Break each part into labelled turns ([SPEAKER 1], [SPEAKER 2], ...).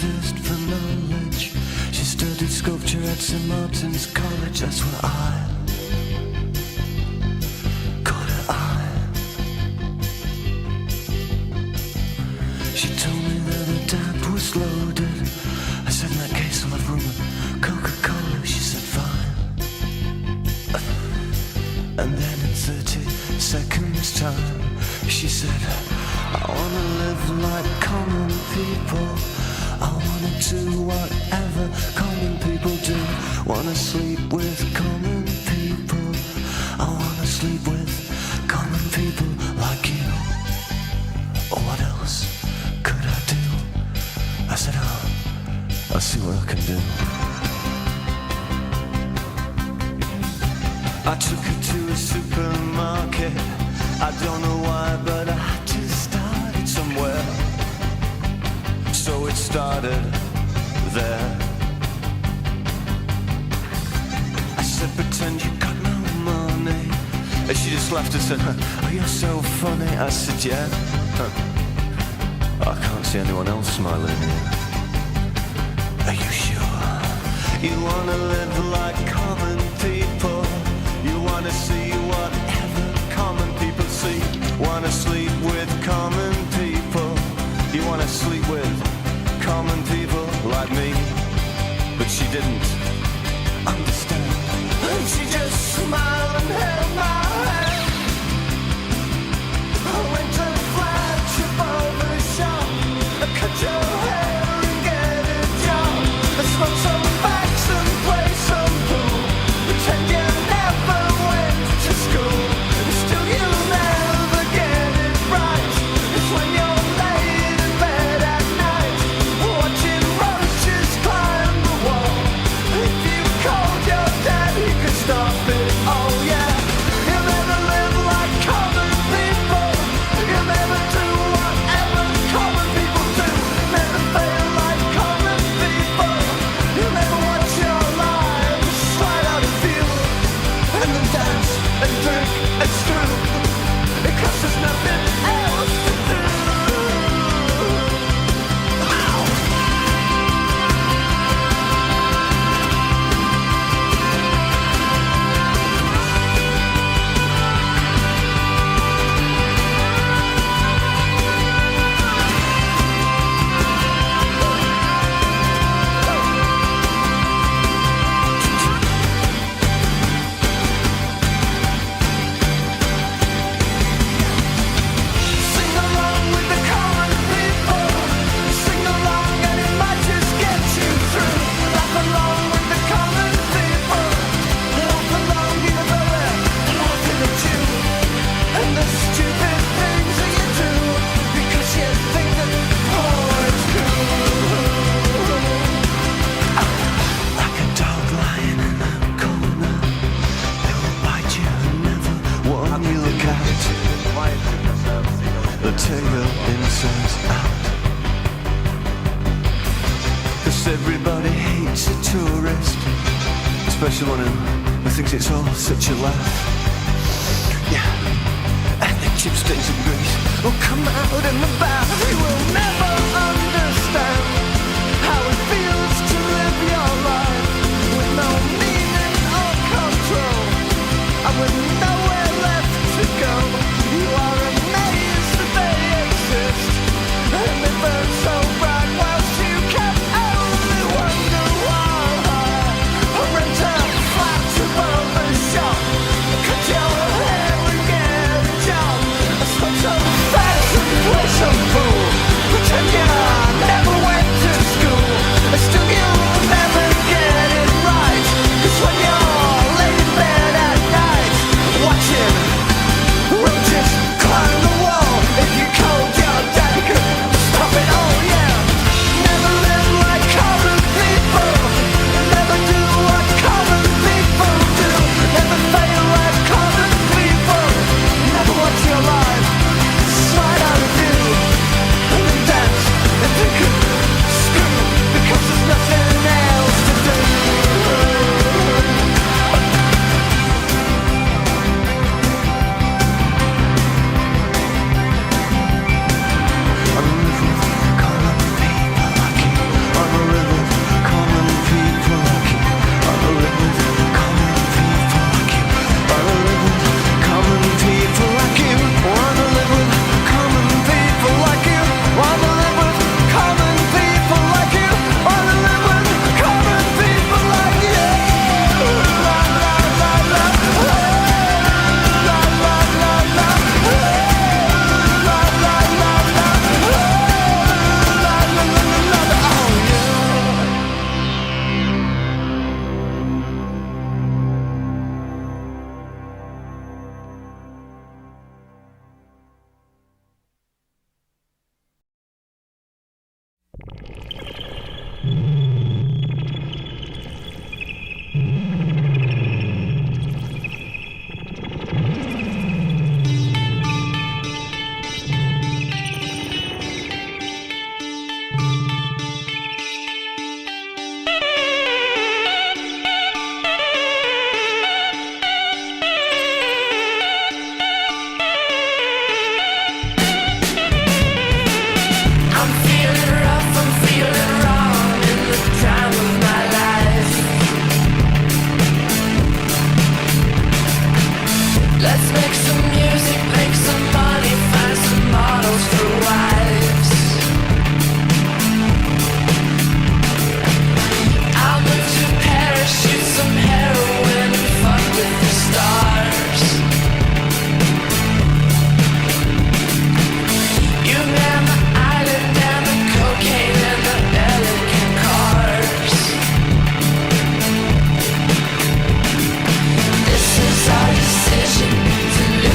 [SPEAKER 1] thirst for knowledge. She studied sculpture at St. Martin's College. That's where I caught her eye. She told me that her dad was loaded. I said, in that case I'll have rum and Coca-Cola. She said, fine. And then in 30 seconds time she said, I wanna live like common people. I wanna do whatever common people do. Wanna sleep with common people. I wanna sleep with common people like you. Or what else could I do? I said, I'll see what I can do. I took her to a supermarket. I don't know why, but I just started somewhere. So it started there. I said, pretend you got no money. And she just laughed and said, oh, you're so funny. I said, yeah. I can't see anyone else smiling here. Are you sure? You wanna live like common people. You wanna see whatever common people see. Wanna sleep with common people. You wanna sleep with common people like me. But she didn't understand. And she just smiled and held my hand. I went to the flagship barber shop. I cut your hair and get a job. I smoke some facts and play some pool. Pretend you never went to school. Still you'll never get it right. It's when you're laid in bed at night, watching roaches climb the wall. If you called your dad, he could stop it. Oh yeah. You'll never live like common people. You'll never do whatever common people do. Never fail like common people. You'll never watch your lives slide out of view. And then dance and drink and screw. Because there's nothing else to do. Ow. Sing along with the common people. Sing along and it might just get you through. Laugh along with the common people. Laugh along even though they're laughing at you. And the stupid things that you do. Because you think that, oh, it's cool. Like a dog lying in a corner. They will bite you and never warn you. Look out. The tail inside out. 'Cause everybody hates a tourist, especially one who thinks it's all such a laugh. Yeah, and the chipsticks and grease will come out in the bath. You will never understand how it feels to live your life with no meaning or control, and with nowhere left to go. You are amazed that they exist, and they burn so bright whilst you can only wonder why. Or rent a flat above the shop, cut your hair and get a job. I smoke some facts and play some Let's make some music, make some money, find some models for wives. I'll move to Paris, shoot some heroin and fuck with the stars. You man the island and the cocaine and the elegant cars. This is our decision to live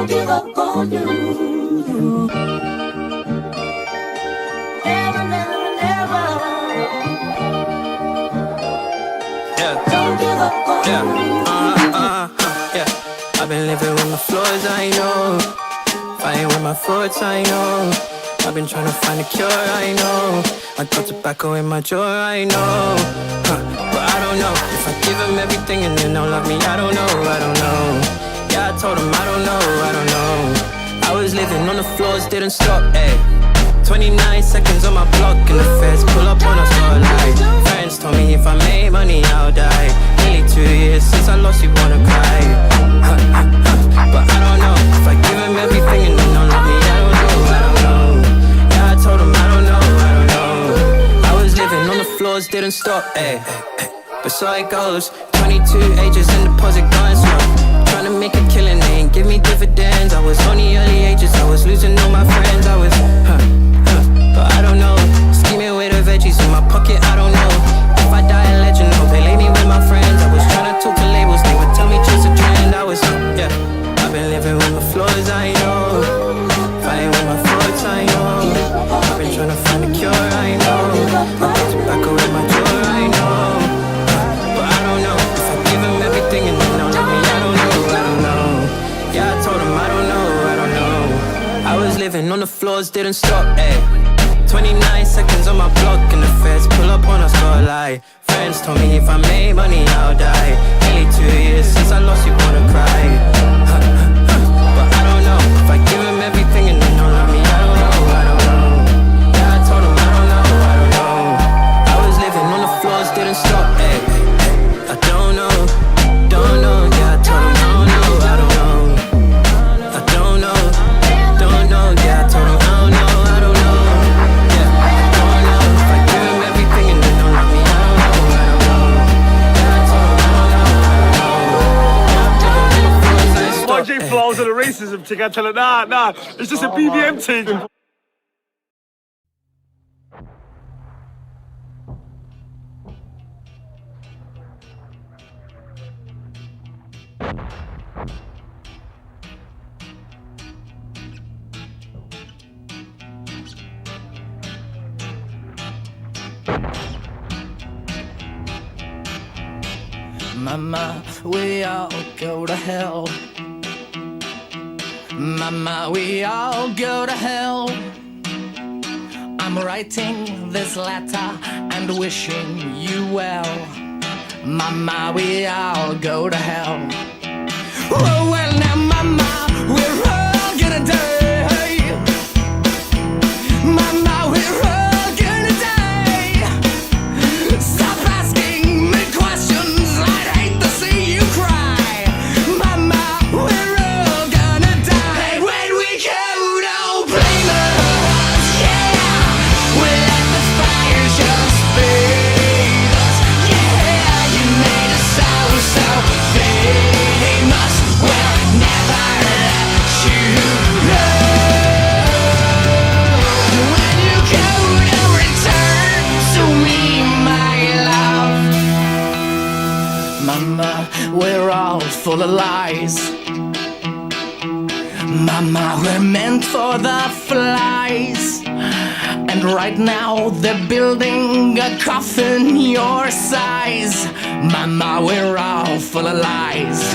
[SPEAKER 1] Don't give up on you. Never, never, never. Yeah. Don't give up on you.
[SPEAKER 2] Yeah. I've been living with my flaws, I know. Fighting with my thoughts, I know. I've been trying to find a cure, I know. I got tobacco in my drawer, I know. But I don't know if I give them everything and then they'll love me. I don't know, I don't know. Yeah, I told them I don't know, I don't know. I was living on the floors, didn't stop, ayy. 29 seconds on my block and the feds pull up on us all like. Friends told me if I made money I'll die. Nearly 2 years since I lost you, wanna cry. But I don't know if I give them everything and then they'll love me. I don't know, I don't know. Yeah, I told them I don't know, I don't know. I was living on the floors, didn't stop, ayy. But so it goes. 22 ages and deposit going slow. Trying to make a killing, they ain't give me dividends. I was only early ages, I was losing all my friends. I was, but I don't know. Scheming with the veggies in my pocket, I don't know. If I die a legend, hope they lay me with my friends. I was trying to talk to labels, they would tell me just a trend. I was, yeah, I've been living with my flaws, I know. Fighting with my thoughts, I know. I've been trying to find a cure, I know. I got tobacco in my drawer, I know. But I don't know if I give them everything and then they'll love me. I don't know, I don't know. Yeah, I told them I don't know, I don't know. I was living on the floors, didn't stop, ayy. 29 seconds on my block and the feds pull up on us all like. Friends told me if I made money I'll die. Nearly 2 years since I lost you, wanna cry. But I don't know if I give them everything and then they'll love me. I don't know, I don't know. Yeah, I told them I don't know, I don't know. I was living on the floors, didn't stop, ayy. I don't know, don't know. Yeah, I told them I don't know, I don't know. I don't know, don't know. Yeah, I told them I don't know, I don't know.
[SPEAKER 3] YG flows and the racism thing, I tell her, nah, it's just a BBM thing.
[SPEAKER 4] Mama, we all go to hell. Mama, we all go to hell. I'm writing this letter and wishing you well. Mama, we all go to hell. Oh, well now, Mama, we're all gonna die. Mama, we're all gonna die. Stop asking me questions, I'd hate to see you cry. Mama, we're all gonna die. When we go, don't blame us, yeah. We'll let the fire just feed us, yeah. You made us so famous. We'll never let you know. When you go, don't return to me, my love. Mama, we're all full of lies. Mama, we're meant for the flies. And right now they're building a coffin your size. Mama, we're all full of lies.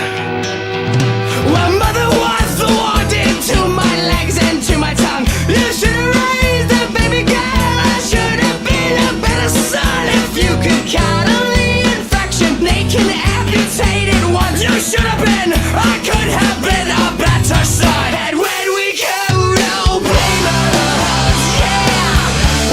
[SPEAKER 4] Well, mother was the warden to my legs and to my tongue. You should have raised a baby girl. I should have been a better son. If you could count on the infection, naked, amputated ones, you should have been. I could have been a better son. And when we go, don't blame us, yeah.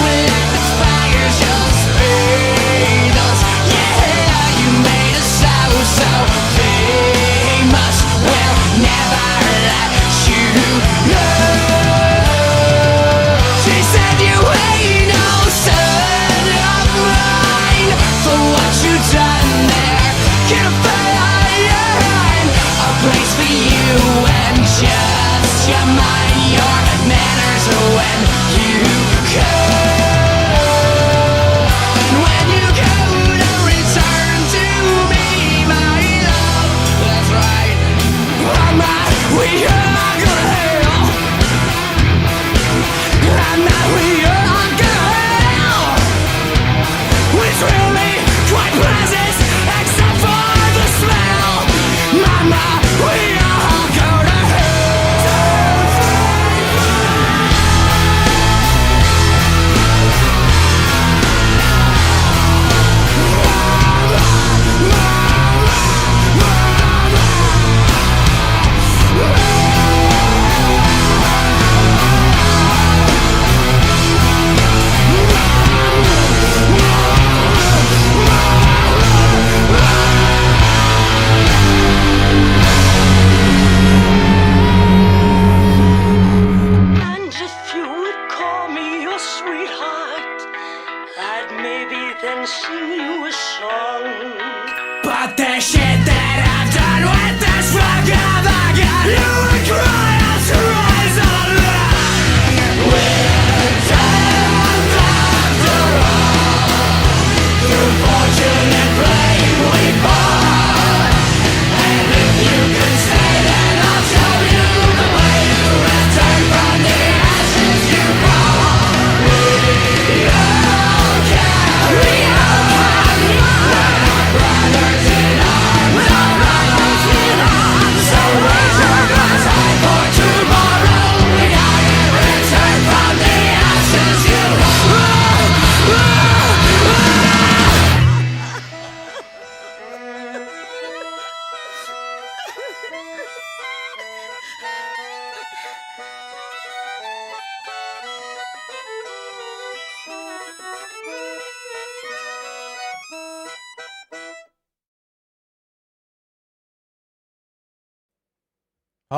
[SPEAKER 4] We'll let the fire just feed us, yeah. You made us so famous. We'll never let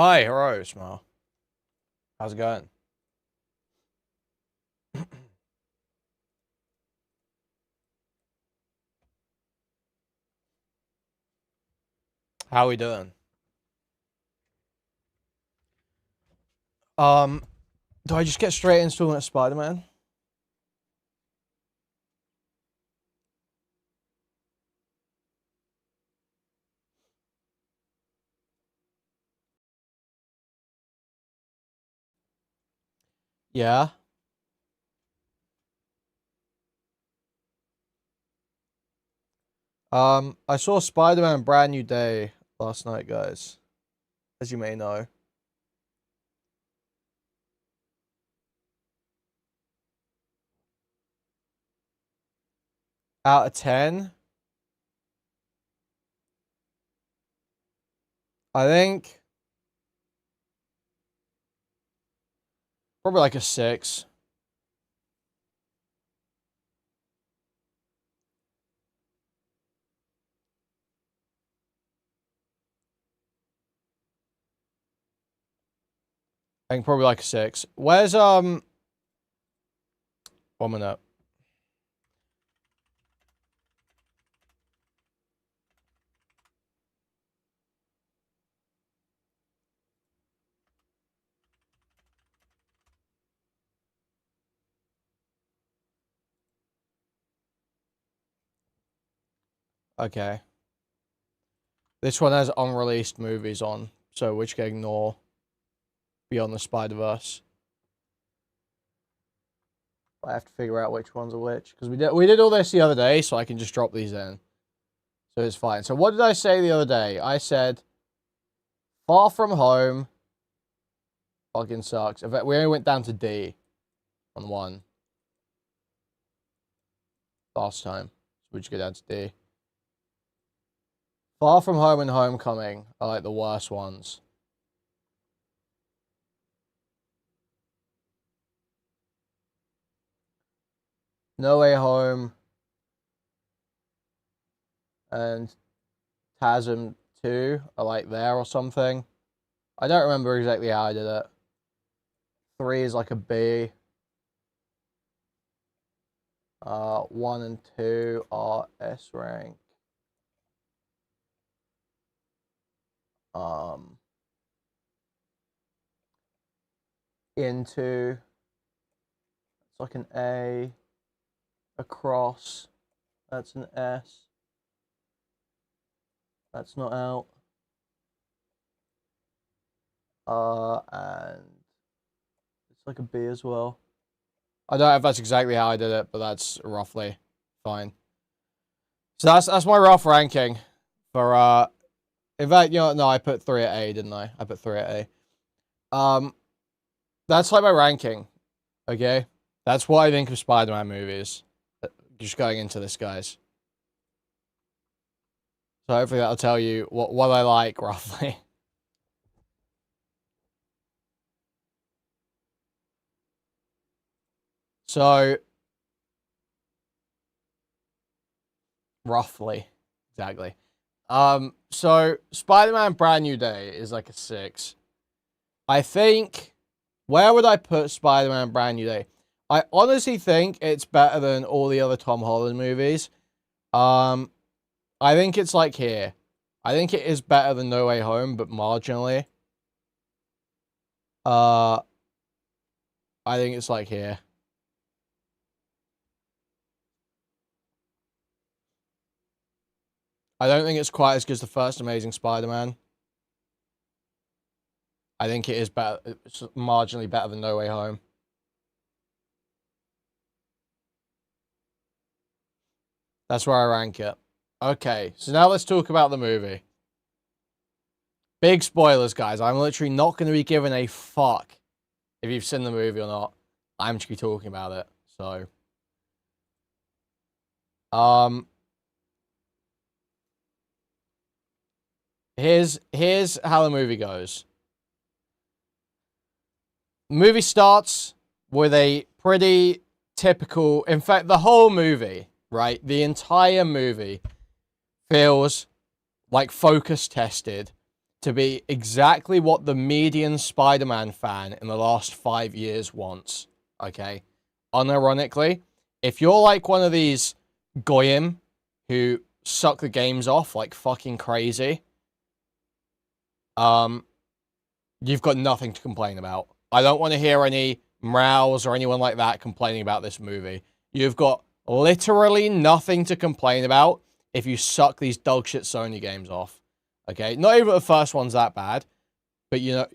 [SPEAKER 5] Hi, hello, Smile. How's it going? How we doing? Do I just get straight into looking at Spider-Man? Yeah. I saw Spider-Man Brand New Day last night, guys. As you may know. Out of 10? I think probably like a 6. I think probably like a 6. Where's 1 minute. Okay. This one has unreleased movies on, so which can ignore Beyond the Spider-Verse. I have to figure out which ones are which, because we did all this the other day, so I can just drop these in. So it's fine. So what did I say the other day? I said Far From Home fucking sucks. In fact, we only went down to D on 1 last time. So we just go down to D. Far From Home and Homecoming are like the worst ones. No Way Home and TASM 2 are like there or something. I don't remember exactly how I did it. 3 is like a B. 1 and 2 are S rank. Into it's like an A. Across, that's an S. That's not out. And it's like a B as well. I don't know if that's exactly how I did it, but that's roughly fine. So that's my rough ranking for in fact, you know, no, I put 3 at A, didn't I? I put 3 at A. That's like my ranking. Okay? That's what I think of Spider-Man movies. Just going into this, guys. So hopefully that'll tell you what I like, roughly. So, roughly, exactly. So Spider-Man Brand New Day is like a 6. I think, where would I put Spider-Man Brand New Day? I honestly think it's better than all the other Tom Holland movies. I think it's like here. I think it is better than No Way Home, but marginally. I think it's like here. I don't think it's quite as good as the first Amazing Spider-Man. I think it is better. It's marginally better than No Way Home. That's where I rank it. Okay, so now let's talk about the movie. Big spoilers, guys. I'm literally not going to be giving a fuck if you've seen the movie or not. I'm just going to be talking about it. So, here's how the movie goes. The movie starts with a pretty typical, in fact, the whole movie, right? The entire movie feels like focus tested to be exactly what the median Spider-Man fan in the last 5 years wants. Okay? Unironically, if you're like one of these goyim who suck the games off like fucking crazy, you've got nothing to complain about. I don't want to hear any Mrows or anyone like that complaining about this movie. You've got literally nothing to complain about if you suck these dogshit Sony games off. Okay? Not even the first one's that bad, but you know,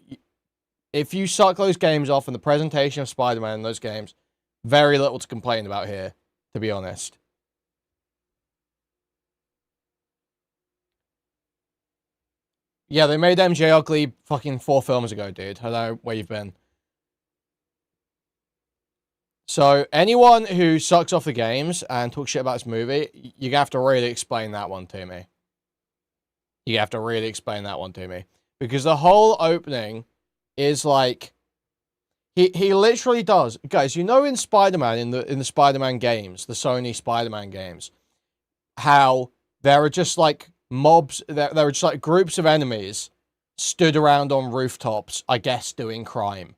[SPEAKER 5] if you suck those games off and the presentation of Spider-Man in those games, very little to complain about here, to be honest. Yeah, they made MJ ugly fucking 4 films ago, dude. I don't know where you've been. So, anyone who sucks off the games and talks shit about this movie, you have to really explain that one to me. You have to really explain that one to me. Because the whole opening is like... He literally does. Guys, you know in Spider-Man, in the Spider-Man games, the Sony Spider-Man games, how there are just like mobs, there are just like groups of enemies stood around on rooftops, I guess, doing crime.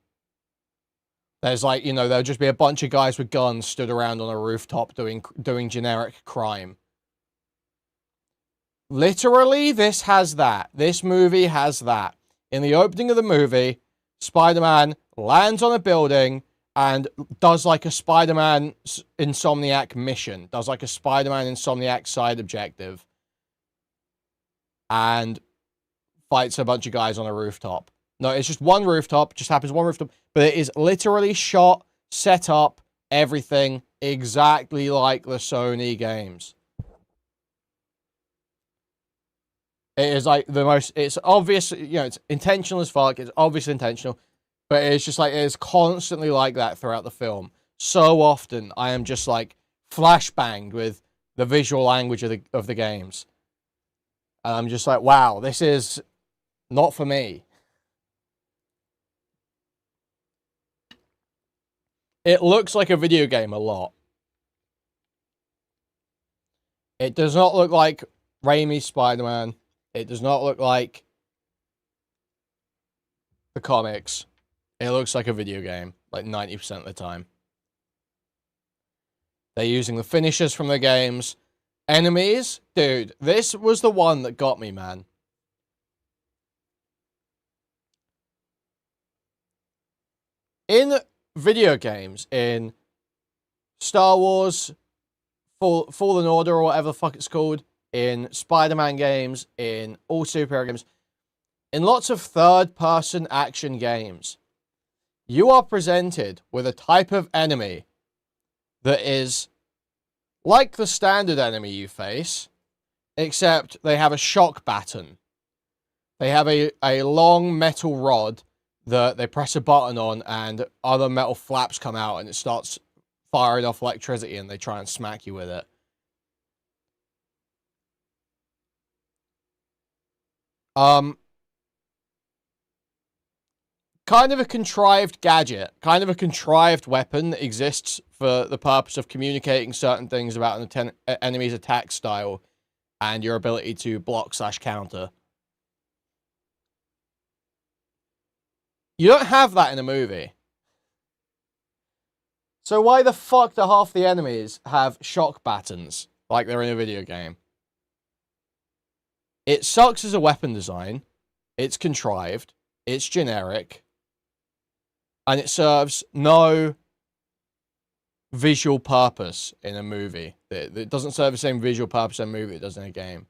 [SPEAKER 5] There's like, you know, there'll just be a bunch of guys with guns stood around on a rooftop doing generic crime. Literally, this has that. This movie has that. In the opening of the movie, Spider-Man lands on a building and does like a Spider-Man Insomniac mission. Does like a Spider-Man Insomniac side objective. And fights a bunch of guys on a rooftop. No, it's just one rooftop. Just happens one rooftop. But it is literally shot, set up, everything exactly like the Sony games. It is like the most... It's obvious, you know, it's intentional as fuck. It's obviously intentional. But it's just like, it's constantly like that throughout the film. So often, I am just like flashbanged with the visual language of the games. And I'm just like, wow, this is not for me. It looks like a video game a lot. It does not look like Raimi's Spider-Man. It does not look like the comics. It looks like a video game, like 90% of the time. They're using the finishers from the games. Enemies? Dude, this was the one that got me, man. In video games, in Star Wars, Fallen Order, or whatever the fuck it's called, in Spider-Man games, in all superhero games, in lots of third-person action games, you are presented with a type of enemy that is like the standard enemy you face, except they have a shock baton. They have a long metal rod that they press a button on and other metal flaps come out and it starts firing off electricity and they try and smack you with it. Kind of a contrived gadget, kind of a contrived weapon that exists for the purpose of communicating certain things about an enemy's attack style and your ability to block/counter. You don't have that in a movie. So why the fuck do half the enemies have shock batons like they're in a video game? It sucks as a weapon design. It's contrived. It's generic. And it serves no visual purpose in a movie. It doesn't serve the same visual purpose in a movie it does in a game.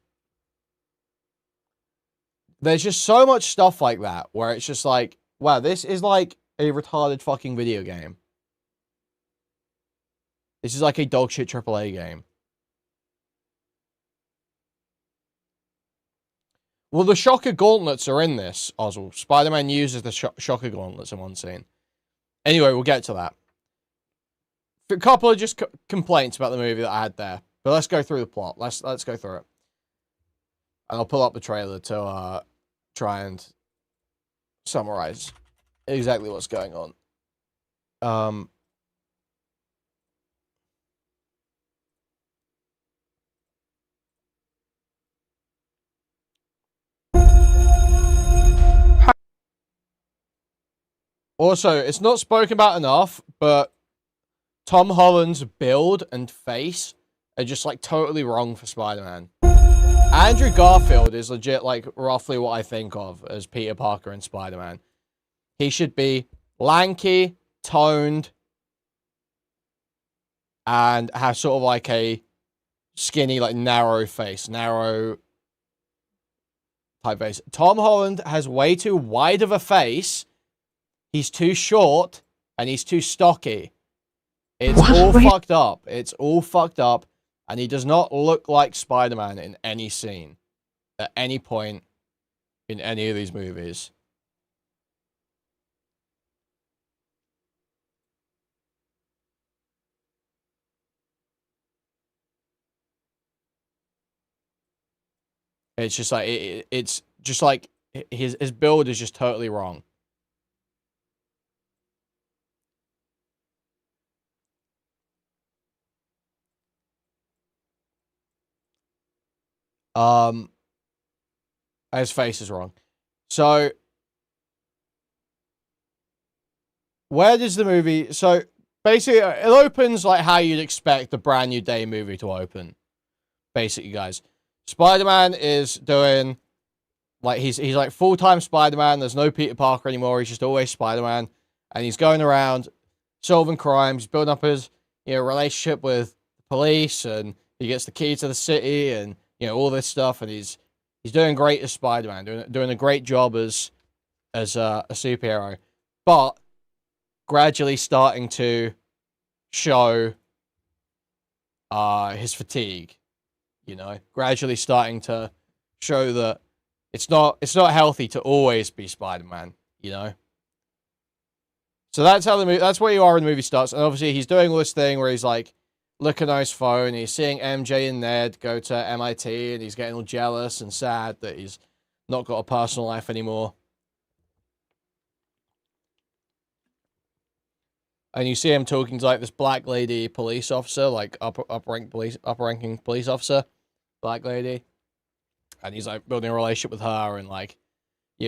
[SPEAKER 5] There's just so much stuff like that where it's just like, wow, this is like a retarded fucking video game. This is like a dogshit AAA game. Well, the Shocker Gauntlets are in this, Oswald. Spider-Man uses the Shocker Gauntlets in one scene. Anyway, we'll get to that. A couple of just complaints about the movie that I had there. But let's go through the plot. Let's go through it. And I'll pull up the trailer to try and summarize exactly what's going on. Also, it's not spoken about enough, but Tom Holland's build and face are just, like, totally wrong for Spider-Man. Andrew Garfield is legit, like, roughly what I think of as Peter Parker and Spider-Man. He should be lanky, toned, and have sort of, like, a skinny, like, narrow face. Narrow type face. Tom Holland has way too wide of a face. He's too short, and he's too stocky. It's all fucked up. It's all fucked up, and he does not look like Spider-Man in any scene, at any point, in any of these movies. It's just like, it's just like, his build is just totally wrong. His face is wrong. So, where does the movie... So, basically, it opens like how you'd expect the Brand New Day movie to open. Basically, guys. Spider-Man is doing... Like, he's like full-time Spider-Man. There's no Peter Parker anymore. He's just always Spider-Man. And he's going around solving crimes, building up his, relationship with the police, and he gets the key to the city, and, all this stuff, and he's doing great as Spider-Man, doing a great job as a superhero, but gradually starting to show his fatigue, gradually starting to show that it's not healthy to always be Spider-Man, So that's how that's where you are when the movie starts, and obviously he's doing all this thing where he's like looking on his phone, he's seeing MJ and Ned go to MIT, and he's getting all jealous and sad that he's not got a personal life anymore. And you see him talking to, like, this black lady police officer, like, upper-ranking police officer, black lady. And he's, like, building a relationship with her, and, like,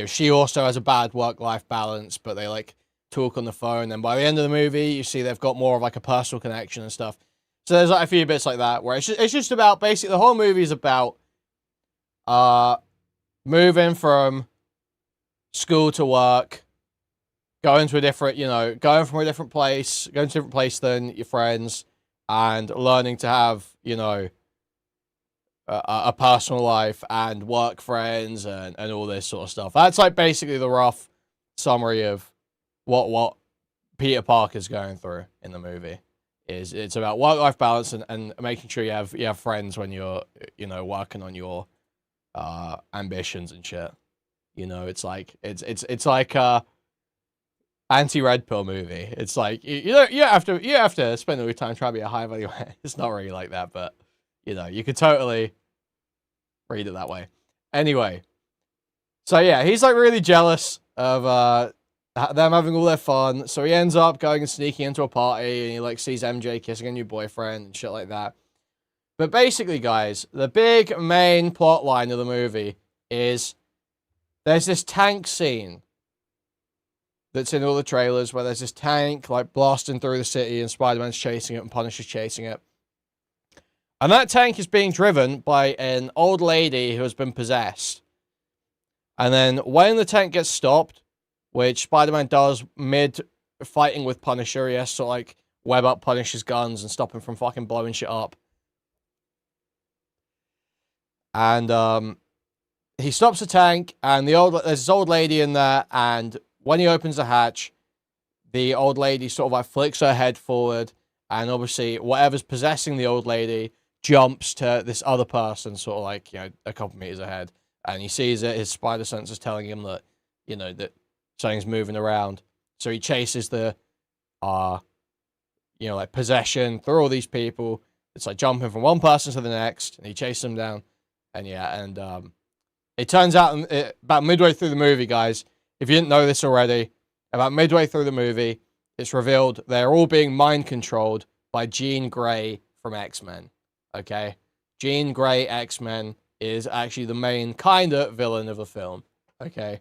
[SPEAKER 5] she also has a bad work-life balance, but they, like, talk on the phone. And by the end of the movie, you see they've got more of, like, a personal connection and stuff. So there's, like, a few bits like that, where it's just about, basically, the whole movie is about moving from school to work, going to a different, going from a different place, going to a different place than your friends, and learning to have, a personal life and work friends and all this sort of stuff. That's, like, basically the rough summary of what Peter Parker's going through in the movie. It's about work-life balance and making sure you have friends when you're, working on your ambitions and shit. It's like anti-red pill movie. It's like you have to spend all your time trying to be a high value. It's not really like that, but you could totally read it that way. Anyway, so yeah, he's like really jealous of them having all their fun, so he ends up going and sneaking into a party, and he like sees MJ kissing a new boyfriend and shit like that. But basically, guys, the big main plot line of the movie is there's this tank scene that's in all the trailers, where there's this tank like blasting through the city, and Spider-Man's chasing it, and Punisher's chasing it. And that tank is being driven by an old lady who has been possessed. And then when the tank gets stopped, which Spider-Man does mid-fighting with Punisher, he has to, like, web up Punisher's guns and stop him from fucking blowing shit up. And, he stops the tank, and there's this old lady in there, and when he opens the hatch, the old lady sort of, like, flicks her head forward, and obviously, whatever's possessing the old lady jumps to this other person, sort of, like, a couple meters ahead, and he sees it, his spider sense is telling him that, that something's moving around. So he chases the, like, possession through all these people. It's like jumping from one person to the next, and he chases them down. And yeah, and it turns out about midway through the movie, guys, if you didn't know this already, about midway through the movie, it's revealed they're all being mind-controlled by Jean Grey from X-Men. Okay? Jean Grey X-Men is actually the main kind of villain of the film. Okay?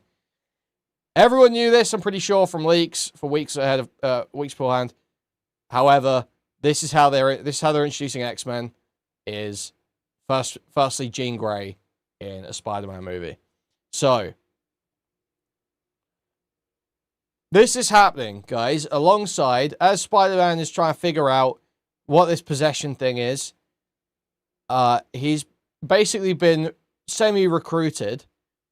[SPEAKER 5] Everyone knew this, I'm pretty sure, from leaks for weeks ahead of weeks beforehand. However, this is how they're introducing X-Men. Is firstly Jean Grey in a Spider-Man movie. So this is happening, guys, alongside as Spider-Man is trying to figure out what this possession thing is. He's basically been semi-recruited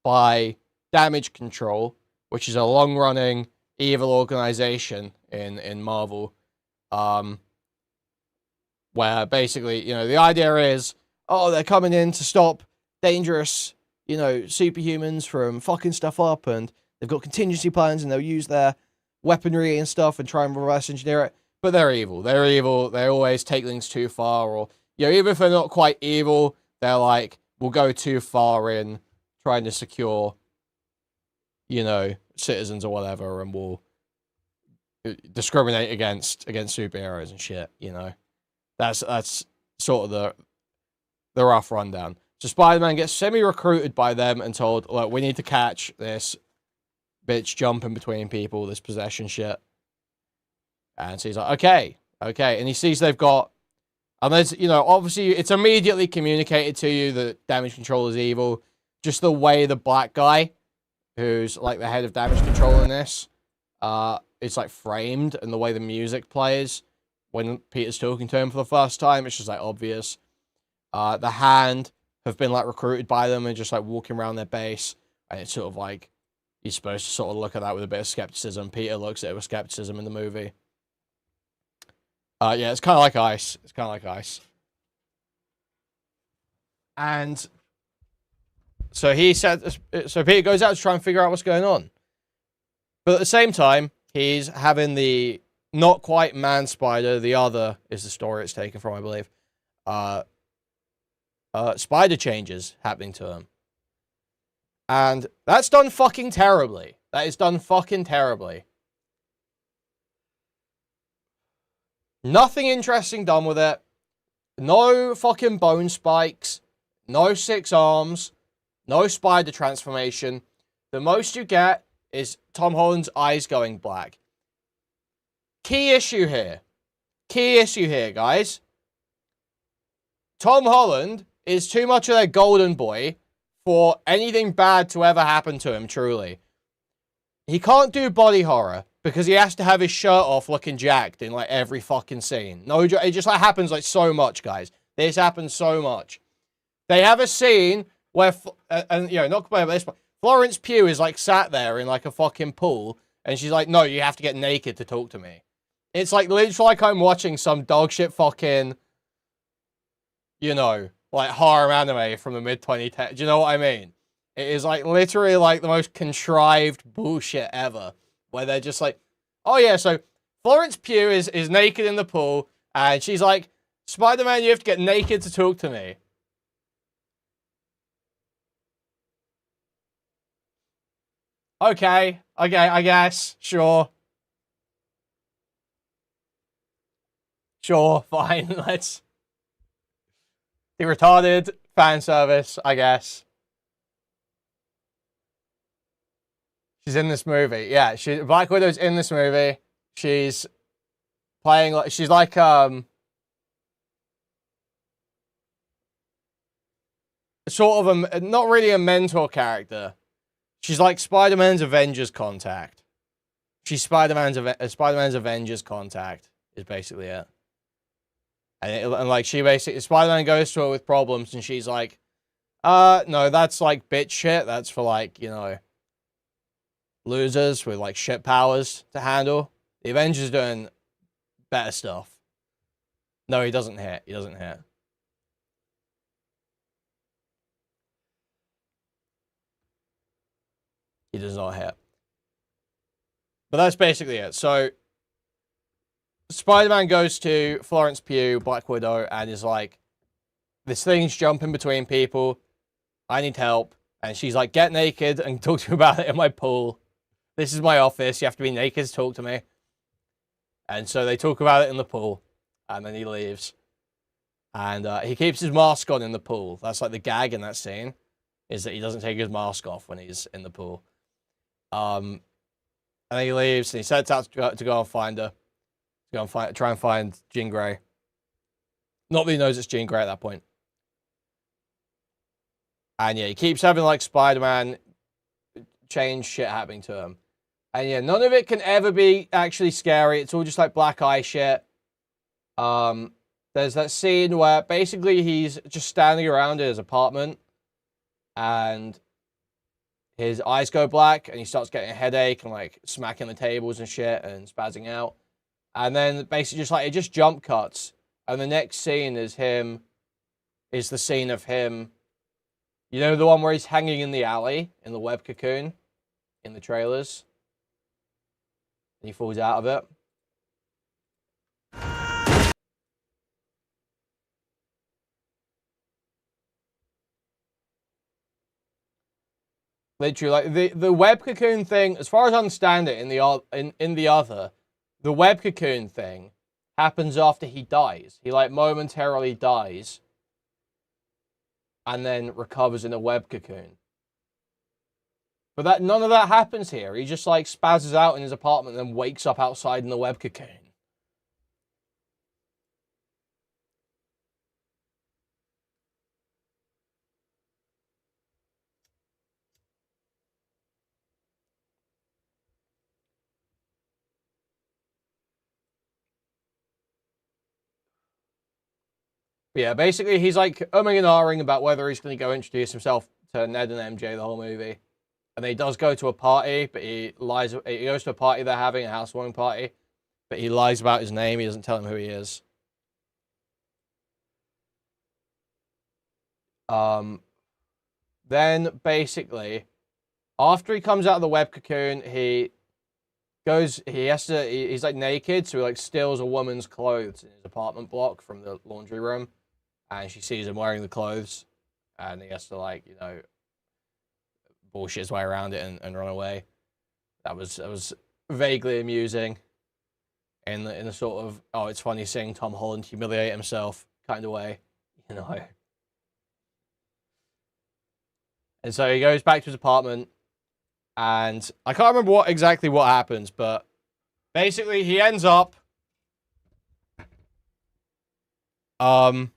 [SPEAKER 5] by Damage Control, which is a long-running evil organization in Marvel. Where basically, you know, the idea is, oh, they're coming in to stop dangerous, you know, superhumans from fucking stuff up, and they've got contingency plans, and they'll use their weaponry and stuff and try and reverse engineer it. But they're evil. They're evil. They always take things too far, or, you know, even if they're not quite evil, they're like, we'll go too far in trying to secure, you know, citizens or whatever, and we'll discriminate against superheroes and shit, you know. That's sort of the rough rundown. So Spider-Man gets semi-recruited by them and told, look, we need to catch this bitch jumping between people, this possession shit. And so he's like, okay. And he sees they've got, and there's, you know, obviously it's immediately communicated to you that Damage Control is evil. Just the way the black guy, who's like the head of Damage Control in this, it's like framed, and the way the music plays when Peter's talking to him for the first time, it's just like obvious. The Hand have been like recruited by them and just like walking around their base, and it's sort of like you're supposed to sort of look at that with a bit of skepticism. Peter looks at it with skepticism in the movie. Yeah, it's kind of like ice. It's kind of like ice. And so he said, so Peter goes out to try and figure out what's going on. But at the same time, he's having the not quite man spider, the other is the story it's taken from, I believe. Spider changes happening to him. And that's done fucking terribly. That is done fucking terribly. Nothing interesting done with it. No fucking bone spikes. No 6 arms. No spider transformation. The most you get is Tom Holland's eyes going black. Key issue here, guys. Tom Holland is too much of their golden boy for anything bad to ever happen to him, truly. He can't do body horror because he has to have his shirt off looking jacked in like every fucking scene. No, it just like happens like so much, guys. This happens so much. They have a scene where, and you know, not complaining about this, but Florence Pugh is like sat there in like a fucking pool, and she's like, no, you have to get naked to talk to me. It's like literally like I'm watching some dog shit fucking, you know, like horror anime from the mid-2010s. Do you know what I mean? It is like literally like the most contrived bullshit ever. Where they're just like, oh yeah, so Florence Pugh is naked in the pool, and she's like, Spider-Man, you have to get naked to talk to me. Okay, I guess, sure. Sure, fine, let's... The retarded fan service, I guess. She's in this movie. Yeah, Black Widow's in this movie. She's playing like she's like sort of a not really a mentor character. She's like Spider-Man's Avengers contact. She's Spider-Man's Avengers contact is basically it. And like she basically Spider-Man goes to her with problems, and she's like, no, that's like bitch shit. That's for like, you know, losers with like shit powers to handle. The Avengers doing better stuff. No, he doesn't hit. He doesn't hit. He does not hit. But that's basically it. So Spider-Man goes to Florence Pugh, Black Widow, and is like, this thing's jumping between people. I need help. And she's like, get naked and talk to me about it in my pool. This is my office. You have to be naked to talk to me. And so they talk about it in the pool. And then he leaves. And he keeps his mask on in the pool. That's like the gag in that scene. Is that he doesn't take his mask off when he's in the pool. And then he leaves and he sets out to go and find her. To go and try and find Jean Grey. Not that he knows it's Jean Grey at that point. And yeah, he keeps having like Spider-Man change shit happening to him. And yeah, none of it can ever be actually scary. It's all just like black eye shit. There's that scene where basically he's just standing around in his apartment and his eyes go black and he starts getting a headache and like smacking the tables and shit and spazzing out. And then basically just like it just jump cuts. And the next scene is the scene of him. You know, the one where he's hanging in the alley in the web cocoon in the trailers. And he falls out of it. Literally, like the web cocoon thing, as far as I understand it, in the other, the web cocoon thing happens after he dies. He like momentarily dies, and then recovers in a web cocoon. But none of that happens here. He just like spazzes out in his apartment and then wakes up outside in the web cocoon. But yeah, basically he's like umming and ahhing about whether he's going to go introduce himself to Ned and MJ the whole movie. And then he does go to a party, but he lies. He goes to a party they're having, a housewarming party, but he lies about his name. He doesn't tell him who he is. Then basically, after he comes out of the web cocoon, he's like naked, so he like steals a woman's clothes in his apartment block from the laundry room, and she sees him wearing the clothes, and he has to like, you know, bullshit his way around it and run away. That was vaguely amusing in the sort of, oh, it's funny seeing Tom Holland humiliate himself kind of way, you know. And so he goes back to his apartment, and I can't remember exactly what happens, but basically he ends up well,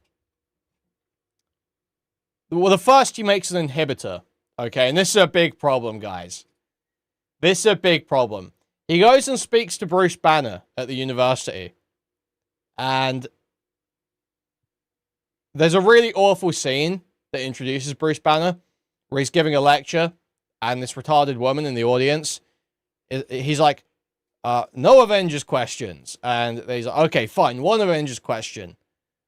[SPEAKER 5] the first he makes an inhibitor. Okay, and this is a big problem, guys. This is a big problem. He goes and speaks to Bruce Banner at the university. And there's a really awful scene that introduces Bruce Banner, where he's giving a lecture, and this retarded woman in the audience, he's like, no Avengers questions. And he's like, okay, fine, one Avengers question.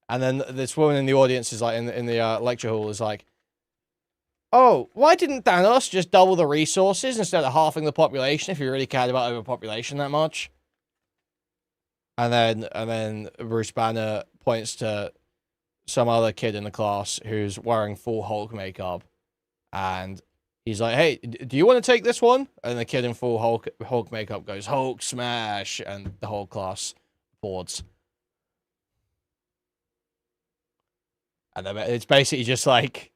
[SPEAKER 5] And then this woman in the audience is like, in the lecture hall is like, oh, why didn't Thanos just double the resources instead of halving the population if he really cared about overpopulation that much? And then Bruce Banner points to some other kid in the class who's wearing full Hulk makeup. And he's like, hey, do you want to take this one? And the kid in full Hulk makeup goes, Hulk smash. And the whole class applauds. And then it's basically just like,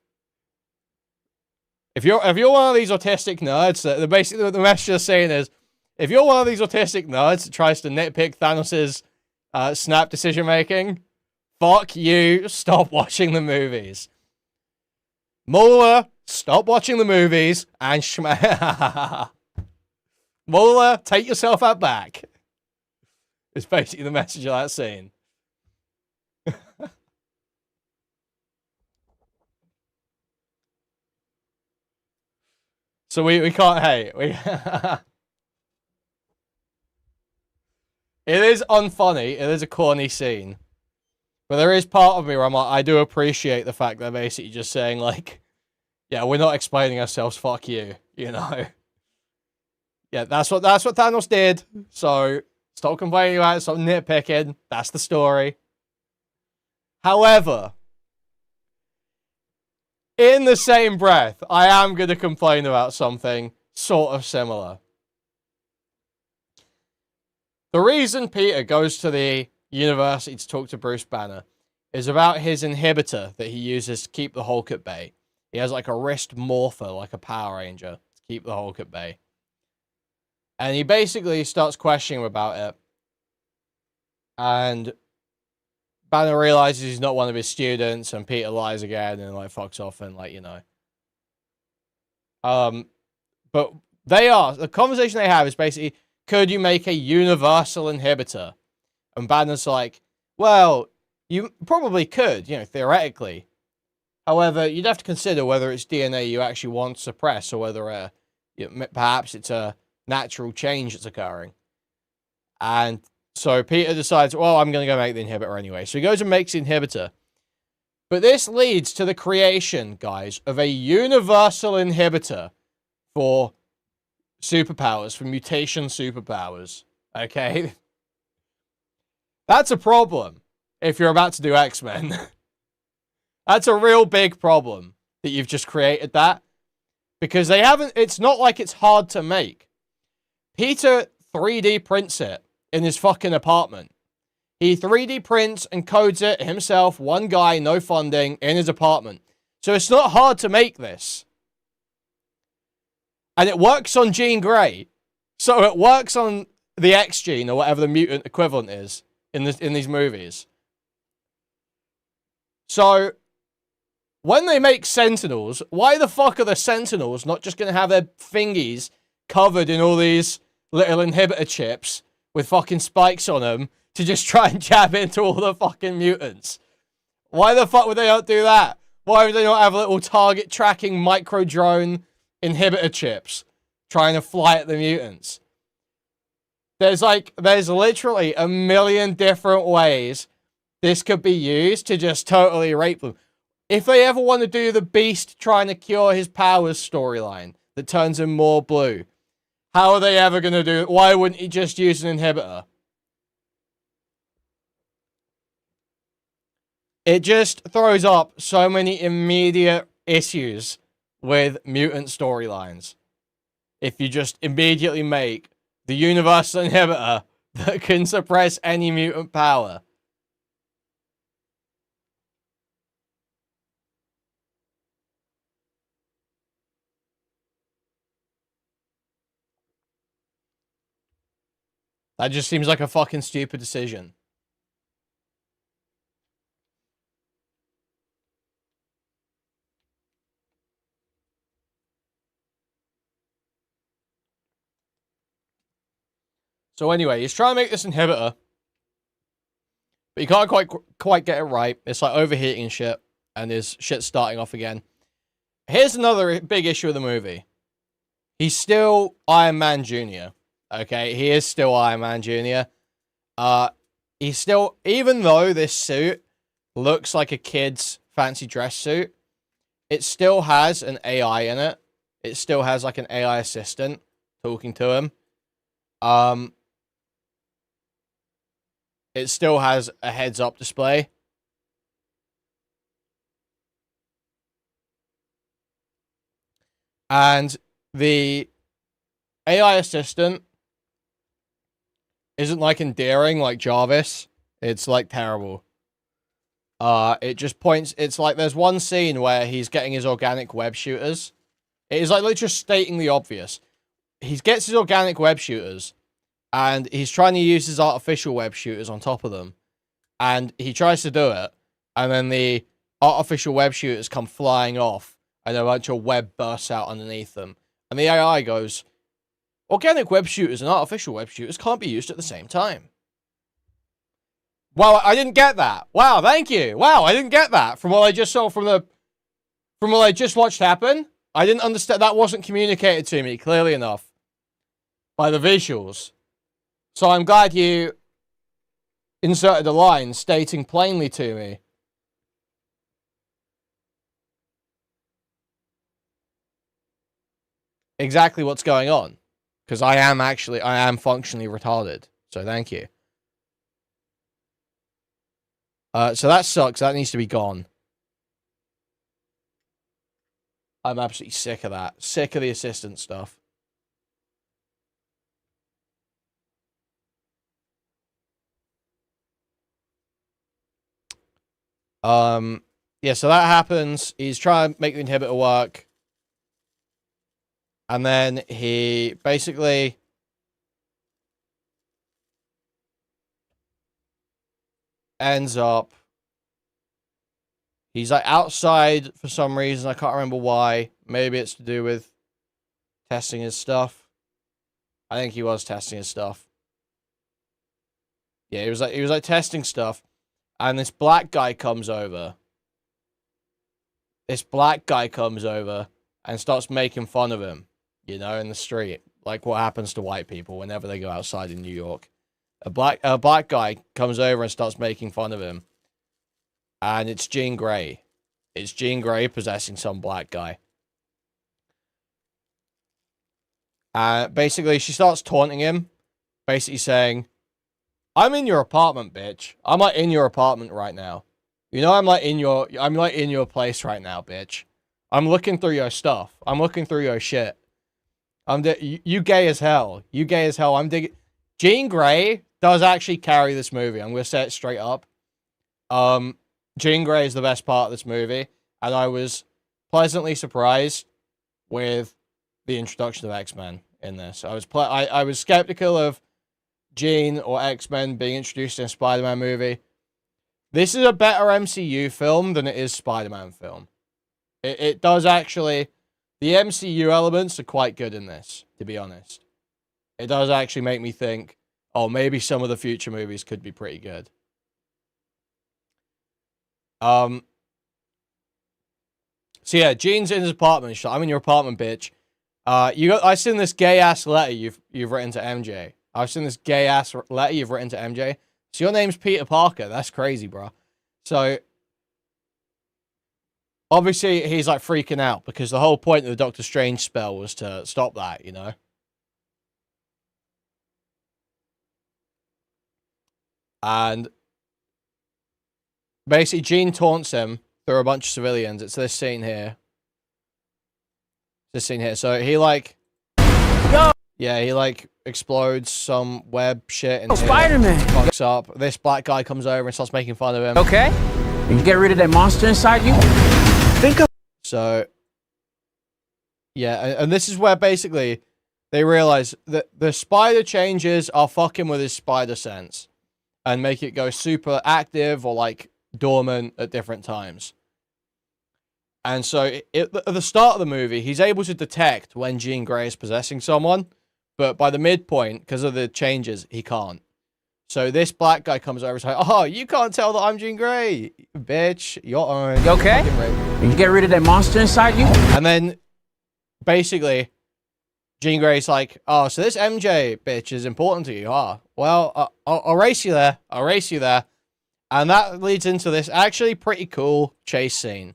[SPEAKER 5] if you're one of these autistic nerds, basically the message you're saying is, if you're one of these autistic nerds that tries to nitpick Thanos' snap decision making, fuck you, stop watching the movies. Mola, stop watching the movies, and Mola, take yourself out back. It's basically the message of that scene. So we can't, hey, it is unfunny, it is a corny scene, but there is part of me where I'm like, I do appreciate the fact they're basically just saying like, yeah, we're not explaining ourselves, fuck you, you know? Yeah, that's what Thanos did, so stop complaining about it, stop nitpicking, that's the story. However, in the same breath, I am going to complain about something sort of similar. The reason Peter goes to the university to talk to Bruce Banner is about his inhibitor that he uses to keep the Hulk at bay. He has like a wrist morpher, like a Power Ranger, to keep the Hulk at bay. And he basically starts questioning him about it. And Banner realizes he's not one of his students, and Peter lies again and like fucks off and like, you know. But the conversation they have is basically, could you make a universal inhibitor? And Banner's like, well, you probably could, you know, theoretically. However, you'd have to consider whether it's DNA you actually want to suppress or whether perhaps it's a natural change that's occurring. And so Peter decides, well, I'm going to go make the inhibitor anyway. So he goes and makes the inhibitor. But this leads to the creation, guys, of a universal inhibitor for superpowers, for mutation superpowers. Okay? That's a problem if you're about to do X-Men. That's a real big problem that you've just created that. Because they haven't, it's not like it's hard to make. Peter 3D prints it in his fucking apartment. He 3D prints and codes it himself, one guy, no funding, in his apartment. So it's not hard to make this. And it works on Jean Grey. So it works on the X gene, or whatever the mutant equivalent is in these movies. So when they make Sentinels, why the fuck are the Sentinels not just going to have their fingies covered in all these little inhibitor chips with fucking spikes on them to just try and jab into all the fucking mutants? Why the fuck would they not do that? Why would they not have little target tracking micro drone inhibitor chips trying to fly at the mutants? There's literally a million different ways this could be used to just totally rape them. If they ever want to do the Beast trying to cure his powers storyline that turns him more blue, how are they ever going to do it? Why wouldn't he just use an inhibitor? It just throws up so many immediate issues with mutant storylines. If you just immediately make the universal inhibitor that can suppress any mutant power. That just seems like a fucking stupid decision. So anyway, he's trying to make this inhibitor, but he can't quite get it right. It's like overheating and shit, and his shit's starting off again. Here's another big issue of the movie. He's still Iron Man Jr. Okay, he is still Iron Man Jr. He's still, even though this suit looks like a kid's fancy dress suit, it still has an AI in it. It still has like an AI assistant talking to him. It still has a heads-up display. And the AI assistant isn't like endearing like Jarvis. It's like terrible. It just points, it's like there's one scene where he's getting his organic web shooters. It is like literally stating the obvious. He gets his organic web shooters and he's trying to use his artificial web shooters on top of them. And he tries to do it. And then the artificial web shooters come flying off and a bunch of web bursts out underneath them. And the AI goes, organic web shooters and artificial web shooters can't be used at the same time. Wow, I didn't get that. Wow, thank you. Wow, I didn't get that from what I just saw from what I just watched happen. I didn't understand. That wasn't communicated to me clearly enough by the visuals. So I'm glad you inserted a line stating plainly to me exactly what's going on. Because I am functionally retarded. So thank you. So that sucks. That needs to be gone. I'm absolutely sick of that. Sick of the assistant stuff. Yeah, so that happens. He's trying to make the inhibitor work. And then he basically ends up, he's like outside for some reason. I can't remember why. Maybe it's to do with testing his stuff. I think he was testing his stuff. Yeah, he was like testing stuff, and this black guy comes over. This black guy comes over and starts making fun of him, you know, in the street, like what happens to white people whenever they go outside in New York. A black guy comes over and starts making fun of him, and it's Jean Grey. It's Jean Grey possessing some black guy. Basically, she starts taunting him, basically saying, "I'm in your apartment, bitch. I'm like in your apartment right now. You know, I'm like in your place right now, bitch. I'm looking through your stuff. I'm looking through your shit. You gay as hell. You gay as hell. I'm digging." Jean Grey does actually carry this movie. I'm gonna say it straight up. Jean Grey is the best part of this movie, and I was pleasantly surprised with the introduction of X-Men in this. I was skeptical of Jean or X-Men being introduced in a Spider-Man movie. This is a better MCU film than it is Spider-Man film. It does actually... The MCU elements are quite good in this, to be honest. It does actually make me think, oh, maybe some of the future movies could be pretty good. So yeah, Jean's in his apartment. She's like, "I'm in your apartment, bitch. I've seen this gay-ass letter you've written to MJ. I've seen this gay-ass letter you've written to MJ. So your name's Peter Parker. That's crazy, bro." So, obviously, he's, like, freaking out, because the whole point of the Doctor Strange spell was to stop that, you know? And, basically, Jean taunts him through a bunch of civilians. It's this scene here. So, he, like... Yeah, he, like, explodes some web shit and
[SPEAKER 6] Spider-Man
[SPEAKER 5] fucks up. This black guy comes over and starts making fun of him.
[SPEAKER 6] Okay. You get rid of that monster inside you?
[SPEAKER 5] So, yeah, and this is where basically they realize that the spider changes are fucking with his spider sense and make it go super active or, like, dormant at different times. And so, at the start of the movie, he's able to detect when Jean Grey is possessing someone, but by the midpoint, because of the changes, he can't. So this black guy comes over and says, "Oh, you can't tell that I'm Jean Grey, bitch. You're on."
[SPEAKER 6] You okay? You get rid of that monster inside you?
[SPEAKER 5] And then, basically, Jean Grey's like, "Oh, so this MJ bitch is important to you, huh? Well, I'll race you there. I'll race you there." And that leads into this actually pretty cool chase scene,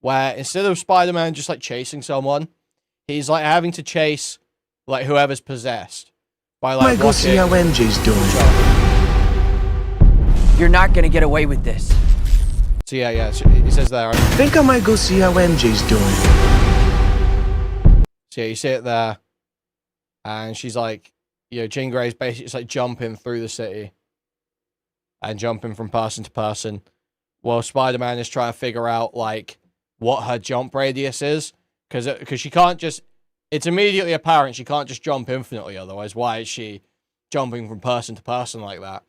[SPEAKER 5] where instead of Spider-Man just, like, chasing someone, he's, like, having to chase, like, whoever's possessed. By, like,
[SPEAKER 1] go see how MJ's doing.
[SPEAKER 6] You're not gonna get away with this.
[SPEAKER 5] So yeah, he says there.
[SPEAKER 1] Think I might go see how MJ's doing.
[SPEAKER 5] So yeah, you see it there. And she's like, you know, Jean Grey's basically just, like, jumping through the city. And jumping from person to person. While Spider-Man is trying to figure out, like, what her jump radius is. Because she can't just... It's immediately apparent she can't just jump infinitely, otherwise why is she jumping from person to person like that?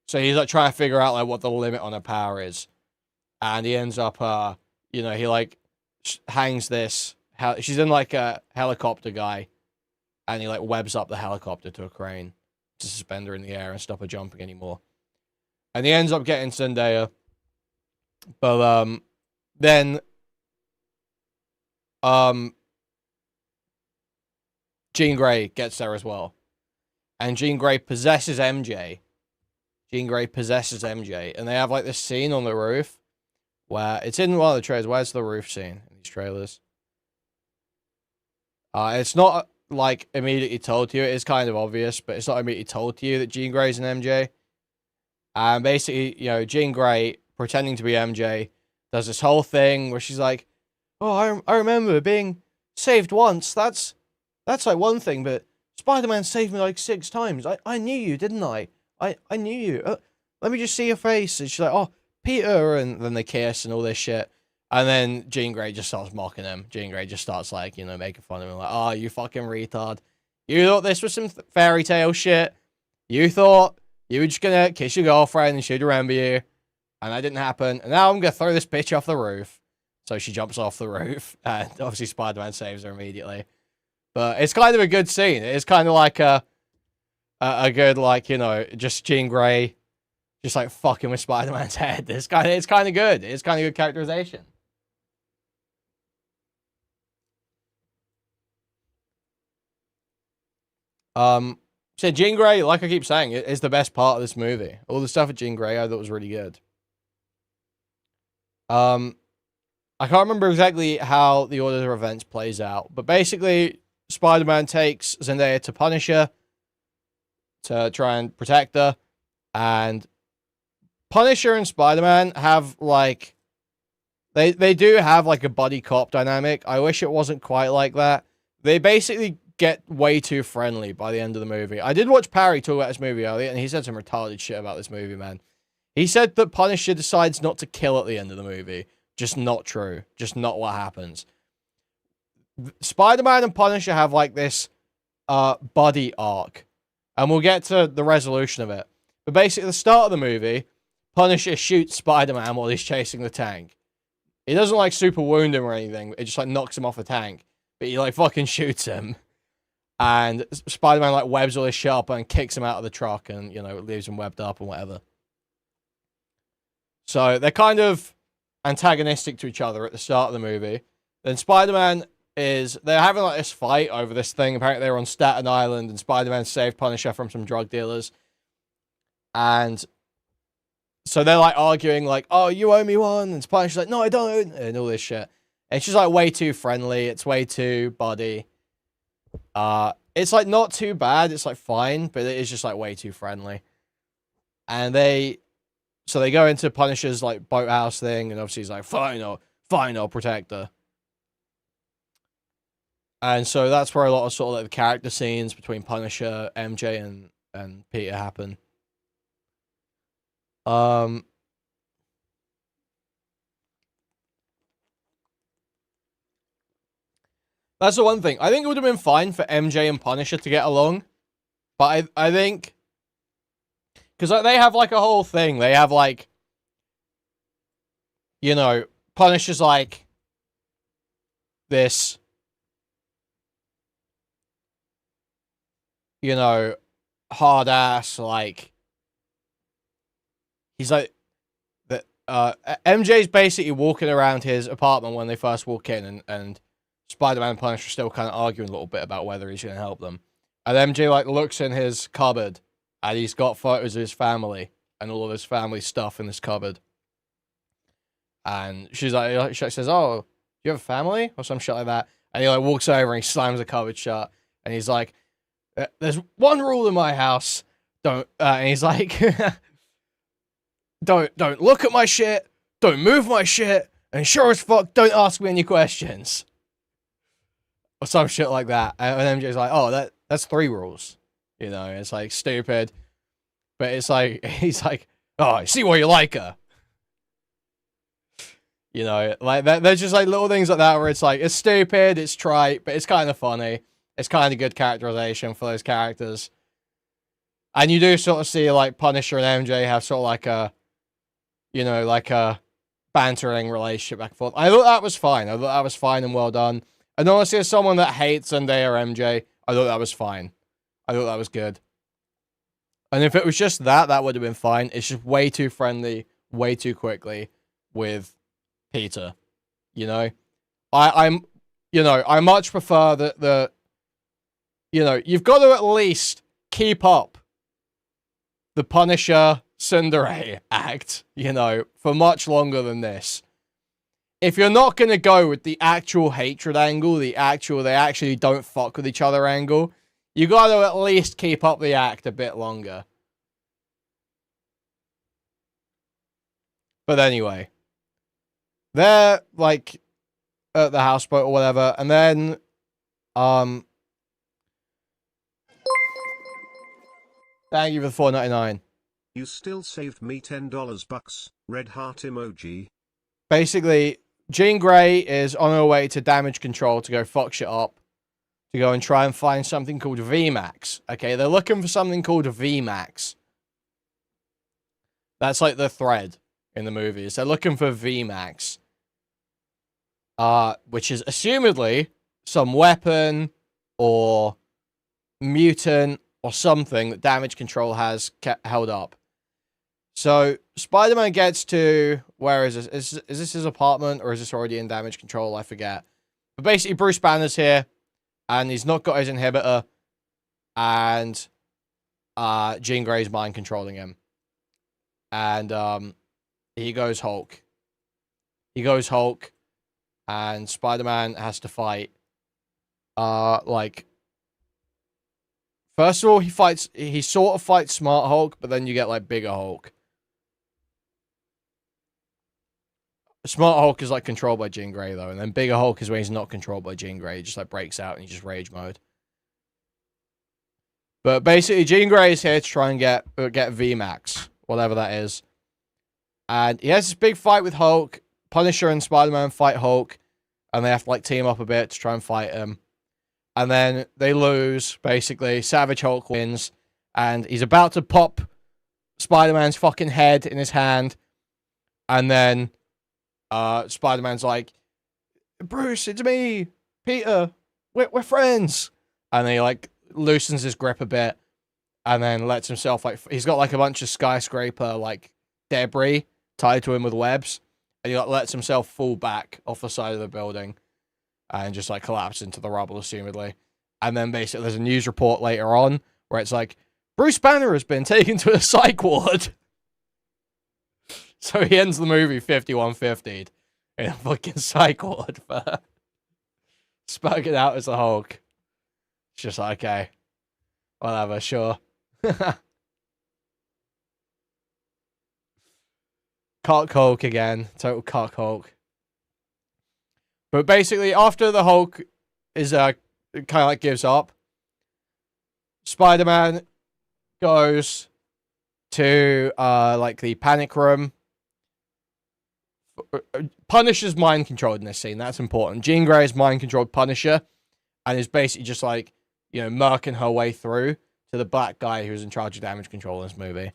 [SPEAKER 5] So he's, like, trying to figure out, like, what the limit on her power is. And he ends up, you know, he, like, hangs this... She's in, like, a helicopter guy. And he, like, webs up the helicopter to a crane to suspend her in the air and stop her jumping anymore. And he ends up getting Zendaya. But, then... Jean Grey gets there as well. And Jean Grey possesses MJ. And they have, like, this scene on the roof where it's in one of the trailers. Where's the roof scene in these trailers? It's not, like, immediately told to you. It is kind of obvious, but it's not immediately told to you that Jean Grey's an MJ. And basically, you know, Jean Grey, pretending to be MJ, does this whole thing where she's like, "Oh, I remember being saved once. That's like one thing, but Spider-Man saved me like 6 times. I knew you, didn't I? I knew you. Let me just see your face." And she's like, "Oh, Peter," and then they kiss and all this shit. And then Jean Grey just starts mocking him. Jean Grey just starts, like, you know, making fun of him. Like, "Oh, you fucking retard. You thought this was some fairy tale shit. You thought you were just gonna kiss your girlfriend and she'd remember you. And that didn't happen. And now I'm going to throw this bitch off the roof. So she jumps off the roof. And obviously Spider-Man saves her immediately. But it's kind of a good scene. It's kind of like a good, like, you know, just Jean Grey just like fucking with Spider-Man's head. It's kind of good. It's kind of good characterization. So Jean Grey, like I keep saying, is the best part of this movie. All the stuff with Jean Grey I thought was really good. I can't remember exactly how the order of events plays out, but basically Spider-Man takes Zendaya to Punisher to try and protect her, and Punisher and Spider-Man have, like, they do have, like, a buddy cop dynamic. I wish it wasn't quite like that. They basically get way too friendly by the end of the movie. I did watch Parry talk about this movie earlier, and he said some retarded shit about this movie, man. He said that Punisher decides not to kill at the end of the movie. Just not true. Just not what happens. Spider-Man and Punisher have, like, this buddy arc, and we'll get to the resolution of it. But basically, at the start of the movie, Punisher shoots Spider-Man while he's chasing the tank. He doesn't, like, super wound him or anything. It just, like, knocks him off the tank. But he, like, fucking shoots him. And Spider-Man, like, webs all his shit up and kicks him out of the truck and, you know, leaves him webbed up and whatever. So, they're kind of antagonistic to each other at the start of the movie. Then Spider-Man they're having, like, this fight over this thing. Apparently, they were on Staten Island and Spider-Man saved Punisher from some drug dealers. And so they're, like, arguing, like, oh, you owe me one. And Punisher's like, no, I don't. And all this shit. And she's, like, way too friendly. It's way too buddy. It's, like, not too bad. It's, like, fine. But it is just, like, way too friendly. And so they go into Punisher's, like, boathouse thing. And obviously he's like, fine, I'll protect her. And so that's where a lot of sort of, like, the character scenes between Punisher, MJ, and Peter happen. That's the one thing. I think it would have been fine for MJ and Punisher to get along. But I think... Because, like, they have, like, a whole thing. They have, like... You know, Punisher's, like... This... You know... Hard ass, like... He's, like... MJ's basically walking around his apartment when they first walk in, and Spider-Man and Punisher are still kind of arguing a little bit about whether he's going to help them. And MJ, like, looks in his cupboard, and he's got photos of his family, and all of his family stuff in this cupboard. And she says, oh, do you have a family? Or some shit like that. And he, like, walks over and he slams the cupboard shut. And he's like, there's one rule in my house. And he's like, don't look at my shit. Don't move my shit. And sure as fuck, don't ask me any questions. Or some shit like that. And MJ's like, oh, that's 3 rules. You know, it's, like, stupid. But it's like, he's like, oh, I see why you like her. You know, like, there's just, like, little things like that where it's, like, it's stupid, it's trite, but it's kind of funny. It's kind of good characterization for those characters. And you do sort of see, like, Punisher and MJ have sort of, like, a, you know, like, a bantering relationship back and forth. I thought that was fine. I thought that was fine and well done. And honestly, as someone that hates Zendaya or MJ, I thought that was fine. I thought that was good. And if it was just that would have been fine. It's just way too friendly, way too quickly with Peter. You know? I much prefer that you know, you've got to at least keep up the Punisher Tsundere act, you know, for much longer than this. If you're not going to go with the actual hatred angle, they actually don't fuck with each other angle, you got to at least keep up the act a bit longer. But anyway, they're, like, at the houseboat or whatever, and then, thank you for the $4.99.
[SPEAKER 7] You still saved me $10 bucks, red heart emoji.
[SPEAKER 5] Basically, Jean Grey is on her way to damage control to go fuck shit up. To go and try and find something called VMAX. Okay, they're looking for something called VMAX. That's like the thread in the movie is they're looking for VMAX, which is assumedly some weapon or mutant or something that damage control has held up. So Spider-Man gets to, where is this? Is this his apartment, or is this already in damage control? I forget. But basically, Bruce Banner's here, and he's not got his inhibitor, and Jean Grey's mind controlling him. And he goes Hulk. He goes Hulk, and Spider-Man has to fight. First of all, he sort of fights Smart Hulk, but then you get, like, Bigger Hulk. Smart Hulk is, like, controlled by Jean Grey, though, and then Bigger Hulk is when he's not controlled by Jean Grey. He just, like, breaks out and he just rage mode. But basically, Jean Grey is here to try and get VMAX, whatever that is. And he has this big fight with Hulk. Punisher and Spider-Man fight Hulk, and they have to, like, team up a bit to try and fight him. And then they lose, basically. Savage Hulk wins, and he's about to pop Spider-Man's fucking head in his hand. And then Spider-Man's like, Bruce, it's me, Peter, we're friends. And he, like, loosens his grip a bit, and then lets himself, like, he's got, like, a bunch of skyscraper, like, debris tied to him with webs, and he, like, lets himself fall back off the side of the building and just, like, collapse into the rubble, assumedly. And then basically there's a news report later on where it's like, Bruce Banner has been taken to a psych ward. So he ends the movie 51-50'd in a fucking psych ward for spoken out as a Hulk. It's just like, okay, whatever, sure. Cock Hulk again. Total cock Hulk. But basically, after the Hulk is kind of like gives up, Spider-Man goes to like the panic room. Punisher's mind controlled in this scene. That's important. Jean Grey is mind controlled Punisher, and is basically just like, you know, murking her way through to the black guy who's in charge of damage control in this movie.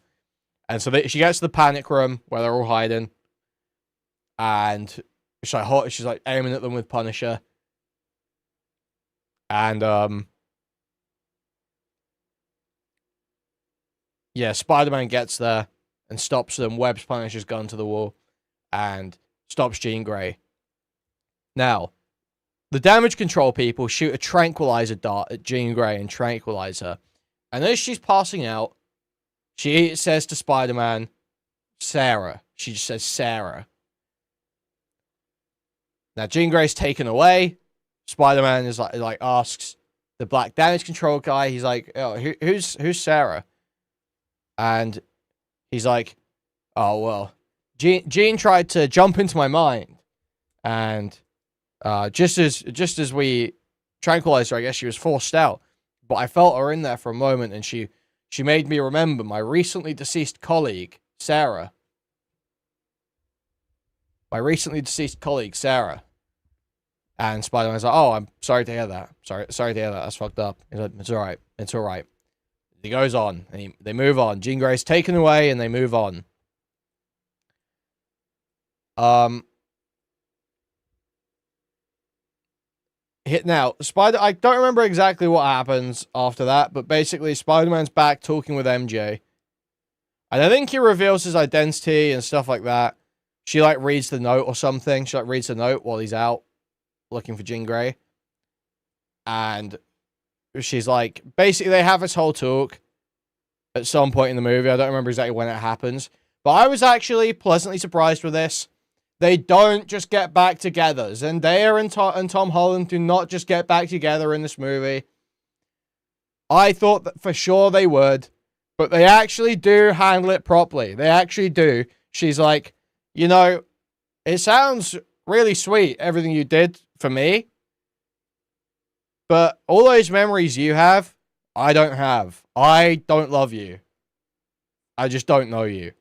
[SPEAKER 5] And so she gets to the panic room where they're all hiding, and she's like aiming at them with Punisher. And yeah, Spider-Man gets there and stops them, webs Punisher's gun to the wall, and stops Jean Grey. Now, the damage control people shoot a tranquilizer dart at Jean Grey and tranquilize her. And as she's passing out, she says to Spider-Man, Sarah. She just says Sarah. Now, Jean Grey's taken away. Spider-Man is like asks the black damage control guy. He's like, oh, who's Sarah? And he's like, oh, well, Jean tried to jump into my mind. And just as we tranquilized her, I guess she was forced out. But I felt her in there for a moment, and she made me remember my recently deceased colleague, Sarah. My recently deceased colleague, Sarah. And Spider-Man's like, oh, I'm sorry to hear that. Sorry to hear that. That's fucked up. He's like, it's alright. It's alright. He goes on, and they move on. Jean Grey's taken away, and they move on. Now, I don't remember exactly what happens after that, but basically Spider-Man's back talking with MJ. And I think he reveals his identity and stuff like that. She, like, reads the note or something. She, like, reads the note while he's out looking for Jean Grey. And she's like, basically they have this whole talk at some point in the movie. I don't remember exactly when it happens. But I was actually pleasantly surprised with this. They don't just get back together. Zendaya and Tom Holland do not just get back together in this movie. I thought that for sure they would. But they actually do handle it properly. They actually do. She's like, you know, it sounds really sweet, everything you did for me. But all those memories you have, I don't have. I don't love you. I just don't know you.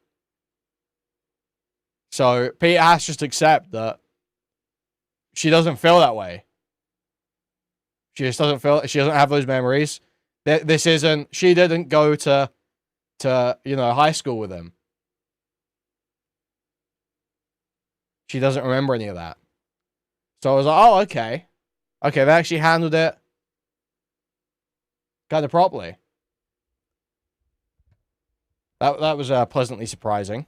[SPEAKER 5] So Peter has to just accept that she doesn't feel that way. She just doesn't feel, she doesn't have those memories. This isn't, she didn't go to, you know, high school with him. she doesn't remember any of that. So I was like, oh, okay. Okay, they actually handled it kind of properly. That was pleasantly surprising.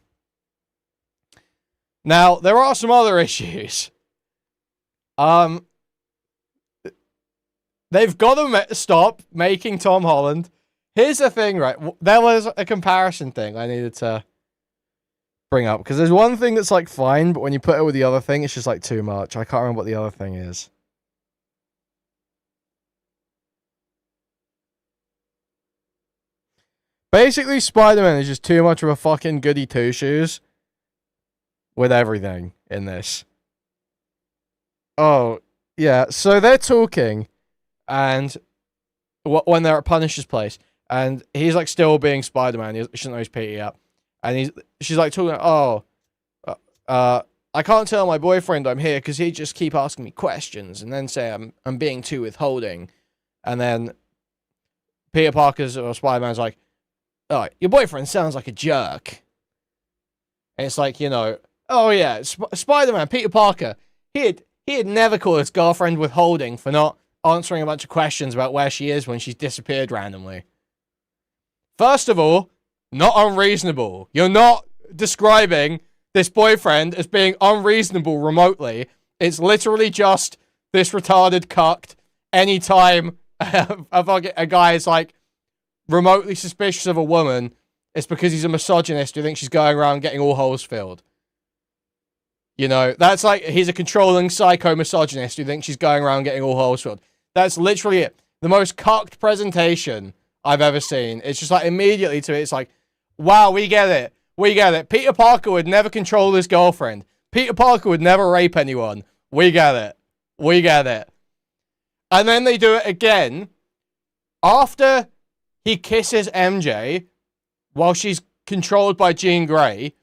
[SPEAKER 5] Now, there are some other issues. They've got to stop making Tom Holland. Here's the thing, right? There was a comparison thing I needed to bring up. Because there's one thing that's, like, fine, but when you put it with the other thing, it's just, like, too much. I can't remember what the other thing is. Basically, Spider-Man is just too much of a fucking goody two-shoes with everything in this. Oh, yeah. So they're talking, and when they're at Punisher's place, and he's like still being Spider-Man. He doesn't know he's Peter yet, and she's like talking. Oh, I can't tell my boyfriend I'm here because he just keep asking me questions, and then say I'm being too withholding, and then Peter Parker's or Spider-Man's like, oh, your boyfriend sounds like a jerk. And it's like, you know, oh yeah, Spider-Man, Peter Parker, he'd never call his girlfriend withholding for not answering a bunch of questions about where she is when she's disappeared randomly. First of all, not unreasonable. You're not describing this boyfriend as being unreasonable remotely. It's literally just this retarded cucked anytime a guy is like remotely suspicious of a woman, it's because he's a misogynist who thinks she's going around getting all holes filled. You know, that's like, he's a controlling psycho misogynist who thinks she's going around getting all holes filled. That's literally it. The most cucked presentation I've ever seen. It's just like, immediately to it, it's like, wow, we get it. We get it. Peter Parker would never control his girlfriend. Peter Parker would never rape anyone. We get it. We get it. And then they do it again after he kisses MJ while she's controlled by Jean Grey.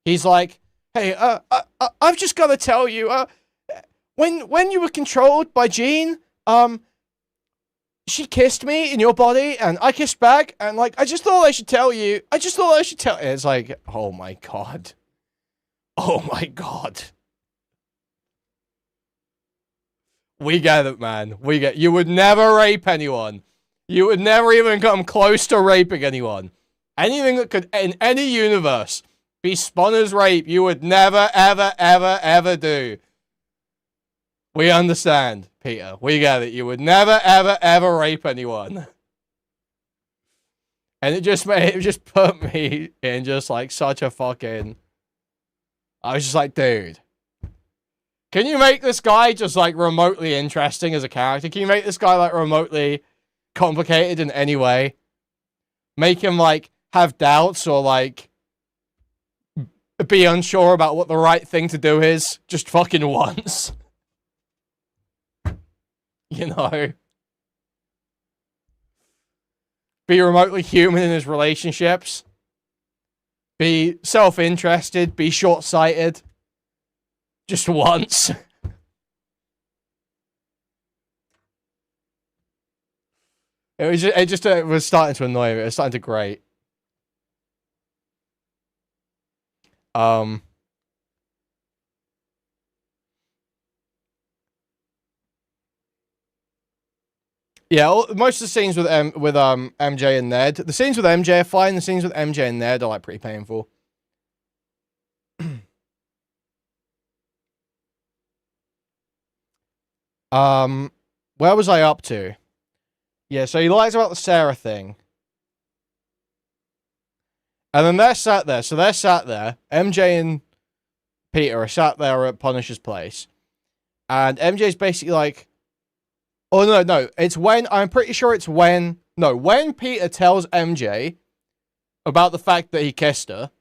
[SPEAKER 5] He's like, hey, I've just got to tell you, when you were controlled by Jean, she kissed me in your body, and I kissed back, and, like, I just thought I should tell you. It's like, oh my god. Oh my god. We get it, man. You would never rape anyone. You would never even come close to raping anyone. Anything that could, in any universe, be spun as rape, you would never, ever, ever, ever do. We understand, Peter. We get it. You would never, ever, ever rape anyone. And it just put me in just like such a fucking... I was just like, dude. Can you make this guy just like remotely interesting as a character? Can you make this guy like remotely complicated in any way? Make him like have doubts or like be unsure about what the right thing to do is just fucking once. You know? Be remotely human in his relationships. Be self-interested. Be short-sighted. Just once. It was starting to annoy me. It was starting to grate. Yeah, most of the scenes with MJ and Ned, the scenes with MJ are fine. The scenes with MJ and Ned are like pretty painful. Where was I up to? Yeah, so he lies about the Sarah thing. And then they're sat there. So they're sat there. MJ and Peter are sat there at Punisher's place. And MJ's basically like... Oh, no. It's when... I'm pretty sure it's when... No, when Peter tells MJ about the fact that he kissed her,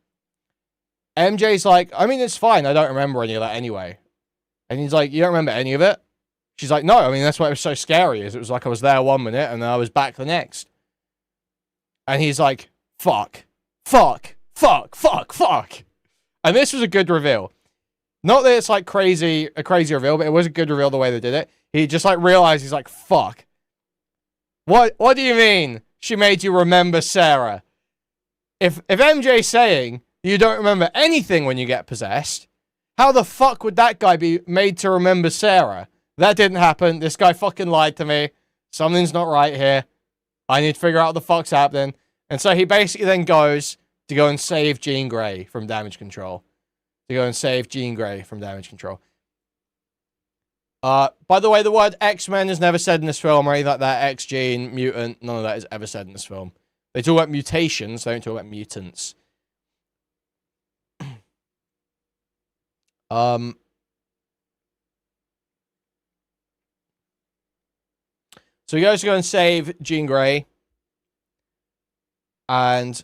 [SPEAKER 5] MJ's like, I mean, it's fine. I don't remember any of that anyway. And he's like, you don't remember any of it? She's like, no, I mean, that's why it was so scary. Is it was like I was there 1 minute and then I was back the next. And he's like, fuck. And this was a good reveal. Not that it's like a crazy reveal, but it was a good reveal the way they did it. He just like realized, he's like, fuck. What do you mean she made you remember Sarah? If MJ's saying you don't remember anything when you get possessed, How the fuck would that guy be made to remember Sarah? That didn't happen. This guy fucking lied to me. Something's not right here. I need to figure out what the fuck's happening. And so he basically then goes to go and save Jean Grey from damage control. By the way, the word X-Men is never said in this film or anything like that. X-Gene, mutant, none of that is ever said in this film. They talk about mutations, they don't talk about mutants. So he goes to go and save Jean Grey. And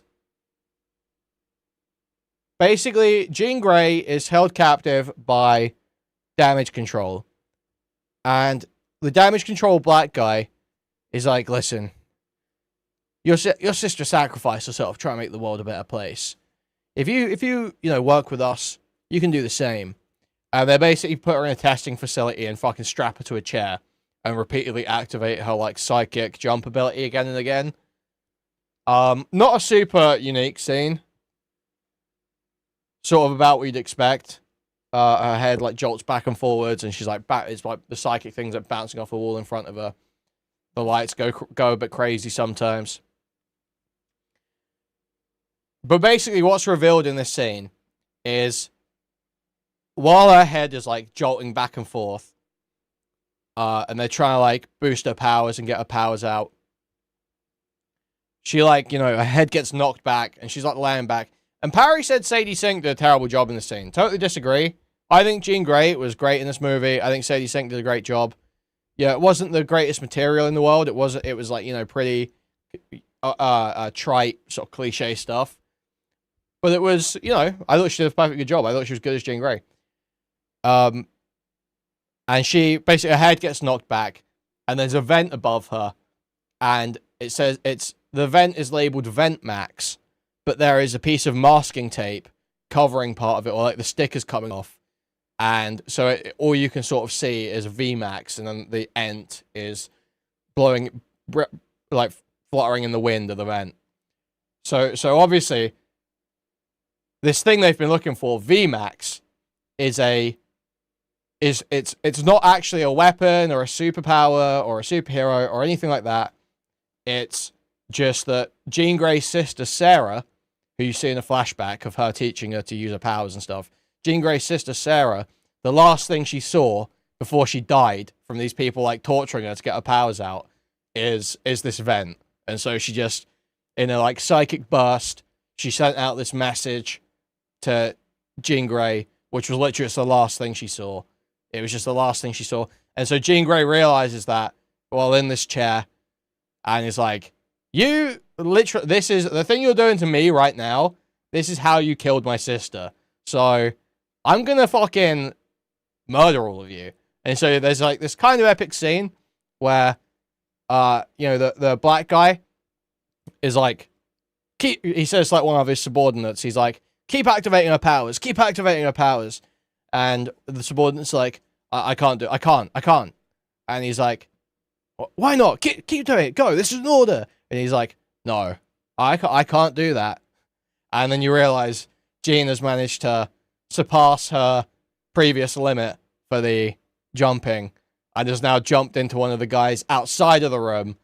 [SPEAKER 5] basically, Jean Grey is held captive by damage control. And the damage control black guy is like, listen, your sister sacrificed herself trying to make the world a better place. If you work with us, you can do the same. And they basically put her in a testing facility and fucking strap her to a chair and repeatedly activate her like psychic jump ability again and again. Not a super unique scene. Sort of about what you'd expect. Her head like jolts back and forwards, and she's like, it's like the psychic things are bouncing off a wall in front of her. The lights go a bit crazy sometimes. But basically, what's revealed in this scene is while her head is like jolting back and forth, and they're trying to like boost her powers and get her powers out, she like, her head gets knocked back, and she's like laying back. And Parry said Sadie Sink did a terrible job in this scene. Totally disagree. I think Jean Grey was great in this movie. I think Sadie Sink did a great job. Yeah, it wasn't the greatest material in the world. It was like, pretty trite, sort of cliche stuff. But it was, I thought she did a perfectly good job. I thought she was good as Jean Grey. And she, basically, her head gets knocked back, and there's a vent above her, and it says the vent is labeled Vent Max, but there is a piece of masking tape covering part of it, or like the stickers coming off. And so all you can sort of see is VMAX, and then the Ent is blowing, like fluttering in the wind of the vent. So obviously, this thing they've been looking for, VMAX, it's not actually a weapon or a superpower or a superhero or anything like that. It's just that Jean Grey's sister Sarah, who you see in a flashback of her teaching her to use her powers and stuff, Jean Grey's sister Sarah, the last thing she saw before she died from these people like torturing her to get her powers out is this vent. And so she just, in a like psychic burst, she sent out this message to Jean Grey, which was literally just the last thing she saw. It was just the last thing she saw. And so Jean Grey realizes that while in this chair, and is like, you literally, this is the thing you're doing to me right now. This is how you killed my sister. So I'm gonna fucking murder all of you. And so there's like this kind of epic scene where, the black guy is like, he says like one of his subordinates, he's like, keep activating her powers. And the subordinate's like, I can't. And he's like, why not? Keep doing it. Go. This is an order. And he's like, no, I can't do that. And then you realize Jean has managed to surpass her previous limit for the jumping and has now jumped into one of the guys outside of the room,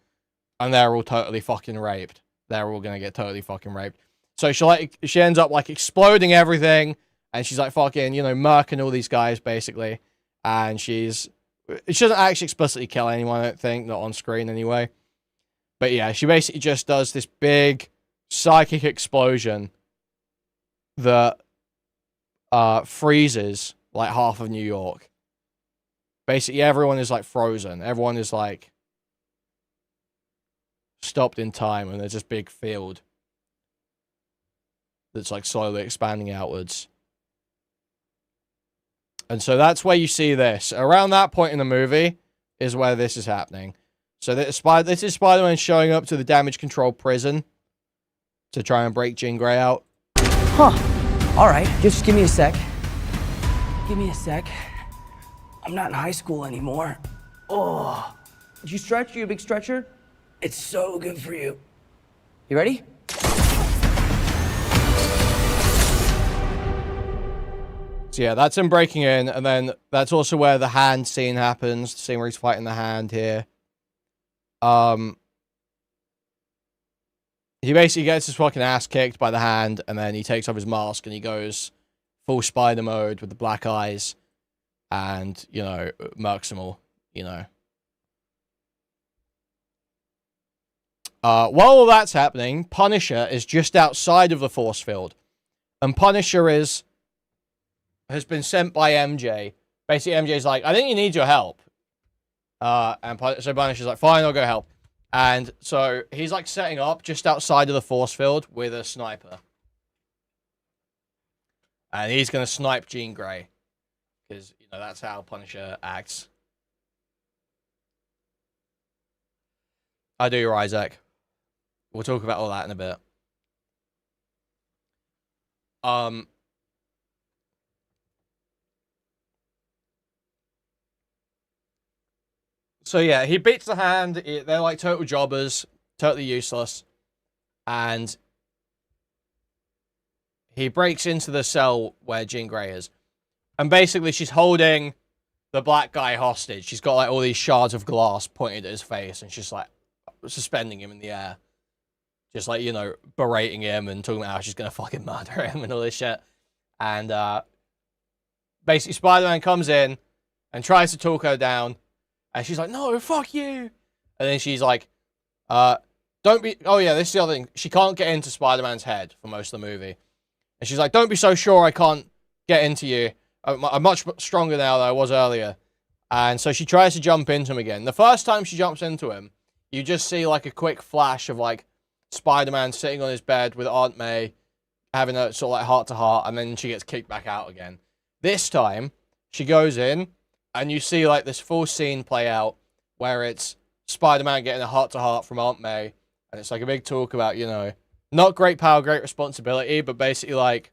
[SPEAKER 5] and they're all totally fucking raped. They're all gonna get totally fucking raped. So she ends up like exploding everything, and she's like fucking, murking all these guys basically. And she doesn't actually explicitly kill anyone, I don't think, not on screen anyway. But yeah, she basically just does this big psychic explosion that freezes like half of New York. Basically, everyone is like frozen. Everyone is like stopped in time, and there's this big field that's like slowly expanding outwards. And so that's where you see this. Around that point in the movie is where this is happening. So this is Spider-Man showing up to the damage control prison to try and break Jean Grey out.
[SPEAKER 6] Huh. All right, just give me a sec. I'm not in high school anymore. Oh. Did you stretch? You a big stretcher? It's so good for you. You ready?
[SPEAKER 5] So yeah, that's him breaking in, and then that's also where the hand scene happens. The scene where he's fighting the hand here. He basically gets his fucking ass kicked by the hand, and then he takes off his mask and he goes full spider mode with the black eyes, and, you know, murks them all, you know. While all that's happening, Punisher is just outside of the force field. And Punisher has been sent by MJ. Basically, MJ's like, I think you need your help. So Punisher's like, fine, I'll go help. And so he's like setting up just outside of the force field with a sniper. And he's going to snipe Jean Grey. Because, you know, that's how Punisher acts. I do, Isaac. We'll talk about all that in a bit. So yeah, he beats the hand. They're like total jobbers, totally useless. And he breaks into the cell where Jean Grey is. And basically she's holding the black guy hostage. She's got like all these shards of glass pointed at his face, and she's like suspending him in the air. Just like, you know, berating him and talking about how she's gonna fucking murder him and all this shit. And basically Spider-Man comes in and tries to talk her down. And she's like, no, fuck you. And then she's like, don't be... Oh, yeah, this is the other thing. She can't get into Spider-Man's head for most of the movie. And she's like, don't be so sure I can't get into you. I'm much stronger now than I was earlier. And so she tries to jump into him again. The first time she jumps into him, you just see, like, a quick flash of, like, Spider-Man sitting on his bed with Aunt May having a sort of, like, heart-to-heart, and then she gets kicked back out again. This time, she goes in, and you see, like, this full scene play out where it's Spider-Man getting a heart-to-heart from Aunt May. And it's, like, a big talk about, you know, not great power, great responsibility, but basically, like,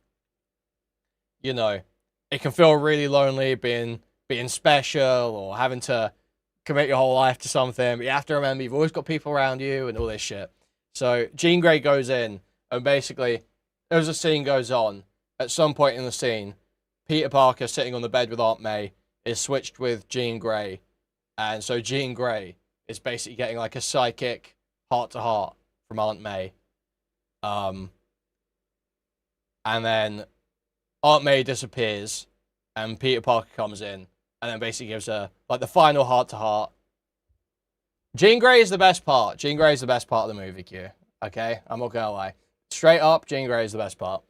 [SPEAKER 5] you know, it can feel really lonely being special or having to commit your whole life to something. But you have to remember you've always got people around you and all this shit. So Jean Grey goes in, and basically, as the scene goes on, at some point in the scene, Peter Parker sitting on the bed with Aunt May is switched with Jean Grey, and so Jean Grey is basically getting like a psychic heart-to-heart from Aunt May. And then Aunt May disappears, and Peter Parker comes in, and then basically gives her like the final heart-to-heart. Jean Grey is the best part. Jean Grey is the best part of the movie, Q. Okay? I'm not gonna lie. Straight up, Jean Grey is the best part.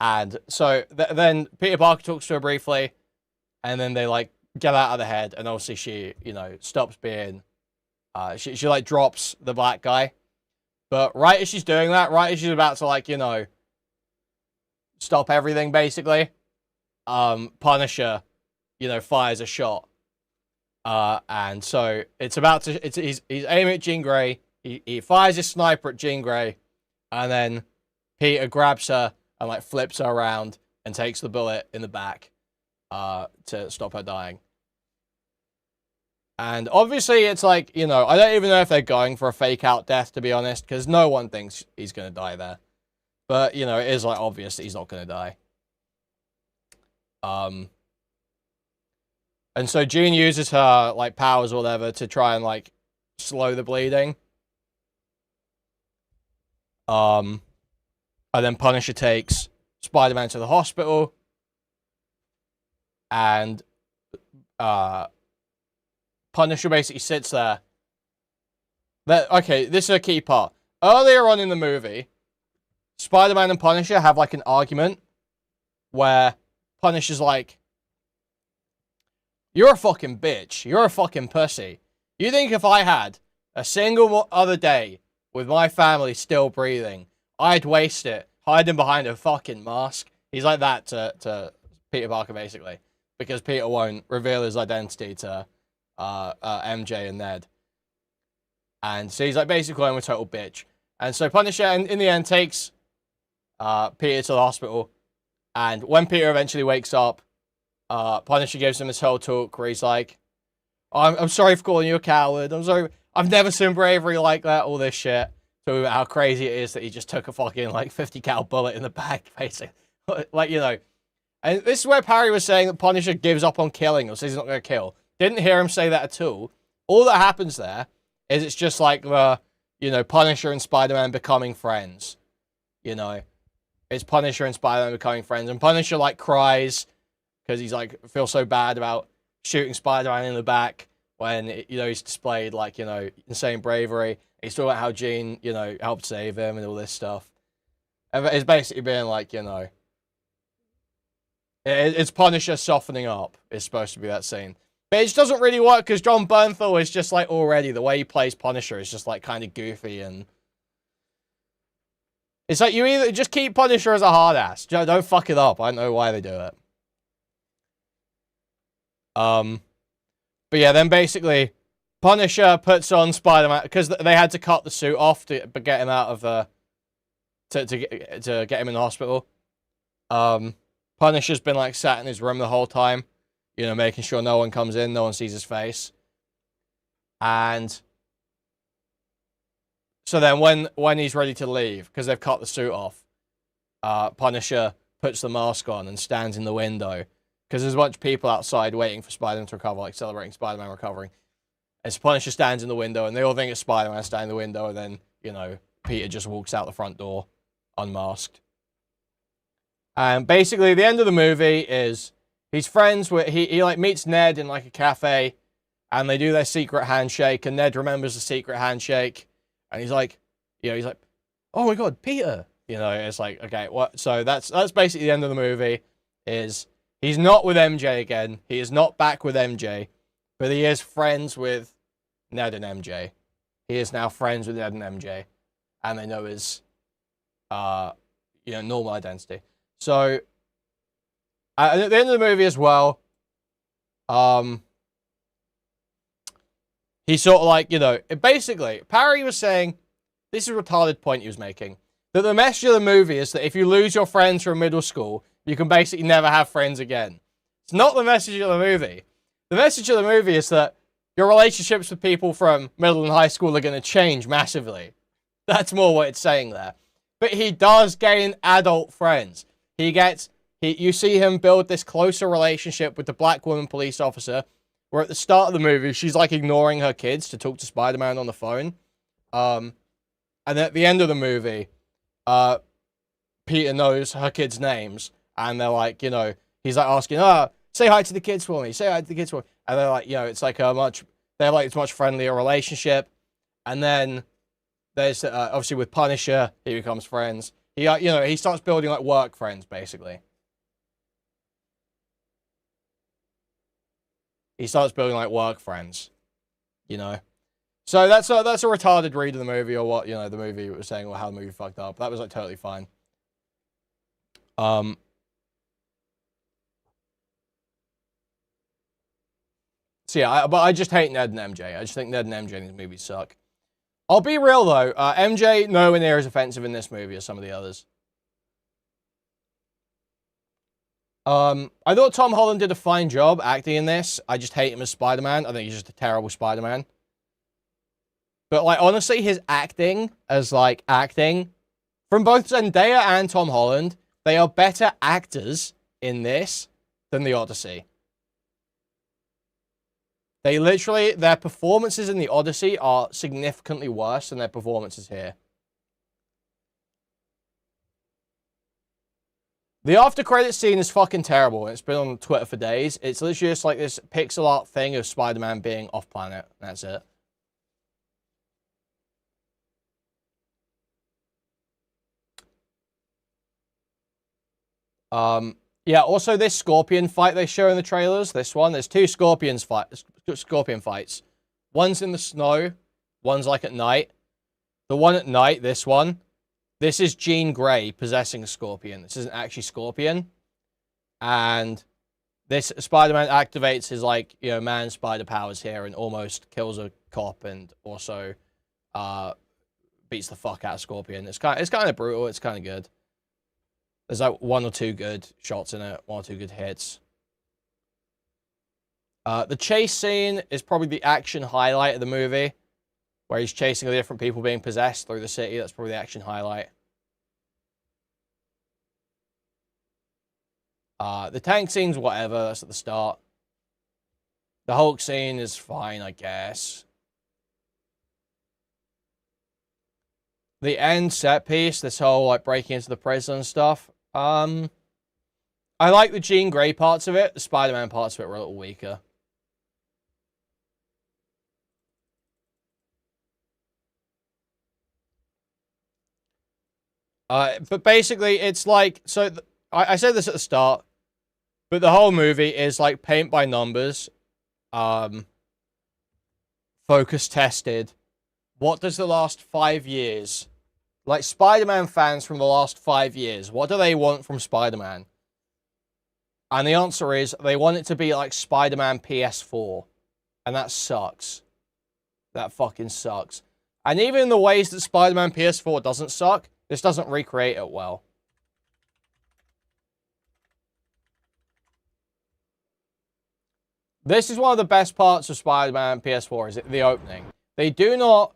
[SPEAKER 5] And so then Peter Parker talks to her briefly, and then they, like, get out of the head, and obviously she, you know, stops being... She like, drops the black guy. But right as she's doing that, right as she's about to, like, you know, stop everything, basically, Punisher, you know, fires a shot. And so it's about to... He's aiming at Jean Grey. He fires his sniper at Jean Grey, and then Peter grabs her and, like, flips her around and takes the bullet in the back. To stop her dying. And obviously it's like, you know, I don't even know if they're going for a fake out death, to be honest, because no one thinks he's going to die there. But, you know, it is like obvious that he's not going to die. And so Jean uses her, like, powers or whatever to try and, like, slow the bleeding. And then Punisher takes Spider-Man to the hospital. And Punisher basically sits there. Okay, this is a key part. Earlier on in the movie, Spider-Man and Punisher have like an argument where Punisher's like, you're a fucking bitch. You're a fucking pussy. You think if I had a single other day with my family still breathing, I'd waste it hiding behind a fucking mask? He's like that to Peter Parker, basically. Because Peter won't reveal his identity to MJ and Ned. And so he's like basically I'm a total bitch. And so Punisher in the end takes Peter to the hospital. And when Peter eventually wakes up, Punisher gives him this whole talk where he's like, I'm sorry for calling you a coward. I'm sorry. I've never seen bravery like that. All this shit. Talking about how crazy it is that he just took a fucking like 50 cal bullet in the back, basically. Like, you know. And this is where Parry was saying that Punisher gives up on killing or says he's not going to kill. Didn't hear him say that at all. All that happens there is it's just like the, you know, Punisher and Spider-Man becoming friends. You know, it's Punisher and Spider-Man becoming friends. And Punisher, like, cries because he's, like, feels so bad about shooting Spider-Man in the back when, you know, he's displayed, like, you know, insane bravery. He's talking about how Jean, you know, helped save him and all this stuff. And it's basically being like, you know, it's Punisher softening up. It's supposed to be that scene. But it just doesn't really work because John Bernthal is just like already, the way he plays Punisher is just like kind of goofy and... It's like you either just keep Punisher as a hard ass. Don't fuck it up. I don't know why they do it. But yeah, then basically Punisher puts on Spider-Man because they had to cut the suit off to get him out of the... To get him in the hospital. Punisher's been like sat in his room the whole time, you know, making sure no one comes in, no one sees his face. And so then when he's ready to leave, because they've cut the suit off, Punisher puts the mask on and stands in the window, because there's a bunch of people outside waiting for Spider-Man to recover, like celebrating Spider-Man recovering. And so Punisher stands in the window, and they all think it's Spider-Man standing in the window, and then, you know, Peter just walks out the front door, unmasked. And basically, the end of the movie is he's friends with... He like, meets Ned in, like, a cafe, and they do their secret handshake, and Ned remembers the secret handshake, and he's like... You know, he's like, oh my god, Peter! You know, it's like, okay, what? So that's basically the end of the movie, is he's not with MJ again. He is not back with MJ, but he is friends with Ned and MJ. He is now friends with Ned and MJ, and they know his, you know, normal identity. So, at the end of the movie as well, he's sort of like, you know, basically, Parry was saying, this is a retarded point he was making, that the message of the movie is that if you lose your friends from middle school, you can basically never have friends again. It's not the message of the movie. The message of the movie is that your relationships with people from middle and high school are going to change massively. That's more what it's saying there. But he does gain adult friends. You see him build this closer relationship with the black woman police officer, where at the start of the movie, she's like ignoring her kids to talk to Spider-Man on the phone. And at the end of the movie, Peter knows her kids' names, and they're like, you know, he's like asking, say hi to the kids for me, say hi to the kids for me. And they're like, you know, it's like it's much friendlier relationship. And then there's, obviously with Punisher, he becomes friends. He, you know, he starts building, like, work friends, basically. He starts building, like, work friends, you know. So that's a retarded read of the movie, or what, you know, the movie was saying, or how the movie fucked up. That was, like, totally fine. So yeah, but I just hate Ned and MJ. I just think Ned and MJ in these movies suck. I'll be real, though. MJ nowhere near as offensive in this movie as some of the others. I thought Tom Holland did a fine job acting in this. I just hate him as Spider-Man. I think he's just a terrible Spider-Man. But, like, honestly, his acting as, like, acting from both Zendaya and Tom Holland, they are better actors in this than The Odyssey. They literally, their performances in The Odyssey are significantly worse than their performances here. The after credits scene is fucking terrible, and it's been on Twitter for days. It's literally just like this pixel art thing of Spider-Man being off-planet. That's it. Yeah, also this Scorpion fight they show in the trailers, this one, there's two Scorpion fights. One's in the snow, one's like at night. The one at night, this one, this is Jean Grey possessing a Scorpion. This isn't actually Scorpion. And this Spider-Man activates his, like, you know, man-spider powers here and almost kills a cop and also beats the fuck out of Scorpion. It's kind of brutal, it's kind of good. There's like one or two good shots in it, one or two good hits. The chase scene is probably the action highlight of the movie, where he's chasing the different people being possessed through the city. That's probably the action highlight. The tank scene's whatever, that's at the start. The Hulk scene is fine, I guess. The end set piece, this whole like breaking into the prison and stuff. I like the Jean Grey parts of it. The Spider-Man parts of it were a little weaker. But basically, it's like, so I said this at the start, but the whole movie is like paint by numbers, focus tested. What does the last 5 years, like Spider-Man fans from the last 5 years, what do they want from Spider-Man? And the answer is they want it to be like Spider-Man PS4. And that sucks. That fucking sucks. And even in the ways that Spider-Man PS4 doesn't suck, this doesn't recreate it well. This is one of the best parts of Spider-Man PS4, is the opening. They do not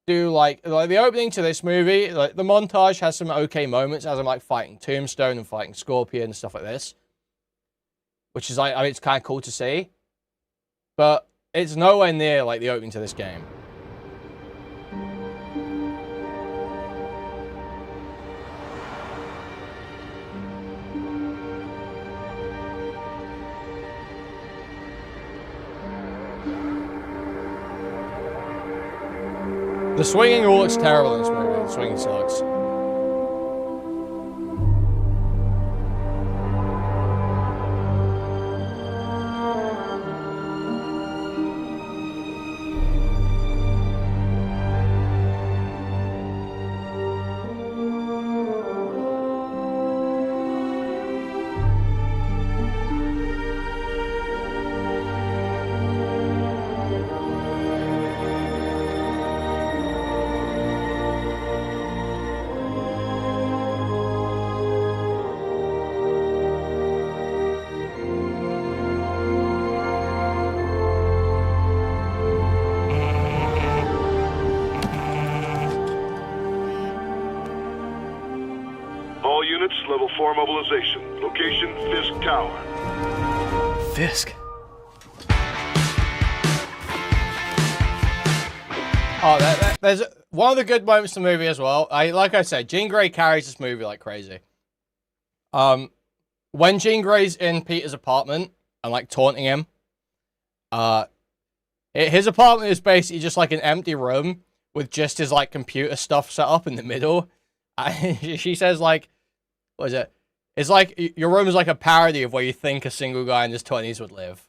[SPEAKER 5] do like the opening to this movie, like the montage has some okay moments as I'm like fighting Tombstone and fighting Scorpion and stuff like this. Which is like, I mean, it's kind of cool to see. But it's nowhere near like the opening to this game. The swinging all looks terrible in this movie. The swinging sucks.
[SPEAKER 8] All units, level 4 mobilization. Location, Fisk Tower.
[SPEAKER 6] Fisk?
[SPEAKER 5] Oh, there's one of the good moments in the movie as well. Like I said, Jean Grey carries this movie like crazy. When Jean Grey's in Peter's apartment and like taunting him, his apartment is basically just like an empty room with just his like computer stuff set up in the middle. She says like, what is it? It's like your room is like a parody of where you think a single guy in his 20s would live.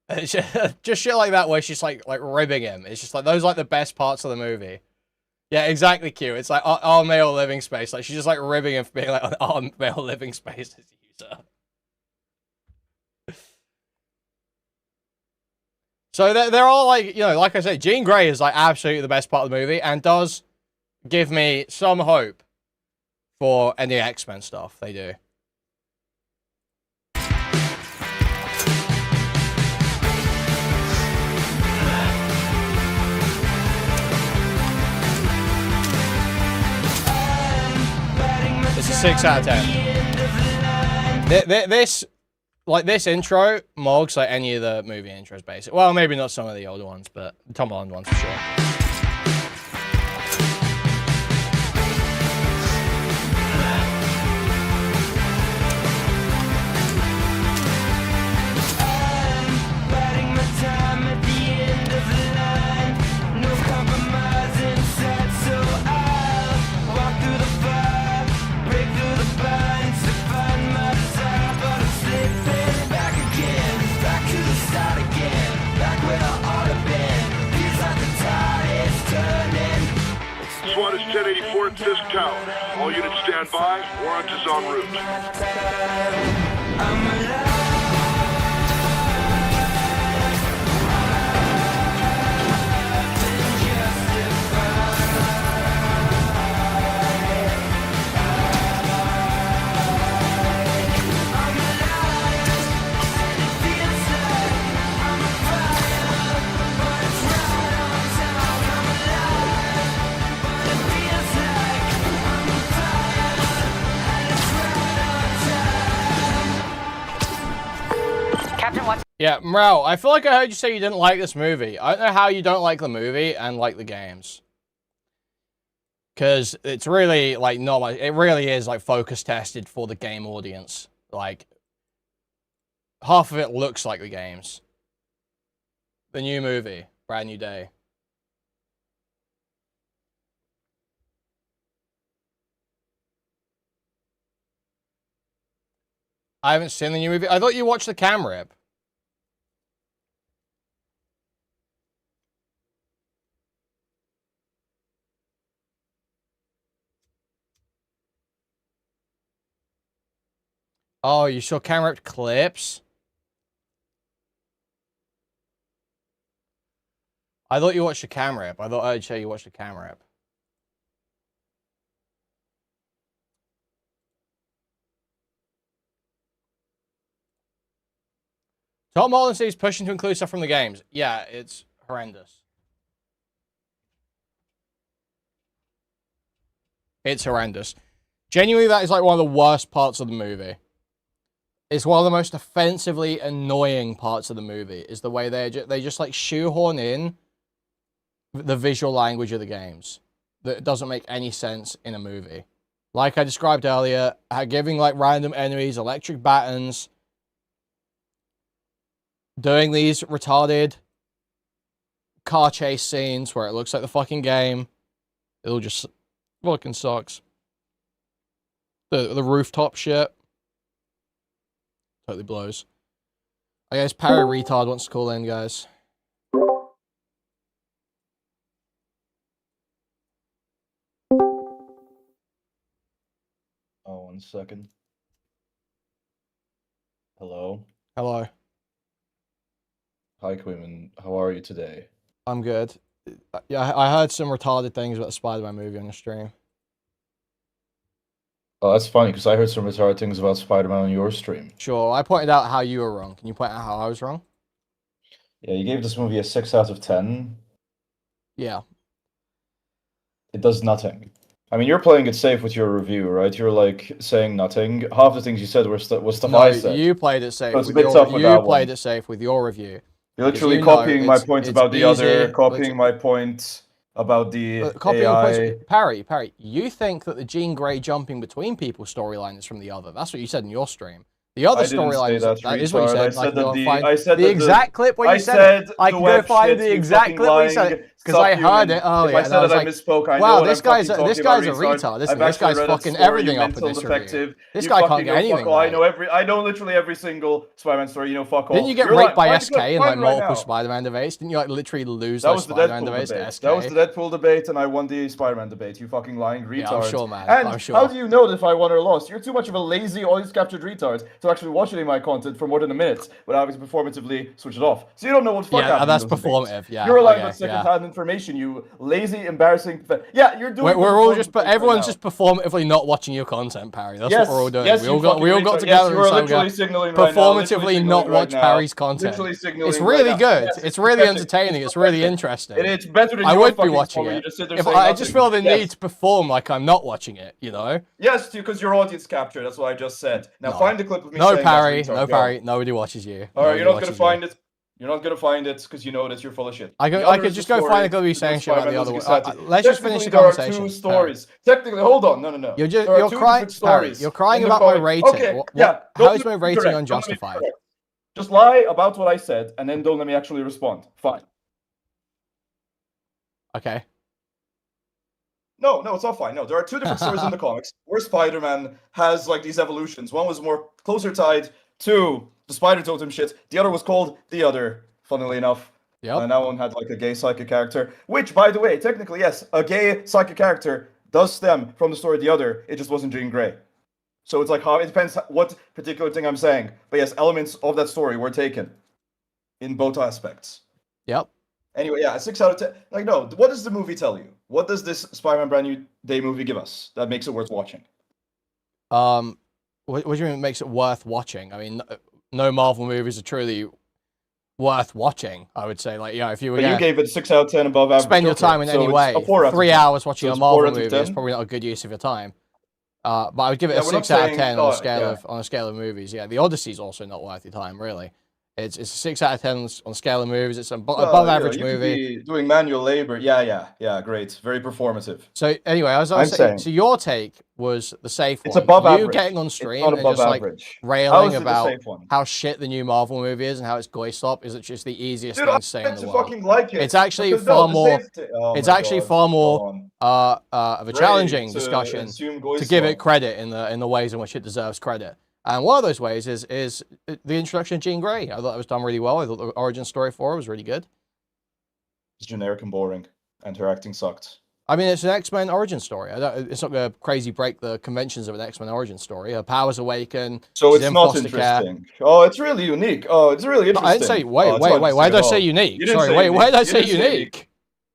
[SPEAKER 5] It's just shit like that where she's like ribbing him. It's just like those are like the best parts of the movie. Yeah, exactly, Q. It's like our male living space. Like she's just like ribbing him for being like our male living space as a user. So they're all like, you know, like I said, Jean Grey is like absolutely the best part of the movie and does give me some hope for any X-Men stuff they do. It's a 6 out of 10. This intro mogs like any of the movie intros, basically. Well, maybe not some of the older ones, but Tom Holland ones for sure.
[SPEAKER 8] SWAT is 1084 at Fisk Tower. All units stand by. Warrant is en route.
[SPEAKER 5] Yeah, Mrel, I feel like I heard you say you didn't like this movie. I don't know how you don't like the movie and like the games. Because it's really, like, not much. It really is, like, focus tested for the game audience. Like, half of it looks like the games. The new movie, Brand New Day. I haven't seen the new movie. I thought you watched the cam rip. Oh, you saw cam ripped clips? I thought you watched the cam rip. I thought I'd say you watched the cam rip. Tom Holland says pushing to include stuff from the games. Yeah, it's horrendous. It's horrendous. Genuinely, that is like one of the worst parts of the movie. It's one of the most offensively annoying parts of the movie, is the way they just like shoehorn in the visual language of the games that doesn't make any sense in a movie. Like I described earlier, giving like random enemies electric batons, doing these retarded car chase scenes where it looks like the fucking game. It all just fucking sucks. The rooftop shit totally blows. I guess Parry Retard wants to call in, guys.
[SPEAKER 9] Oh, 1 second. Hello.
[SPEAKER 5] Hello.
[SPEAKER 9] Hi, Kuihman. How are you today?
[SPEAKER 5] I'm good. Yeah, I heard some retarded things about the Spider-Man movie on the stream.
[SPEAKER 9] Oh, that's funny, because I heard some retarded things about Spider-Man on your stream.
[SPEAKER 5] Sure, I pointed out how you were wrong. Can you point out how I was wrong?
[SPEAKER 9] Yeah, you gave this movie a 6 out of 10.
[SPEAKER 5] Yeah.
[SPEAKER 9] It does nothing. I mean, you're playing it safe with your review, right? You're, like, saying nothing. Half the things you said was stuff I said.
[SPEAKER 5] You played it safe.
[SPEAKER 9] So it's a bit tough with that one.
[SPEAKER 5] You played it safe with your review.
[SPEAKER 9] You're literally copying my point about the other, copying my point about the AI.
[SPEAKER 5] Parry, you think that the Jean Grey jumping between people storyline is from the other. That's what you said in your stream. The other storyline is that is what you said. I said the exact clip where you said it. I can go find the exact clip where you said it. Because I heard it earlier.
[SPEAKER 9] If I said that I misspoke, I know
[SPEAKER 5] wow,
[SPEAKER 9] what
[SPEAKER 5] this guy's a retard. This guy's fucking everything up in this review. This guy can't get anything right.
[SPEAKER 9] I know literally every single Spider-Man story. You know, fuck all.
[SPEAKER 5] Didn't you get raped by SK in like multiple Spider-Man debates? Didn't you like literally lose those Spider-Man debates to SK?
[SPEAKER 9] That was the Deadpool debate, and I won the Spider-Man debate. You fucking lying retard.
[SPEAKER 5] Yeah, I'm sure, man.
[SPEAKER 9] And
[SPEAKER 5] I'm sure.
[SPEAKER 9] how do you know if I won or lost? You're too much of a lazy, audience-captured retard to actually watch any of my content for more than a minute without having to performatively switch it off. So you don't know what fuck happened.
[SPEAKER 5] Yeah, that's performative. Yeah,
[SPEAKER 9] you're relying on second-hand information. You lazy, embarrassing. Yeah, you're doing.
[SPEAKER 5] We're all just, everyone's just performatively not watching your content, Parry. That's what we're all doing.
[SPEAKER 9] Yes,
[SPEAKER 5] we all got together and signaling performatively not watch Parry's content. It's really good. It's really entertaining. It's really interesting.
[SPEAKER 9] It's better than
[SPEAKER 5] I would be watching it. If I just feel the need to perform like I'm not watching it, you know?
[SPEAKER 9] Yes, because your audience captured. That's what I just said. Now find the clip of me.
[SPEAKER 5] No, Parry. No, Parry. Nobody watches you.
[SPEAKER 9] All right, you're not gonna find it. You're not gonna find it because you know that you're full of shit.
[SPEAKER 5] I could just go find a clip of you saying shit about the other one. Let's just finish the
[SPEAKER 9] there
[SPEAKER 5] conversation.
[SPEAKER 9] There are two stories. Technically, hold on. No.
[SPEAKER 5] You're crying. Parry, you're crying about my rating.
[SPEAKER 9] Okay, yeah.
[SPEAKER 5] How is my rating unjustified?
[SPEAKER 9] Just lie about what I said, and then don't let me actually respond. Fine.
[SPEAKER 5] Okay.
[SPEAKER 9] No, it's all fine. No, there are two different stories in the comics where Spider-Man has like these evolutions. One was more closer tied to the Spider Totem shit. The other was called The Other, funnily enough.
[SPEAKER 5] Yep.
[SPEAKER 9] And that one had like a gay psychic character, which, by the way, technically, yes, a gay psychic character does stem from the story The Other. It just wasn't Jean Grey. So it's like how it depends what particular thing I'm saying. But yes, elements of that story were taken in both aspects.
[SPEAKER 5] Yep.
[SPEAKER 9] Anyway, yeah, 6 out of 10. Like, no, what does the movie tell you? What does this Spider-Man Brand New Day movie give us that makes it worth watching?
[SPEAKER 5] What do you mean makes it worth watching? I mean, no Marvel movies are truly worth watching, I would say. Like, if you were
[SPEAKER 9] you gave it 6 out of 10 above average.
[SPEAKER 5] Spend your time in any way. 3 hours watching a Marvel movie is probably not a good use of your time. But I would give it a 6 out of 10 on a scale of movies. Yeah, The Odyssey's also not worth your time, really. It's a 6 out of 10 on scale of movies. It's an
[SPEAKER 9] Well,
[SPEAKER 5] above
[SPEAKER 9] you know,
[SPEAKER 5] average
[SPEAKER 9] you could
[SPEAKER 5] movie.
[SPEAKER 9] be doing manual labor. Yeah, great. Very performative.
[SPEAKER 5] So anyway, as I
[SPEAKER 9] I'm
[SPEAKER 5] was saying,
[SPEAKER 9] saying-
[SPEAKER 5] so your take was the safe
[SPEAKER 9] It's
[SPEAKER 5] one.
[SPEAKER 9] above
[SPEAKER 5] you
[SPEAKER 9] average.
[SPEAKER 5] getting on
[SPEAKER 9] It's
[SPEAKER 5] stream
[SPEAKER 9] not
[SPEAKER 5] and
[SPEAKER 9] above
[SPEAKER 5] just like
[SPEAKER 9] average. How
[SPEAKER 5] railing
[SPEAKER 9] is it the
[SPEAKER 5] about
[SPEAKER 9] safe one?
[SPEAKER 5] how shit the new Marvel movie is and how it's goy-stop is just the easiest
[SPEAKER 9] Dude,
[SPEAKER 5] thing
[SPEAKER 9] I'm
[SPEAKER 5] to say in
[SPEAKER 9] meant
[SPEAKER 5] the
[SPEAKER 9] to
[SPEAKER 5] world.
[SPEAKER 9] fucking like it.
[SPEAKER 5] It's actually
[SPEAKER 9] Because,
[SPEAKER 5] far
[SPEAKER 9] the
[SPEAKER 5] more.
[SPEAKER 9] safety- oh
[SPEAKER 5] It's
[SPEAKER 9] my
[SPEAKER 5] actually
[SPEAKER 9] God,
[SPEAKER 5] far
[SPEAKER 9] go
[SPEAKER 5] more
[SPEAKER 9] on.
[SPEAKER 5] of a challenging
[SPEAKER 9] Great to
[SPEAKER 5] discussion
[SPEAKER 9] assume
[SPEAKER 5] to give it
[SPEAKER 9] Goistop.
[SPEAKER 5] credit in the ways in which it deserves credit. And one of those ways is the introduction of Jean Grey. I thought it was done really well. I thought the origin story for her was really good.
[SPEAKER 9] It's generic and boring, and her acting sucked.
[SPEAKER 5] I mean, it's an X-Men origin story. It's not going to crazy break the conventions of an X-Men origin story. Her powers awaken.
[SPEAKER 9] So
[SPEAKER 5] she's
[SPEAKER 9] it's
[SPEAKER 5] in
[SPEAKER 9] not
[SPEAKER 5] foster care.
[SPEAKER 9] interesting. Oh, it's really unique. Oh, it's really
[SPEAKER 5] No,
[SPEAKER 9] interesting.
[SPEAKER 5] I didn't say.
[SPEAKER 9] Oh,
[SPEAKER 5] Wait.
[SPEAKER 9] it's not
[SPEAKER 5] Why did I
[SPEAKER 9] interesting
[SPEAKER 5] say
[SPEAKER 9] at all.
[SPEAKER 5] unique?
[SPEAKER 9] You didn't
[SPEAKER 5] Sorry.
[SPEAKER 9] say
[SPEAKER 5] Wait. Why did I
[SPEAKER 9] unique.
[SPEAKER 5] say
[SPEAKER 9] You didn't say
[SPEAKER 5] unique?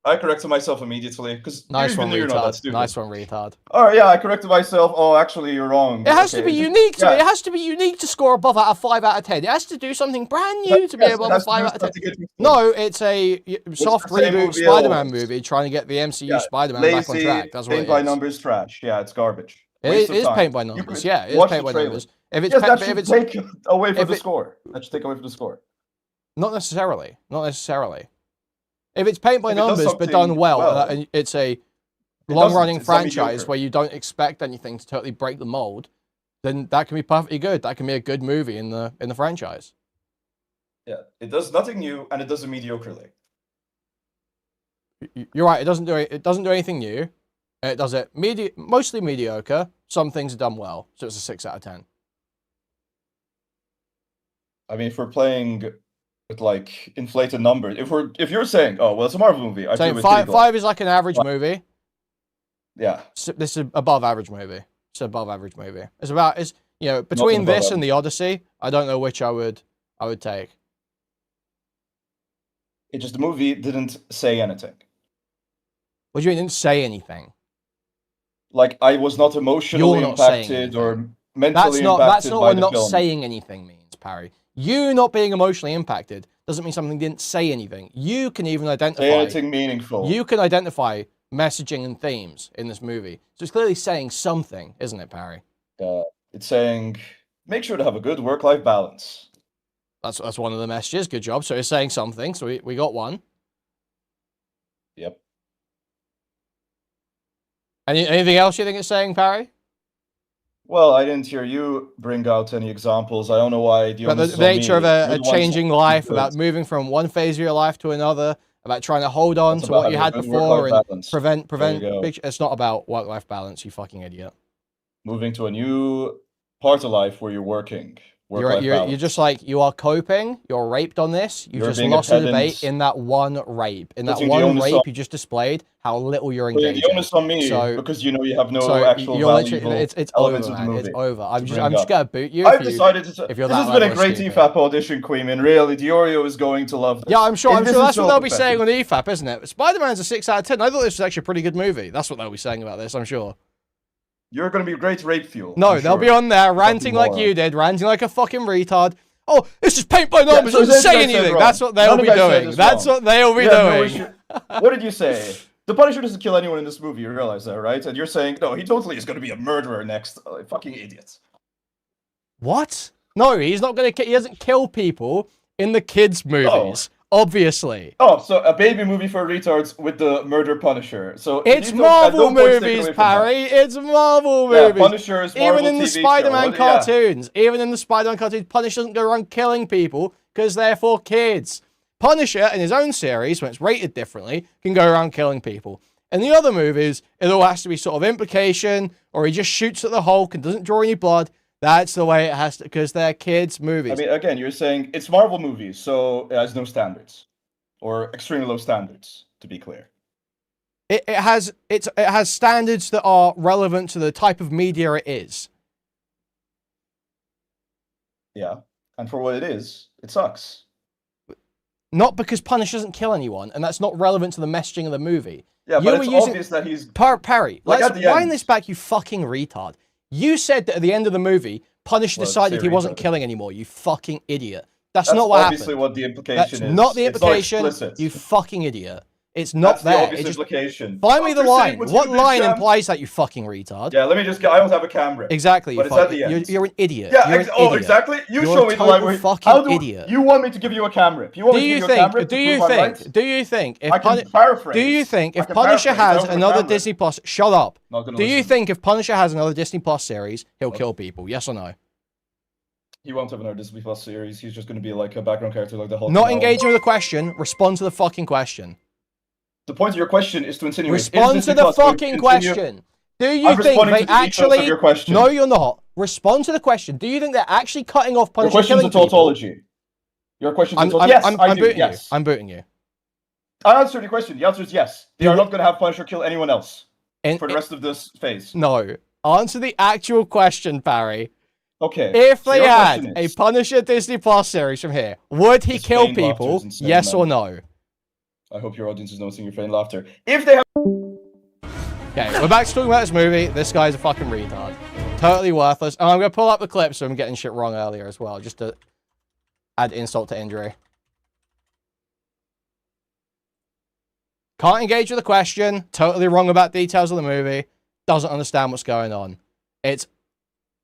[SPEAKER 9] I corrected myself immediately because
[SPEAKER 5] Nice one,
[SPEAKER 9] you're not that
[SPEAKER 5] retard.
[SPEAKER 9] stupid.
[SPEAKER 5] Nice one, retard.
[SPEAKER 9] Oh yeah, I corrected myself. Oh, actually, you're wrong.
[SPEAKER 5] It has to
[SPEAKER 9] Okay,
[SPEAKER 5] be
[SPEAKER 9] just-
[SPEAKER 5] unique to
[SPEAKER 9] yeah.
[SPEAKER 5] me. It has to be unique to score above out of 5 out of 10. It has to do something brand new to be
[SPEAKER 9] Yes,
[SPEAKER 5] above
[SPEAKER 9] it
[SPEAKER 5] a
[SPEAKER 9] has to
[SPEAKER 5] 5
[SPEAKER 9] do
[SPEAKER 5] out of 10.
[SPEAKER 9] stuff to get you-
[SPEAKER 5] No, it's a soft
[SPEAKER 9] the same
[SPEAKER 5] reboot
[SPEAKER 9] movie
[SPEAKER 5] Spider-Man
[SPEAKER 9] always.
[SPEAKER 5] movie trying to get the MCU
[SPEAKER 9] Yeah,
[SPEAKER 5] Spider-Man
[SPEAKER 9] lazy,
[SPEAKER 5] back on track. That's what
[SPEAKER 9] paint
[SPEAKER 5] it
[SPEAKER 9] by
[SPEAKER 5] is.
[SPEAKER 9] numbers trash. Yeah, it's garbage.
[SPEAKER 5] It
[SPEAKER 9] Waste of
[SPEAKER 5] is
[SPEAKER 9] time.
[SPEAKER 5] paint by
[SPEAKER 9] You
[SPEAKER 5] numbers.
[SPEAKER 9] could
[SPEAKER 5] Yeah, it is
[SPEAKER 9] watch
[SPEAKER 5] paint
[SPEAKER 9] the
[SPEAKER 5] by
[SPEAKER 9] trailer.
[SPEAKER 5] numbers. If it's
[SPEAKER 9] Yes,
[SPEAKER 5] pa-
[SPEAKER 9] that
[SPEAKER 5] if
[SPEAKER 9] should
[SPEAKER 5] it's
[SPEAKER 9] take away from
[SPEAKER 5] if
[SPEAKER 9] the
[SPEAKER 5] it-
[SPEAKER 9] score. That should take away from the score.
[SPEAKER 5] not necessarily. Not necessarily. If it's paint by
[SPEAKER 9] If it does
[SPEAKER 5] numbers but
[SPEAKER 9] something
[SPEAKER 5] done well,
[SPEAKER 9] well,
[SPEAKER 5] and it's a
[SPEAKER 9] doesn't.
[SPEAKER 5] long-running
[SPEAKER 9] It's not
[SPEAKER 5] franchise
[SPEAKER 9] mediocre.
[SPEAKER 5] where you don't expect anything to totally break the mold, then that can be perfectly good. That can be a good movie in the franchise.
[SPEAKER 9] Yeah, it does nothing new and it does it mediocrely.
[SPEAKER 5] You're right. It doesn't do anything new. It does it mostly mediocre. Some things are done well, so it's a 6 out of 10.
[SPEAKER 9] I mean, if we're playing with like inflated numbers, if you're saying, oh well, it's a Marvel movie, I
[SPEAKER 5] So
[SPEAKER 9] agree with
[SPEAKER 5] five
[SPEAKER 9] Eagle.
[SPEAKER 5] is like an average movie.
[SPEAKER 9] Yeah,
[SPEAKER 5] This is above average movie. It's an above average movie. It's between
[SPEAKER 9] above
[SPEAKER 5] this and
[SPEAKER 9] average.
[SPEAKER 5] the Odyssey. I don't know which I would take.
[SPEAKER 9] it just the movie didn't say anything.
[SPEAKER 5] What do you mean? It didn't say anything.
[SPEAKER 9] Like I was not emotionally
[SPEAKER 5] You're not saying
[SPEAKER 9] impacted or
[SPEAKER 5] anything.
[SPEAKER 9] mentally
[SPEAKER 5] That's
[SPEAKER 9] impacted
[SPEAKER 5] not
[SPEAKER 9] by
[SPEAKER 5] what
[SPEAKER 9] the
[SPEAKER 5] not
[SPEAKER 9] film.
[SPEAKER 5] saying anything means, Parry. You not being emotionally impacted doesn't mean something didn't say anything. You can even
[SPEAKER 9] Say
[SPEAKER 5] identify.
[SPEAKER 9] anything meaningful.
[SPEAKER 5] You can identify messaging and themes in this movie. So it's clearly saying something, isn't it, Parry?
[SPEAKER 9] It's saying make sure to have a good work-life balance.
[SPEAKER 5] That's one of the messages. Good job. So it's saying something. So we got one.
[SPEAKER 9] Yep.
[SPEAKER 5] Anything else you think it's saying, Parry?
[SPEAKER 9] Well, I didn't hear you bring out any examples. I don't know why the
[SPEAKER 5] About
[SPEAKER 9] onus
[SPEAKER 5] the
[SPEAKER 9] is on
[SPEAKER 5] nature
[SPEAKER 9] me.
[SPEAKER 5] of
[SPEAKER 9] You're
[SPEAKER 5] a
[SPEAKER 9] the ones
[SPEAKER 5] changing
[SPEAKER 9] that
[SPEAKER 5] life,
[SPEAKER 9] do it.
[SPEAKER 5] about moving from one phase of your life to another, about trying to hold on
[SPEAKER 9] It's
[SPEAKER 5] to
[SPEAKER 9] about
[SPEAKER 5] what you had
[SPEAKER 9] having a good
[SPEAKER 5] before
[SPEAKER 9] work-life
[SPEAKER 5] and
[SPEAKER 9] balance.
[SPEAKER 5] prevent.
[SPEAKER 9] There you go.
[SPEAKER 5] It's not about work-life balance, you fucking idiot.
[SPEAKER 9] Moving to a new part of life where you're working. Work-life
[SPEAKER 5] You're
[SPEAKER 9] balance.
[SPEAKER 5] just like, you are coping, you're raped on this, you've
[SPEAKER 9] You're
[SPEAKER 5] just
[SPEAKER 9] being a
[SPEAKER 5] lost the
[SPEAKER 9] pedant.
[SPEAKER 5] debate in that one rape. In that
[SPEAKER 9] Putting the
[SPEAKER 5] one
[SPEAKER 9] onus
[SPEAKER 5] rape
[SPEAKER 9] on-
[SPEAKER 5] you just displayed, how little you're
[SPEAKER 9] Putting
[SPEAKER 5] engaging.
[SPEAKER 9] the onus on me
[SPEAKER 5] So-
[SPEAKER 9] because you know you have no
[SPEAKER 5] So
[SPEAKER 9] actual
[SPEAKER 5] you're
[SPEAKER 9] valuable
[SPEAKER 5] literally, it's over,
[SPEAKER 9] elements of the
[SPEAKER 5] man.
[SPEAKER 9] movie.
[SPEAKER 5] It's over. I'm
[SPEAKER 9] bring
[SPEAKER 5] just
[SPEAKER 9] up.
[SPEAKER 5] gonna boot you.
[SPEAKER 9] I've decided to.
[SPEAKER 5] if you're
[SPEAKER 9] This
[SPEAKER 5] that
[SPEAKER 9] has been a
[SPEAKER 5] level of
[SPEAKER 9] great
[SPEAKER 5] stupid.
[SPEAKER 9] EFAP audition, Kuihman. Really, Diorio is going to love this.
[SPEAKER 5] Yeah, I'm sure.
[SPEAKER 9] And
[SPEAKER 5] I'm
[SPEAKER 9] this
[SPEAKER 5] sure
[SPEAKER 9] is
[SPEAKER 5] that's what
[SPEAKER 9] so
[SPEAKER 5] they'll be saying on
[SPEAKER 9] pathetic.
[SPEAKER 5] the EFAP, isn't it? Spider-Man's a 6 out of 10. I thought this was actually a pretty good movie. That's what they'll be saying about this. I'm sure.
[SPEAKER 9] You're going to be great rape fuel.
[SPEAKER 5] No,
[SPEAKER 9] I'm
[SPEAKER 5] they'll
[SPEAKER 9] sure.
[SPEAKER 5] be on there ranting like
[SPEAKER 9] moron.
[SPEAKER 5] you did, ranting like a fucking retard. Oh, it's just paint by numbers.
[SPEAKER 9] so
[SPEAKER 5] it doesn't
[SPEAKER 9] this
[SPEAKER 5] say
[SPEAKER 9] guy said
[SPEAKER 5] anything.
[SPEAKER 9] wrong.
[SPEAKER 5] That's what they'll
[SPEAKER 9] None of
[SPEAKER 5] be
[SPEAKER 9] you guys said
[SPEAKER 5] doing.
[SPEAKER 9] this
[SPEAKER 5] That's
[SPEAKER 9] wrong.
[SPEAKER 5] what they'll be
[SPEAKER 9] Yeah, no
[SPEAKER 5] doing.
[SPEAKER 9] issue. What did you say? The Punisher doesn't kill anyone in this movie. You realize that, right? And you're saying no, he totally is going to be a murderer next. Fucking idiot.
[SPEAKER 5] What? No, he's not gonna. He doesn't kill people in the kids' movies. Obviously.
[SPEAKER 9] Oh, so a baby movie for retards with the murder Punisher. So
[SPEAKER 5] It's
[SPEAKER 9] you don't- at
[SPEAKER 5] Marvel
[SPEAKER 9] no point take
[SPEAKER 5] movies,
[SPEAKER 9] away from
[SPEAKER 5] Parry. It's Marvel
[SPEAKER 9] that. Yeah,
[SPEAKER 5] movies.
[SPEAKER 9] Punisher is Marvel
[SPEAKER 5] Even in the
[SPEAKER 9] TV show.
[SPEAKER 5] Spider-Man
[SPEAKER 9] What- yeah.
[SPEAKER 5] cartoons, even in the Spider-Man cartoons, Punisher doesn't go around killing people because they're for kids. Punisher, in his own series, when it's rated differently, can go around killing people. In the other movies, it all has to be sort of implication, or he just shoots at the Hulk and doesn't draw any blood. That's the way it has to, because they're kids' movies.
[SPEAKER 9] I mean, again, you're saying it's Marvel movies, so it has no standards, or extremely low standards, to be clear.
[SPEAKER 5] It has standards that are relevant to the type of media it is.
[SPEAKER 9] Yeah, and for what it is, it sucks.
[SPEAKER 5] Not because Punisher doesn't kill anyone, and that's not relevant to the messaging of the movie.
[SPEAKER 9] Yeah,
[SPEAKER 5] You
[SPEAKER 9] but
[SPEAKER 5] were
[SPEAKER 9] it's
[SPEAKER 5] using-
[SPEAKER 9] obvious that he's
[SPEAKER 5] Parry,
[SPEAKER 9] Like,
[SPEAKER 5] let's
[SPEAKER 9] at the
[SPEAKER 5] wind
[SPEAKER 9] end-
[SPEAKER 5] this back, you fucking retard. You said that at the end of the movie, Punisher
[SPEAKER 9] Well,
[SPEAKER 5] decided
[SPEAKER 9] say
[SPEAKER 5] he wasn't
[SPEAKER 9] retard.
[SPEAKER 5] killing anymore, you fucking idiot. That's
[SPEAKER 9] That's
[SPEAKER 5] not what
[SPEAKER 9] obviously
[SPEAKER 5] happened.
[SPEAKER 9] what the implication
[SPEAKER 5] That's
[SPEAKER 9] is.
[SPEAKER 5] not the
[SPEAKER 9] It's
[SPEAKER 5] implication,
[SPEAKER 9] explicit.
[SPEAKER 5] you fucking idiot. It's not
[SPEAKER 9] That's
[SPEAKER 5] there.
[SPEAKER 9] the obvious
[SPEAKER 5] It just
[SPEAKER 9] implication.
[SPEAKER 5] find me the
[SPEAKER 9] You're saying
[SPEAKER 5] line.
[SPEAKER 9] what's
[SPEAKER 5] What
[SPEAKER 9] in this
[SPEAKER 5] line
[SPEAKER 9] jam-
[SPEAKER 5] implies that, you fucking retard?
[SPEAKER 9] Yeah, let me just get. I don't have a camera.
[SPEAKER 5] Exactly.
[SPEAKER 9] But
[SPEAKER 5] You
[SPEAKER 9] it's at the
[SPEAKER 5] fucking,
[SPEAKER 9] end.
[SPEAKER 5] you're an idiot.
[SPEAKER 9] Yeah,
[SPEAKER 5] You're an idiot.
[SPEAKER 9] exactly. You
[SPEAKER 5] You're
[SPEAKER 9] show
[SPEAKER 5] a
[SPEAKER 9] me the line
[SPEAKER 5] total
[SPEAKER 9] where
[SPEAKER 5] fucking idiot.
[SPEAKER 9] You want me to give you a camera? If you want
[SPEAKER 5] Do
[SPEAKER 9] me to
[SPEAKER 5] you
[SPEAKER 9] give you a camera
[SPEAKER 5] think?
[SPEAKER 9] to
[SPEAKER 5] Do you
[SPEAKER 9] prove I'm right,
[SPEAKER 5] think? Do you think? If
[SPEAKER 9] I can paraphrase.
[SPEAKER 5] Do you think
[SPEAKER 9] I
[SPEAKER 5] if
[SPEAKER 9] can
[SPEAKER 5] Punisher
[SPEAKER 9] paraphrase. I
[SPEAKER 5] has
[SPEAKER 9] don't have a
[SPEAKER 5] another
[SPEAKER 9] camera.
[SPEAKER 5] Disney Plus, shut up.
[SPEAKER 9] Not gonna
[SPEAKER 5] Do you
[SPEAKER 9] listen.
[SPEAKER 5] think if Punisher has another Disney Plus series, he'll kill people? Yes or no?
[SPEAKER 9] He won't have another Disney Plus series. He's just going to be like a background character, like the Hulk.
[SPEAKER 5] Not
[SPEAKER 9] and all.
[SPEAKER 5] engaging with the question. Respond to the fucking question.
[SPEAKER 9] The point of your question is to insinuate.
[SPEAKER 5] Respond
[SPEAKER 9] is
[SPEAKER 5] to
[SPEAKER 9] Disney
[SPEAKER 5] the
[SPEAKER 9] Plus going to
[SPEAKER 5] fucking
[SPEAKER 9] continue-
[SPEAKER 5] question. Do you
[SPEAKER 9] I'm
[SPEAKER 5] think
[SPEAKER 9] responding
[SPEAKER 5] they
[SPEAKER 9] to the details of
[SPEAKER 5] actually?
[SPEAKER 9] your question.
[SPEAKER 5] No, you're not. Respond to the question. Do you think they're actually cutting off
[SPEAKER 9] Your
[SPEAKER 5] Punisher
[SPEAKER 9] question's a
[SPEAKER 5] killing people?
[SPEAKER 9] tautology. Your question's a
[SPEAKER 5] I'm
[SPEAKER 9] tautology. Yes, I do.
[SPEAKER 5] booting
[SPEAKER 9] Yes.
[SPEAKER 5] you. I'm booting you.
[SPEAKER 9] I answered your question. The answer is yes. They are not going to have Punisher kill anyone else for the rest of this phase.
[SPEAKER 5] No. Answer the actual question, Barry.
[SPEAKER 9] Okay.
[SPEAKER 5] If
[SPEAKER 9] so
[SPEAKER 5] they
[SPEAKER 9] your
[SPEAKER 5] had
[SPEAKER 9] question
[SPEAKER 5] a
[SPEAKER 9] is-
[SPEAKER 5] Punisher Disney Plus series from here, would he
[SPEAKER 9] It's
[SPEAKER 5] kill
[SPEAKER 9] feigned
[SPEAKER 5] people?
[SPEAKER 9] laughter instead,
[SPEAKER 5] Yes
[SPEAKER 9] man.
[SPEAKER 5] or no?
[SPEAKER 9] I hope your audience is noticing your feigned laughter. If they have.
[SPEAKER 5] Okay, we're back to talking about this movie. This guy's a fucking retard. Totally worthless. And I'm going to pull up the clips so I'm getting shit wrong earlier as well, just to add insult to injury. Can't engage with the question. Totally wrong about details of the movie. Doesn't understand what's going on. It's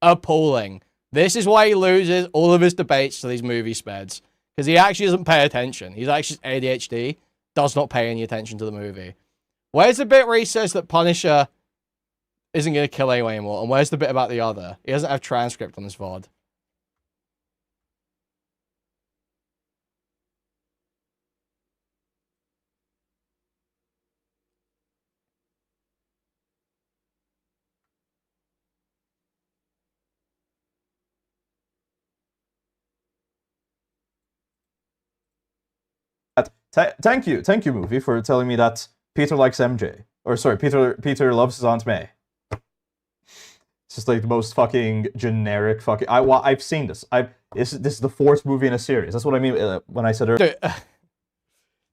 [SPEAKER 5] appalling. This is why he loses all of his debates to these movie speds. Because he actually doesn't pay attention. He's actually ADHD. Does not pay any attention to the movie. Where's the bit where he says that Punisher isn't going to kill anyone anymore? And where's the bit about the other? He doesn't have transcript on this VOD.
[SPEAKER 10] Thank you, movie, for telling me that Peter likes MJ. Or sorry, Peter loves his Aunt May. It's just like the most fucking generic fucking. I've seen this. This is the fourth movie in a series. That's what I mean when I said earlier.
[SPEAKER 5] Dude,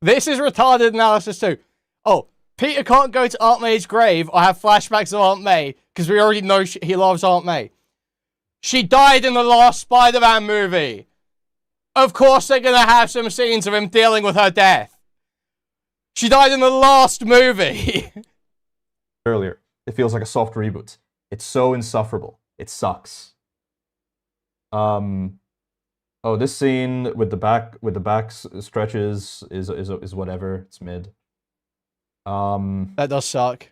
[SPEAKER 5] this is retarded analysis too. Oh, Peter can't go to Aunt May's grave or have flashbacks of Aunt May because we already know he loves Aunt May. She died in the last Spider-Man movie. Of course they're going to have some scenes of him dealing with her death. She died in the last movie.
[SPEAKER 10] Earlier, it feels like a soft reboot. It's so insufferable. It sucks. Oh, this scene with the back stretches is whatever. It's mid.
[SPEAKER 5] That does suck.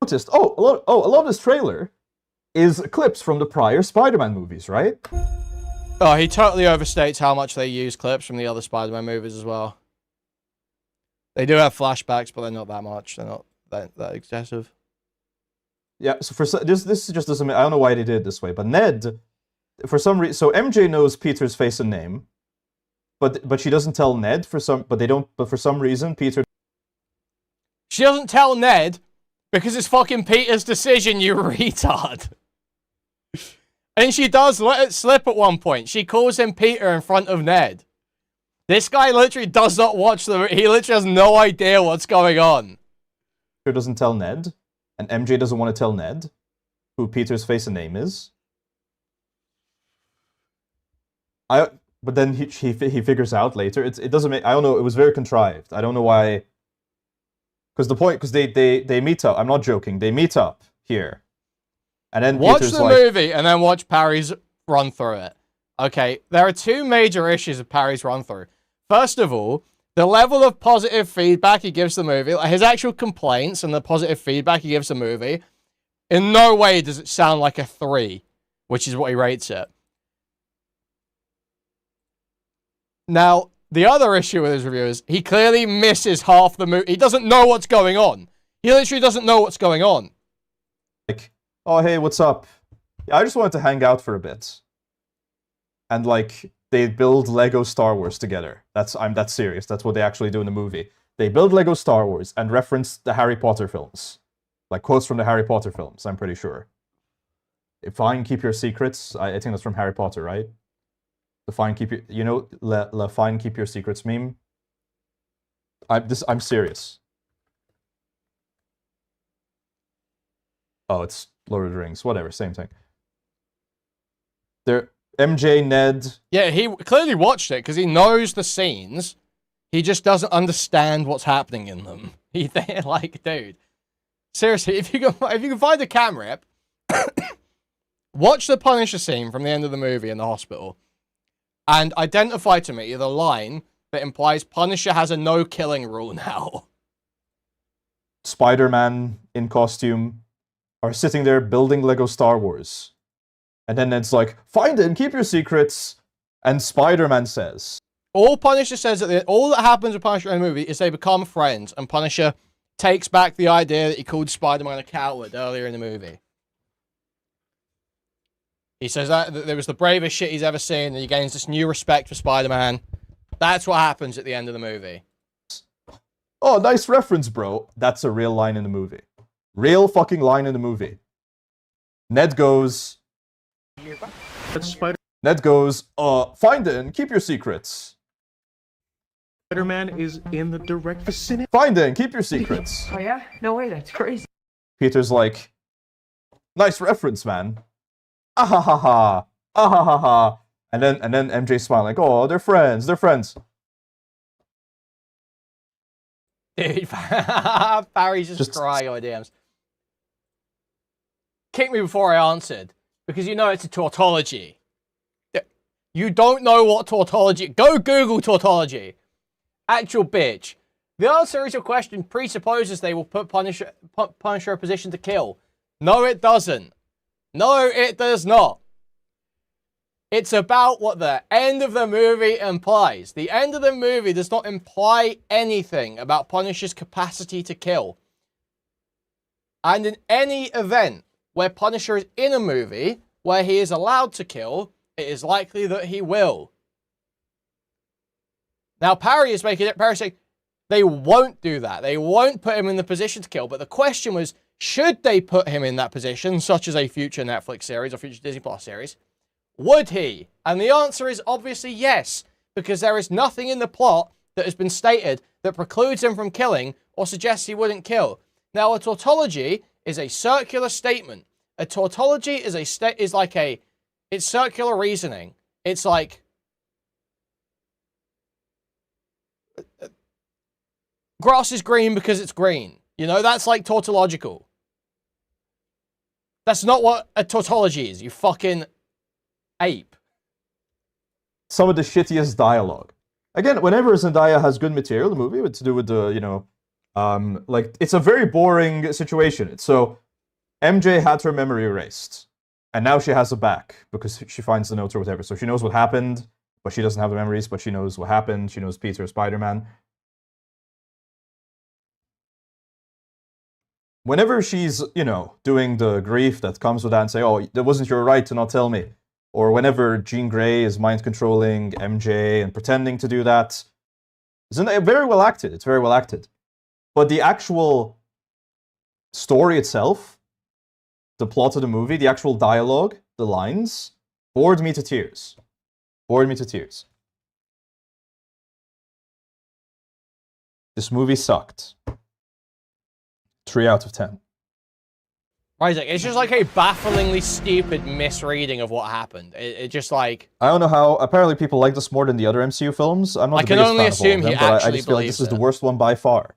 [SPEAKER 10] Noticed. A lot of this trailer is clips from the prior Spider-Man movies, right?
[SPEAKER 5] Oh, he totally overstates how much they use clips from the other Spider-Man movies as well. They do have flashbacks, but they're not that much. They're not that excessive.
[SPEAKER 10] Yeah, so this just doesn't. I don't know why they did it this way, but Ned, for some reason, so MJ knows Peter's face and name, but she doesn't tell Ned for some reason Peter.
[SPEAKER 5] She doesn't tell Ned because it's fucking Peter's decision, you retard. And she does let it slip at one point. She calls him Peter in front of Ned. This guy literally does not watch he literally has no idea what's going on.
[SPEAKER 10] Peter doesn't tell Ned, and MJ doesn't want to tell Ned who Peter's face and name is. But then he figures out later. It doesn't make. I don't know. It was very contrived. I don't know why. Because they meet up. I'm not joking. They meet up here, and then
[SPEAKER 5] Watch
[SPEAKER 10] Peter's
[SPEAKER 5] the
[SPEAKER 10] like,
[SPEAKER 5] movie and then watch Parry's run through it. Okay, there are two major issues with Parry's run through. First of all, the level of positive feedback he gives the movie, like his actual complaints and the positive feedback he gives the movie, in no way does it sound like a 3, which is what he rates it. Now, the other issue with his review is he clearly misses half the movie. He doesn't know what's going on. He literally doesn't know what's going on.
[SPEAKER 10] like, oh hey, what's up? Yeah, I just wanted to hang out for a bit. And like they build Lego Star Wars together. That's serious. That's what they actually do in the movie. They build Lego Star Wars and reference the Harry Potter films. Like quotes from the Harry Potter films, I'm pretty sure. Fine, keep your secrets. I think that's from Harry Potter, right? The fine keep your, you know, le fine keep your secrets meme. I'm serious. Oh, it's Lord of the Rings. Whatever, same thing. They're MJ, Ned.
[SPEAKER 5] Yeah, he clearly watched it because he knows the scenes. He just doesn't understand what's happening in them. Like, dude, seriously, if you can find a cam rip, watch the Punisher scene from the end of the movie in the hospital, and identify to me the line that implies Punisher has a no-killing rule now.
[SPEAKER 10] Spider-Man in costume are sitting there building Lego Star Wars. And then it's like, find it and keep your secrets. And Spider-Man says...
[SPEAKER 5] All Punisher says, all that happens with Punisher in the movie is they become friends, and Punisher takes back the idea that he called Spider-Man a coward earlier in the movie. He says that there was the bravest shit he's ever seen, and he gains this new respect for Spider-Man. That's what happens at the end of the movie.
[SPEAKER 10] Oh, nice reference, bro. That's a real line in the movie. Real fucking line in the movie. Ned goes... Ned goes, find it and keep your secrets.
[SPEAKER 7] Spider-Man is in the direct vicinity.
[SPEAKER 10] Find it and keep your secrets.
[SPEAKER 6] Oh yeah? No way, that's crazy.
[SPEAKER 10] Peter's like, nice reference, man. Ah ha ha ha. Ah ha ha ha. And then MJ smiling like, oh, they're friends, they're friends.
[SPEAKER 5] Dude, Barry's just crying on my DMs. Kick me before I answered, because you know it's a tautology. You don't know what tautology... Go Google tautology. Actual bitch. The answer to your question presupposes they will put Punisher in a position to kill. No, it doesn't. No, it does not. It's about what the end of the movie implies. The end of the movie does not imply anything about Punisher's capacity to kill. And in any event where Punisher is in a movie where he is allowed to kill, it is likely that he will. Now, Parry is making it... Parry's saying they won't do that. They won't put him in the position to kill. But the question was, should they put him in that position, such as a future Netflix series or future Disney Plus series? Would he? And the answer is obviously yes, because there is nothing in the plot that has been stated that precludes him from killing or suggests he wouldn't kill. Now, a tautology is a circular statement. A tautology is it's circular reasoning. It's like grass is green because it's green. You know, that's like tautological. That's not what a tautology is, you fucking ape.
[SPEAKER 10] Some of the shittiest dialogue. Again, whenever Zendaya has good material, the movie, to do with the, you know, like, it's a very boring situation. So, MJ had her memory erased. And now she has it back, because she finds the notes or whatever. So she knows what happened, but she doesn't have the memories, but she knows what happened. She knows Peter, Spider-Man. Whenever she's, you know, doing the grief that comes with that and say, oh, that wasn't your right to not tell me. Or whenever Jean Grey is mind-controlling MJ and pretending to do that. It's very well acted. It's very well acted. But the actual story itself, the plot of the movie, the actual dialogue, the lines, bored me to tears. Bored me to tears. This movie sucked. 3 out of 10.
[SPEAKER 5] Isaac, it's just like a bafflingly stupid misreading of what happened. It just like...
[SPEAKER 10] I don't know how... Apparently people like this more than the other MCU films. I'm not the biggest fan of all of them, but I just feel like this is the worst one by far.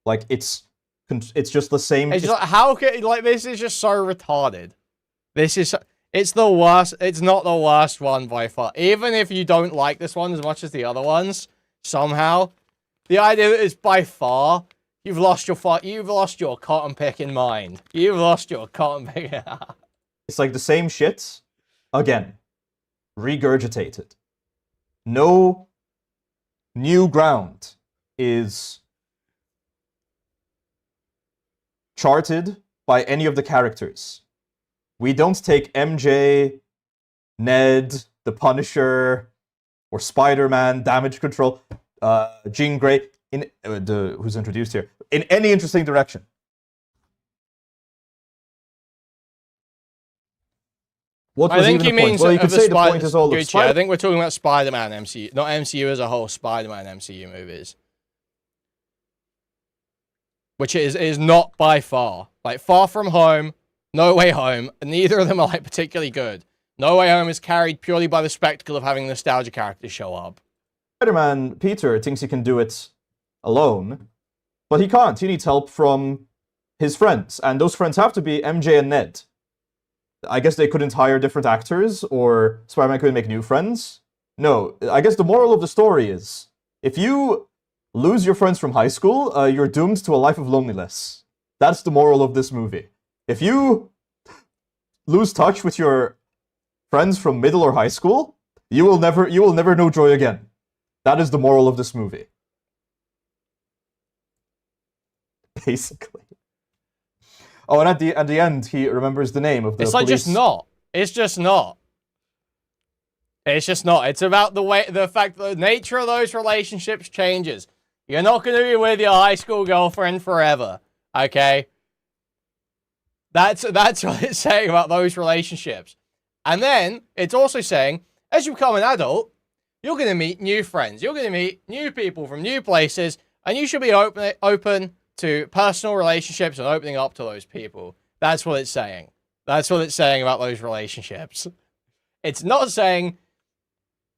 [SPEAKER 10] Like, it's just the same...
[SPEAKER 5] It's just like, how can... Like, this is just so retarded. This is... It's the worst... It's not the worst one by far. Even if you don't like this one as much as the other ones, somehow, the idea that it's by far... You've lost your cotton picking mind. You've lost your cotton picking...
[SPEAKER 10] It's like the same shit, again, regurgitated. No new ground is charted by any of the characters. We don't take MJ, Ned, the Punisher, or Spider-Man, Damage Control, Jean Grey, in who's introduced here, in any interesting direction. What was
[SPEAKER 5] I think
[SPEAKER 10] even
[SPEAKER 5] he
[SPEAKER 10] the point?
[SPEAKER 5] means
[SPEAKER 10] Well, you could say the point is all of
[SPEAKER 5] Gucci, I think we're talking about Spider-Man MCU, not MCU as a whole, Spider-Man MCU movies. Which is not by far. Like, Far From Home, No Way Home, neither of them are, like, particularly good. No Way Home is carried purely by the spectacle of having nostalgia characters show up.
[SPEAKER 10] Spider-Man Peter thinks he can do it alone, but he can't. He needs help from his friends, and those friends have to be MJ and Ned. I guess they couldn't hire different actors, or Spider-Man couldn't make new friends. No, I guess the moral of the story is, if you lose your friends from high school, you're doomed to a life of loneliness. That's the moral of this movie. If you lose touch with your friends from middle or high school, you will never know joy again. That is the moral of this movie. Basically. Oh, and at the end, he remembers the name of the
[SPEAKER 5] It's like
[SPEAKER 10] police.
[SPEAKER 5] just not. It's just not. It's just not. It's about the fact that the nature of those relationships changes. You're not going to be with your high school girlfriend forever, okay? That's what it's saying about those relationships. And then it's also saying, as you become an adult, you're going to meet new friends. You're going to meet new people from new places, and you should be open to personal relationships and opening up to those people. That's what it's saying. That's what it's saying about those relationships. It's not saying,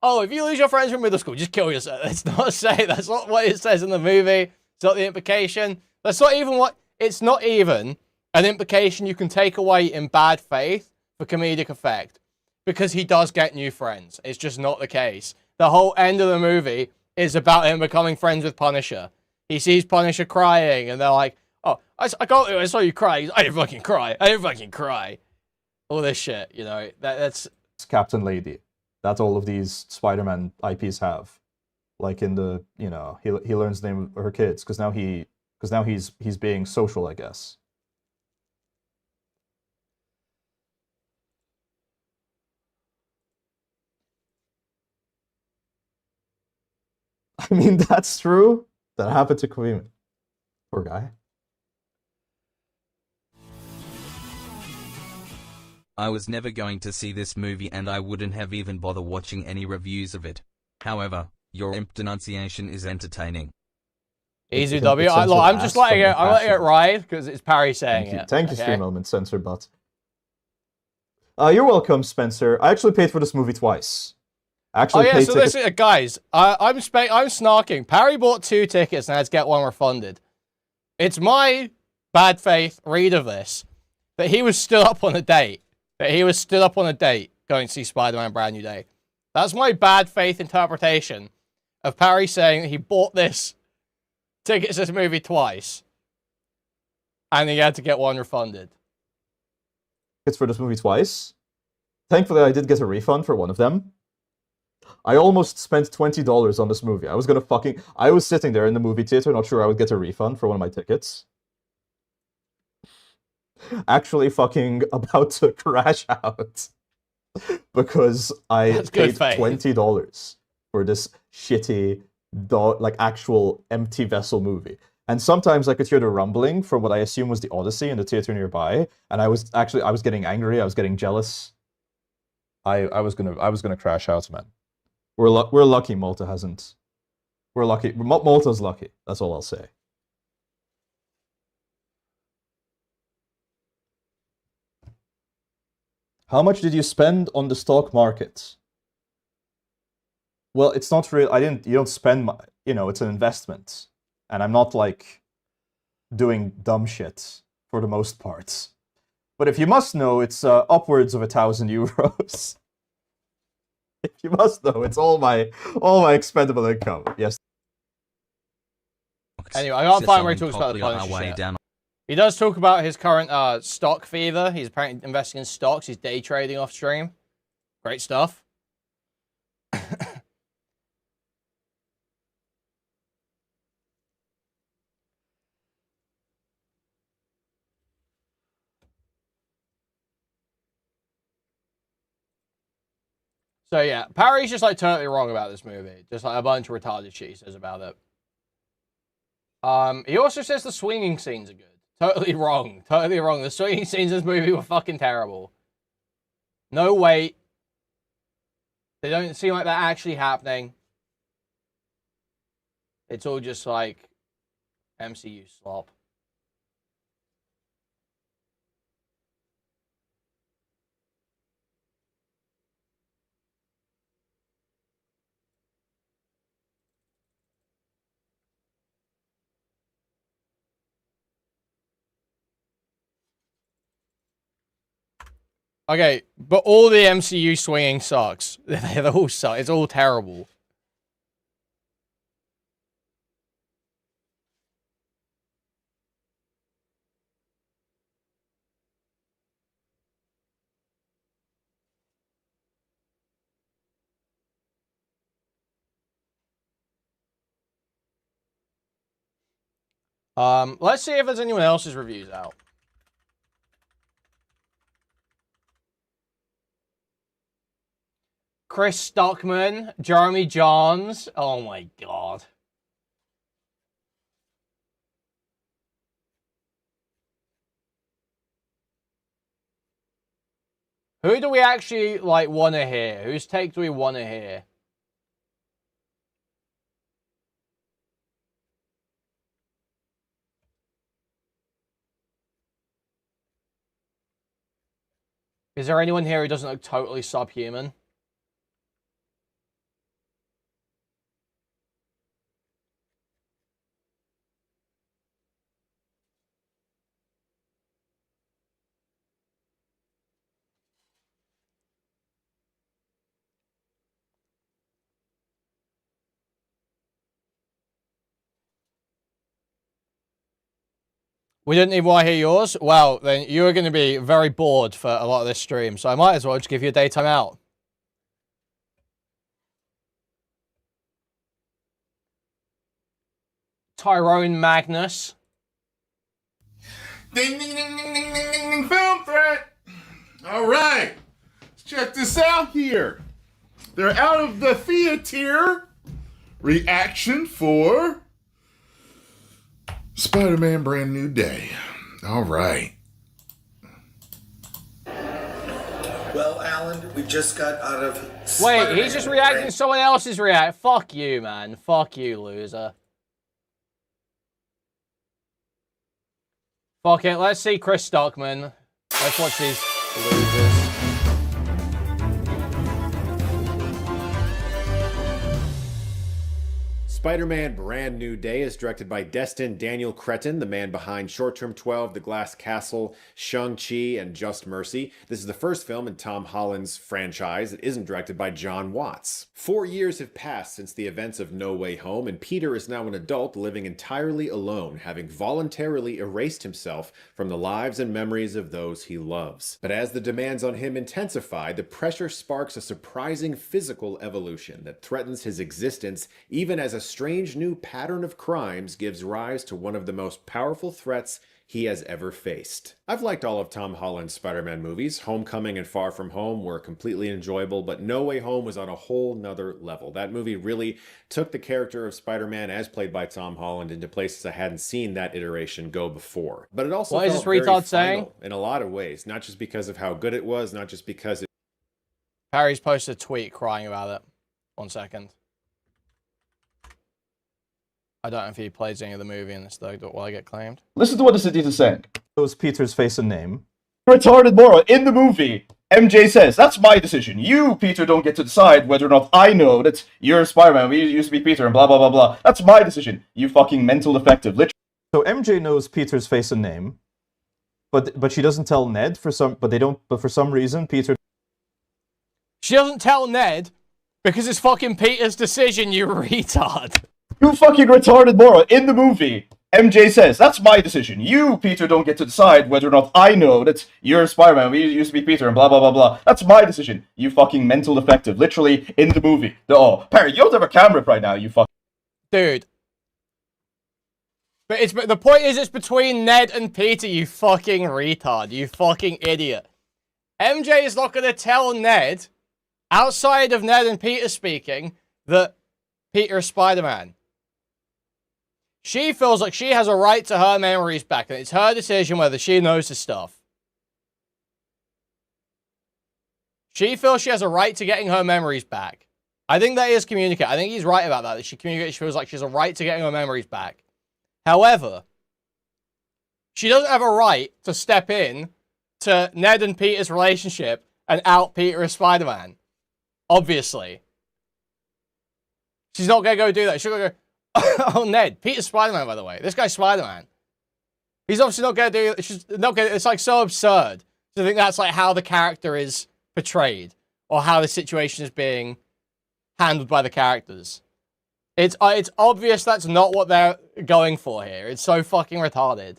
[SPEAKER 5] oh, if you lose your friends from middle school, just kill yourself. It's not saying, that's not what it says in the movie. It's not the implication. That's not even what, it's not even an implication you can take away in bad faith for comedic effect. Because he does get new friends. It's just not the case. The whole end of the movie is about him becoming friends with Punisher. He sees Punisher crying, and they're like, oh, I saw you cry. I didn't fucking cry. I didn't fucking cry. All this shit, you know, that's...
[SPEAKER 10] Captain Lady. That's all of these Spider-Man IPs have. Like in the, you know, he learns the name of her kids, because now he's being social, I guess. I mean, that's true. That happened to Kuihman. Poor guy.
[SPEAKER 11] I was never going to see this movie and I wouldn't have even bothered watching any reviews of it. However, your imp denunciation is entertaining.
[SPEAKER 5] Easy W. I'm just letting it ride because it's Parry saying it.
[SPEAKER 10] Thank you, Stream Element, Censor Bot. You're welcome, Spencer. I actually paid for this movie twice. Actually,
[SPEAKER 5] so this is, guys, I'm snarking. Parry bought 2 tickets and had to get 1 refunded. It's my bad faith read of this that he was stood up on a date. Going to see Spider-Man Brand New Day. That's my bad faith interpretation of Parry saying that he bought this tickets to this movie twice and he had to get 1 refunded.
[SPEAKER 10] Tickets for this movie twice. Thankfully, I did get a refund for one of them. I almost spent $20 on this movie. I was sitting there in the movie theater, not sure I would get a refund for one of my tickets. Actually fucking about to crash out. Because I paid $20 for this shitty, actual empty vessel movie. And sometimes I could hear the rumbling from what I assume was the Odyssey in the theater nearby. And I was getting angry, I was getting jealous. I was gonna crash out, man. We're lucky Malta hasn't. We're lucky. Malta's lucky. That's all I'll say. How much did you spend on the stock market? Well, it's not real. You don't spend, it's an investment. And I'm not like doing dumb shit for the most part. But if you must know, it's upwards of 1,000 euros. If you must know, it's all my expendable income. Yes.
[SPEAKER 5] Anyway, I can't find where he talks about the Punisher shit. He does talk about his current stock fever. He's apparently investing in stocks. He's day trading off stream. Great stuff. So yeah, Parry's just like totally wrong about this movie. Just like a bunch of retarded shit he says about it. He also says the swinging scenes are good. Totally wrong. Totally wrong. The swinging scenes in this movie were fucking terrible. No weight. They don't seem like they're actually happening. It's all just like MCU slop. Okay, but all the MCU swinging sucks. They all suck. It's all terrible. Let's see if there's anyone else's reviews out. Chris Stockman, Jeremy Johns. Oh my god. Who do we actually, like, want to hear? Whose take do we want to hear? Is there anyone here who doesn't look totally subhuman? We didn't even want to hear yours? Well, then you're going to be very bored for a lot of this stream, so I might as well just give you a daytime out. Tyrone Magnus.
[SPEAKER 12] Ding, ding, ding, ding, ding, ding, ding, ding, film threat. All right, let's check this out here. They're out of the theater. Reaction for Spider-Man Brand New Day. All right.
[SPEAKER 13] Well, Alan, we just got out of
[SPEAKER 5] Wait,
[SPEAKER 13] Spider-Man
[SPEAKER 5] he's just reacting to someone else's react. Fuck you, man. Fuck you, loser. Fuck it, let's see Chris Stockman. Let's watch these losers.
[SPEAKER 14] Spider-Man Brand New Day is directed by Destin Daniel Cretton, the man behind Short Term 12, The Glass Castle, Shang-Chi, and Just Mercy. This is the first film in Tom Holland's franchise that isn't directed by John Watts. 4 years have passed since the events of No Way Home, and Peter is now an adult living entirely alone, having voluntarily erased himself from the lives and memories of those he loves. But as the demands on him intensify, the pressure sparks a surprising physical evolution that threatens his existence, even as a strange new pattern of crimes gives rise to one of the most powerful threats he has ever faced. I've liked all of Tom Holland's Spider-Man movies. Homecoming and Far From Home were completely enjoyable, but No Way Home was on a whole nother level. That movie really took the character of Spider-Man as played by Tom Holland into places I hadn't seen that iteration go before. But it also
[SPEAKER 5] What is this retard saying?
[SPEAKER 14] in a lot of ways, not just because of how good it was, not just because it...
[SPEAKER 5] Harry's posted a tweet crying about it. 1 second. I don't know if he plays any of the movie in this though, will I get claimed?
[SPEAKER 9] Listen to what this idiot is saying.
[SPEAKER 10] Shows Peter's face and name.
[SPEAKER 9] Retarded moron. In the movie, MJ says, that's my decision. You, Peter, don't get to decide whether or not I know that you're Spider-Man. We used to be Peter and blah, blah, blah, blah. That's my decision. You fucking mental defective. Literally.
[SPEAKER 10] So MJ knows Peter's face and name, but she doesn't tell Ned for some reason Peter...
[SPEAKER 5] She doesn't tell Ned because it's fucking Peter's decision, you retard.
[SPEAKER 9] You fucking retarded moron. In the movie, MJ says, that's my decision. You, Peter, don't get to decide whether or not I know that you're Spider-Man. We used to be Peter and blah, blah, blah, blah. That's my decision. You fucking mental defective. Literally, in the movie. Oh, Perry, you don't have a camera right now, you fucking...
[SPEAKER 5] Dude. But the point is it's between Ned and Peter, you fucking retard. You fucking idiot. MJ is not going to tell Ned, outside of Ned and Peter speaking, that Peter is Spider-Man. She feels like she has a right to her memories back, and it's her decision whether she knows this stuff. She feels she has a right to getting her memories back. I think that is communicated. I think he's right about that. She feels like she has a right to getting her memories back. However, she doesn't have a right to step in to Ned and Peter's relationship and out Peter as Spider-Man. Obviously. She's not going to go do that. She's going to go, oh, Ned, Peter's Spider-Man, by the way. This guy's Spider-Man. He's obviously not going to do... She's not gonna, it's like so absurd. So I think that's like how the character is portrayed, or how the situation is being handled by the characters. It's obvious that's not what they're going for here. It's so fucking retarded.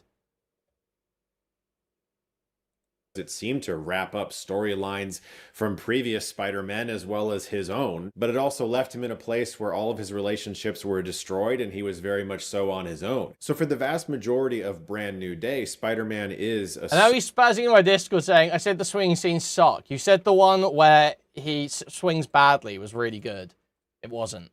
[SPEAKER 14] It seemed to wrap up storylines from previous Spider-Man as well as his own, but it also left him in a place where all of his relationships were destroyed and he was very much so on his own. So for the vast majority of Brand New Day, Spider-Man is a...
[SPEAKER 5] I know he's spazzing in my Discord saying, I said the swinging scenes suck. You said the one where he swings badly was really good. It wasn't.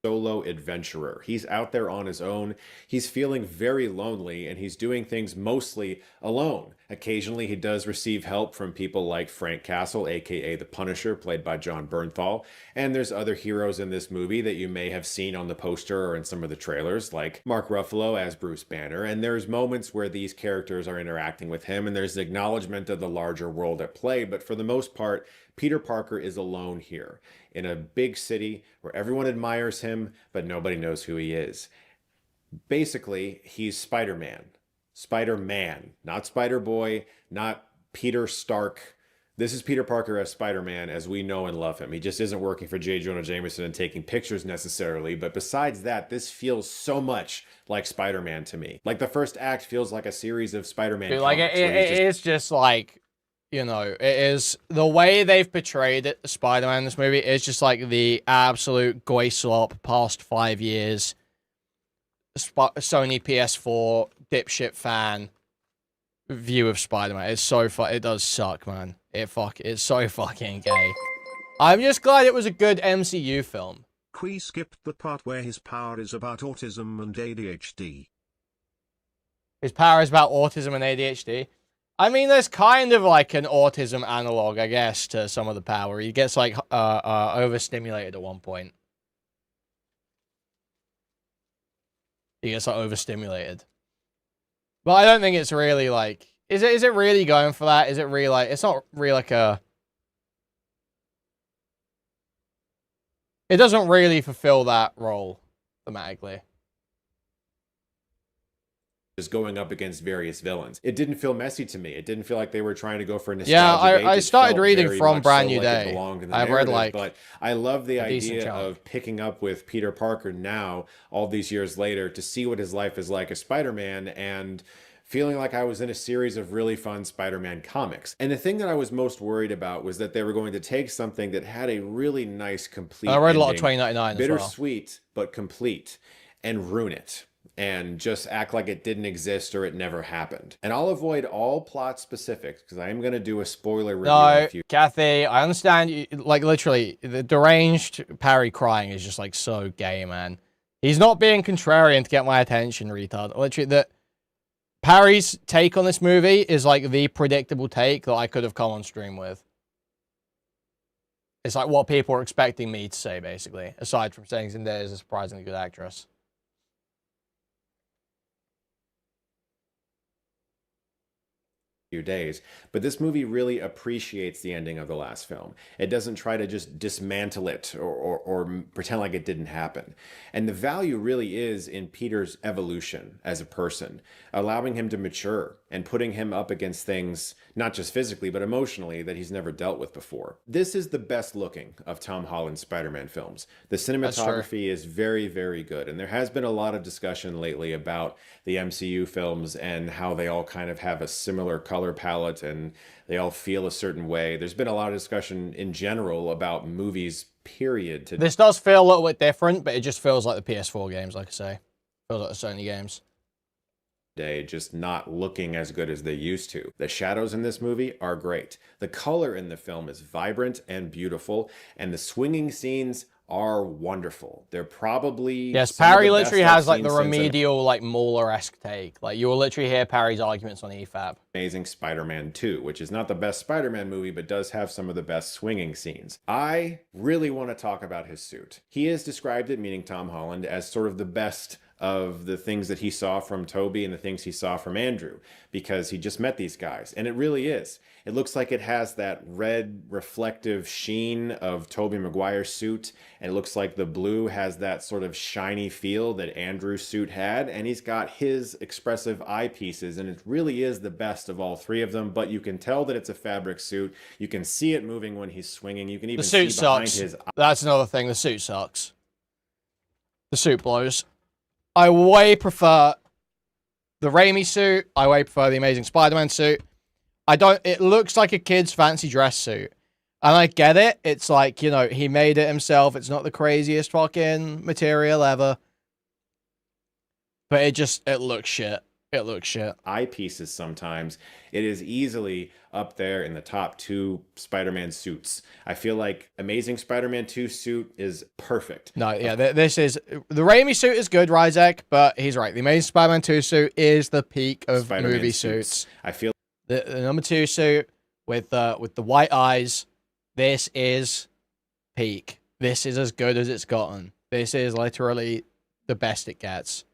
[SPEAKER 14] Solo adventurer. He's out there on his own. He's feeling very lonely and he's doing things mostly alone. Occasionally he does receive help from people like Frank Castle, aka the Punisher, played by John Bernthal. And there's other heroes in this movie that you may have seen on the poster or in some of the trailers, like Mark Ruffalo as Bruce Banner. And there's moments where these characters are interacting with him and there's acknowledgement of the larger world at play. But for the most part, Peter Parker is alone here in a big city where everyone admires him, but nobody knows who he is. Basically, he's Spider-Man. Spider-Man, not Spider-Boy, not Peter Stark. This is Peter Parker as Spider-Man as we know and love him. He just isn't working for J. Jonah Jameson and taking pictures necessarily, but besides that, this feels so much like Spider-Man to me. Like the first act feels like a series of Spider-Man comics.
[SPEAKER 5] Like it's just like, you know, it is the way they've portrayed it, Spider-Man in this movie is just like the absolute goy slop past 5 years. Sony PS4 dipshit fan view of Spider-Man. It's so it does suck, man. It's so fucking gay. I'm just glad it was a good MCU film.
[SPEAKER 7] Qui skipped the part where his power is about autism and ADHD.
[SPEAKER 5] His power is about autism and ADHD. I mean, there's kind of like an autism analog, I guess, to some of the power. He gets like overstimulated at one point. He gets like overstimulated. But I don't think it's really like, is it really going for that? Is it really like, it's not really like a, it doesn't really fulfill that role thematically.
[SPEAKER 14] Is going up against various villains. It didn't feel messy to me. It didn't feel like they were trying to go for nostalgia.
[SPEAKER 5] Yeah, I started reading from Brand New Day. I've read like,
[SPEAKER 14] but I love the idea of picking up with Peter Parker now, all these years later, to see what his life is like as Spider-Man and feeling like I was in a series of really fun Spider-Man comics. And the thing that I was most worried about was that they were going to take something that had a really nice, complete
[SPEAKER 5] I read
[SPEAKER 14] ending,
[SPEAKER 5] a lot of 2099 as well.
[SPEAKER 14] bittersweet, but complete, and ruin it. And just act like it didn't exist or it never happened. And I'll avoid all plot specifics because I am going to do a spoiler review.
[SPEAKER 5] No, Kathy, I understand you, like literally the deranged Parry crying is just like so gay, man. He's not being contrarian to get my attention, retard. Literally, Parry's take on this movie is like the predictable take that I could have come on stream with. It's like what people are expecting me to say, basically, aside from saying Zendaya is a surprisingly good actress.
[SPEAKER 14] Days, but this movie really appreciates the ending of the last film. It doesn't try to just dismantle it or pretend like it didn't happen. And the value really is in Peter's evolution as a person, allowing him to mature and putting him up against things, not just physically, but emotionally, that he's never dealt with before. This is the best looking of Tom Holland's Spider-Man films. The cinematography is very, very good. And there has been a lot of discussion lately about the MCU films and how they all kind of have a similar color palette and they all feel a certain way. There's been a lot of discussion in general about movies, period.
[SPEAKER 5] This does feel a little bit different, but it just feels like the PS4 games, like I say. Feels like the Sony games.
[SPEAKER 14] Day, just not looking as good as they used to. The shadows in this movie are great. The color in the film is vibrant and beautiful, and the swinging scenes are wonderful. They're probably...
[SPEAKER 5] Yes, Parry literally has like the remedial, like Mauler-esque take. Like you will literally hear Parry's arguments on EFAB.
[SPEAKER 14] Amazing Spider-Man 2, which is not the best Spider-Man movie, but does have some of the best swinging scenes. I really want to talk about his suit. He has described it, meaning Tom Holland, as sort of the best of the things that he saw from Toby and the things he saw from Andrew, because he just met these guys. And it really is. It looks like it has that red reflective sheen of Tobey Maguire's suit, and it looks like the blue has that sort of shiny feel that Andrew's suit had, and he's got his expressive eyepieces, and it really is the best of all three of them. But you can tell that it's a fabric suit. You can see it moving when he's swinging. You can even see behind his eyes.
[SPEAKER 5] That's another thing. The suit sucks. The suit blows. I way prefer the Raimi suit. I way prefer the Amazing Spider-Man suit. It looks like a kid's fancy dress suit. And I get it. It's like, you know, he made it himself. It's not the craziest fucking material ever. But it looks shit. It looks shit.
[SPEAKER 14] Eyepieces sometimes. It is easily up there in the top 2 Spider-Man suits. I feel like Amazing Spider-Man 2 suit is perfect.
[SPEAKER 5] No, yeah, this is... The Raimi suit is good, Ryzek, but he's right. The Amazing Spider-Man 2 suit is the peak of
[SPEAKER 14] Spider-Man
[SPEAKER 5] movie suits.
[SPEAKER 14] I feel...
[SPEAKER 5] The number 2 suit with the white eyes, this is peak. This is as good as it's gotten. This is literally the best it gets.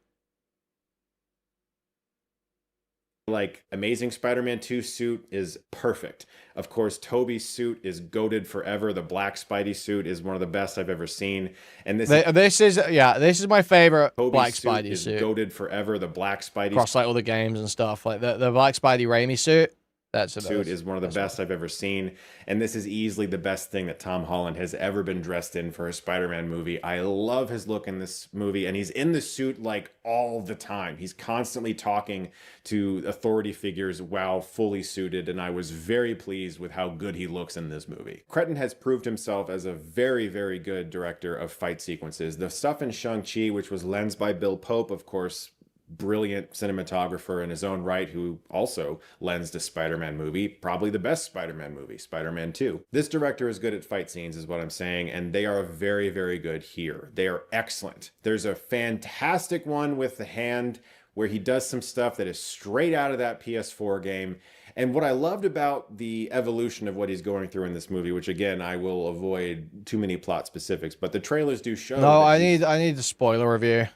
[SPEAKER 14] Like Amazing Spider-Man 2 suit is perfect. Of course, Tobey's suit is goated forever. The black Spidey suit is one of the best I've ever seen. And this is my favorite Tobey's
[SPEAKER 5] black
[SPEAKER 14] suit
[SPEAKER 5] Spidey
[SPEAKER 14] is
[SPEAKER 5] suit.
[SPEAKER 14] Goated forever. The black Spidey
[SPEAKER 5] Across like all the games and stuff. Like the black Spidey Raimi suit. That's the
[SPEAKER 14] suit is one of the best I've ever seen, and this is easily the best thing that Tom Holland has ever been dressed in for a Spider-Man movie. I love his look in this movie, and he's in the suit like all the time. He's constantly talking to authority figures while fully suited, and I was very pleased with how good he looks in this movie. Cretton has proved himself as a very, very good director of fight sequences. The stuff in Shang-Chi, which was lensed by Bill Pope, of course, brilliant cinematographer in his own right, who also lensed a Spider-Man movie, probably the best Spider-Man movie, Spider-Man 2. This director is good at fight scenes, is what I'm saying, and they are very, very good here. They are excellent. There's a fantastic one with the hand where he does some stuff that is straight out of that PS4 game. And what I loved about the evolution of what he's going through in this movie, which again, I will avoid too many plot specifics, but the trailers do show.
[SPEAKER 5] No, I need the spoiler review.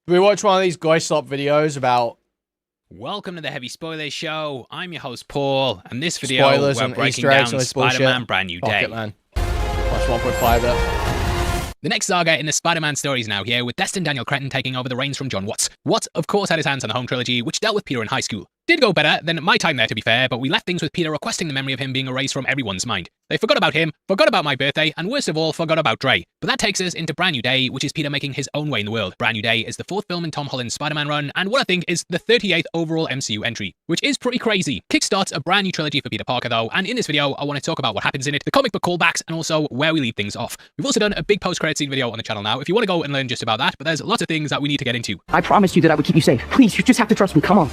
[SPEAKER 5] We watch one of these guy slop videos about...
[SPEAKER 15] Welcome to the Heavy Spoilers Show. I'm your host, Paul, and this video,
[SPEAKER 5] spoilers
[SPEAKER 15] we're
[SPEAKER 5] and
[SPEAKER 15] breaking
[SPEAKER 5] Easter eggs
[SPEAKER 15] down
[SPEAKER 5] and this
[SPEAKER 15] Spider-Man
[SPEAKER 5] bullshit.
[SPEAKER 15] Brand New
[SPEAKER 5] Fuck
[SPEAKER 15] Day.
[SPEAKER 5] it, man. Watch 1.5 there.
[SPEAKER 15] The next saga in the Spider-Man story is now here, with Destin Daniel Cretton taking over the reins from John Watts. Watts, of course, had his hands on the home trilogy, which dealt with Peter in high school. Did go better than my time there, to be fair, but we left things with Peter requesting the memory of him being erased from everyone's mind. They forgot about him, forgot about my birthday, and worst of all, forgot about Dre. But that takes us into Brand New Day, which is Peter making his own way in the world. Brand New Day is the 4th film in Tom Holland's Spider-Man run, and what I think is the 38th overall MCU entry, which is pretty crazy. Kickstarts a brand new trilogy for Peter Parker though, and in this video, I want to talk about what happens in it, the comic book callbacks, and also where we leave things off. We've also done a big post-credit scene video on the channel now, if you want to go and learn just about that, but there's lots of things that we need to get into.
[SPEAKER 6] I promised you that I would keep you safe. Please, you just have to trust me. Come on.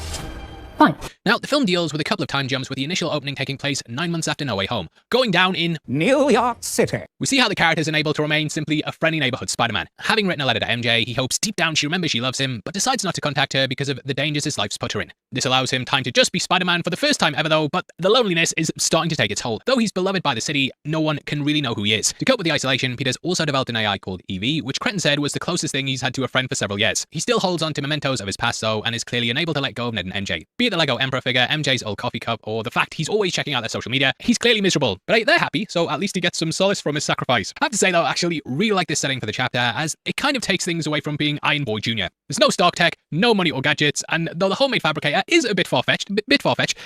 [SPEAKER 6] Fine.
[SPEAKER 15] Now, the film deals with a couple of time jumps, with the initial opening taking place 9 months after No Way Home, going down in
[SPEAKER 6] New York City.
[SPEAKER 15] We see how the character is unable to remain simply a friendly neighborhood Spider-Man. Having written a letter to MJ, he hopes deep down she remembers she loves him, but decides not to contact her because of the dangers his life's put her in. This allows him time to just be Spider-Man for the first time ever though, but the loneliness is starting to take its toll. Though he's beloved by the city, no one can really know who he is. To cope with the isolation, Peter's also developed an AI called Evie, which Cretton said was the closest thing he's had to a friend for several years. He still holds on to mementos of his past though, and is clearly unable to let go of Ned and MJ. Be it the Lego Emperor figure, MJ's old coffee cup, or the fact he's always checking out their social media, he's clearly miserable. But hey, they're happy, so at least he gets some solace from his sacrifice. I have to say though, I actually really like this setting for the chapter, as it kind of takes things away from being Iron Boy Jr. There's no Stark tech, no money or gadgets, and though the homemade fabricator is a bit far-fetched,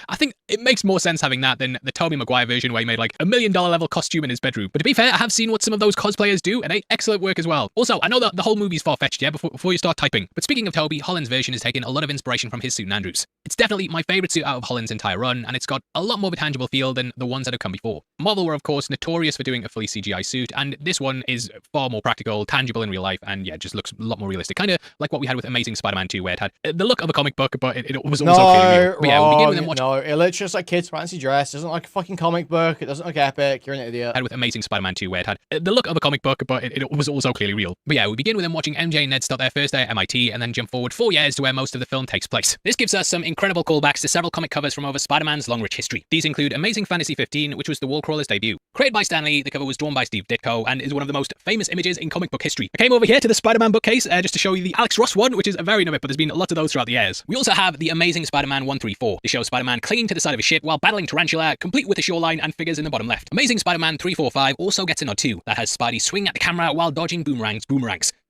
[SPEAKER 15] I think it makes more sense having that than the Tobey Maguire version where he made like $1 million level costume in his bedroom. But to be fair, I have seen what some of those cosplayers do, and excellent work as well. Also, I know that the whole movie's far-fetched, yeah, before you start typing. But speaking of Tobey, Holland's version has taken a lot of inspiration from his suit in Andrew's. It's definitely my favourite suit out of Holland's entire run, and it's got a lot more of a tangible feel than the ones that have come before. Marvel were, of course, notorious for doing a fully CGI suit, and this one is far more practical, tangible in real life, and yeah, just looks a lot more realistic. Kind of like what we had with Amazing Spider-Man 2, where it had the look of a comic book, but it was also clearly real. But yeah, we'll begin with them watching.
[SPEAKER 5] No, it literally just like kids' fancy dress. It doesn't like a fucking comic book. It doesn't look epic. You're an idiot.
[SPEAKER 15] With Amazing Spider-Man 2, where it had the look of a comic book, but it was also clearly real. But yeah, we begin with them watching MJ and Ned start their first day at MIT, and then jump forward 4 years to where most of the film takes place. This gives us some incredible callbacks to several comic covers from over Spider-Man's long rich history. These include Amazing Fantasy 15, which was the Wallcrawler's debut. Created by Stan Lee, the cover was drawn by Steve Ditko, and is one of the most famous images in comic book history. I came over here to the Spider-Man bookcase just to show you the Alex Ross one, which is a variant of it, but there's been lots of those throughout the years. We also have the Amazing Spider-Man 134. This shows Spider-Man clinging to the side of a ship while battling Tarantula, complete with a shoreline and figures in the bottom left. Amazing Spider-Man 345 also gets a nod too. That has Spidey swing at the camera while dodging boomerangs.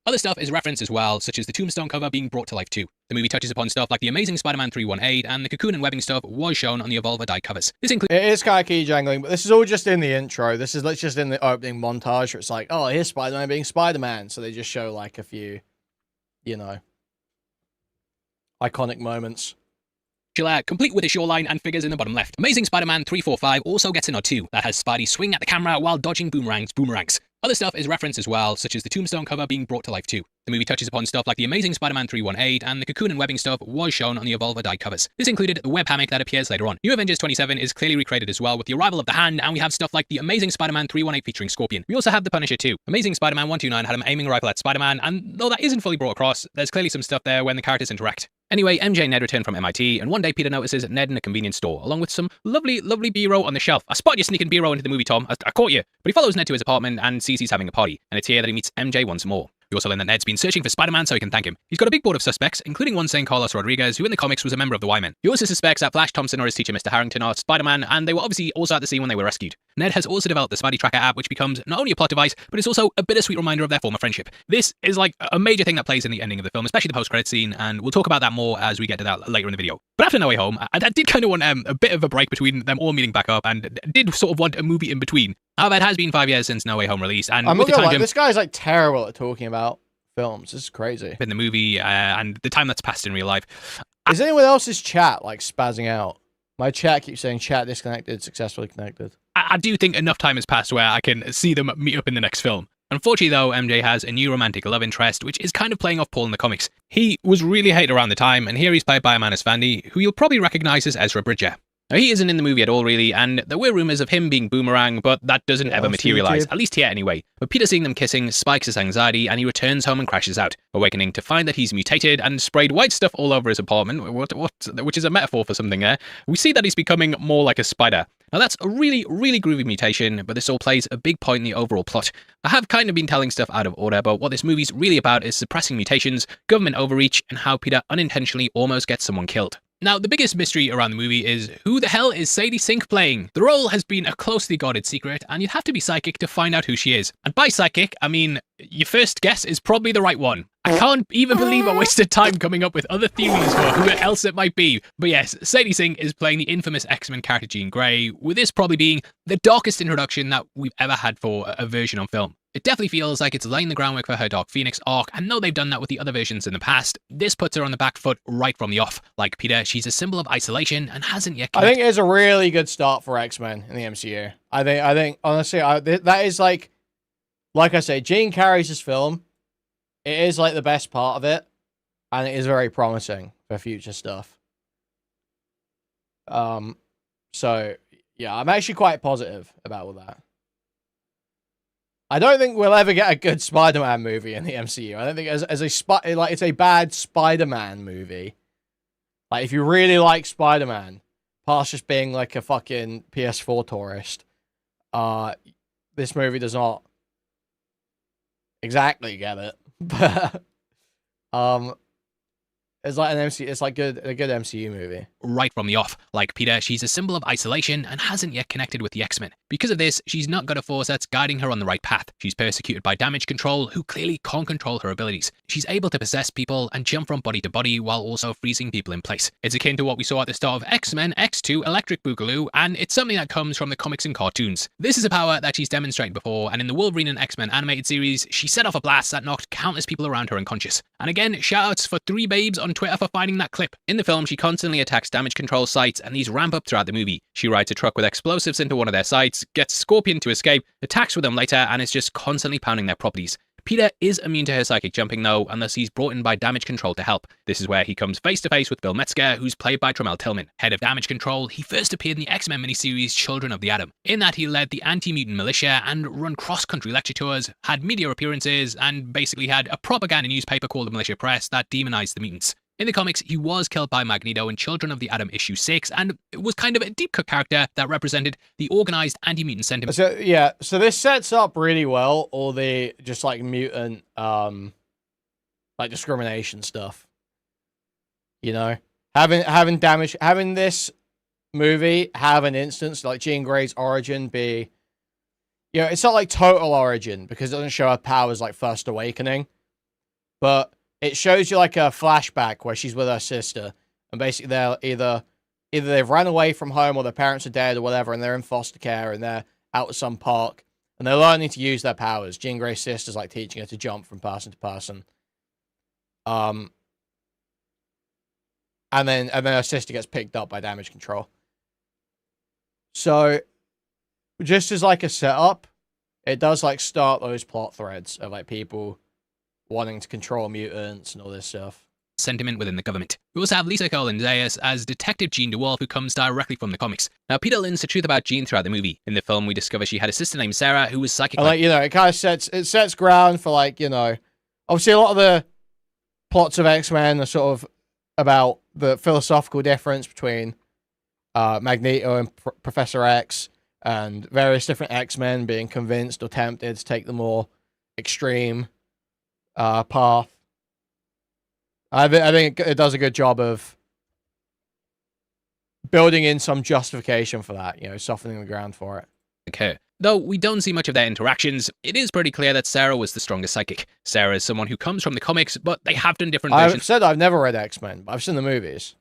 [SPEAKER 15] Other stuff is referenced as well, such as the Tombstone cover being brought to life too. The movie touches upon stuff like the Amazing Spider-Man 318, and the Cocoon and Webbing stuff was shown on the Evolver die covers. This includes...
[SPEAKER 5] It is kind of key jangling, but this is all just in the intro. This is just in the opening montage where it's like, oh, here's Spider-Man being Spider-Man. So they just show like a few, you know, iconic moments.
[SPEAKER 15] Complete with a shoreline and figures in the bottom left. Amazing Spider-Man 345 also gets a nod too. That has Spidey swing at the camera while dodging boomerangs. Other stuff is referenced as well, such as the Tombstone cover being brought to life too. The movie touches upon stuff like the Amazing Spider-Man 318, and the Cocoon and Webbing stuff was shown on the Evolver die covers. This included the web hammock that appears later on. New Avengers 27 is clearly recreated as well with the arrival of the Hand, and we have stuff like the Amazing Spider-Man 318 featuring Scorpion. We also have the Punisher too. Amazing Spider-Man 129 had him aiming a rifle at Spider-Man, and though that isn't fully brought across, there's clearly some stuff there when the characters interact. Anyway, MJ and Ned return from MIT, and one day Peter notices Ned in a convenience store, along with some lovely B-roll on the shelf. I spot you sneaking B-roll into the movie, Tom. I caught you. But he follows Ned to his apartment and sees he's having a party, and it's here that he meets MJ once more. We also learn that Ned's been searching for Spider-Man so he can thank him. He's got a big board of suspects, including one saying Carlos Rodriguez, who in the comics was a member of the Y-Men. He also suspects that Flash Thompson or his teacher Mr. Harrington are Spider-Man, and they were obviously also at the scene when they were rescued. Ned has also developed the Spidey Tracker app, which becomes not only a plot device, but it's also a bittersweet reminder of their former friendship. This is like a major thing that plays in the ending of the film, especially the post-credit scene, and we'll talk about that more as we get to that later in the video. But after No Way Home, I did kind of want a bit of a break between them all meeting back up, and did sort of want a movie in between. However, it has been 5 years since No Way Home release, and
[SPEAKER 5] I'm
[SPEAKER 15] with
[SPEAKER 5] not
[SPEAKER 15] the
[SPEAKER 5] gonna
[SPEAKER 15] time
[SPEAKER 5] lie, this guy's like terrible at talking about films. This is crazy.
[SPEAKER 15] In the movie and the time that's passed in real life.
[SPEAKER 5] Is anyone else's chat like spazzing out? My chat keeps saying chat disconnected, successfully connected.
[SPEAKER 15] I do think enough time has passed where I can see them meet up in the next film. Unfortunately though, MJ has a new romantic love interest, which is kind of playing off Paul in the comics. He was really hated around the time, and here he's played by a man as Vandy, who you'll probably recognise as Ezra Bridger. Now, he isn't in the movie at all, really, and there were rumours of him being Boomerang, but that doesn't ever materialise, at least here anyway. But Peter seeing them kissing spikes his anxiety, and he returns home and crashes out, awakening to find that he's mutated and sprayed white stuff all over his apartment, which is a metaphor for something there. We see that he's becoming more like a spider. Now, that's a really groovy mutation, but this all plays a big point in the overall plot. I have kind of been telling stuff out of order, but what this movie's really about is suppressing mutations, government overreach, and how Peter unintentionally almost gets someone killed. Now, the biggest mystery around the movie is who the hell is Sadie Sink playing? The role has been a closely guarded secret, and you'd have to be psychic to find out who she is. And by psychic, I mean, your first guess is probably the right one. I can't even believe I wasted time coming up with other theories for who else it might be. But yes, Sadie Sink is playing the infamous X-Men character Jean Grey, with this probably being the darkest introduction that we've ever had for a version on film. It definitely feels like it's laying the groundwork for her Dark Phoenix arc, and though they've done that with the other versions in the past, this puts her on the back foot right from the off. Like Peter, she's a symbol of isolation and hasn't yet
[SPEAKER 5] I think it's a really good start for X-Men in the MCU. I think honestly, that is like I say, Jean carries this film. It is like the best part of it, and it is very promising for future stuff. So yeah, I'm actually quite positive about all that. I don't think we'll ever get a good Spider-Man movie in the MCU. I don't think it's a bad Spider-Man movie. Like, if you really like Spider-Man, past just being like a fucking PS4 tourist, this movie does not exactly get it. But it's like a good MCU movie.
[SPEAKER 15] Right from the off. Like Peter, she's a symbol of isolation and hasn't yet connected with the X-Men. Because of this, she's not got a force that's guiding her on the right path. She's persecuted by Damage Control, who clearly can't control her abilities. She's able to possess people and jump from body to body while also freezing people in place. It's akin to what we saw at the start of X-Men X2 Electric Boogaloo, and it's something that comes from the comics and cartoons. This is a power that she's demonstrated before, and in the Wolverine and X-Men animated series, she set off a blast that knocked countless people around her unconscious. And again, shoutouts for 3 babes on Twitter for finding that clip. In the film, she constantly attacks Damage Control sites, and these ramp up throughout the movie. She rides a truck with explosives into one of their sites, mutants, gets Scorpion to escape, attacks with them later, and is just constantly pounding their properties. Peter is immune to her psychic jumping though, and thus he's brought in by Damage Control to help. This is where he comes face to face with Bill Metzger, who's played by Tremel Tillman. Head of Damage Control, he first appeared in the X-Men miniseries Children of the Atom. In that he led the anti-mutant militia and run cross-country lecture tours, had media appearances, and basically had a propaganda newspaper called the Militia Press that demonized the mutants. In the comics, he was killed by Magneto in Children of the Atom issue 6, and it was kind of a deep-cut character that represented the organized anti-mutant sentiment.
[SPEAKER 5] So, yeah, so this sets up really well all the just, like, mutant, like, discrimination stuff. You know? Having this movie have an instance, like, Jean Grey's origin be... You know, it's not, like, total origin, because it doesn't show her powers, like, First Awakening. But... it shows you like a flashback where she's with her sister, and basically they're either they've ran away from home or their parents are dead or whatever, and they're in foster care and they're out at some park and they're learning to use their powers. Jean Grey's sister's like teaching her to jump from person to person. And then her sister gets picked up by Damage Control. So just as like a setup, it does like start those plot threads of like people wanting to control mutants and all this stuff.
[SPEAKER 15] Sentiment within the government. We also have Lisa Colin-Zayas as Detective Jean DeWolf, who comes directly from the comics. Now, Peter learns the truth about Jean throughout the movie. In the film, we discover she had a sister named Sarah who was psychic.
[SPEAKER 5] And like, you know, it kind of sets ground for like, you know, obviously a lot of the plots of X-Men are sort of about the philosophical difference between Magneto and Professor X, and various different X-Men being convinced or tempted to take the more extreme path. I think it does a good job of building in some justification for that, you know, softening the ground for it.
[SPEAKER 15] Okay. Though we don't see much of their interactions, it is pretty clear that Sarah was the strongest psychic. Sarah is someone who comes from the comics, but they have done different versions.
[SPEAKER 5] I've said I've never read X-Men, but I've seen the movies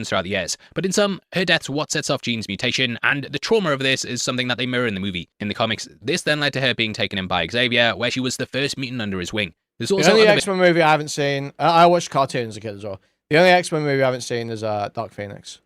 [SPEAKER 15] throughout the years. But in some, her death's what sets off Jean's mutation, and the trauma of this is something that they mirror in the movie. In the comics, this then led to her being taken in by Xavier, where she was the first mutant under his wing. There's also
[SPEAKER 5] the only X-Men movie I haven't seen, I watched cartoons as a kid as well. The only X-Men movie I haven't seen is Dark Phoenix.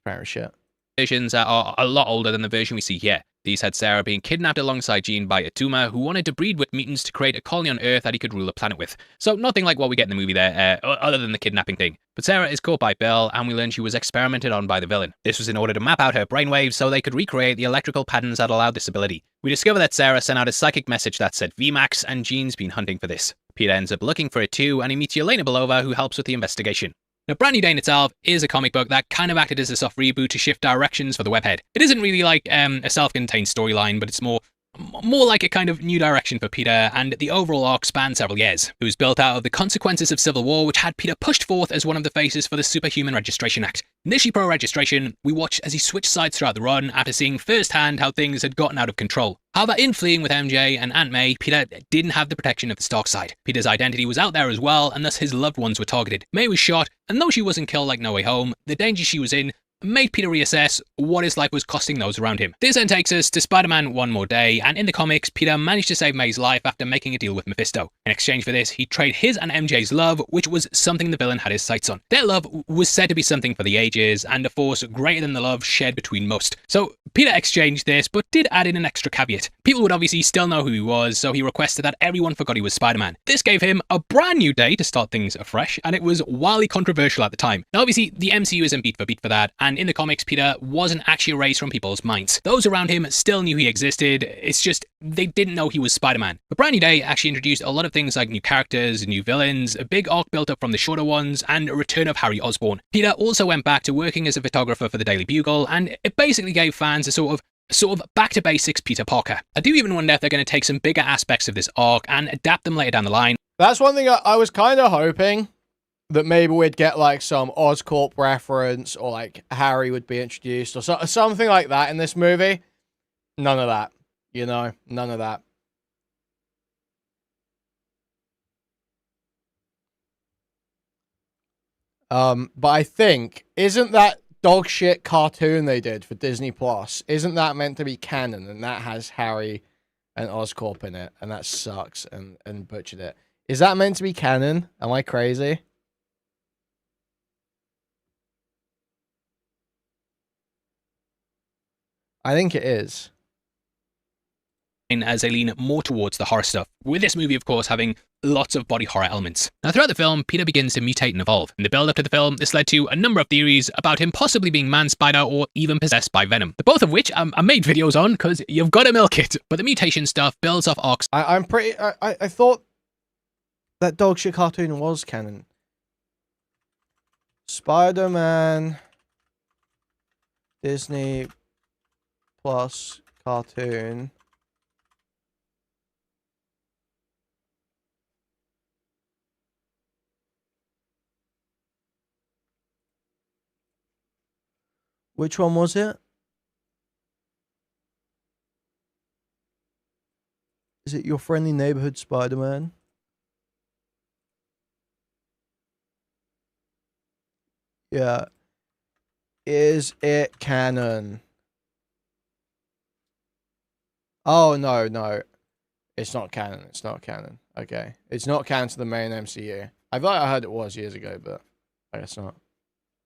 [SPEAKER 5] Apparently shit.
[SPEAKER 15] Versions that are a lot older than the version we see here. These had Sarah being kidnapped alongside Jean by a tumor who wanted to breed with mutants to create a colony on Earth that he could rule the planet with. So nothing like what we get in the movie there, other than the kidnapping thing. But Sarah is caught by Bill, and we learn she was experimented on by the villain. This was in order to map out her brainwaves so they could recreate the electrical patterns that allowed this ability. We discover that Sarah sent out a psychic message that said VMAX, and Jean's been hunting for this. Peter ends up looking for it too, and he meets Yelena Belova, who helps with the investigation. Now, Brand New Day in itself is a comic book that kind of acted as a soft reboot to shift directions for the webhead. It isn't really like a self-contained storyline, but it's more like a kind of new direction for Peter, and the overall arc spanned several years. It was built out of the consequences of Civil War, which had Peter pushed forth as one of the faces for the Superhuman Registration Act. In this pro-registration, we watch as he switched sides throughout the run after seeing firsthand how things had gotten out of control. However, in fleeing with MJ and Aunt May, Peter didn't have the protection of the Stark side. Peter's identity was out there as well, and thus his loved ones were targeted. May was shot, and though she wasn't killed like No Way Home, the danger she was in made Peter reassess what his life was costing those around him. This then takes us to Spider-Man One More Day, and in the comics, Peter managed to save May's life after making a deal with Mephisto. In exchange for this, he'd trade his and MJ's love, which was something the villain had his sights on. Their love was said to be something for the ages, and a force greater than the love shared between most. So Peter exchanged this, but did add in an extra caveat. People would obviously still know who he was, so he requested that everyone forgot he was Spider-Man. This gave him a brand new day to start things afresh, and it was wildly controversial at the time. Now obviously, the MCU isn't beat for beat for that, and in the comics, Peter wasn't actually erased from people's minds. Those around him still knew he existed, it's just they didn't know he was Spider-Man. But Brand New Day actually introduced a lot of things like new characters, new villains, a big arc built up from the shorter ones, and a return of Harry Osborn. Peter also went back to working as a photographer for the Daily Bugle, and it basically gave fans a sort of back to basics Peter Parker. I do even wonder if they're going to take some bigger aspects of this arc and adapt them later down the line.
[SPEAKER 5] That's one thing I was kind of hoping, that maybe we'd get like some Oscorp reference, or like Harry would be introduced, or something like that in this movie. None of that, you know, none of that. But I think, isn't that dog shit cartoon they did for Disney Plus, isn't that meant to be canon, and that has Harry and Oscorp in it, and that sucks and butchered it? Is that meant to be canon? Am I crazy? I think it is.
[SPEAKER 15] As they lean more towards the horror stuff, with this movie, of course, having lots of body horror elements. Now, throughout the film, Peter begins to mutate and evolve. In the build-up to the film, this led to a number of theories about him possibly being man-spider or even possessed by venom. The both of which I made videos on, because you've got to milk it. But the mutation stuff builds off arcs.
[SPEAKER 5] I thought that dogshit cartoon was canon. Spider-Man Disney Plus cartoon. Which one was it? Is it Your Friendly Neighborhood Spider-Man? Yeah. Is it canon? Oh, no, no. It's not canon. It's not canon. Okay. It's not canon to the main MCU. I thought I heard it was years ago, but I guess not.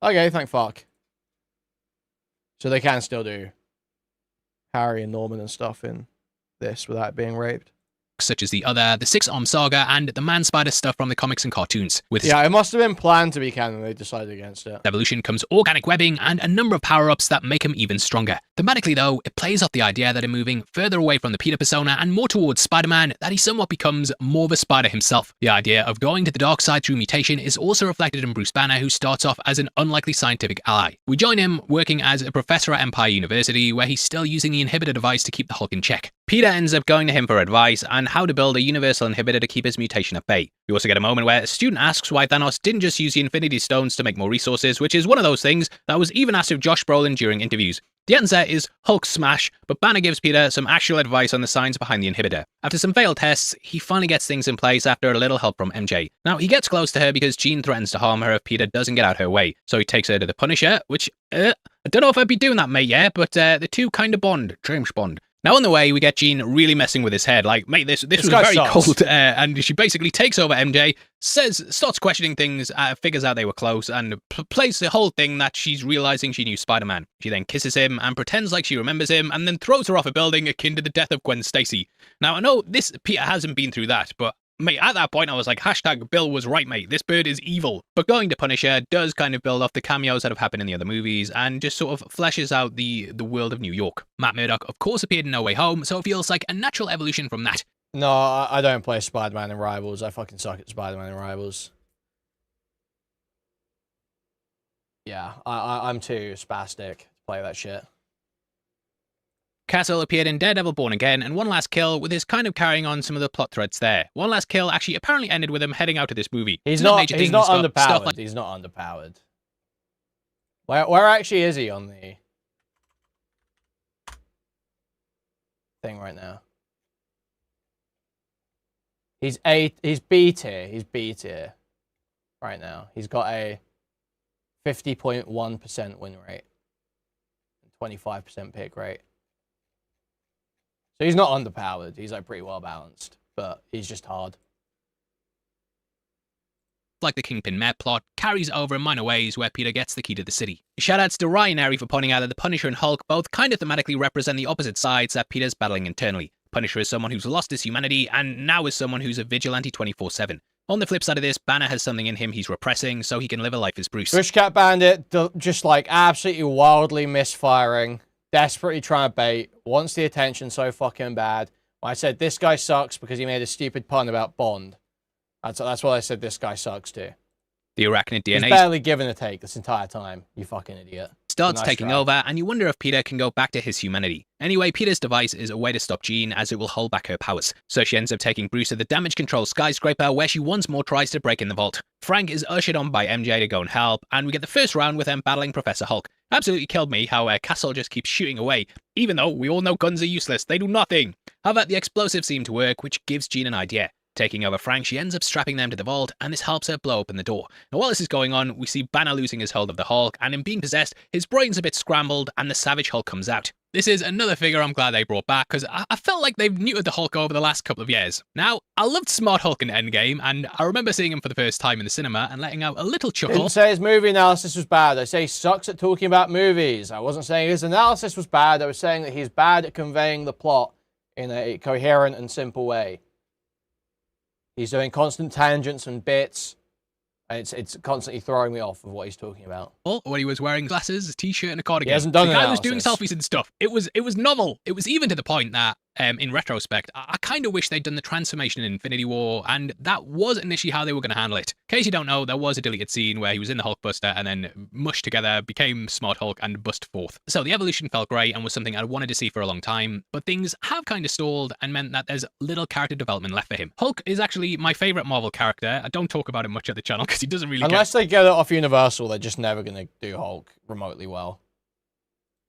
[SPEAKER 5] Okay, thank fuck. So they can still do Harry and Norman and stuff in this without being raped.
[SPEAKER 15] Such as the Six-Arm Saga and the Man-Spider stuff from the comics and cartoons. With
[SPEAKER 5] yeah, it must have been planned to be canon. They decided against it.
[SPEAKER 15] Evolution comes organic webbing and a number of power-ups that make him even stronger. Thematically, though, it plays off the idea that in moving further away from the Peter persona and more towards Spider-Man, that he somewhat becomes more of a spider himself. The idea of going to the dark side through mutation is also reflected in Bruce Banner, who starts off as an unlikely scientific ally. We join him working as a professor at Empire University, where he's still using the inhibitor device to keep the Hulk in check. Peter ends up going to him for advice on how to build a universal inhibitor to keep his mutation at bay. We also get a moment where a student asks why Thanos didn't just use the Infinity Stones to make more resources, which is one of those things that was even asked of Josh Brolin during interviews. The answer is Hulk smash, but Banner gives Peter some actual advice on the science behind the inhibitor. After some failed tests, he finally gets things in place after a little help from MJ. Now, he gets close to her because Jean threatens to harm her if Peter doesn't get out her way, so he takes her to the Punisher, which, I don't know if I'd be doing that, mate, yeah, but the two kind of bond, James Bond. Now on the way, we get Jean really messing with his head. Like, mate, this was very cold. And she basically takes over MJ, starts questioning things, figures out they were close, and plays the whole thing that she's realizing she knew Spider-Man. She then kisses him and pretends like she remembers him, and then throws her off a building akin to the death of Gwen Stacy. Now, I know Peter hasn't been through that, but mate, at that point, I was like, hashtag Bill was right, mate. This bird is evil. But going to Punisher does kind of build off the cameos that have happened in the other movies and just sort of fleshes out the world of New York. Matt Murdock, of course, appeared in No Way Home, so it feels like a natural evolution from that.
[SPEAKER 5] No, I don't play Spider-Man in Rivals. I fucking suck at Spider-Man in Rivals. Yeah, I'm too spastic to play that shit.
[SPEAKER 15] Castle appeared in Daredevil Born Again, and One Last Kill, with his kind of carrying on some of the plot threads there. One Last Kill actually apparently ended with him heading out to this movie.
[SPEAKER 5] He's not underpowered. He's not underpowered. Where actually is he on the thing right now? He's B tier. He's B tier right now. He's got a 50.1% win rate, 25% pick rate. So he's not underpowered. He's like pretty well balanced, but he's just hard.
[SPEAKER 15] Like the Kingpin Met plot, carries over in minor ways where Peter gets the key to the city. Shoutouts to Ryan Airy for pointing out that the Punisher and Hulk both kind of thematically represent the opposite sides that Peter's battling internally. Punisher is someone who's lost his humanity, and now is someone who's a vigilante 24/7. On the flip side of this, Banner has something in him he's repressing so he can live a life as Bruce.
[SPEAKER 5] Bushcat Bandit, just like absolutely wildly misfiring. Desperately trying to bait, wants the attention so fucking bad. When I said this guy sucks because he made a stupid pun about Bond. That's what I said this guy sucks too.
[SPEAKER 15] The arachnid DNA...
[SPEAKER 5] He's barely given a take this entire time, you fucking idiot.
[SPEAKER 15] Starts taking over, and you wonder if Peter can go back to his humanity. Anyway, Peter's device is a way to stop Jean, as it will hold back her powers. So she ends up taking Bruce to the damage control skyscraper, where she once more tries to break in the vault. Frank is ushered on by MJ to go and help, and we get the first round with them battling Professor Hulk. Absolutely killed me how Castle just keeps shooting away, even though we all know guns are useless, they do nothing. However, the explosives seem to work, which gives Jean an idea. Taking over Frank, she ends up strapping them to the vault, and this helps her blow open the door. Now, while this is going on, we see Banner losing his hold of the Hulk, and in being possessed, his brain's a bit scrambled, and the Savage Hulk comes out. This is another figure I'm glad they brought back, because I felt like they've neutered the Hulk over the last couple of years. Now, I loved Smart Hulk in Endgame, and I remember seeing him for the first time in the cinema and letting out a little chuckle.
[SPEAKER 5] Didn't say his movie analysis was bad. I say he sucks at talking about movies. I wasn't saying his analysis was bad. I was saying that he's bad at conveying the plot in a coherent and simple way. He's doing constant tangents and bits, and it's constantly throwing me off of what he's talking about.
[SPEAKER 15] Well, when he was wearing glasses, a t-shirt, and a cardigan.
[SPEAKER 5] He hasn't done
[SPEAKER 15] the guy
[SPEAKER 5] analysis.
[SPEAKER 15] was doing selfies and stuff. It was novel. It was even to the point that, in retrospect, I kind of wish they'd done the transformation in Infinity War, and that was initially how they were going to handle it. In case you don't know, there was a deleted scene where he was in the Hulkbuster and then mushed together, became Smart Hulk, and bust forth. So the evolution felt great and was something I wanted to see for a long time, but things have kind of stalled and meant that there's little character development left for him. Hulk is actually my favourite Marvel character. I don't talk about him much at the channel because he doesn't really
[SPEAKER 5] Unless they get it off Universal, they're just never going to do Hulk remotely well.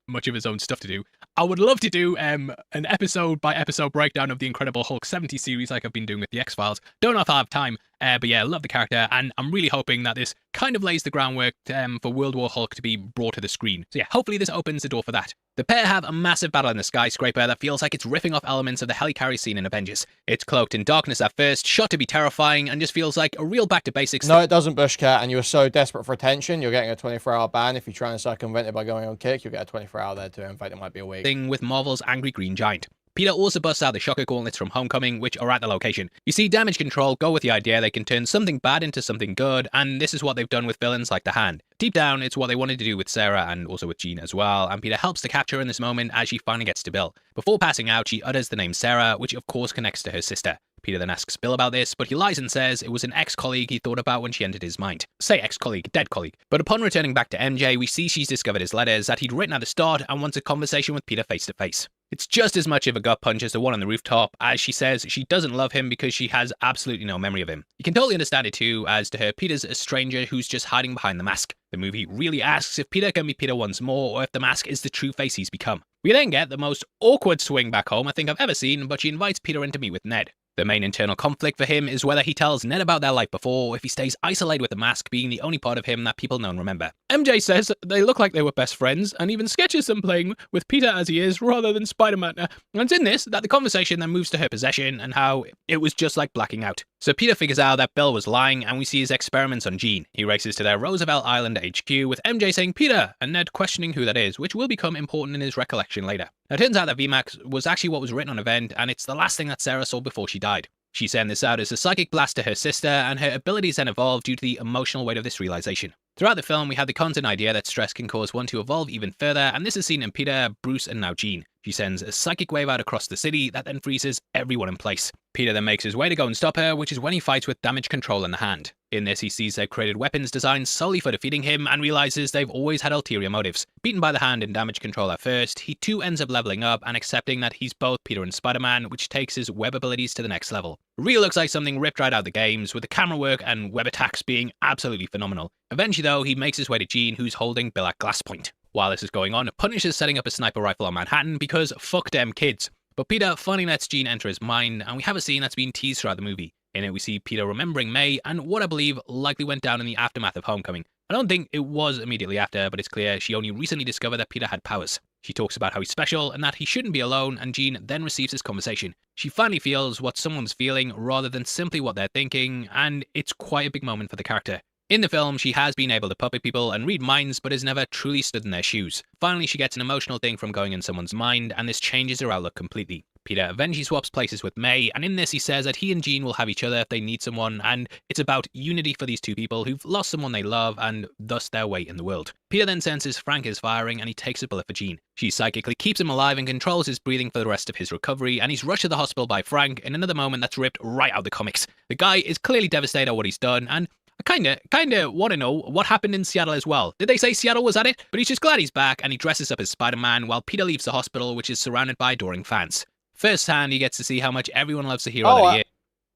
[SPEAKER 15] Much of his own stuff to do. I would love to do an episode by episode breakdown of the Incredible Hulk 70 series like I've been doing with the X-Files. Don't know if I have time, but yeah, love the character, and I'm really hoping that this kind of lays the groundwork for World War Hulk to be brought to the screen. So yeah, hopefully this opens the door for that. The pair have a massive battle in the skyscraper that feels like it's riffing off elements of the helicarrier scene in Avengers. It's cloaked in darkness at first, shot to be terrifying, and just feels like a real back to basics.
[SPEAKER 5] No, it doesn't, Bushcat, and you were so desperate for attention, you're getting a 24-hour ban. If you try and circumvent it by going on Kick, you'll get a 24-hour there too. In fact, it might be a week.
[SPEAKER 15] Thing with Marvel's Angry Green Giant. Peter also busts out the shocker gauntlets from Homecoming, which are at the location. You see Damage Control go with the idea they can turn something bad into something good, and this is what they've done with villains like the Hand. Deep down, it's what they wanted to do with Sarah and also with Jean as well, and Peter helps to capture her in this moment as she finally gets to Bill. Before passing out, she utters the name Sarah, which of course connects to her sister. Peter then asks Bill about this, but he lies and says it was an ex-colleague he thought about when she entered his mind. Say ex-colleague, dead colleague. But upon returning back to MJ, we see she's discovered his letters that he'd written at the start and wants a conversation with Peter face to face. It's just as much of a gut punch as the one on the rooftop, as she says she doesn't love him because she has absolutely no memory of him. You can totally understand it too, as to her, Peter's a stranger who's just hiding behind the mask. The movie really asks if Peter can be Peter once more, or if the mask is the true face he's become. We then get the most awkward swing back home I think I've ever seen, but she invites Peter in to meet with Ned. The main internal conflict for him is whether he tells Ned about their life before, or if he stays isolated with the mask being the only part of him that people know and remember. MJ says they look like they were best friends, and even sketches them playing with Peter as he is, rather than Spider-Man. And it's in this that the conversation then moves to her possession, and how it was just like blacking out. So Peter figures out that Bill was lying, and we see his experiments on Jean. He races to their Roosevelt Island HQ, with MJ saying Peter, and Ned questioning who that is, which will become important in his recollection later. Now, it turns out that VMAX was actually what was written on Event, and it's the last thing that Sarah saw before she died. She sent this out as a psychic blast to her sister, and her abilities then evolved due to the emotional weight of this realization. Throughout the film, we have the constant idea that stress can cause one to evolve even further, and this is seen in Peter, Bruce, and now Jean. She sends a psychic wave out across the city that then freezes everyone in place. Peter then makes his way to go and stop her, which is when he fights with Damage Control in the Hand. In this, he sees they've created weapons designed solely for defeating him and realizes they've always had ulterior motives. Beaten by the Hand and Damage Control at first, he too ends up leveling up and accepting that he's both Peter and Spider-Man, which takes his web abilities to the next level. It really looks like something ripped right out of the games, with the camera work and web attacks being absolutely phenomenal. Eventually though, he makes his way to Jean, who's holding Bill at glass point. While this is going on, Punisher's setting up a sniper rifle on Manhattan because fuck them kids. But Peter finally lets Jean enter his mind, and we have a scene that's been teased throughout the movie. In it, we see Peter remembering May and what I believe likely went down in the aftermath of Homecoming. I don't think it was immediately after, but it's clear she only recently discovered that Peter had powers. She talks about how he's special and that he shouldn't be alone, and Jean then receives this conversation. She finally feels what someone's feeling rather than simply what they're thinking, and it's quite a big moment for the character. In the film, she has been able to puppet people and read minds, but has never truly stood in their shoes. Finally, she gets an emotional thing from going in someone's mind, and this changes her outlook completely. Peter eventually swaps places with May, and in this he says that he and Jean will have each other if they need someone, and it's about unity for these two people who've lost someone they love, and thus their weight in the world. Peter then senses Frank is firing, and he takes a bullet for Jean. She psychically keeps him alive and controls his breathing for the rest of his recovery, and he's rushed to the hospital by Frank in another moment that's ripped right out of the comics. The guy is clearly devastated at what he's done, and I kinda want to know what happened in Seattle as well. Did they say Seattle was at it? But he's just glad he's back, and he dresses up as Spider-Man while Peter leaves the hospital, which is surrounded by adoring fans. First hand, he gets to see how much everyone loves the hero that he is.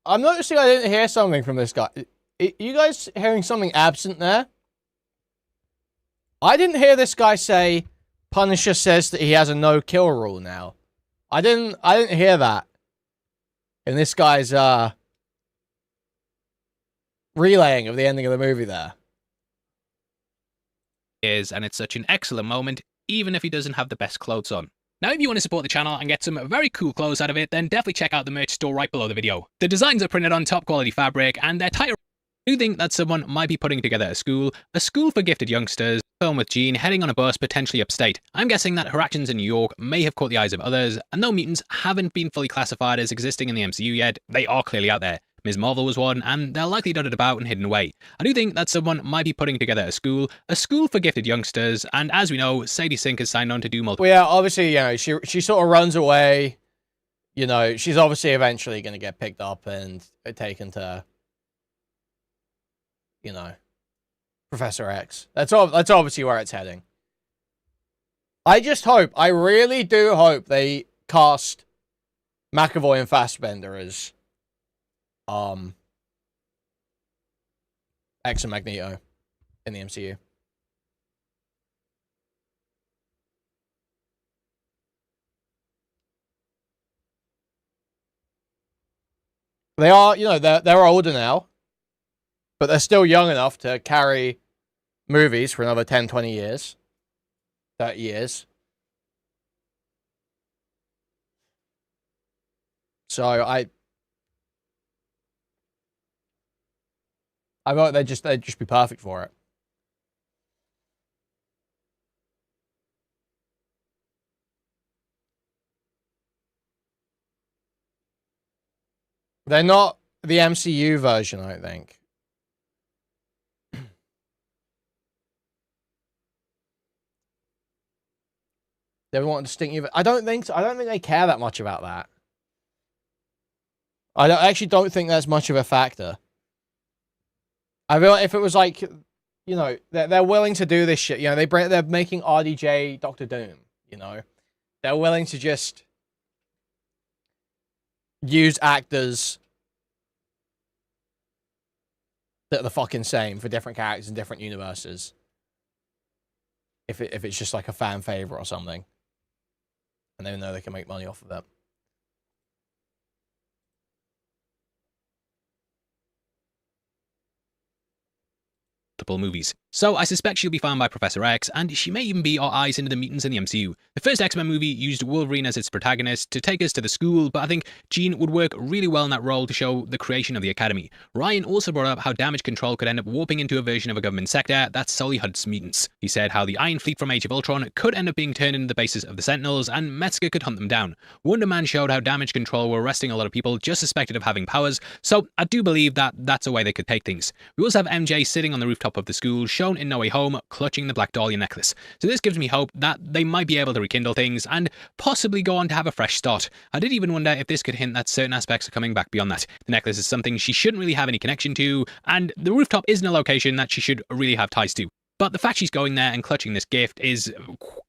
[SPEAKER 5] I'm noticing I didn't hear something from this guy. Are you guys hearing something absent there? I didn't hear this guy say Punisher says that he has a no-kill rule now. I didn't hear that in this guy's relaying of the ending of the movie there.
[SPEAKER 15] And it's such an excellent moment, even if he doesn't have the best clothes on. Now, if you want to support the channel and get some very cool clothes out of it, then definitely check out the merch store right below the video. The designs are printed on top quality fabric, and they're tighter. I do think that someone might be putting together a school for gifted youngsters, film with Jean heading on a bus potentially upstate. I'm guessing that her actions in New York may have caught the eyes of others, and though mutants haven't been fully classified as existing in the MCU yet, they are clearly out there. Ms. Marvel was one, and they're likely dotted about and hidden away. I do think that someone might be putting together a school for gifted youngsters, and as we know, Sadie Sink has signed on to do multiple.
[SPEAKER 5] Well, yeah, obviously, you know, she sort of runs away. You know, she's obviously eventually going to get picked up and taken to, you know, Professor X. That's obviously where it's heading. I really do hope they cast McAvoy and Fassbender as X and Magneto in the MCU. They are, you know, they're older now, but they're still young enough to carry movies for another 10, 20 years, 30 years. So I thought they'd just be perfect for it. They're not the MCU version, I don't think. They want distinctive. I don't think so. I don't think they care that much about that. I actually don't think that's much of a factor. I feel like if it was like, you know, they're willing to do this shit. You know, they're making RDJ Doctor Doom. You know, they're willing to just use actors that are the fucking same for different characters in different universes. If it's just like a fan favorite or something, and they know they can make money off of that.
[SPEAKER 15] Movies. So I suspect she'll be found by Professor X, and she may even be our eyes into the mutants in the MCU. The first X-Men movie used Wolverine as its protagonist to take us to the school, but I think Jean would work really well in that role to show the creation of the Academy. Ryan also brought up how damage control could end up warping into a version of a government sector that solely hunts mutants. He said how the Iron Fleet from Age of Ultron could end up being turned into the bases of the Sentinels, and Metzger could hunt them down. Wonder Man showed how damage control were arresting a lot of people just suspected of having powers, so I do believe that that's a way they could take things. We also have MJ sitting on the rooftop of the school, shown in No Way Home, clutching the Black Dahlia necklace. So this gives me hope that they might be able to rekindle things and possibly go on to have a fresh start. I did even wonder if this could hint that certain aspects are coming back beyond that. The necklace is something she shouldn't really have any connection to, and the rooftop isn't a location that she should really have ties to. But the fact she's going there and clutching this gift is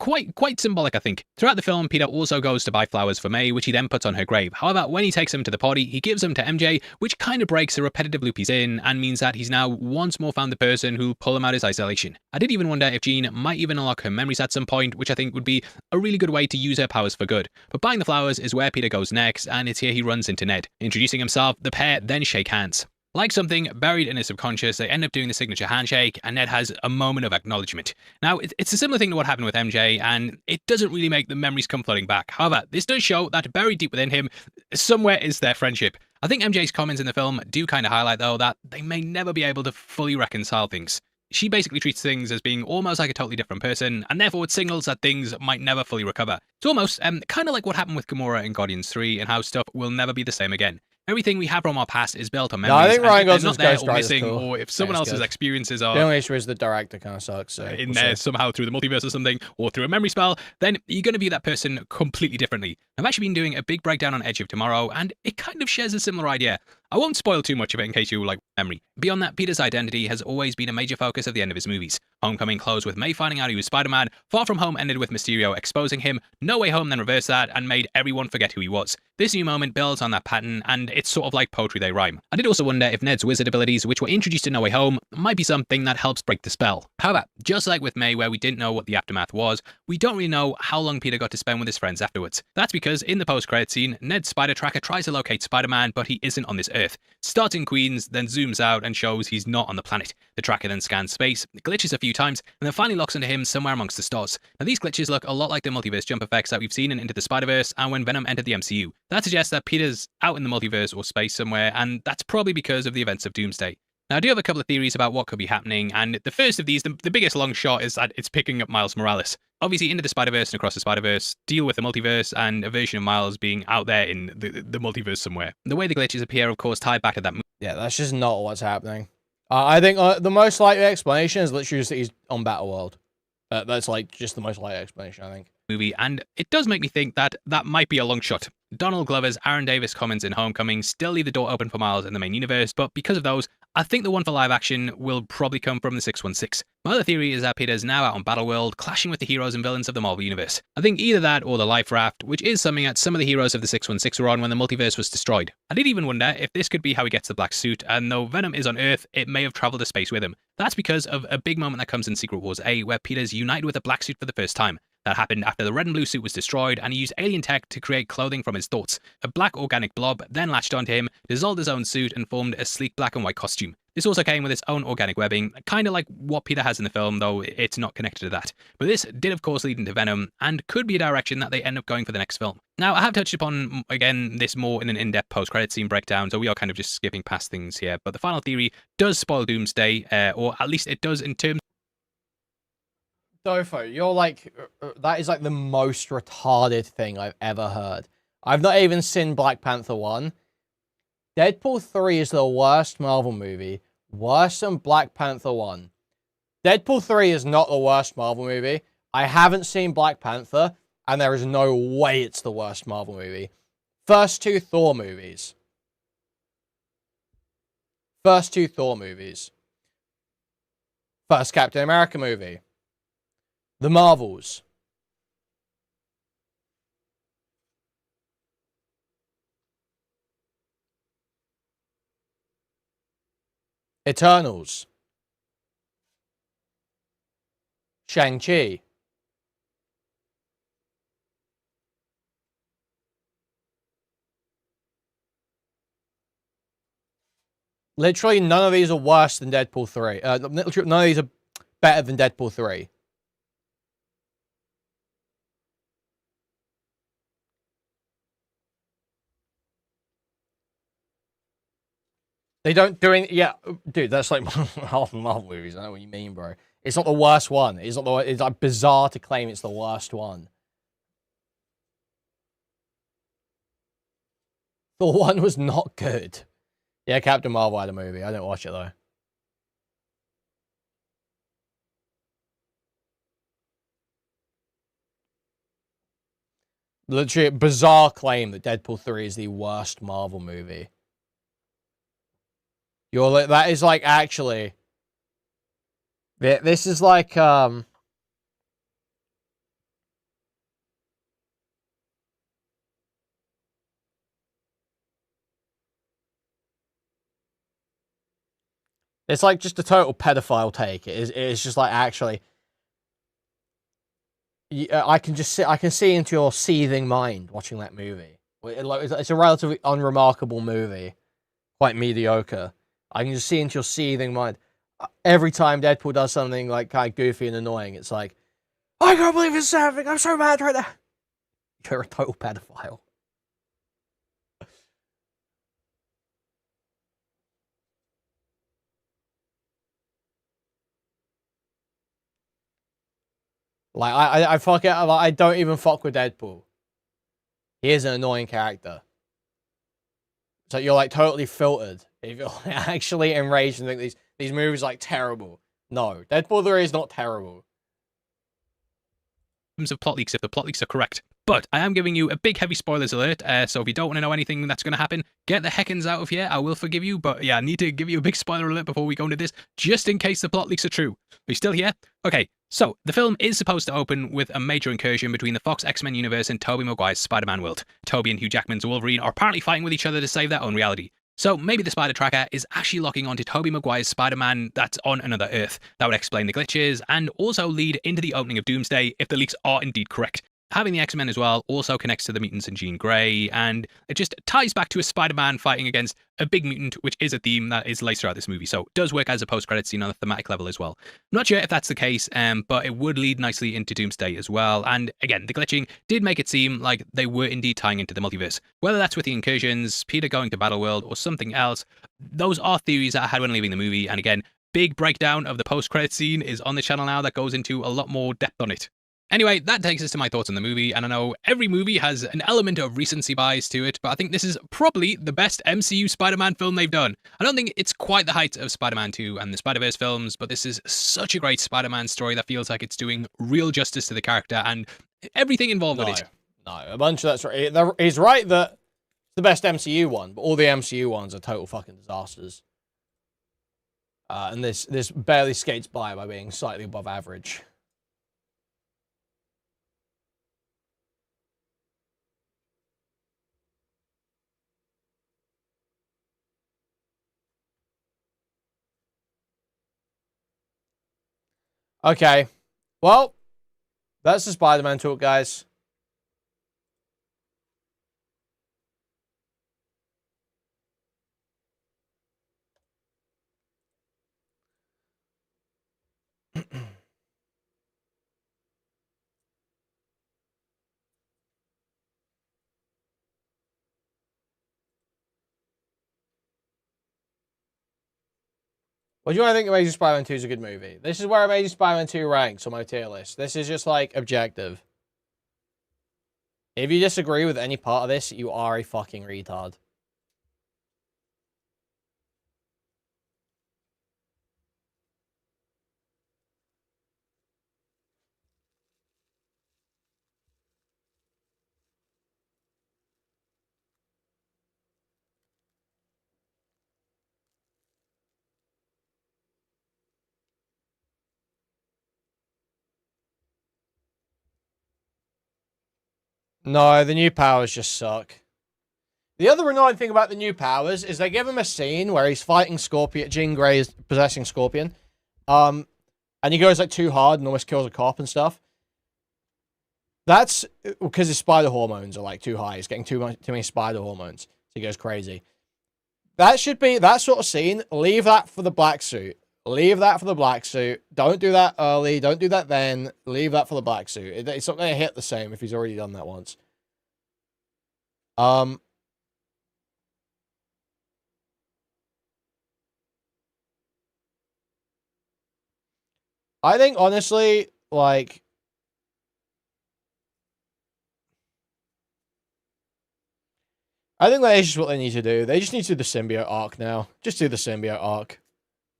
[SPEAKER 15] quite symbolic, I think. Throughout the film, Peter also goes to buy flowers for May, which he then puts on her grave. However, when he takes them to the party, he gives them to MJ, which kind of breaks the repetitive loop he's in and means that he's now once more found the person who'll pull him out of his isolation. I did even wonder if Jean might even unlock her memories at some point, which I think would be a really good way to use her powers for good. But buying the flowers is where Peter goes next, and it's here he runs into Ned. Introducing himself, the pair then shake hands. Like something buried in his subconscious, they end up doing the signature handshake, and Ned has a moment of acknowledgement. Now, it's a similar thing to what happened with MJ, and it doesn't really make the memories come flooding back. However, this does show that buried deep within him, somewhere is their friendship. I think MJ's comments in the film do kind of highlight, though, that they may never be able to fully reconcile things. She basically treats things as being almost like a totally different person, and therefore it signals that things might never fully recover. It's almost kind of like what happened with Gamora in Guardians 3, and how stuff will never be the same again. Everything we have from our past is built on memories.
[SPEAKER 5] No, I think Ryan
[SPEAKER 15] Gosling's
[SPEAKER 5] Gosling's Ghost
[SPEAKER 15] or
[SPEAKER 5] Rider's
[SPEAKER 15] missing,
[SPEAKER 5] cool.
[SPEAKER 15] or if someone else's experiences are
[SPEAKER 5] The only issue is the director kind of sucks. So
[SPEAKER 15] in there somehow through the multiverse or something, or through a memory spell, then you're going to view that person completely differently. I've actually been doing a big breakdown on Edge of Tomorrow, and it kind of shares a similar idea. I won't spoil too much of it in case you like memory. Beyond that, Peter's identity has always been a major focus of the end of his movies. Homecoming closed with May finding out he was Spider-Man, Far From Home ended with Mysterio exposing him, No Way Home then reversed that and made everyone forget who he was. This new moment builds on that pattern, and it's sort of like poetry they rhyme. I did also wonder if Ned's wizard abilities, which were introduced in No Way Home, might be something that helps break the spell. However, just like with May where we didn't know what the aftermath was, we don't really know how long Peter got to spend with his friends afterwards. That's because in the post-credit scene, Ned's spider tracker tries to locate Spider-Man, but he isn't on this Earth. Earth. Starts in Queens, then zooms out and shows he's not on the planet. The tracker then scans space, glitches a few times, and then finally locks onto him somewhere amongst the stars. Now these glitches look a lot like the multiverse jump effects that we've seen in Into the Spider-Verse and when Venom entered the MCU. That suggests that Peter's out in the multiverse or space somewhere, and that's probably because of the events of Doomsday. Now, I do have a couple of theories about what could be happening, and the first of these, the biggest long shot, is that it's picking up Miles Morales. Obviously, Into the Spider-Verse and Across the Spider-Verse deal with the multiverse and a version of Miles being out there in the multiverse somewhere. The way the glitches appear, of course, tie back to that movie.
[SPEAKER 5] Yeah, that's just not what's happening. I think the most likely explanation is literally just that he's on Battleworld. That's like just the most likely explanation, I think.
[SPEAKER 15] Movie, and it does make me think that that might be a long shot. Donald Glover's Aaron Davis comments in Homecoming still leave the door open for Miles in the main universe, but because of those, I think the one for live action will probably come from the 616. My other theory is that Peter's now out on Battleworld, clashing with the heroes and villains of the Marvel Universe. I think either that or the Life Raft, which is something that some of the heroes of the 616 were on when the multiverse was destroyed. I did even wonder if this could be how he gets the black suit, and though Venom is on Earth, it may have travelled to space with him. That's because of a big moment that comes in Secret Wars A, where Peter's united with a black suit for the first time. That happened after the red and blue suit was destroyed, and he used alien tech to create clothing from his thoughts. A black organic blob then latched onto him, dissolved his own suit, and formed a sleek black and white costume. This also came with its own organic webbing, kind of like what Peter has in the film, though it's not connected to that. But this did of course lead into Venom, and could be a direction that they end up going for the next film. Now, I have touched upon, again, this more in an in-depth post-credit scene breakdown, so we are kind of just skipping past things here, but the final theory does spoil Doomsday, or at least it does in terms.
[SPEAKER 5] Dofo, you're like, that is like the most retarded thing I've ever heard. I've not even seen Black Panther 1. Deadpool 3 is the worst Marvel movie. Worse than Black Panther 1. Deadpool 3 is not the worst Marvel movie. I haven't seen Black Panther, and there is no way it's the worst Marvel movie. First two Thor movies. First Captain America movie. The Marvels. Eternals. Shang-Chi. Literally, none of these are worse than Deadpool 3. Literally, none of these are better than Deadpool 3. They don't do any. Yeah, dude, that's like half the Marvel movies. I know what you mean, bro. It's not the worst one. It's not the. It's like bizarre to claim it's the worst one. Thor 1 was not good. Yeah, Captain Marvel had a movie. I didn't watch it though. Literally, bizarre claim that Deadpool 3 is the worst Marvel movie. You're like, that is like actually. This is like it's like just a total pedophile take. It's just like actually. I can see into your seething mind watching that movie. It's a relatively unremarkable movie, quite mediocre. I can just see into your seething mind. Every time Deadpool does something like kind of goofy and annoying, it's like, I can't believe it's happening. I'm so mad right now. You're a total pedophile. Like I don't even fuck with Deadpool. He is an annoying character. So you're like totally filtered if you're actually enraged and think these movies are like terrible. No, Deadpool 3 is not terrible.
[SPEAKER 15] Of plot leaks, if the plot leaks are correct. But I am giving you a big heavy spoilers alert, so if you don't want to know anything that's going to happen, get the heckins out of here. I will forgive you, but yeah, I need to give you a big spoiler alert before we go into this, just in case the plot leaks are true. Are you still here? Okay, so the film is supposed to open with a major incursion between the Fox X-Men universe and Tobey Maguire's Spider-Man world. Tobey and Hugh Jackman's Wolverine are apparently fighting with each other to save their own reality. So maybe the Spider Tracker is actually locking onto Tobey Maguire's Spider-Man that's on another Earth. That would explain the glitches, and also lead into the opening of Doomsday if the leaks are indeed correct. having the X-Men as well also connects to the mutants and Jean Grey, and it just ties back to a Spider-Man fighting against a big mutant, which is a theme that is laced throughout this movie, so it does work as a post-credit scene on a thematic level as well. I'm not sure if that's the case, but it would lead nicely into Doomsday as well, and again, the glitching did make it seem like they were indeed tying into the multiverse. Whether that's with the incursions, Peter going to Battleworld, or something else, those are theories that I had when leaving the movie, and again, big breakdown of the post-credit scene is on the channel now that goes into a lot more depth on it. Anyway, that takes us to my thoughts on the movie, and I know every movie has an element of recency bias to it, but I think this is probably the best MCU Spider-Man film they've done. I don't think it's quite the height of Spider-Man 2 and the Spider-Verse films, but this is such a great Spider-Man story that feels like it's doing real justice to the character and everything involved with it.
[SPEAKER 5] No, a bunch of that's right. He's right that it's the best MCU one, but all the MCU ones are total fucking disasters. And this barely skates by being slightly above average. Okay, well, that's the Spider-Man talk, guys. What do you want to think Amazing Spider-Man 2 is a good movie? This is where Amazing Spider-Man 2 ranks on my tier list. This is just, like, objective. If you disagree with any part of this, you are a fucking retard. No, the new powers just suck. The other annoying thing about the new powers is they give him a scene where he's fighting Scorpion. Jean Grey is possessing Scorpion. And he goes like too hard and almost kills a cop and stuff. That's because his spider hormones are like too high. He's getting too many spider hormones. So he goes crazy. That should be that sort of scene. Leave that for the black suit. Leave that for the black suit. Don't do that early. Don't do that then. Leave that for the black suit. It's not going to hit the same if he's already done that once. I think, honestly, like... I think that is just what they need to do. They just need to do the symbiote arc now. Just do the symbiote arc.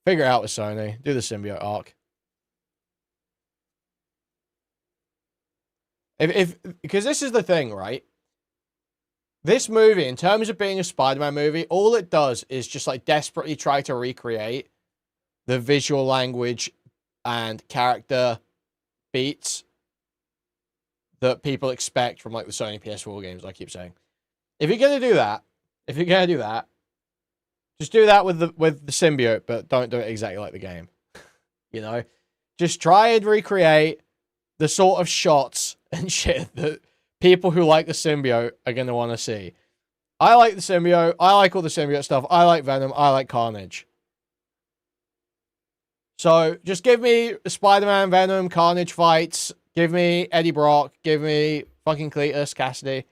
[SPEAKER 5] Figure it out with Sony. Do the symbiote arc. Because this is the thing, right? This movie, in terms of being a Spider-Man movie, all it does is just like desperately try to recreate the visual language and character beats that people expect from like the Sony PS4 games, I keep saying. If you're gonna do that, just do that with the symbiote, but don't do it exactly like the game. You know? Just try and recreate the sort of shots and shit that people who like the symbiote are going to want to see. I like the symbiote. I like all the symbiote stuff. I like Venom. I like Carnage. So just give me Spider-Man, Venom, Carnage fights. Give me Eddie Brock. Give me fucking Cletus, Cassidy.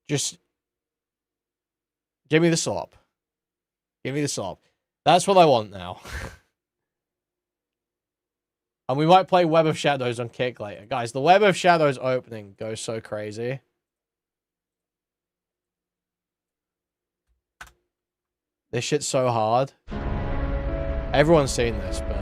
[SPEAKER 5] Just give me the slop. Give me the slop. That's what I want now. And we might play Web of Shadows on Kick later. Guys, the Web of Shadows opening goes so crazy. This shit's so hard. Everyone's seen this, but...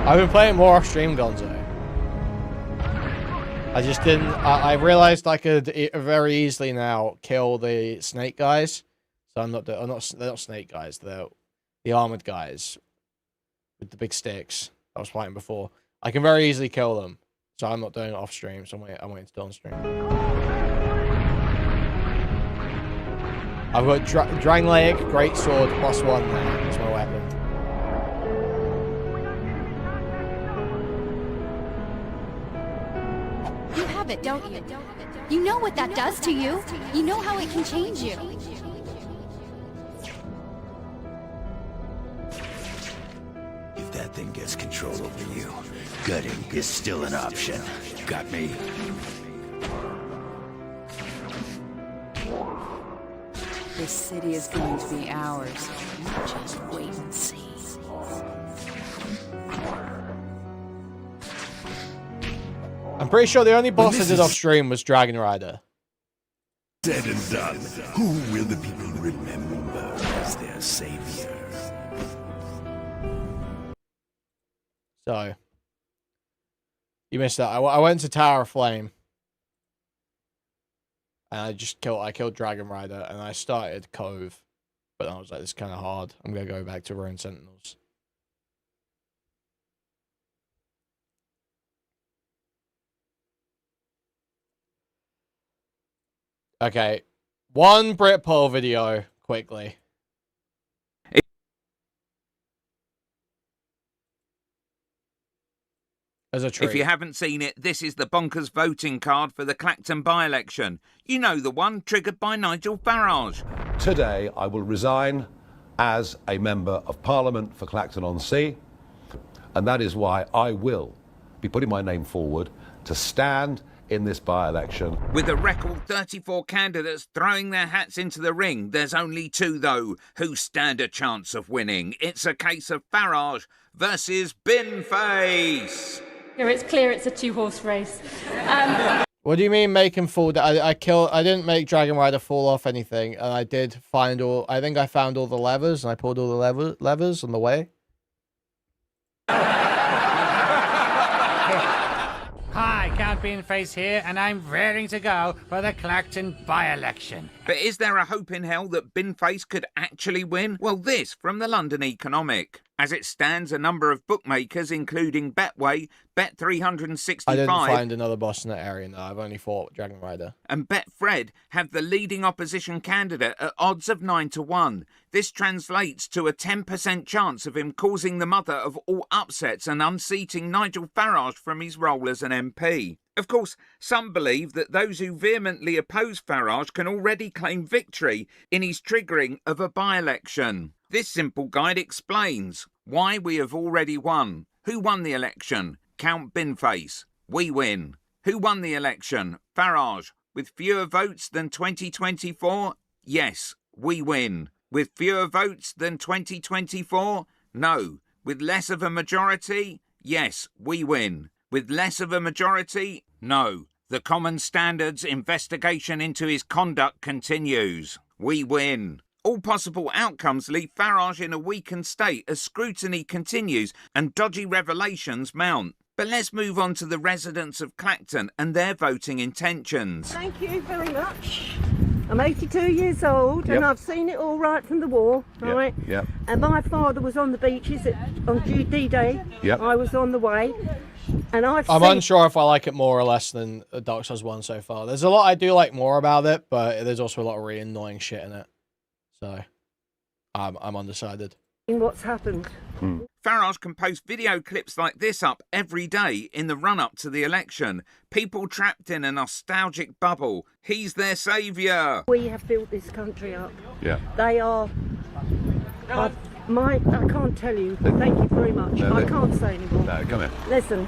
[SPEAKER 5] I've been playing more off stream, Gonzo. I just didn't... I realized I could very easily now kill the snake guys. So they're not snake guys, they're the armored guys with the big sticks I was fighting before. I can very easily kill them. So I'm not doing it off stream, so I'm waiting to do it on stream. I've got Drangleic, Great Sword, +1 now. That's my weapon.
[SPEAKER 16] You have it, don't you? You know what that does to you. You know how it can change you.
[SPEAKER 17] If that thing gets control over you, gutting is still an option. Got me?
[SPEAKER 18] This city is going to be ours. You just wait and see.
[SPEAKER 5] I'm pretty sure the only boss I did off stream was Dragon Rider.
[SPEAKER 17] Said and done. Who will the people remember as their savior?
[SPEAKER 5] So you missed that. I went to Tower of Flame. And I killed Dragon Rider, and I started Cove. But I was like, this is kind of hard. I'm going to go back to Ruined Sentinels. Okay. One Britpole video, quickly. As a treat.
[SPEAKER 19] If you haven't seen it, this is the bonkers voting card for the Clacton by-election. You know, the one triggered by Nigel Farage.
[SPEAKER 20] Today, I will resign as a Member of Parliament for Clacton-on-Sea, and that is why I will be putting my name forward to stand in this by-election.
[SPEAKER 19] With a record 34 candidates throwing their hats into the ring, there's only 2, though, who stand a chance of winning. It's a case of Farage versus Binface.
[SPEAKER 21] It's clear it's a 2-horse race.
[SPEAKER 5] What do you mean make him fall down? I didn't make Dragon Rider fall off anything, and I did find all. I think I found all the levers, and I pulled all the levers on the way.
[SPEAKER 22] Hi, Count Beanface here, and I'm raring to go for the Clacton by-election.
[SPEAKER 19] But is there a hope in hell that Binface could actually win? Well, this from the London Economic. As it stands, a number of bookmakers, including Betway, Bet365...
[SPEAKER 5] I didn't find another boss in that area, no. I've only fought Dragon Rider.
[SPEAKER 19] ...and Betfred have the leading opposition candidate at odds of 9-1. This translates to a 10% chance of him causing the mother of all upsets and unseating Nigel Farage from his role as an MP. Of course, some believe that those who vehemently oppose Farage can already claim victory in his triggering of a by-election. This simple guide explains why we have already won. Who won the election? Count Binface. We win. Who won the election? Farage. With fewer votes than 2024? Yes, we win. With fewer votes than 2024? No. With less of a majority? Yes, we win. With less of a majority? No. The Common Standards investigation into his conduct continues. We win. All possible outcomes leave Farage in a weakened state as scrutiny continues and dodgy revelations mount. But let's move on to the residents of Clacton and their voting intentions.
[SPEAKER 23] Thank you very much. I'm 82 years old and I've seen it all right from the war, right?
[SPEAKER 20] Yep.
[SPEAKER 23] And my father was on the beaches on D-Day.
[SPEAKER 20] Yep.
[SPEAKER 23] I was on the way. And I'm
[SPEAKER 5] unsure if I like it more or less than Dark Souls 1 so far. There's a lot I do like more about it, but there's also a lot of really annoying shit in it. So, I'm undecided.
[SPEAKER 23] What's happened?
[SPEAKER 19] Farage can post video clips like this up every day in the run-up to the election. People trapped in a nostalgic bubble. He's their saviour.
[SPEAKER 23] We have built this country up.
[SPEAKER 20] Yeah.
[SPEAKER 23] They are... I can't tell you. Thank you very much.
[SPEAKER 20] No,
[SPEAKER 23] I can't say anymore.
[SPEAKER 20] No, come here.
[SPEAKER 23] Listen,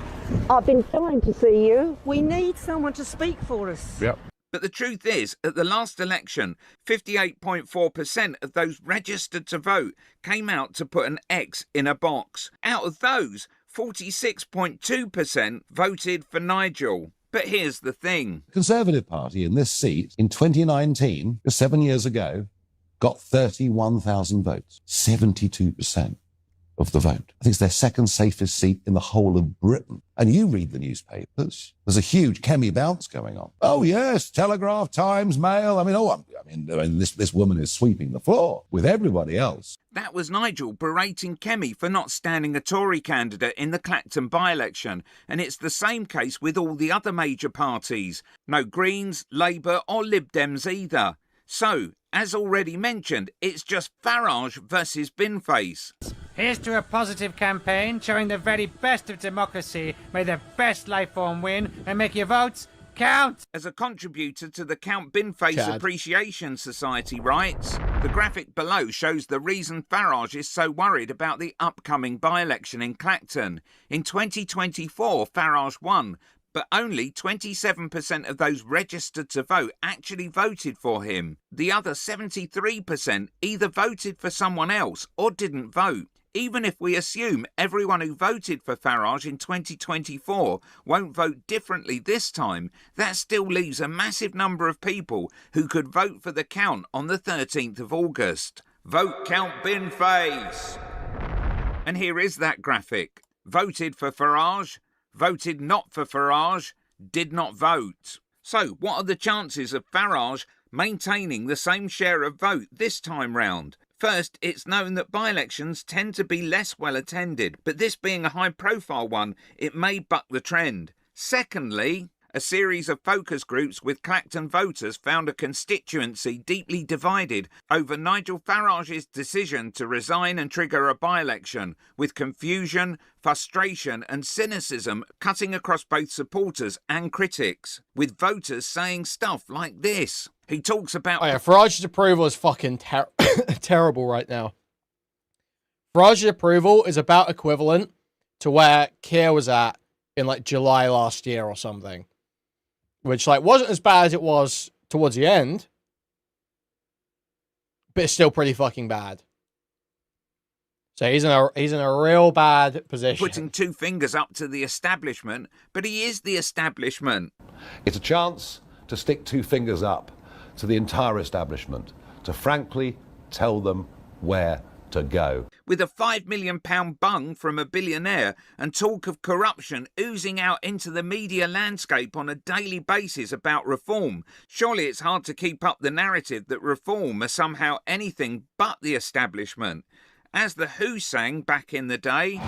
[SPEAKER 23] I've been trying to see you. We need someone to speak for us.
[SPEAKER 20] Yep.
[SPEAKER 19] But the truth is, at the last election, 58.4% of those registered to vote came out to put an X in a box. Out of those, 46.2% voted for Nigel. But here's the thing.
[SPEAKER 24] The Conservative Party in this seat in 2019, 7 years ago, got 31,000 votes. 72%. of the vote. I think it's their second safest seat in the whole of Britain. And you read the newspapers, there's a huge Kemi bounce going on. Oh yes, Telegraph, Times, Mail. I mean, this woman is sweeping the floor with everybody else.
[SPEAKER 19] That was Nigel berating Kemi for not standing a Tory candidate in the Clacton by-election, and it's the same case with all the other major parties. No Greens, Labour or Lib Dems either. So, as already mentioned, it's just Farage versus Binface.
[SPEAKER 22] Here's to a positive campaign showing the very best of democracy. May the best life form win and make your votes count.
[SPEAKER 19] As a contributor to the Count Binface
[SPEAKER 5] Chad.
[SPEAKER 19] Appreciation Society writes, the graphic below shows the reason Farage is so worried about the upcoming by-election in Clacton. In 2024, Farage won, but only 27% of those registered to vote actually voted for him. The other 73% either voted for someone else or didn't vote. Even if we assume everyone who voted for Farage in 2024 won't vote differently this time, that still leaves a massive number of people who could vote for the count on the 13th of August. Vote Count Binface! And here is that graphic. Voted for Farage, voted not for Farage, did not vote. So, what are the chances of Farage maintaining the same share of vote this time round? First, it's known that by-elections tend to be less well attended, but this being a high-profile one, it may buck the trend. Secondly, a series of focus groups with Clacton voters found a constituency deeply divided over Nigel Farage's decision to resign and trigger a by-election, with confusion, frustration and cynicism cutting across both supporters and critics, with voters saying stuff like this. He talks about...
[SPEAKER 5] Oh yeah, Farage's approval is fucking terrible right now. Farage's approval is about equivalent to where Keir was at in like July last year or something. Which like wasn't as bad as it was towards the end. But it's still pretty fucking bad. So he's in a real bad position.
[SPEAKER 19] Putting two fingers up to the establishment, but he is the establishment.
[SPEAKER 20] It's a chance to stick two fingers up to the entire establishment, to frankly tell them where to go.
[SPEAKER 19] With a £5 million bung from a billionaire and talk of corruption oozing out into the media landscape on a daily basis about reform, surely it's hard to keep up the narrative that reform are somehow anything but the establishment. As The Who sang back in the day...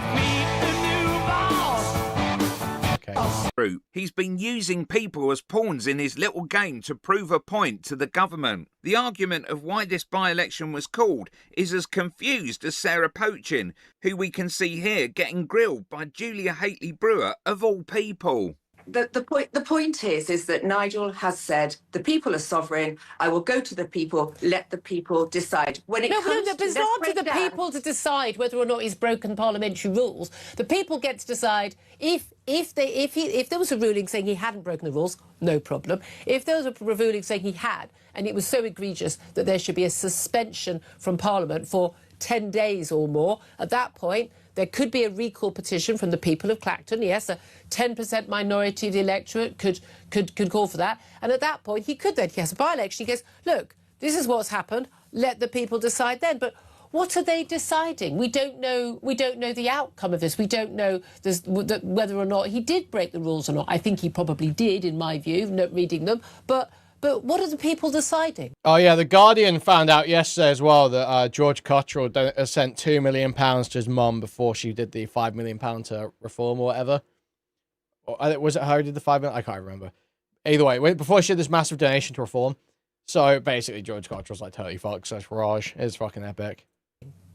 [SPEAKER 19] He's been using people as pawns in his little game to prove a point to the government. The argument of why this by-election was called is as confused as Sarah Pochin, who we can see here getting grilled by Julia Haitley-Brewer of all people.
[SPEAKER 1] The point is that Nigel has said the people are sovereign. I will go to the people. Let the people decide. When it comes
[SPEAKER 2] but it's not to the people to decide whether or not he's broken parliamentary rules. The people get to decide if there was a ruling saying he hadn't broken the rules, no problem. If there was a ruling saying he had, and it was so egregious that there should be a suspension from Parliament for 10 days or more, at that point there could be a recall petition from the people of Clacton. Yes, a 10% minority of the electorate could call for that. And at that point, he has a by-election. He goes, look, this is what's happened. Let the people decide then. But what are they deciding? We don't know the outcome of this. We don't know whether or not he did break the rules or not. I think he probably did, in my view, not reading them. But what are the people deciding?
[SPEAKER 5] Oh yeah, The Guardian found out yesterday as well that George Cottrell sent £2 million to his mum before she did the £5 million to reform or whatever. Or, was it her who did the £5 million? I can't remember. Either way, before she did this massive donation to reform. So basically George Cottrell's like, totally fuck, such Farage. It's fucking epic.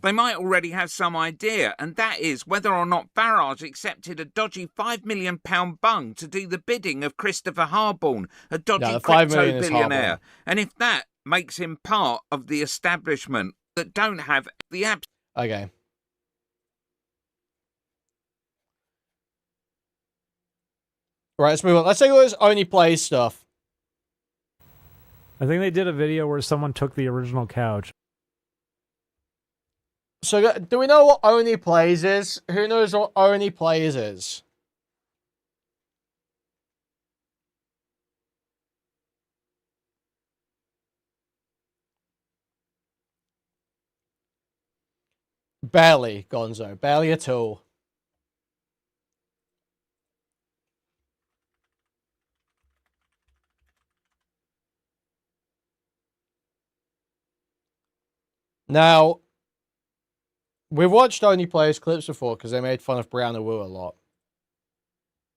[SPEAKER 19] They might already have some idea, and that is whether or not Farage accepted a dodgy £5 million bung to do the bidding of Christopher Harborne, a dodgy crypto billionaire. And if that makes him part of the establishment that don't have the abs...
[SPEAKER 5] Okay. Right, let's move on. Let's take all this Oneyplays stuff.
[SPEAKER 3] I think they did a video where someone took the original couch.
[SPEAKER 5] So, do we know what Oneyplays is? Who knows what Oneyplays is? Barely, Gonzo. Barely at all. Now, we've watched Oneyplays clips before because they made fun of Brianna Wu a lot.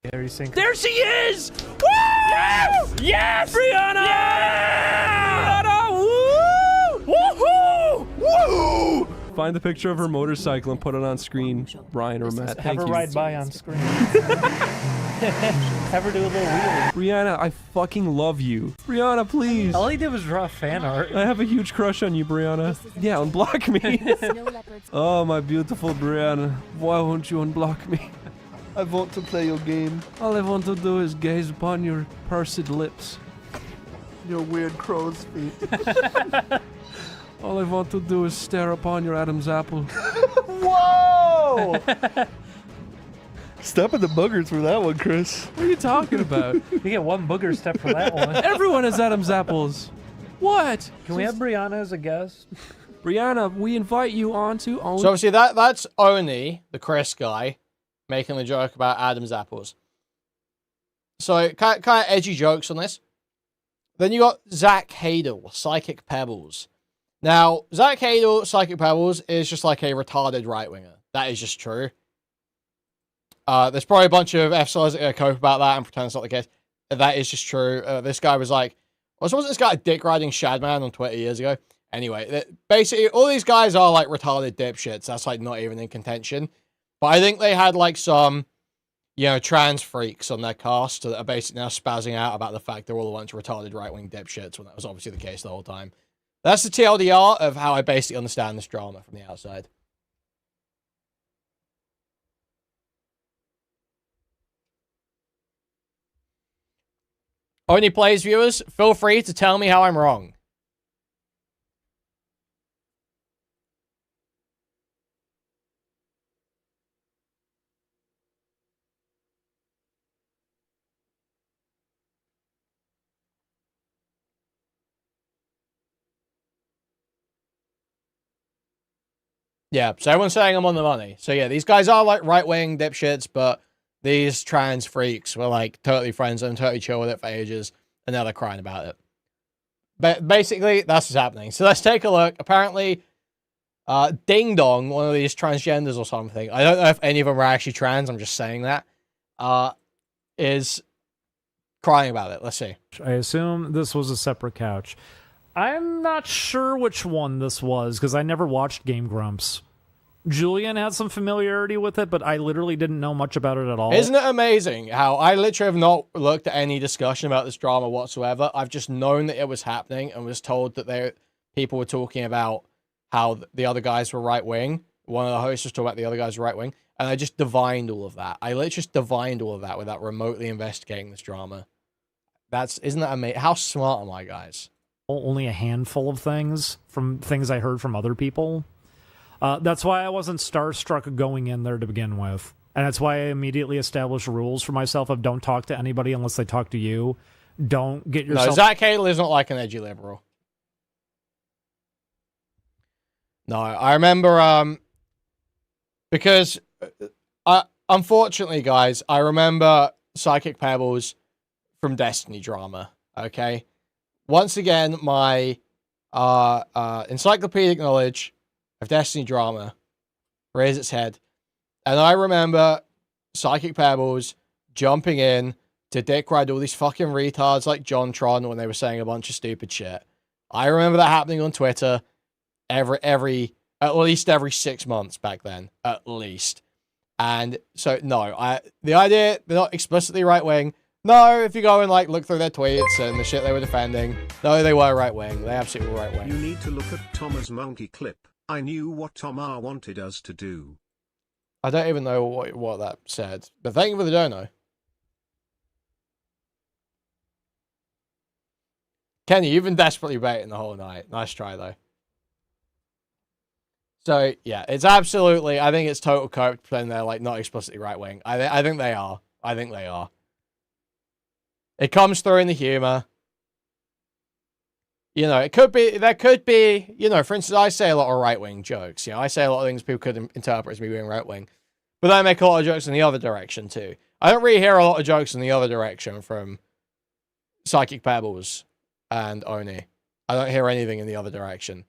[SPEAKER 3] There
[SPEAKER 4] she is! Woo! Yes! Yes! Brianna! Yeah! Brianna! Woo! Woohoo! Woo!
[SPEAKER 8] Find the picture of her motorcycle and put it on screen, Ryan or Matt.
[SPEAKER 3] Have
[SPEAKER 8] Thank
[SPEAKER 3] her
[SPEAKER 8] you.
[SPEAKER 3] ride by on screen. Have her do a little wheelie.
[SPEAKER 8] Brianna, I fucking love you. Brianna, please.
[SPEAKER 3] All he did was draw fan art.
[SPEAKER 8] I have a huge crush on you, Brianna. Yeah, unblock me. Oh, my beautiful Brianna. Why won't you unblock me? I want to play your game. All I want to do is gaze upon your pursed lips. Your weird crow's feet. All I want to do is stare upon your Adam's apple.
[SPEAKER 4] Whoa!
[SPEAKER 8] Step in the boogers for that one, Chris. What are you talking about?
[SPEAKER 3] You get one booger step for that one.
[SPEAKER 8] Everyone has Adam's apples. What?
[SPEAKER 3] Can we have Brianna as a guest?
[SPEAKER 8] Brianna, we invite you on to own.
[SPEAKER 5] So obviously that's Oni, the Chris guy, making the joke about Adam's apples. So kind of edgy jokes on this. Then you got Zach Hadel, Psychic Pebbles. Now, Zach Hadel, Psychic Pebbles, is just like a retarded right-winger. That is just true. There's probably a bunch of F-stars that are going to cope about that and pretend it's not the case. That is just true. This guy was like... wasn't this guy dick riding Shadman on Twitter years ago? Anyway, basically, all these guys are like retarded dipshits. That's like not even in contention. But I think they had like some, you know, trans freaks on their cast that are basically now spazzing out about the fact they're all a bunch of retarded right-wing dipshits when that was obviously the case the whole time. That's the TLDR of how I basically understand this drama from the outside. Oneyplays viewers, feel free to tell me how I'm wrong. Yeah, so everyone's saying I'm on the money. So yeah, these guys are like right-wing dipshits, but these trans freaks were like totally friends and totally chill with it for ages, and now they're crying about it. But basically, that's what's happening. So let's take a look. Apparently, Ding Dong, one of these transgenders or something, I don't know if any of them are actually trans, I'm just saying that, is crying about it. Let's see.
[SPEAKER 3] I assume this was a separate couch. I'm not sure which one this was, because I never watched Game Grumps. Julian had some familiarity with it, but I literally didn't know much about it at all.
[SPEAKER 5] Isn't it amazing how I literally have not looked at any discussion about this drama whatsoever? I've just known that it was happening and was told that people were talking about how the other guys were right-wing. One of the hosts was talking about the other guys were right-wing, and I just divined all of that. I literally just divined all of that without remotely investigating this drama. Isn't that amazing? How smart am I, guys?
[SPEAKER 3] Only a handful of things from things I heard from other people. That's why I wasn't starstruck going in there to begin with. And that's why I immediately established rules for myself of don't talk to anybody unless they talk to you. Don't get yourself...
[SPEAKER 5] No, Zach Hadel is not like an edgy liberal. No, I remember, because, unfortunately, guys, I remember Psychic Pebbles from Destiny drama, okay? Once again, my encyclopedic knowledge of Destiny drama raised its head. And I remember Psychic Pebbles jumping in to dick ride all these fucking retards like JonTron when they were saying a bunch of stupid shit. I remember that happening on Twitter at least every 6 months back then, at least. And so, no, the idea, they're not explicitly right-wing. No, if you go and like look through their tweets and the shit they were defending, no, they were right-wing. They absolutely were right-wing.
[SPEAKER 7] You need to look at Thomas Monkey clip. I knew what Tom R wanted us to do.
[SPEAKER 5] I don't even know what that said, but thank you for the dono. Kenny, you've been desperately baiting the whole night. Nice try, though. So, yeah, it's absolutely, I think it's total cope pretending they're, like, not explicitly right-wing. I think they are. I think they are. It comes through in the humor. You know, there could be, you know, for instance, I say a lot of right-wing jokes. You know, I say a lot of things people could interpret as me being right-wing. But I make a lot of jokes in the other direction, too. I don't really hear a lot of jokes in the other direction from Psychic Pebbles and Oni. I don't hear anything in the other direction.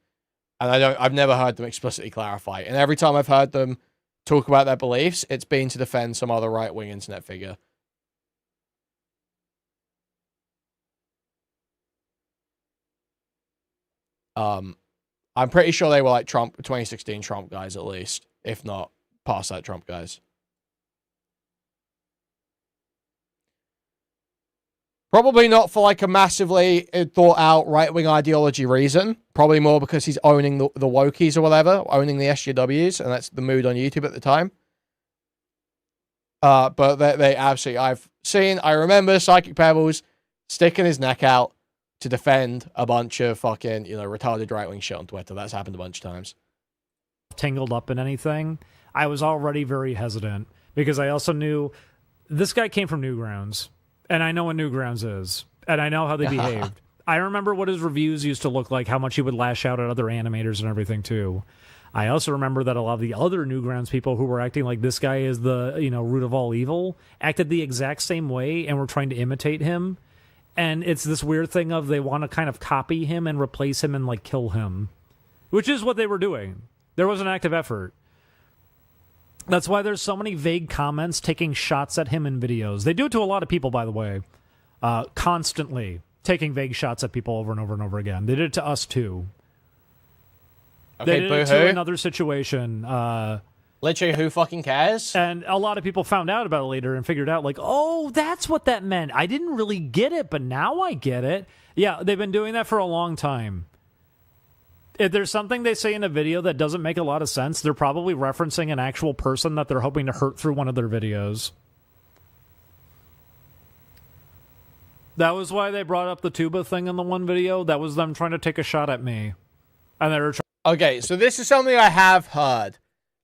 [SPEAKER 5] And I've never heard them explicitly clarify. And every time I've heard them talk about their beliefs, it's been to defend some other right-wing internet figure. I'm pretty sure they were like 2016 Trump guys at least, if not past that Trump guys. Probably not for like a massively thought out right-wing ideology reason. Probably more because he's owning the wokies or whatever, owning the SJWs, and that's the mood on YouTube at the time. But they absolutely, I remember Psychic Pebbles sticking his neck out to defend a bunch of fucking, you know, retarded right-wing shit on Twitter. That's happened a bunch of times.
[SPEAKER 3] Tangled up in anything, I was already very hesitant because I also knew this guy came from Newgrounds, and I know what Newgrounds is, and I know how they behaved. I remember what his reviews used to look like, how much he would lash out at other animators and everything too. I also remember that a lot of the other Newgrounds people who were acting like this guy is the, you know, root of all evil acted the exact same way and were trying to imitate him. And it's this weird thing of they want to kind of copy him and replace him and like kill him, which is what they were doing. There was an active effort. That's why there's so many vague comments taking shots at him in videos. They do it to a lot of people, by the way, constantly taking vague shots at people over and over and over again. They did it to us too.
[SPEAKER 5] Okay,
[SPEAKER 3] they did it to another situation.
[SPEAKER 5] Literally, who fucking cares?
[SPEAKER 3] And a lot of people found out about it later and figured out, like, oh, that's what that meant. I didn't really get it, but now I get it. Yeah, they've been doing that for a long time. If there's something they say in a video that doesn't make a lot of sense, they're probably referencing an actual person that they're hoping to hurt through one of their videos. That was why they brought up the tuba thing in the one video. That was them trying to take a shot at me. And they were
[SPEAKER 5] okay, so this is something I have heard.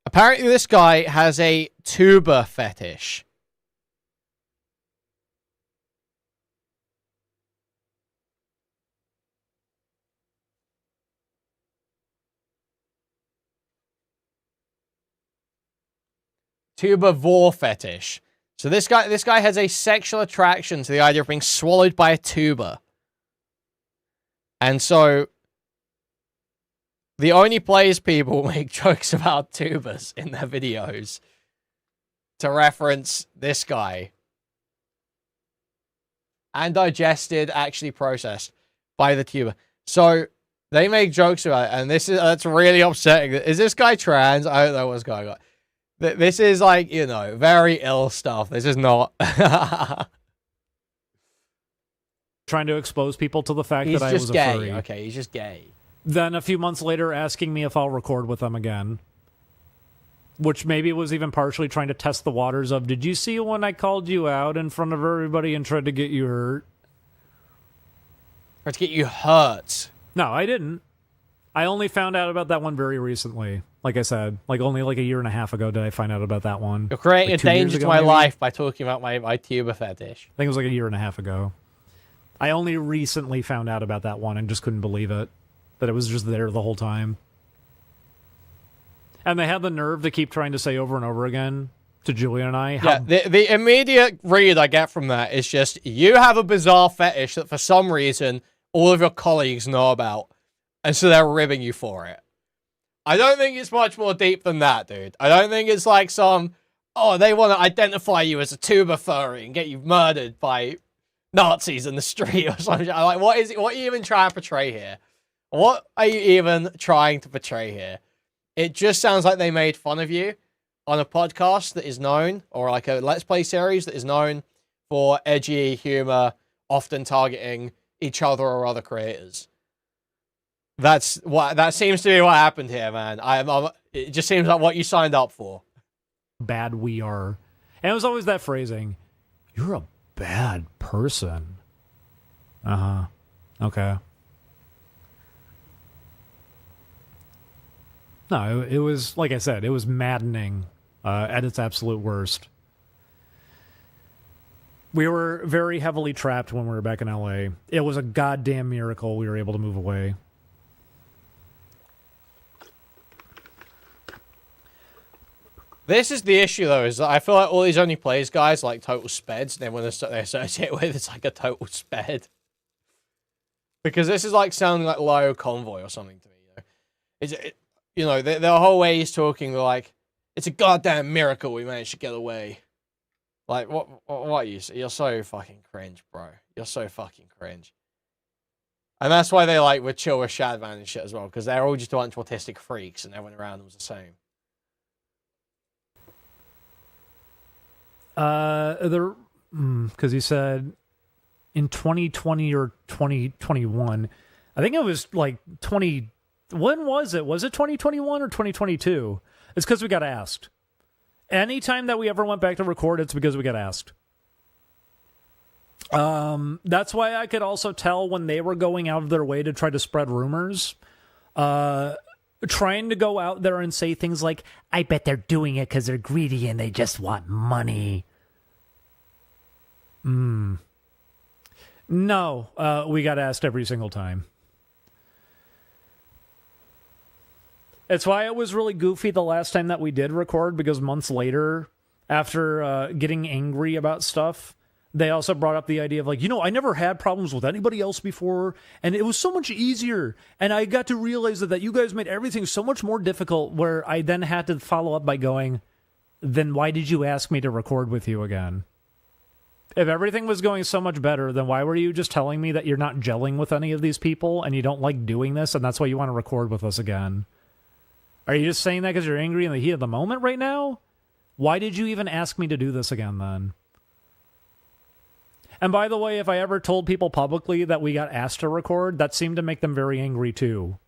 [SPEAKER 5] Apparently this guy has a tuba fetish. Tuba vor fetish. So this guy has a sexual attraction to the idea of being swallowed by a tuba. And so the Oneyplays people make jokes about tubas in their videos to reference this guy. And digested, actually processed by the tuba. So they make jokes about it, and that's really upsetting. Is this guy trans? I don't know what's going on. This is like, you know, very ill stuff. This is not
[SPEAKER 3] trying to expose people to the fact that I was a
[SPEAKER 5] gay.
[SPEAKER 3] furry.
[SPEAKER 5] Okay, he's just gay.
[SPEAKER 3] Then a few months later asking me if I'll record with them again. Which maybe was even partially trying to test the waters of, did you see when I called you out in front of everybody and tried to get you hurt?
[SPEAKER 5] Or to get you hurt?
[SPEAKER 3] No, I didn't. I only found out about that one very recently. Like I said, like only like a year and a half ago did I find out about that one.
[SPEAKER 5] You're creating
[SPEAKER 3] like
[SPEAKER 5] a danger to my life by talking about my tuba fetish.
[SPEAKER 3] I think it was like a year and a half ago. I only recently found out about that one and just couldn't believe it. That it was just there the whole time. And they had the nerve to keep trying to say over and over again to Julian and I.
[SPEAKER 5] Yeah, the immediate read I get from that is just, you have a bizarre fetish that for some reason all of your colleagues know about. And so they're ribbing you for it. I don't think it's much more deep than that, dude. I don't think it's like some, oh, they want to identify you as a tuba furry and get you murdered by Nazis in the street or something. Like, what is it? What are you even trying to portray here? What are you even trying to portray here? It just sounds like they made fun of you on a podcast that is known, or like a Let's Play series that is known for edgy humor, often targeting each other or other creators. That seems to be what happened here, man. It just seems like what you signed up for.
[SPEAKER 3] Bad we are. And it was always that phrasing. You're a bad person. Uh-huh. Okay. No, it was, like I said, it was maddening at its absolute worst. We were very heavily trapped when we were back in LA. It was a goddamn miracle we were able to move away.
[SPEAKER 5] This is the issue, though, is that I feel like all these Oneyplays guys like total speds, and then when they associate with, it's like a total sped. Because this is like sounding like Lio Convoy or something to me, you know. The whole way he's talking, they're like, it's a goddamn miracle we managed to get away. Like, what are you? You're so fucking cringe, bro. You're so fucking cringe. And that's why they like were chill with Shadman and shit as well, because they're all just a bunch of autistic freaks, and everyone around them was the same.
[SPEAKER 3] Because he said in 2020 or 2021, I think it was like 20. When was it? Was it 2021 or 2022? It's because we got asked. Anytime that we ever went back to record, it's because we got asked. That's why I could also tell when they were going out of their way to try to spread rumors. Trying to go out there and say things like, I bet they're doing it because they're greedy and they just want money. No, we got asked every single time. It's why it was really goofy the last time that we did record, because months later, after getting angry about stuff, they also brought up the idea of like, I never had problems with anybody else before, and it was so much easier, and I got to realize that you guys made everything so much more difficult, where I then had to follow up by going, then why did you ask me to record with you again? If everything was going so much better, then why were you just telling me that you're not gelling with any of these people, and you don't like doing this, and that's why you want to record with us again? Are you just saying that because you're angry in the heat of the moment right now? Why did you even ask me to do this again then? And by the way, if I ever told people publicly that we got asked to record, that seemed to make them very angry too.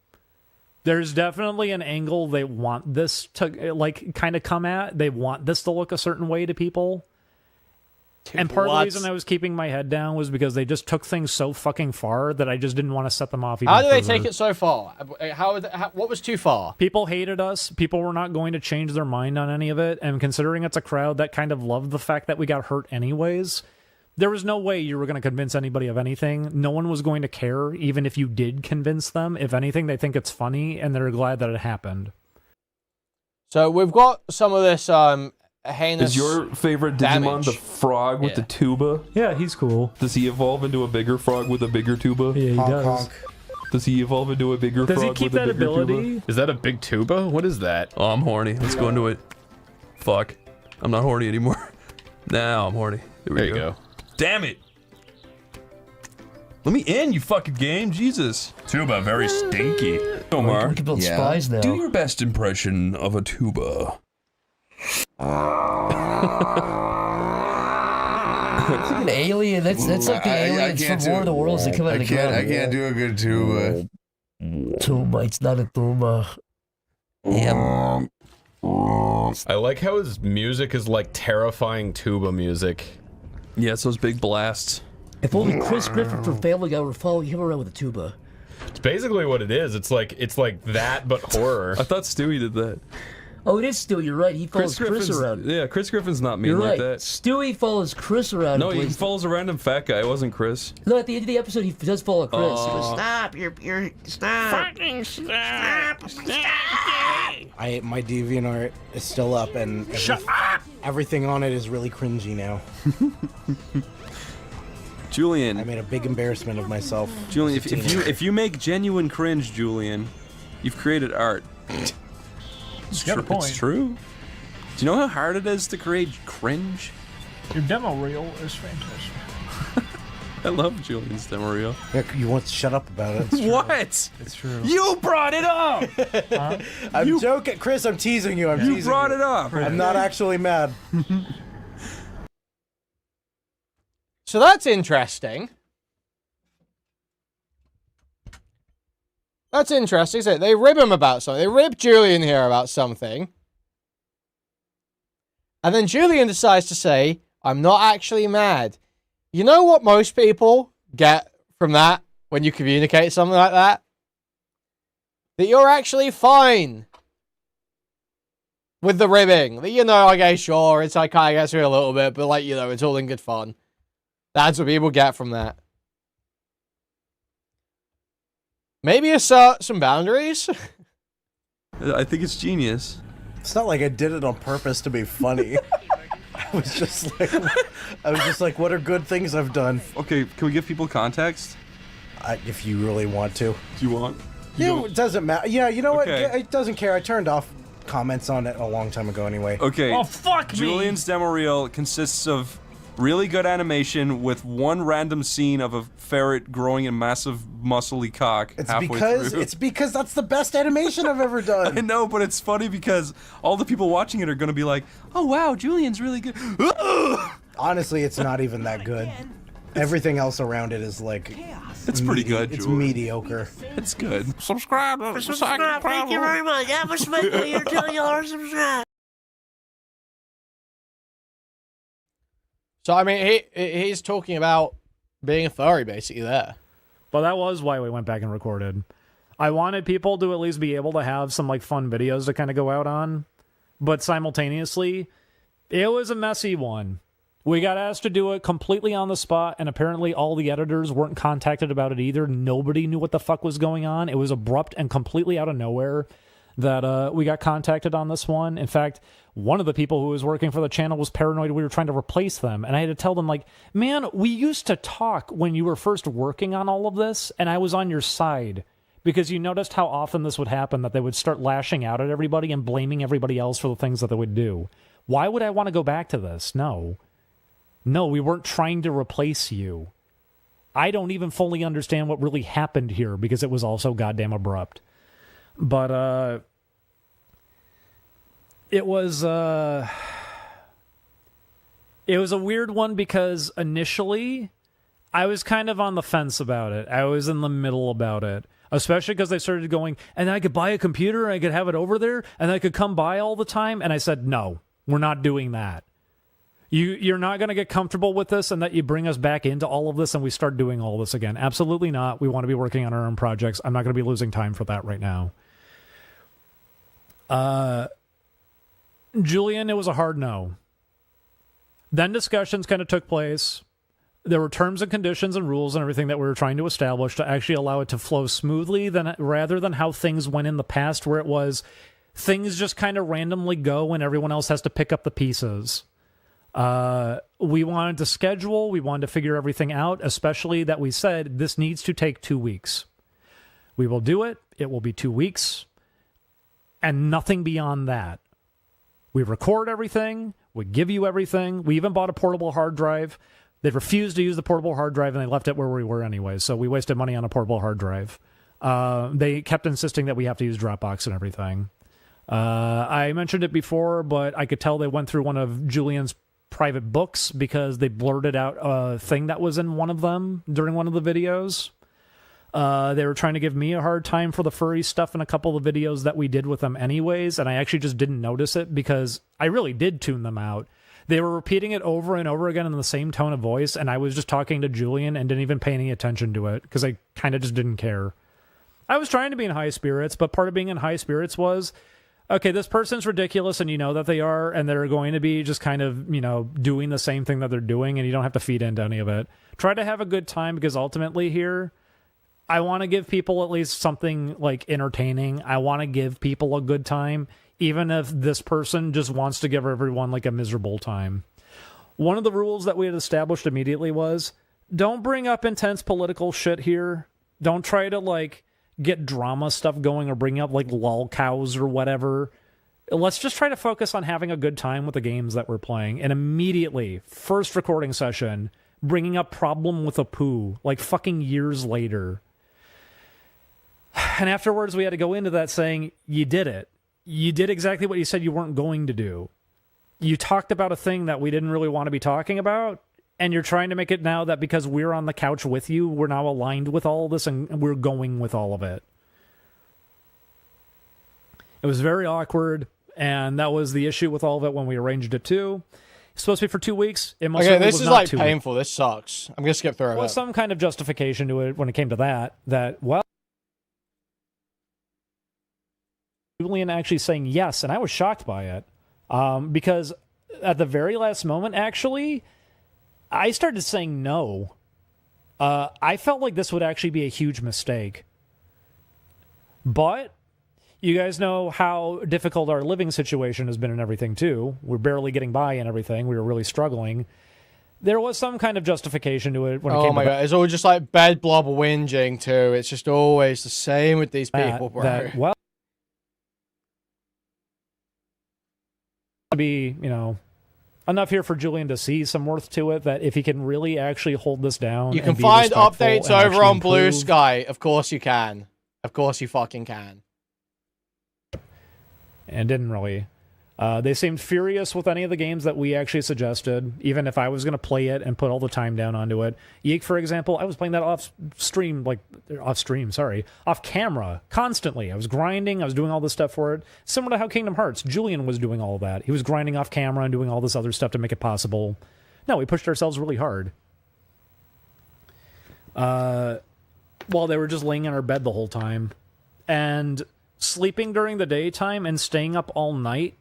[SPEAKER 3] There's definitely an angle they want this to, like, kind of come at. They want this to look a certain way to people. And part of the reason I was keeping my head down was because they just took things so fucking far that I just didn't want to set them off even
[SPEAKER 5] How do they
[SPEAKER 3] further.
[SPEAKER 5] take it so far? What was too far?
[SPEAKER 3] People hated us. People were not going to change their mind on any of it. And considering it's a crowd that kind of loved the fact that we got hurt anyways, there was no way you were going to convince anybody of anything. No one was going to care, even if you did convince them. If anything, they think it's funny, and they're glad that it happened.
[SPEAKER 5] So we've got some of this heinous
[SPEAKER 8] Is your favorite Digimon
[SPEAKER 5] damage.
[SPEAKER 8] the frog with the tuba?
[SPEAKER 3] Yeah, he's cool.
[SPEAKER 8] Does he evolve into a bigger frog with a bigger tuba?
[SPEAKER 3] Yeah, he does.
[SPEAKER 8] Honk. Does he evolve into a bigger
[SPEAKER 3] Does he
[SPEAKER 8] frog
[SPEAKER 3] keep
[SPEAKER 8] with a
[SPEAKER 3] that
[SPEAKER 8] bigger
[SPEAKER 3] ability?
[SPEAKER 8] tuba?
[SPEAKER 4] Is that a big tuba? What is that?
[SPEAKER 8] Oh, I'm horny. Let's go into it. Fuck. I'm not horny anymore. Now I'm horny.
[SPEAKER 4] There you go.
[SPEAKER 8] Damn it! Let me in, you fucking game, Jesus.
[SPEAKER 4] Tuba, very stinky.
[SPEAKER 8] Omar,
[SPEAKER 6] We can build spies now.
[SPEAKER 8] do your best impression of a tuba.
[SPEAKER 6] It's like an alien. That's like the aliens from War of the Worlds that come out of the ground.
[SPEAKER 10] I can't do a good tuba.
[SPEAKER 6] Tuba, it's not a tuba.
[SPEAKER 8] Damn.
[SPEAKER 4] I like how his music is like terrifying tuba music.
[SPEAKER 8] Yeah, it's those big blasts.
[SPEAKER 6] If only Chris Griffin from Family Guy were following him around with a tuba.
[SPEAKER 4] It's basically what it is. It's like that, but horror.
[SPEAKER 8] I thought Stewie did that.
[SPEAKER 6] Oh, it is Stewie. You're right. He follows Chris around.
[SPEAKER 8] Yeah, Chris Griffin's not mean
[SPEAKER 6] You're
[SPEAKER 8] like
[SPEAKER 6] right.
[SPEAKER 8] that.
[SPEAKER 6] Stewie follows Chris around.
[SPEAKER 8] No,
[SPEAKER 6] and
[SPEAKER 8] he
[SPEAKER 6] plays-
[SPEAKER 8] follows a random fat guy. It wasn't Chris.
[SPEAKER 6] No, at the end of the episode, he does follow Chris. He goes,
[SPEAKER 10] Stop! You're stop!
[SPEAKER 11] Fucking stop!
[SPEAKER 12] My DeviantArt is still up, and everything on it is really cringy now.
[SPEAKER 8] Julian,
[SPEAKER 12] I made a big embarrassment of myself.
[SPEAKER 8] Julian, if you make genuine cringe, Julian, you've created art. It's
[SPEAKER 3] got a point.
[SPEAKER 8] It's true. Do you know how hard it is to create cringe?
[SPEAKER 3] Your demo reel is fantastic.
[SPEAKER 8] I love Julian's demo reel.
[SPEAKER 12] You want to shut up about it?
[SPEAKER 8] What?
[SPEAKER 12] It's true.
[SPEAKER 8] You brought it up!
[SPEAKER 12] I'm joking. Chris, I'm teasing you.
[SPEAKER 8] You brought it up.
[SPEAKER 12] I'm not actually mad.
[SPEAKER 5] So that's interesting. That's interesting, isn't it? They rib him about something. They rib Julian here about something. And then Julian decides to say, I'm not actually mad. You know what most people get from that when you communicate something like that? That you're actually fine with the ribbing. That, okay, sure, it's like kind of gets through a little bit, but it's all in good fun. That's what people get from that. Maybe it's some boundaries.
[SPEAKER 8] I think it's genius.
[SPEAKER 12] It's not like I did it on purpose to be funny. I was just like, what are good things I've done?
[SPEAKER 8] Okay, can we give people context?
[SPEAKER 12] If you really want to.
[SPEAKER 8] Do you want?
[SPEAKER 12] Yeah, it doesn't matter. Yeah, you know
[SPEAKER 8] Okay.
[SPEAKER 12] what? It doesn't care. I turned off comments on it a long time ago anyway.
[SPEAKER 8] Okay.
[SPEAKER 12] Oh, fuck me!
[SPEAKER 8] Julian's demo reel consists of really good animation with one random scene of a ferret growing a massive muscly cock halfway through.
[SPEAKER 12] It's because that's the best animation I've ever done.
[SPEAKER 8] I know, but it's funny because all the people watching it are going to be like, "Oh wow, Julian's really good."
[SPEAKER 12] Honestly, it's not even that good. Everything else around it is like...
[SPEAKER 8] It's pretty good,
[SPEAKER 12] It's
[SPEAKER 8] Julian.
[SPEAKER 12] mediocre.
[SPEAKER 8] It's good.
[SPEAKER 11] Subscribe. Thank you very much. That was my you're $2 subscribe.
[SPEAKER 5] So I mean, he's talking about being a furry, basically there.
[SPEAKER 3] But that was why we went back and recorded. I wanted people to at least be able to have some like fun videos to kind of go out on, but simultaneously, it was a messy one. We got asked to do it completely on the spot, and apparently all the editors weren't contacted about it either. Nobody knew what the fuck was going on. It was abrupt and completely out of nowhere that we got contacted on this one. In fact, one of the people who was working for the channel was paranoid we were trying to replace them, and I had to tell them, like, man, we used to talk when you were first working on all of this, and I was on your side. Because you noticed how often this would happen, that they would start lashing out at everybody and blaming everybody else for the things that they would do. Why would I want to go back to this? No. No, we weren't trying to replace you. I don't even fully understand what really happened here because it was all so goddamn abrupt. But, it was a weird one because initially I was kind of on the fence about it. I was in the middle about it. Especially because they started going, and I could buy a computer, and I could have it over there, and I could come by all the time. And I said, no, we're not doing that. You're not going to get comfortable with this and that you bring us back into all of this and we start doing all this again. Absolutely not. We want to be working on our own projects. I'm not going to be losing time for that right now. Julian, it was a hard no. Then discussions kind of took place. There were terms and conditions and rules and everything that we were trying to establish to actually allow it to flow smoothly rather than how things went in the past where it was things just kind of randomly go and everyone else has to pick up the pieces. We wanted to schedule, we wanted to figure everything out, especially that we said this needs to take 2 weeks. We will do it. It will be 2 weeks and nothing beyond that. We record everything. We give you everything. We even bought a portable hard drive. They refused to use the portable hard drive and they left it where we were anyway. So we wasted money on a portable hard drive. They kept insisting that we have to use Dropbox and everything. I mentioned it before, but I could tell they went through one of Julian's private books because they blurted out a thing that was in one of them during one of the videos. They were trying to give me a hard time for the furry stuff in a couple of videos that we did with them anyways, and I actually just didn't notice it because I really did tune them out. They were repeating it over and over again in the same tone of voice, and I was just talking to Julian and didn't even pay any attention to it because I kind of just didn't care. I was trying to be in high spirits, but part of being in high spirits was, okay, this person's ridiculous and you know that they are, and they're going to be just kind of, doing the same thing that they're doing, and you don't have to feed into any of it. Try to have a good time because ultimately here, I want to give people at least something like entertaining. I want to give people a good time, even if this person just wants to give everyone like a miserable time. One of the rules that we had established immediately was, don't bring up intense political shit here. Don't try to get drama stuff going or bring up lol cows or whatever. Let's just try to focus on having a good time with the games that we're playing. And immediately, first recording session, bringing up problem with a poo, fucking years later. And afterwards, we had to go into that saying, you did it. You did exactly what you said you weren't going to do. You talked about a thing that we didn't really want to be talking about, and you're trying to make it now that because we're on the couch with you, we're now aligned with all of this and we're going with all of it. It was very awkward, and that was the issue with all of it when we arranged it too. It's supposed to be for 2 weeks. It most
[SPEAKER 5] okay, this is
[SPEAKER 3] not
[SPEAKER 5] painful. This sucks. I'm going to skip through it.
[SPEAKER 3] Well, some kind of justification to it when it came to that, Julian actually saying yes, and I was shocked by it. Because at the very last moment, actually, I started saying no. I felt like this would actually be a huge mistake. But you guys know how difficult our living situation has been and everything, too. We're barely getting by and everything. We were really struggling. There was some kind of justification to it when it came to...
[SPEAKER 5] Oh my god, it's all just like bed blob whinging, too. It's just always the same with these people, bro.
[SPEAKER 3] Well, be, you know, enough here for Julian to see some worth to it, that if he can really actually hold this down...
[SPEAKER 5] You can find updates over on Blue Sky. Of course you can. Of course you fucking can.
[SPEAKER 3] And didn't really. They seemed furious with any of the games that we actually suggested, even if I was going to play it and put all the time down onto it. Yeek, for example, I was playing that off camera, constantly. I was grinding, I was doing all this stuff for it. Similar to how Kingdom Hearts, Julian was doing all of that. He was grinding off camera and doing all this other stuff to make it possible. No, we pushed ourselves really hard. While they were just laying in our bed the whole time. And sleeping during the daytime and staying up all night,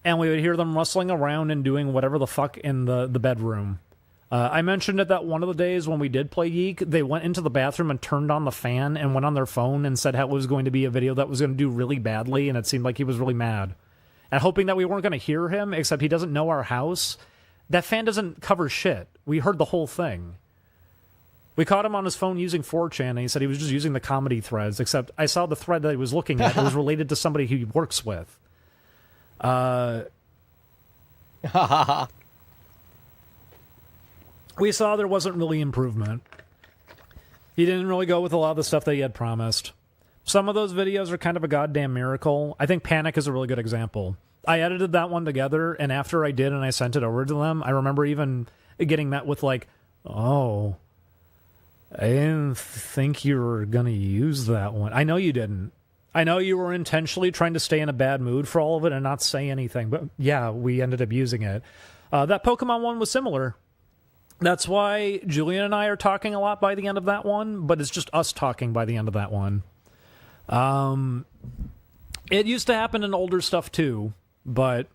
[SPEAKER 3] and we would hear them rustling around and doing whatever the fuck in the bedroom. I mentioned it that one of the days when we did play Yeek, they went into the bathroom and turned on the fan and went on their phone and said how it was going to be a video that was going to do really badly, and it seemed like he was really mad. And hoping that we weren't going to hear him, except he doesn't know our house. That fan doesn't cover shit. We heard the whole thing. We caught him on his phone using 4chan, and he said he was just using the comedy threads, except I saw the thread that he was looking at. It was related to somebody he works with. We saw there wasn't really improvement. He didn't really go with a lot of the stuff that he had promised. Some of those videos are kind of a goddamn miracle. I think Panic is a really good example. I edited that one together, and after I did and I sent it over to them, I remember even getting met with like, oh... I didn't think you were going to use that one. I know you didn't. I know you were intentionally trying to stay in a bad mood for all of it and not say anything. But yeah, we ended up using it. That Pokemon one was similar. That's why Julian and I are talking a lot by the end of that one. But it's just us talking by the end of that one. It used to happen in older stuff too. But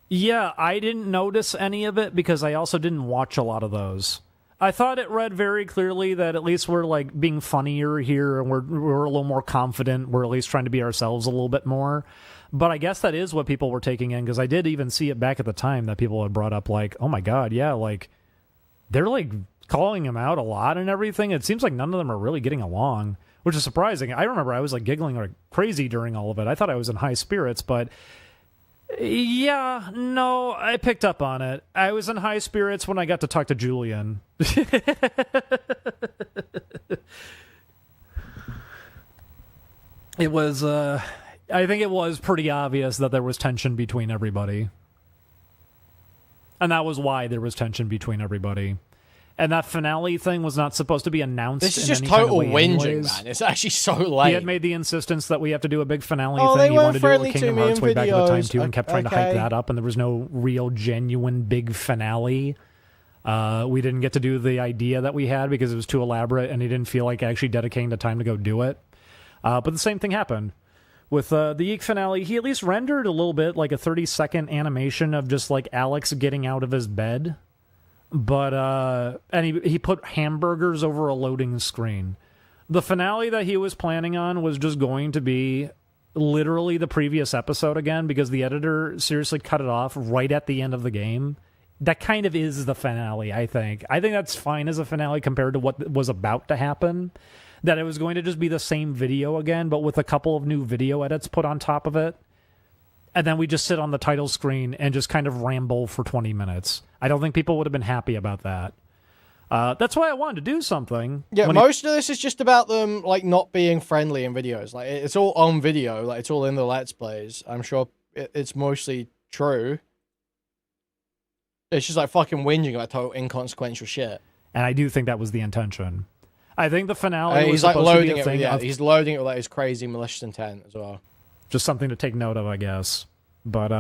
[SPEAKER 3] yeah, I didn't notice any of it because I also didn't watch a lot of those. I thought it read very clearly that at least we're like being funnier here and we're a little more confident. We're at least trying to be ourselves a little bit more. But I guess that is what people were taking in, because I did even see it back at the time that people had brought up like, oh my god, yeah, like they're like calling him out a lot and everything. It seems like none of them are really getting along, which is surprising. I remember I was like giggling like crazy during all of it. I thought I was in high spirits, but yeah, no, I picked up on it. I was in high spirits when I got to talk to Julian. It was, I think it was pretty obvious that there was tension between everybody. And that was why there was tension between everybody. And that finale thing was not supposed to be announced.
[SPEAKER 5] This is
[SPEAKER 3] in
[SPEAKER 5] just
[SPEAKER 3] any
[SPEAKER 5] total
[SPEAKER 3] kind of way
[SPEAKER 5] whinging,
[SPEAKER 3] anyways.
[SPEAKER 5] man. It's actually so late.
[SPEAKER 3] He had made the insistence that we have to do a big finale
[SPEAKER 5] Oh,
[SPEAKER 3] thing.
[SPEAKER 5] they
[SPEAKER 3] He
[SPEAKER 5] weren't
[SPEAKER 3] wanted to do it
[SPEAKER 5] friendly
[SPEAKER 3] with
[SPEAKER 5] to
[SPEAKER 3] Kingdom
[SPEAKER 5] me in
[SPEAKER 3] Hearts way back at the time
[SPEAKER 5] videos.
[SPEAKER 3] too, and kept trying to hype
[SPEAKER 5] Okay.
[SPEAKER 3] that up. And there was no real, genuine big finale. We didn't get to do the idea that we had because it was too elaborate, and he didn't feel like actually dedicating the time to go do it. But the same thing happened. With the Yeek finale, he at least rendered a little bit, like a 30-second animation of just like Alex getting out of his bed. But, and he put hamburgers over a loading screen. The finale that he was planning on was just going to be literally the previous episode again, because the editor seriously cut it off right at the end of the game. That kind of is the finale, I think. I think that's fine as a finale compared to what was about to happen. That it was going to just be the same video again, but with a couple of new video edits put on top of it. And then we just sit on the title screen and just kind of ramble for 20 minutes. I don't think people would have been happy about that. That's why I wanted to do something.
[SPEAKER 5] Yeah, most of this is just about them like not being friendly in videos. Like it's all on video, like it's all in the Let's Plays. I'm sure it's mostly true. It's just like fucking whinging about total inconsequential shit.
[SPEAKER 3] And I do think that was the intention. I think the finale was
[SPEAKER 5] he's like
[SPEAKER 3] supposed
[SPEAKER 5] loading
[SPEAKER 3] to be a
[SPEAKER 5] it.
[SPEAKER 3] thing of
[SPEAKER 5] He's loading it with like his crazy malicious intent as well.
[SPEAKER 3] just something to take note of, I guess. But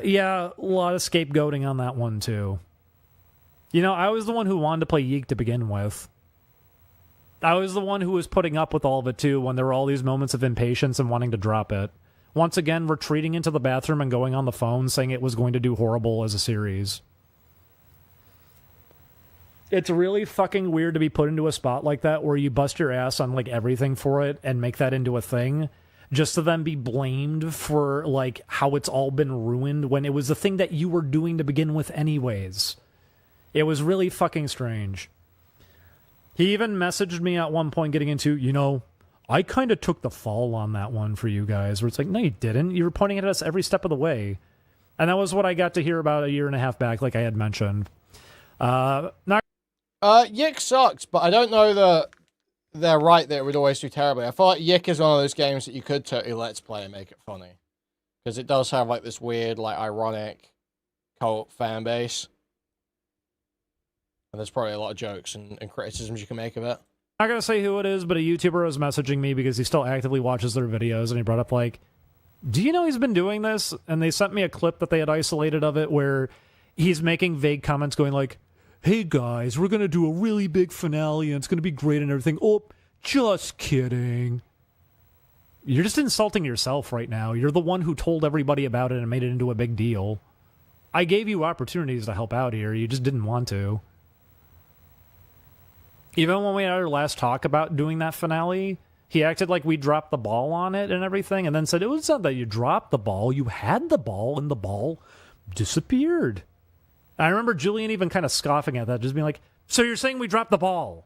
[SPEAKER 3] yeah, a lot of scapegoating on that one too. You know, I was the one who wanted to play Yeek to begin with. I was the one who was putting up with all of it too when there were all these moments of impatience and wanting to drop it. Once again, retreating into the bathroom and going on the phone saying it was going to do horrible as a series. It's really fucking weird to be put into a spot like that where you bust your ass on like everything for it and make that into a thing just to then be blamed for like how it's all been ruined when it was the thing that you were doing to begin with anyways. It was really fucking strange. He even messaged me at one point getting into, you know, I kind of took the fall on that one for you guys, where it's like, no, you didn't. You were pointing at us every step of the way. And that was what I got to hear about a year and a half back, like I had mentioned.
[SPEAKER 5] Yick sucks, but I don't know that they're right that it would always do terribly. I feel like Yick is one of those games that you could totally let's play and make it funny. Because it does have like this weird, like ironic cult fan base. And there's probably a lot of jokes and criticisms you can make of it.
[SPEAKER 3] I'm not going to say who it is, but a YouTuber was messaging me because he still actively watches their videos, and he brought up like, do you know he's been doing this? And they sent me a clip that they had isolated of it where he's making vague comments going like, hey guys, we're going to do a really big finale and it's going to be great and everything. Oh, just kidding. You're just insulting yourself right now. You're the one who told everybody about it and made it into a big deal. I gave you opportunities to help out here. You just didn't want to. Even when we had our last talk about doing that finale, he acted like we dropped the ball on it and everything, and then said, it was not that you dropped the ball, you had the ball, and the ball disappeared. I remember Julian even kind of scoffing at that, just being like, so you're saying we dropped the ball?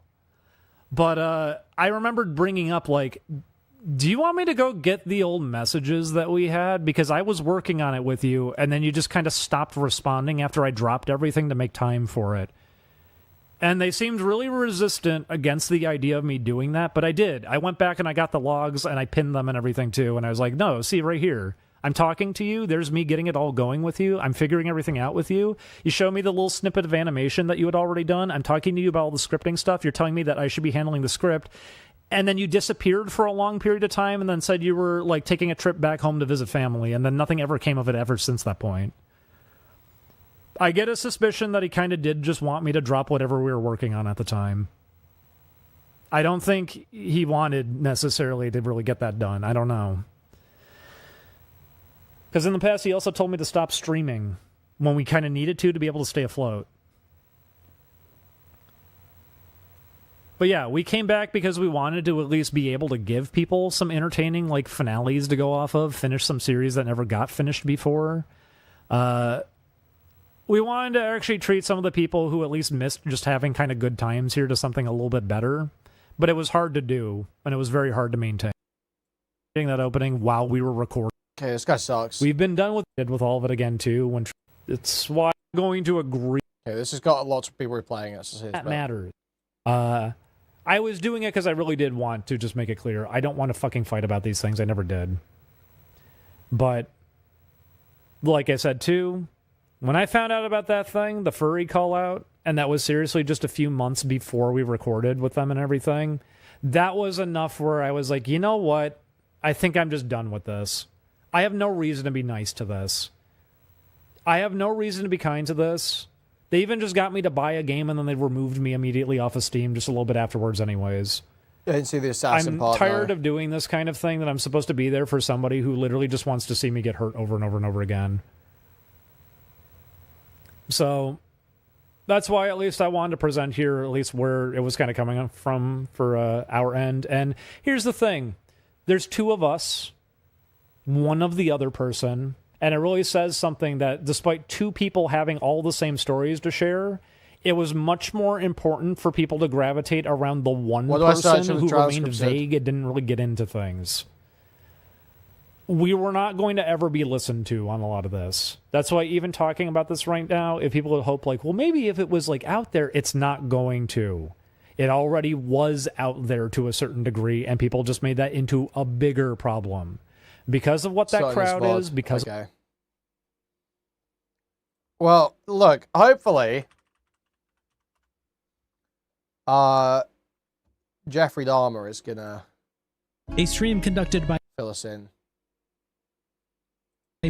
[SPEAKER 3] But I remembered bringing up, like, do you want me to go get the old messages that we had? Because I was working on it with you, and then you just kind of stopped responding after I dropped everything to make time for it. And they seemed really resistant against the idea of me doing that, but I did. I went back and I got the logs and I pinned them and everything too, and I was like, no, see right here. I'm talking to you. There's me getting it all going with you. I'm figuring everything out with you. You show me the little snippet of animation that you had already done. I'm talking to you about all the scripting stuff. You're telling me that I should be handling the script. And then you disappeared for a long period of time and then said you were like taking a trip back home to visit family, and then nothing ever came of it ever since that point. I get a suspicion that he kind of did just want me to drop whatever we were working on at the time. I don't think he wanted necessarily to really get that done. I don't know. Because in the past, he also told me to stop streaming when we kind of needed to be able to stay afloat. But yeah, we came back because we wanted to at least be able to give people some entertaining like finales to go off of, finish some series that never got finished before. We wanted to actually treat some of the people who at least missed just having kind of good times here to something a little bit better. But it was hard to do, and it was very hard to maintain. Getting that opening while we were recording.
[SPEAKER 5] Okay, this guy sucks.
[SPEAKER 3] We've been done with all of it again, too. When it's why I'm going to agree.
[SPEAKER 5] Okay, this has got lots of people replaying it. So
[SPEAKER 3] that matters. I was doing it because I really did want to just make it clear. I don't want to fucking fight about these things. I never did. But, like I said, too, when I found out about that thing, the furry call out, and that was seriously just a few months before we recorded with them and everything, that was enough where I was like, you know what? I think I'm just done with this. I have no reason to be nice to this. I have no reason to be kind to this. They even just got me to buy a game and then they removed me immediately off of Steam just a little bit afterwards anyways.
[SPEAKER 5] I didn't see the assassin part.
[SPEAKER 3] I'm tired of doing this kind of thing that I'm supposed to be there for somebody who literally just wants to see me get hurt over and over and over again. So that's why at least I wanted to present here at least where it was kind of coming from for our end. And here's the thing. There's two of us, one of the other person, and it really says something that despite two people having all the same stories to share, it was much more important for people to gravitate around the one person who remained vague and didn't really get into things. We were not going to ever be listened to on a lot of this. That's why even talking about this right now, if people would hope like, well, maybe if it was like out there, it's not going to. It already was out there to a certain degree, and people just made that into a bigger problem. Because of what that crowd is, because...
[SPEAKER 5] Okay. Well, look, hopefully... Jeffrey Dahmer is gonna...
[SPEAKER 9] A stream conducted by...
[SPEAKER 5] fill us in.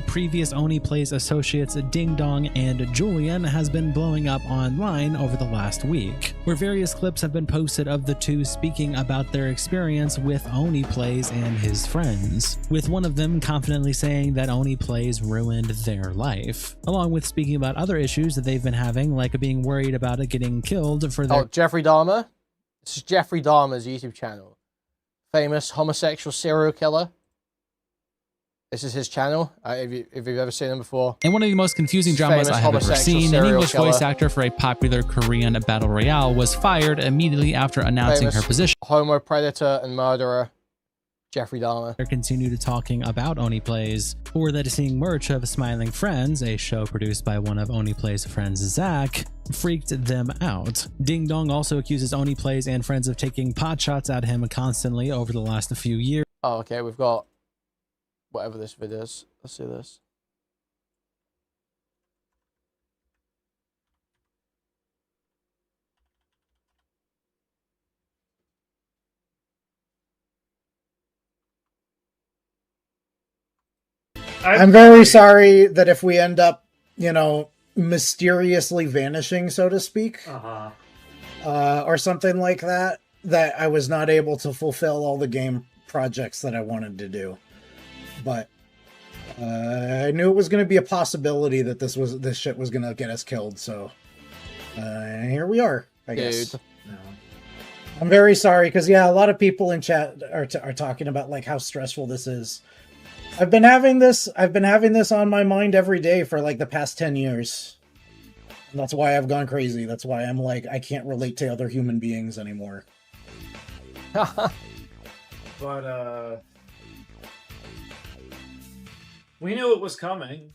[SPEAKER 9] Previous Oneyplays associates Ding Dong and Julian has been blowing up online over the last week, where various clips have been posted of the two speaking about their experience with Oneyplays and his friends, with one of them confidently saying that Oneyplays ruined their life, along with speaking about other issues that they've been having, like being worried about it getting killed for their—
[SPEAKER 5] Oh, Jeffrey Dahmer? This is Jeffrey Dahmer's YouTube channel. Famous homosexual serial killer. This is his channel, if you've ever seen him before.
[SPEAKER 9] And one of the most confusing dramas I have ever seen, an English voice actor for a popular Korean battle royale was fired immediately after announcing her position.
[SPEAKER 5] Homo predator and murderer, Jeffrey Dahmer.
[SPEAKER 9] They continued talking about Oneyplays, or that seeing merch of Smiling Friends, a show produced by one of Oneyplays' friends, Zach, freaked them out. Ding Dong also accuses Oneyplays and friends of taking pot shots at him constantly over the last few years.
[SPEAKER 5] Oh, okay, we've got whatever this video is. Let's see this.
[SPEAKER 13] I'm very sorry that if we end up, you know, mysteriously vanishing, so to speak, or something like that, that I was not able to fulfill all the game projects that I wanted to do. But I knew it was going to be a possibility that this shit was going to get us killed, so here we are, I guess. No. I'm very sorry, because yeah, a lot of people in chat are talking about like how stressful this is. I've been having this on my mind every day for like the past 10 years. And that's why I've gone crazy. That's why I'm like, I can't relate to other human beings anymore.
[SPEAKER 3] But we knew it was coming.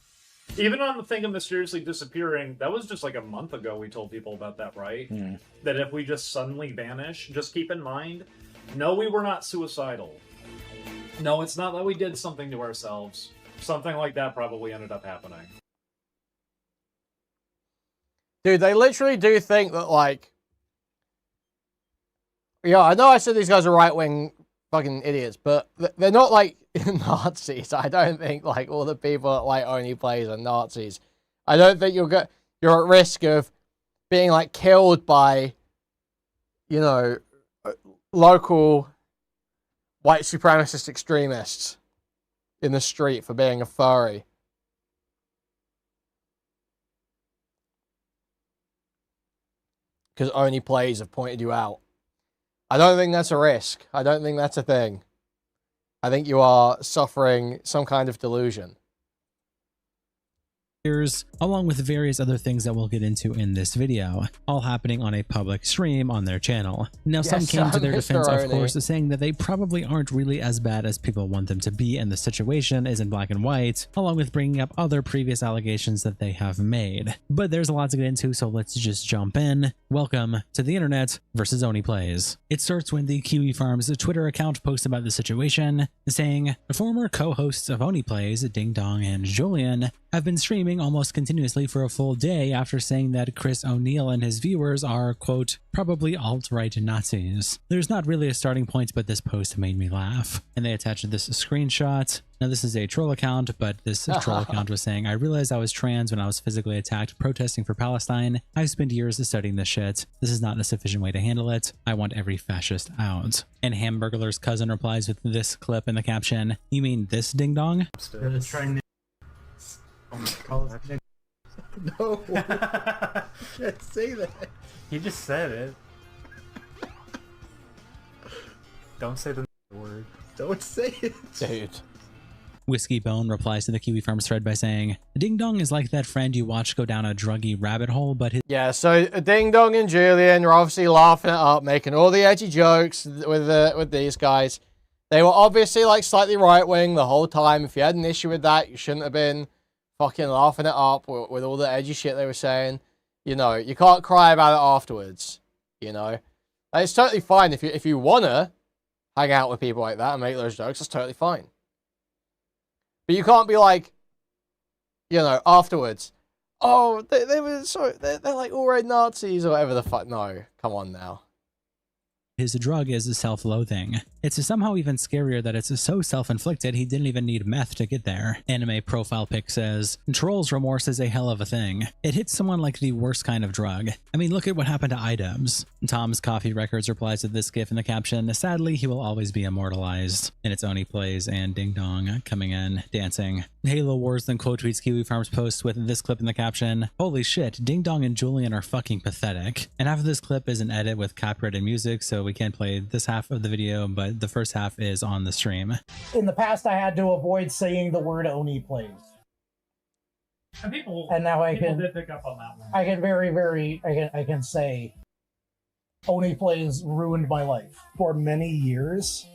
[SPEAKER 3] Even on the thing of mysteriously disappearing, that was just like a month ago we told people about that, right?
[SPEAKER 13] Mm.
[SPEAKER 3] That if we just suddenly vanish, just keep in mind, no, we were not suicidal. No, it's not that we did something to ourselves. Something like that probably ended up happening.
[SPEAKER 5] Dude, they literally do think that, like... Yeah, I know I said these guys are right-wing fucking idiots, but they're not, like, Nazis. I don't think, like, all the people that, like, Oneyplays are Nazis. I don't think you're at risk of being, like, killed by, you know, local white supremacist extremists in the street for being a furry. Because Oneyplays have pointed you out. I don't think that's a risk. I don't think that's a thing. I think you are suffering some kind of delusion.
[SPEAKER 9] Along with various other things that we'll get into in this video, all happening on a public stream on their channel. Now, some came to their defense, of course, saying that they probably aren't really as bad as people want them to be, and the situation is in black and white, along with bringing up other previous allegations that they have made. But there's a lot to get into, so let's just jump in. Welcome to the internet versus Oneyplays. It starts when the Kiwi Farms Twitter account posts about the situation, saying, former co-hosts of Oneyplays, Ding Dong and Julian, have been streaming almost continuously for a full day after saying that Chris O'Neill and his viewers are, quote, probably alt-right Nazis. There's not really a starting point, but this post made me laugh. And they attached this screenshot. Now, this is a troll account, but this troll account was saying, I realized I was trans when I was physically attacked protesting for Palestine. I've spent years studying this shit. This is not a sufficient way to handle it. I want every fascist out. And Hamburglar's cousin replies with this clip in the caption, you mean this ding dong?
[SPEAKER 13] No, can't say that.
[SPEAKER 3] He just said it. Don't say the word.
[SPEAKER 13] Don't say it.
[SPEAKER 5] Dude.
[SPEAKER 9] Whiskey Bone replies to the Kiwi Farms thread by saying, Ding Dong is like that friend you watch go down a druggy rabbit hole, but his—
[SPEAKER 5] Yeah, so Ding Dong and Julian are obviously laughing it up, making all the edgy jokes with these guys. They were obviously like slightly right-wing the whole time. If you had an issue with that, you shouldn't have been fucking laughing it up with all the edgy shit they were saying. You know, you can't cry about it afterwards, you know. Like, it's totally fine if you wanna hang out with people like that and make those jokes, that's totally fine. But you can't be like, you know, afterwards, oh, they were so, they're like all red Nazis or whatever the fuck. No, come on now.
[SPEAKER 9] His drug is self-loathing. It's somehow even scarier that it's so self-inflicted he didn't even need meth to get there. Anime profile pic says, Troll's remorse is a hell of a thing. It hits someone like the worst kind of drug. I mean, look at what happened to iDubbbz. Tom's Coffee Records replies to this gif in the caption, sadly, he will always be immortalized. And it's Oneyplays and Ding Dong coming in, dancing. Halo Wars then quote tweets Kiwi Farms post with this clip in the caption, holy shit, Ding Dong and Julian are fucking pathetic. And half of this clip is an edit with copyrighted music, so we can't play this half of the video, but the first half is on the stream.
[SPEAKER 13] In the past, I had to avoid saying the word Oneyplays. And now I can
[SPEAKER 3] did pick up on that one.
[SPEAKER 13] I can I can say Oneyplays ruined my life for many years.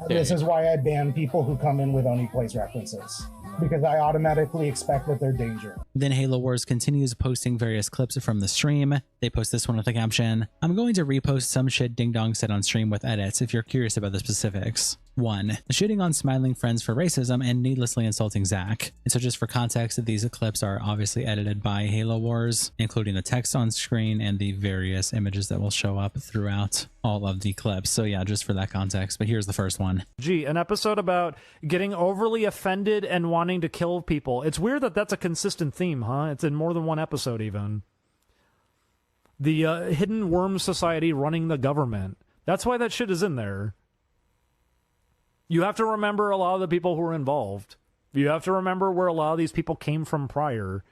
[SPEAKER 13] This is why I ban people who come in with Oneyplays references, because I automatically expect that they're danger.
[SPEAKER 9] Then Halo Wars continues posting various clips from the stream. They post this one with the caption, I'm going to repost some shit Ding Dong said on stream with edits if you're curious about the specifics. 1. Shitting on smiling friends for racism and needlessly insulting Zach. And so just for context, these clips are obviously edited by Halo Wars, including the text on screen and the various images that will show up throughout all of the clips. So yeah, just for that context. But here's the first one.
[SPEAKER 3] Gee, an episode about getting overly offended and wanting to kill people. It's weird that that's a consistent theme, huh? It's in more than one episode even. The Hidden Worm Society running the government. That's why that shit is in there. You have to remember a lot of the people who were involved. You have to remember where a lot of these people came from prior.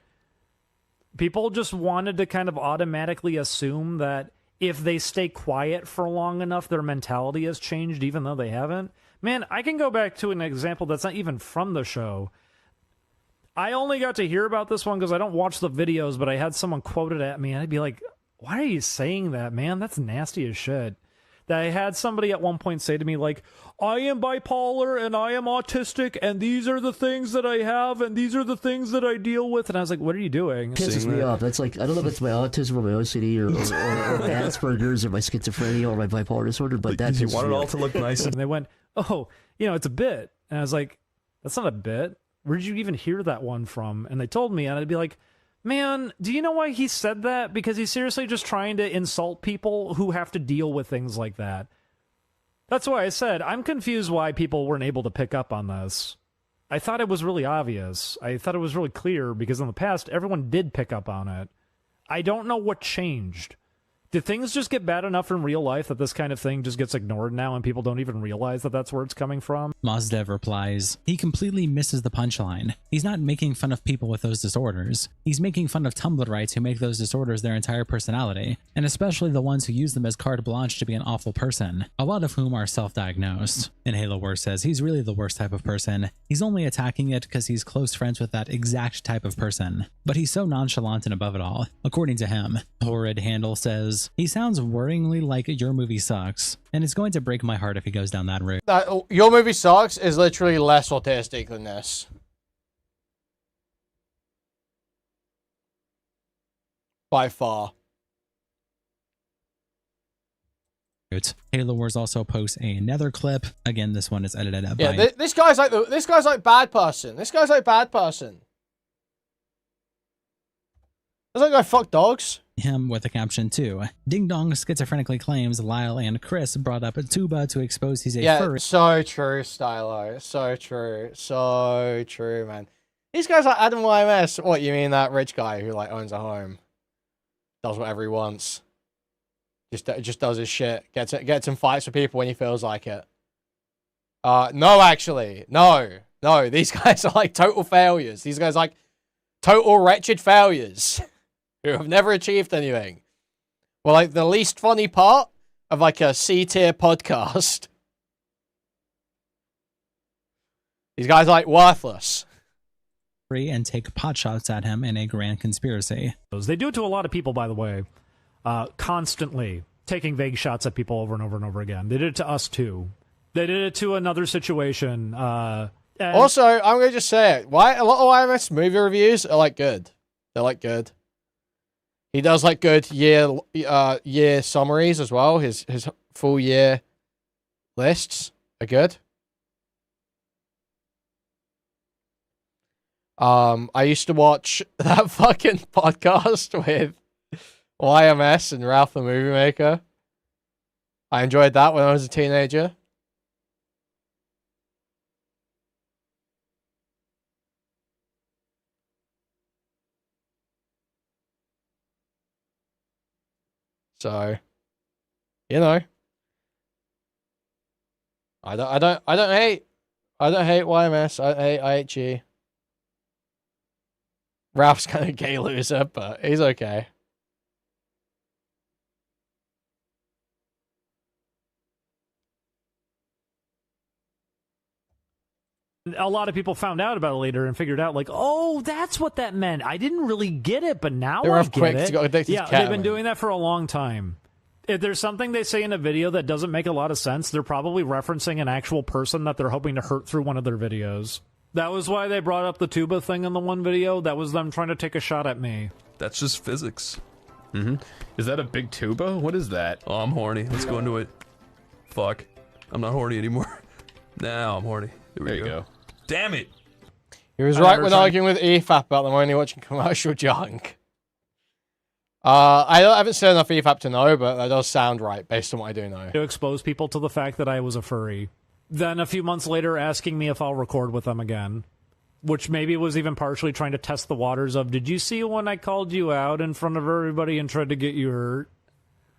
[SPEAKER 3] People just wanted to kind of automatically assume that if they stay quiet for long enough, their mentality has changed, even though they haven't. Man, I can go back to an example that's not even from the show. I only got to hear about this one because I don't watch the videos, but I had someone quote it at me, and I'd be like, why are you saying that, man? That's nasty as shit. That I had somebody at one point say to me, like, I am bipolar and I am autistic and these are the things that I have and these are the things that I deal with. And I was like, what are you doing?
[SPEAKER 14] Pisses me off. That's like, I don't know if it's my autism or my OCD or Asperger's or my schizophrenia or my bipolar disorder, but that
[SPEAKER 15] you want it all to look nice.
[SPEAKER 3] And they went, oh, it's a bit. And I was like, that's not a bit. Where did you even hear that one from? And they told me, and I'd be like, man, do you know why he said that? Because he's seriously just trying to insult people who have to deal with things like that. That's why I said, I'm confused why people weren't able to pick up on this. I thought it was really obvious. I thought it was really clear, because in the past, everyone did pick up on it. I don't know what changed. Did things just get bad enough in real life that this kind of thing just gets ignored now and people don't even realize that that's where it's coming from?
[SPEAKER 9] Mozdev replies, he completely misses the punchline. He's not making fun of people with those disorders. He's making fun of Tumblrites who make those disorders their entire personality, and especially the ones who use them as carte blanche to be an awful person, a lot of whom are self-diagnosed. And Halo Wars says he's really the worst type of person. He's only attacking it because he's close friends with that exact type of person. But he's so nonchalant and above it all. According to him, Horrid Handle says, he sounds worryingly like your movie sucks, and it's going to break my heart if he goes down that route.
[SPEAKER 5] Your movie sucks is literally less autistic than this. By far.
[SPEAKER 9] Halo Wars also posts another clip. Again, this one is edited up
[SPEAKER 5] by... this guy's like bad person. This guy's like bad person. Doesn't that guy fuck dogs?
[SPEAKER 9] Him with a caption too. Ding Dong schizophrenically claims Lyle and Chris brought up a tuba to expose he's a furry.
[SPEAKER 5] So true, Stylo. So true. So true, man. These guys like Adam YMS. What, you mean that rich guy who like owns a home? Does whatever he wants. Just does his shit. Gets in fights with people when he feels like it. No, actually. No. These guys are like total failures. These guys are like total wretched failures. Who have never achieved anything. Well, like, the least funny part of, like, a C-tier podcast. These guys are, like, worthless.
[SPEAKER 9] And take pot shots at him in a grand conspiracy.
[SPEAKER 3] They do it to a lot of people, by the way. Constantly. Taking vague shots at people over and over and over again. They did it to us, too. They did it to another situation.
[SPEAKER 5] Also, I'm going to just say it. Why a lot of IMS movie reviews are, like, good. They're, like, good. He does like good year summaries as well. His full year lists are good. I used to watch that fucking podcast with YMS and Ralph the Movie Maker. I enjoyed that when I was a teenager. So, you know, I don't hate YMS. I hate IHG. Ralph's kind of gay loser, but he's okay.
[SPEAKER 3] A lot of people found out about it later and figured out, like, oh, that's what that meant. I didn't really get it, but now I get it. Yeah, they've been doing that for a long time. If there's something they say in a video that doesn't make a lot of sense, they're probably referencing an actual person that they're hoping to hurt through one of their videos. That was why they brought up the tuba thing in the one video. That was them trying to take a shot at me.
[SPEAKER 8] That's just physics.
[SPEAKER 4] Mm-hmm. Is that a big tuba? What is that?
[SPEAKER 8] Oh, I'm horny. Let's go into it. Fuck. I'm not horny anymore. Now I'm horny. There you go. Damn it!
[SPEAKER 5] He was right when arguing with EFAP about them only watching commercial junk. I haven't seen enough EFAP to know, but that does sound right based on what I do know.
[SPEAKER 3] To expose people to the fact that I was a furry. Then a few months later asking me if I'll record with them again. Which maybe was even partially trying to test the waters of, did you see when I called you out in front of everybody and tried to get you hurt?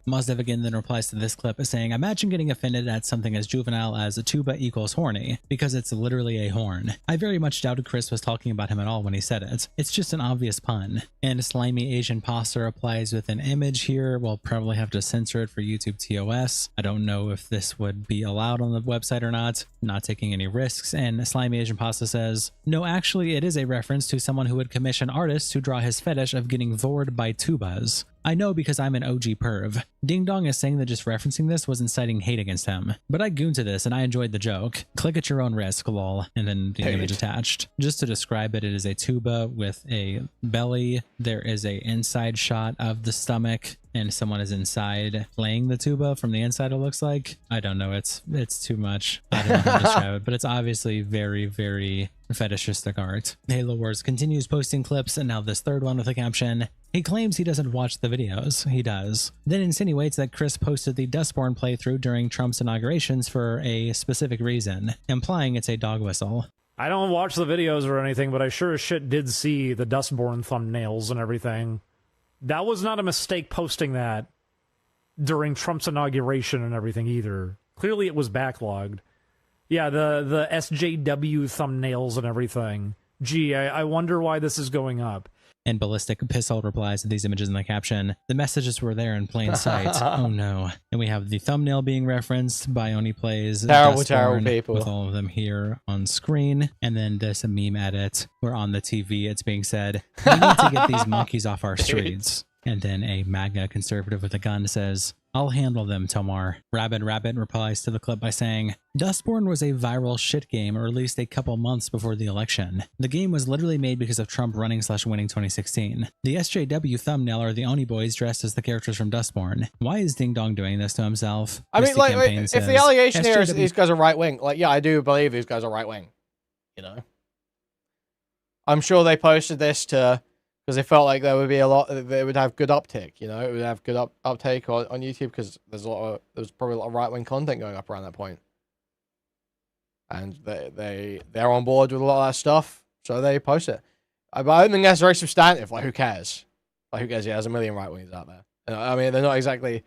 [SPEAKER 9] Mozdev again then replies to this clip saying, imagine getting offended at something as juvenile as a tuba equals horny, because it's literally a horn. I very much doubted Chris was talking about him at all when he said it. It's just an obvious pun. And Slimy Asian Pasta replies with an image here. We'll probably have to censor it for YouTube TOS. I don't know if this would be allowed on the website or not. Not taking any risks. And Slimy Asian Pasta says, no, actually it is a reference to someone who would commission artists to draw his fetish of getting vored by tubas. I know because I'm an OG perv. Ding Dong is saying that just referencing this was inciting hate against him. But I gooned to this and I enjoyed the joke. Click at your own risk, lol. And then the image attached. Just to describe it, it is a tuba with a belly. There is a inside shot of the stomach. And someone is inside playing the tuba from the inside, it looks like. I don't know, it's too much. I don't know how to describe it, but it's obviously very, very fetishistic art. Halo Wars continues posting clips, and now this third one with a caption. He claims he doesn't watch the videos. He does. Then insinuates that Chris posted the Dustborn playthrough during Trump's inaugurations for a specific reason, implying it's a dog whistle.
[SPEAKER 3] I don't watch the videos or anything, but I sure as shit did see the Dustborn thumbnails and everything. That was not a mistake posting that during Trump's inauguration and everything either. Clearly it was backlogged. Yeah, the SJW thumbnails and everything. Gee, I wonder why this is going up.
[SPEAKER 9] And Ballistic Pistol replies to these images in the caption. The messages were there in plain sight. Oh no. And we have the thumbnail being referenced by Oneyplays.
[SPEAKER 5] Terrible people.
[SPEAKER 9] With all of them here on screen. And then there's a meme edit where on the TV it's being said, we need to get these monkeys off our streets. And then a MAGA conservative with a gun says, I'll handle them, Tomar. Rabbit replies to the clip by saying, Dustborn was a viral shit game released a couple months before the election. The game was literally made because of Trump running/winning 2016. The SJW thumbnail are the Oni boys dressed as the characters from Dustborn. Why is Ding Dong doing this to himself?
[SPEAKER 5] I mean, like, if the allegation here is these guys are right wing, like, yeah, I do believe these guys are right wing. You know? I'm sure they posted this to... because they felt like there would be a lot, they would have good uptake, you know, it would have good uptake on YouTube because there's there's probably a lot of right-wing content going up around that point. And they're on board with a lot of that stuff, so they post it. But I don't think that's very substantive, like who cares? Like who cares? Yeah, there's a million right-wingers out there. I mean, they're not exactly,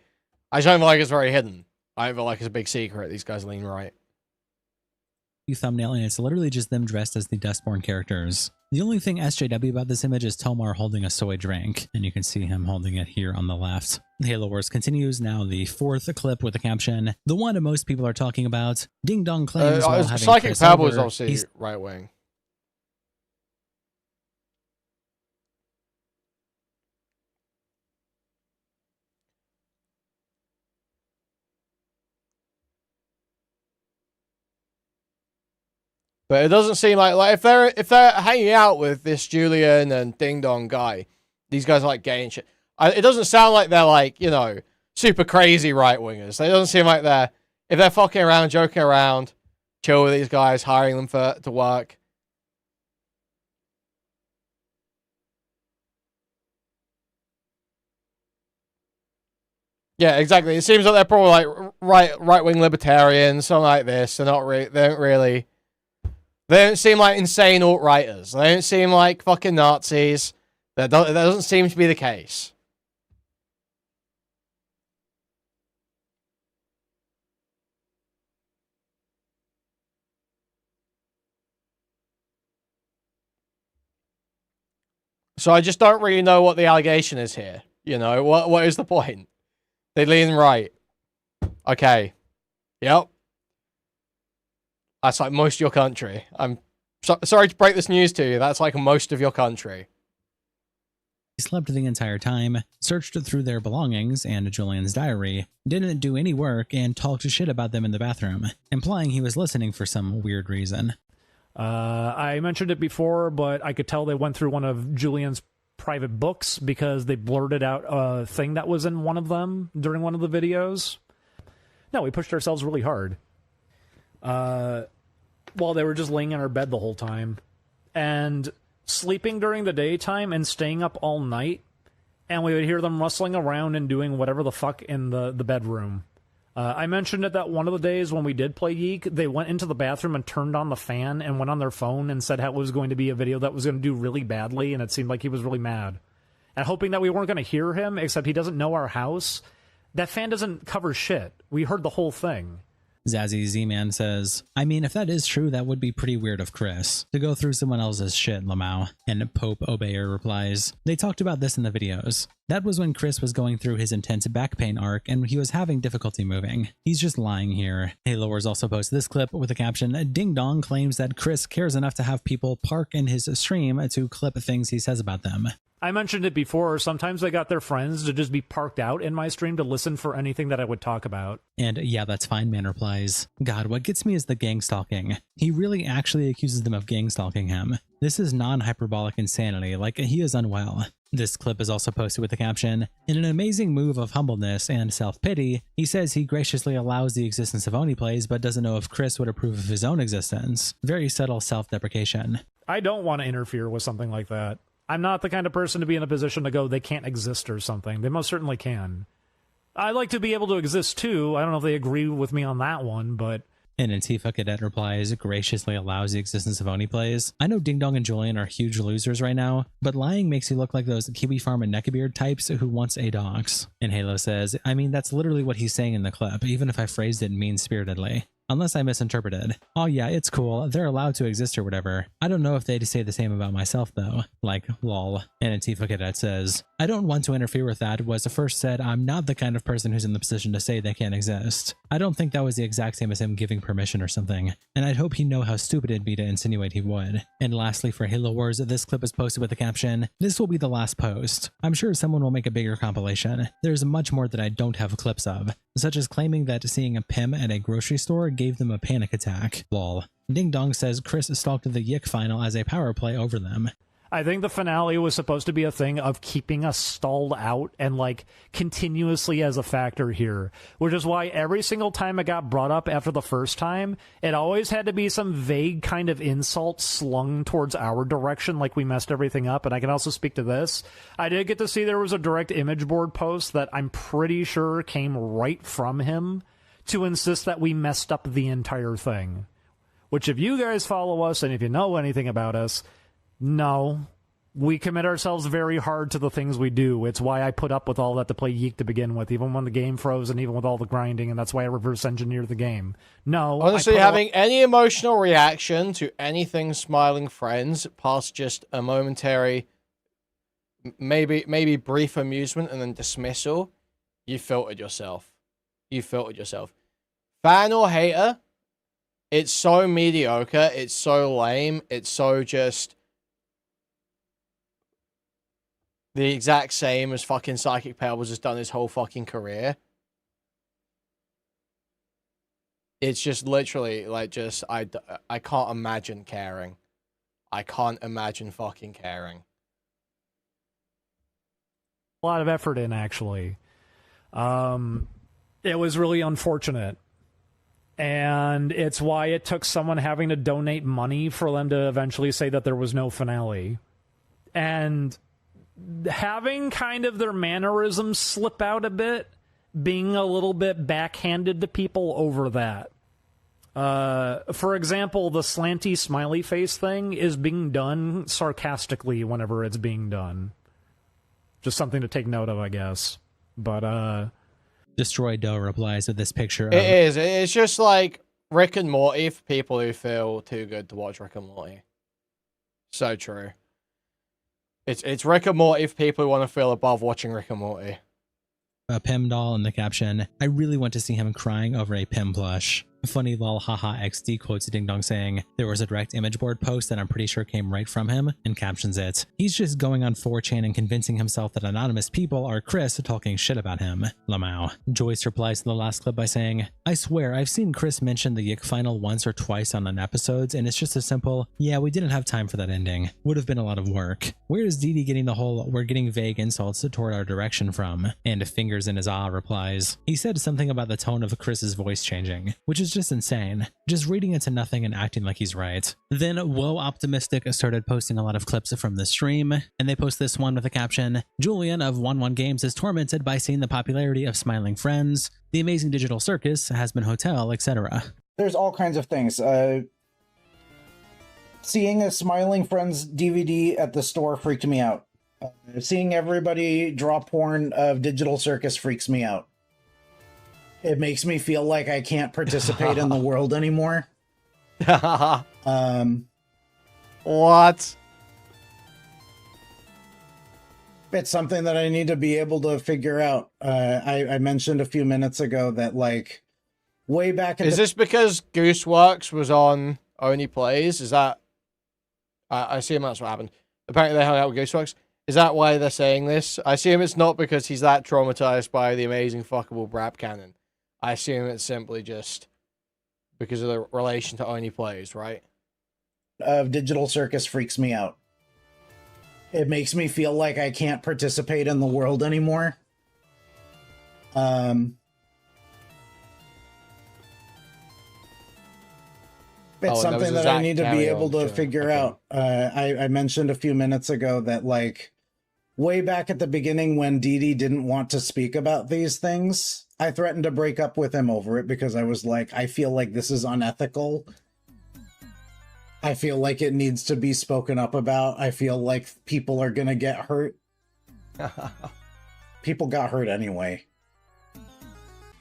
[SPEAKER 5] I just don't feel like it's very hidden. I don't feel like it's a big secret, these guys lean right.
[SPEAKER 9] Thumbnail, and it's literally just them dressed as the Dustborn characters. The only thing SJW about this image is Tomar holding a soy drink, and you can see him holding it here on the left. Halo Wars continues, now the fourth clip with the caption, the one that most people are talking about. Ding Dong claims while having
[SPEAKER 5] Psychic
[SPEAKER 9] Chris
[SPEAKER 5] Pebble
[SPEAKER 9] over,
[SPEAKER 5] is obviously right wing. But it doesn't seem like if they're hanging out with this Julian and Ding Dong guy, these guys are like gay and shit. It doesn't sound like they're like, you know, super crazy right wingers. It doesn't seem like if they're fucking around, joking around, chill with these guys, hiring them to work. Yeah, exactly. It seems like they're probably like right-wing libertarians, something like this. They're not really. They don't really. They don't seem like insane alt-righters. They don't seem like fucking Nazis. That doesn't seem to be the case. So I just don't really know what the allegation is here. You know, what is the point? They lean right. Okay. Yep. That's like most of your country. I'm sorry to break this news to you. That's like most of your country.
[SPEAKER 9] He slept the entire time, searched through their belongings and Julian's diary, didn't do any work, and talked shit about them in the bathroom, implying he was listening for some weird reason.
[SPEAKER 3] I mentioned it before, but I could tell they went through one of Julian's private books because they blurted out a thing that was in one of them during one of the videos. No, we pushed ourselves really hard. While they were just laying in our bed the whole time. And sleeping during the daytime and staying up all night. And we would hear them rustling around and doing whatever the fuck in the bedroom. I mentioned it that one of the days when we did play Yeek, they went into the bathroom and turned on the fan and went on their phone and said how it was going to be a video that was going to do really badly, and it seemed like he was really mad. And hoping that we weren't going to hear him, except he doesn't know our house. That fan doesn't cover shit. We heard the whole thing.
[SPEAKER 9] Zazzy Z-Man says, I mean, if that is true, that would be pretty weird of Chris, to go through someone else's shit, Lamau. And Pope Obeyer replies, they talked about this in the videos. That was when Chris was going through his intense back pain arc and he was having difficulty moving. He's just lying here. Halo Wars also posts this clip with the caption, Ding Dong claims that Chris cares enough to have people park in his stream to clip things he says about them.
[SPEAKER 3] I mentioned it before, sometimes I got their friends to just be parked out in my stream to listen for anything that I would talk about.
[SPEAKER 9] And yeah, that's fine, man replies. God, what gets me is the gang stalking. He really actually accuses them of gang stalking him. This is non-hyperbolic insanity, like he is unwell. This clip is also posted with the caption, in an amazing move of humbleness and self-pity, he says he graciously allows the existence of Oneyplays but doesn't know if Chris would approve of his own existence. Very subtle self-deprecation.
[SPEAKER 3] I don't want to interfere with something like that. I'm not the kind of person to be in a position to go, they can't exist or something. They most certainly can. I like to be able to exist too. I don't know if they agree with me on that one, but...
[SPEAKER 9] And Antifa Cadet replies, graciously allows the existence of Oneyplays. I know Ding Dong and Julian are huge losers right now, but lying makes you look like those Kiwi Farm and Neckbeard types who wants a dox. And Halo says, I mean, that's literally what he's saying in the clip, even if I phrased it mean-spiritedly. Unless I misinterpreted. Oh yeah, it's cool, they're allowed to exist or whatever. I don't know if they'd say the same about myself though. Like, lol. And Antifa Cadet says, I don't want to interfere with that, was first said I'm not the kind of person who's in the position to say they can't exist. I don't think that was the exact same as him giving permission or something, and I'd hope he'd know how stupid it'd be to insinuate he would. And lastly for Halo Wars, this clip is posted with the caption, this will be the last post. I'm sure someone will make a bigger compilation. There's much more that I don't have clips of, such as claiming that seeing a Pim at a grocery store gave them a panic attack. Lol. Ding Dong says Chris stalked the Yick final as a power play over them.
[SPEAKER 3] I think the finale was supposed to be a thing of keeping us stalled out and, like, continuously as a factor here, which is why every single time it got brought up after the first time, it always had to be some vague kind of insult slung towards our direction, like we messed everything up. And I can also speak to this. I did get to see there was a direct image board post that I'm pretty sure came right from him to insist that we messed up the entire thing. Which, if you guys follow us and if you know anything about us, no, we commit ourselves very hard to the things we do. It's why I put up with all that to play Yeek to begin with, even when the game froze and even with all the grinding, and that's why I reverse engineered the game. No.
[SPEAKER 5] Honestly, having any emotional reaction to anything Smiling Friends past just a momentary, maybe brief amusement and then dismissal, you filtered yourself. You filtered yourself. Fan or hater, it's so mediocre, it's so lame, it's so just the exact same as fucking Psychic Pebbles has done his whole fucking career. It's just literally, like, just, I can't imagine caring. I can't imagine fucking caring.
[SPEAKER 3] A lot of effort in, actually. It was really unfortunate. And it's why it took someone having to donate money for them to eventually say that there was no finale. And having kind of their mannerisms slip out a bit being a little bit backhanded to people over that. For example, the slanty smiley face thing is being done sarcastically whenever it's being done. Just something to take note of, I guess. But,
[SPEAKER 9] Destroy Doe replies with this picture of...
[SPEAKER 5] It is. It's just like Rick and Morty for people who feel too good to watch Rick and Morty. So true. It's Rick and Morty for people who want to feel above watching Rick and Morty.
[SPEAKER 9] A Pym doll in the caption, I really want to see him crying over a Pym plush. Funny lol haha XD quotes Ding Dong saying, there was a direct image board post that I'm pretty sure came right from him, and captions it. He's just going on 4chan and convincing himself that anonymous people are Chris talking shit about him. Lamau. Joyce replies to the last clip by saying, I swear I've seen Chris mention the Yick final once or twice on an episodes, and it's just a simple, yeah, we didn't have time for that ending. Would have been a lot of work. Where is Dee Dee getting the whole we're getting vague insults toward our direction from? And fingers in his replies. He said something about the tone of Chris's voice changing, which is just insane. Just reading into nothing and acting like he's right. Then Whoa Optimistic started posting a lot of clips from the stream, and they post this one with the caption, Julian of 11 Games is tormented by seeing the popularity of Smiling Friends, the amazing digital circus, Has-Been Hotel, etc.
[SPEAKER 13] There's all kinds of things. Seeing a Smiling Friends DVD at the store freaked me out. Seeing everybody draw porn of Digital Circus freaks me out. It makes me feel like I can't participate in the world anymore.
[SPEAKER 5] What?
[SPEAKER 13] It's something that I need to be able to figure out. I mentioned a few minutes ago that, like, way back in
[SPEAKER 5] Is this because Gooseworks was on Oneyplays? Is that... I assume that's what happened. Apparently they hung out with Gooseworks. Is that why they're saying this? I assume it's not because he's that traumatized by the amazing fuckable Brap canon. I assume it's simply just because of the relation to Oneyplays, right?
[SPEAKER 13] Digital Circus freaks me out. It makes me feel like I can't participate in the world anymore. It's something that I need to be able to figure out. I mentioned a few minutes ago that, like, way back at the beginning when Dee Dee didn't want to speak about these things, I threatened to break up with him over it because I was like, I feel like this is unethical. I feel like it needs to be spoken up about. I feel like people are gonna get hurt. People got hurt anyway.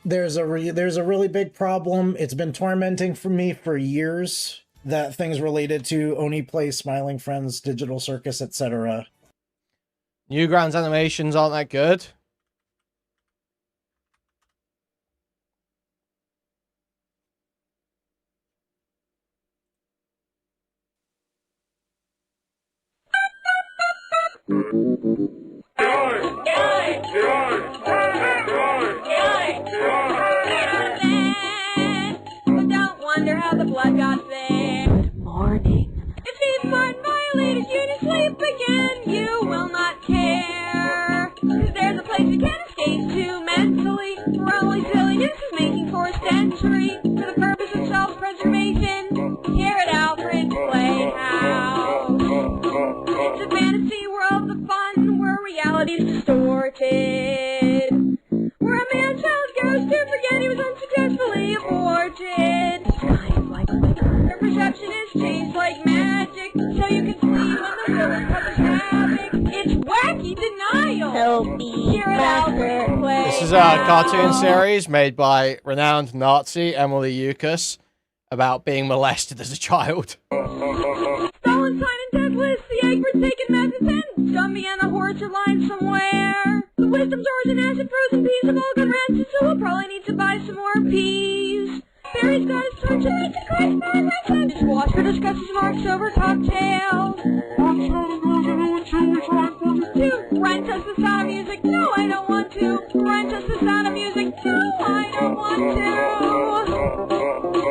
[SPEAKER 13] There's a really big problem. It's been tormenting for me for years. That things related to Oneyplays, Smiling Friends, Digital Circus, etc.
[SPEAKER 5] Newgrounds animations aren't that good.
[SPEAKER 15] Don't wonder how the blood got there. Good morning. If Eve Martin violated you to sleep again, you will not care. 'Cause there's a place you can't escape to mentally. For only silliness is making for a century. For the purpose of self-preservation, here at Alfred's Playhouse. It's a fantasy world of fun where reality is distorted. Where a man-child goes to forget he was unsuccessfully aborted. Skies like liquor. Your perception is changed like magic, so you can sleep when the villain covers havoc. It's wacky denial. Help me. Here at Alfred Play.
[SPEAKER 5] This is a cartoon series made by renowned Nazi Emily Eucas about being molested as a child.
[SPEAKER 15] Stolen sign and death list, the egg for taking medicine. Dummy and the horse are lying somewhere. The wisdom doors and acid frozen peas have all gone rancid, so we'll probably need to buy some more peas. Barry's got his torch and makes a Christ man rich. Just watch for discusses marks over cocktails. To rent us the sound of music, no I don't want to. Rent us the sound of music, no I don't want to.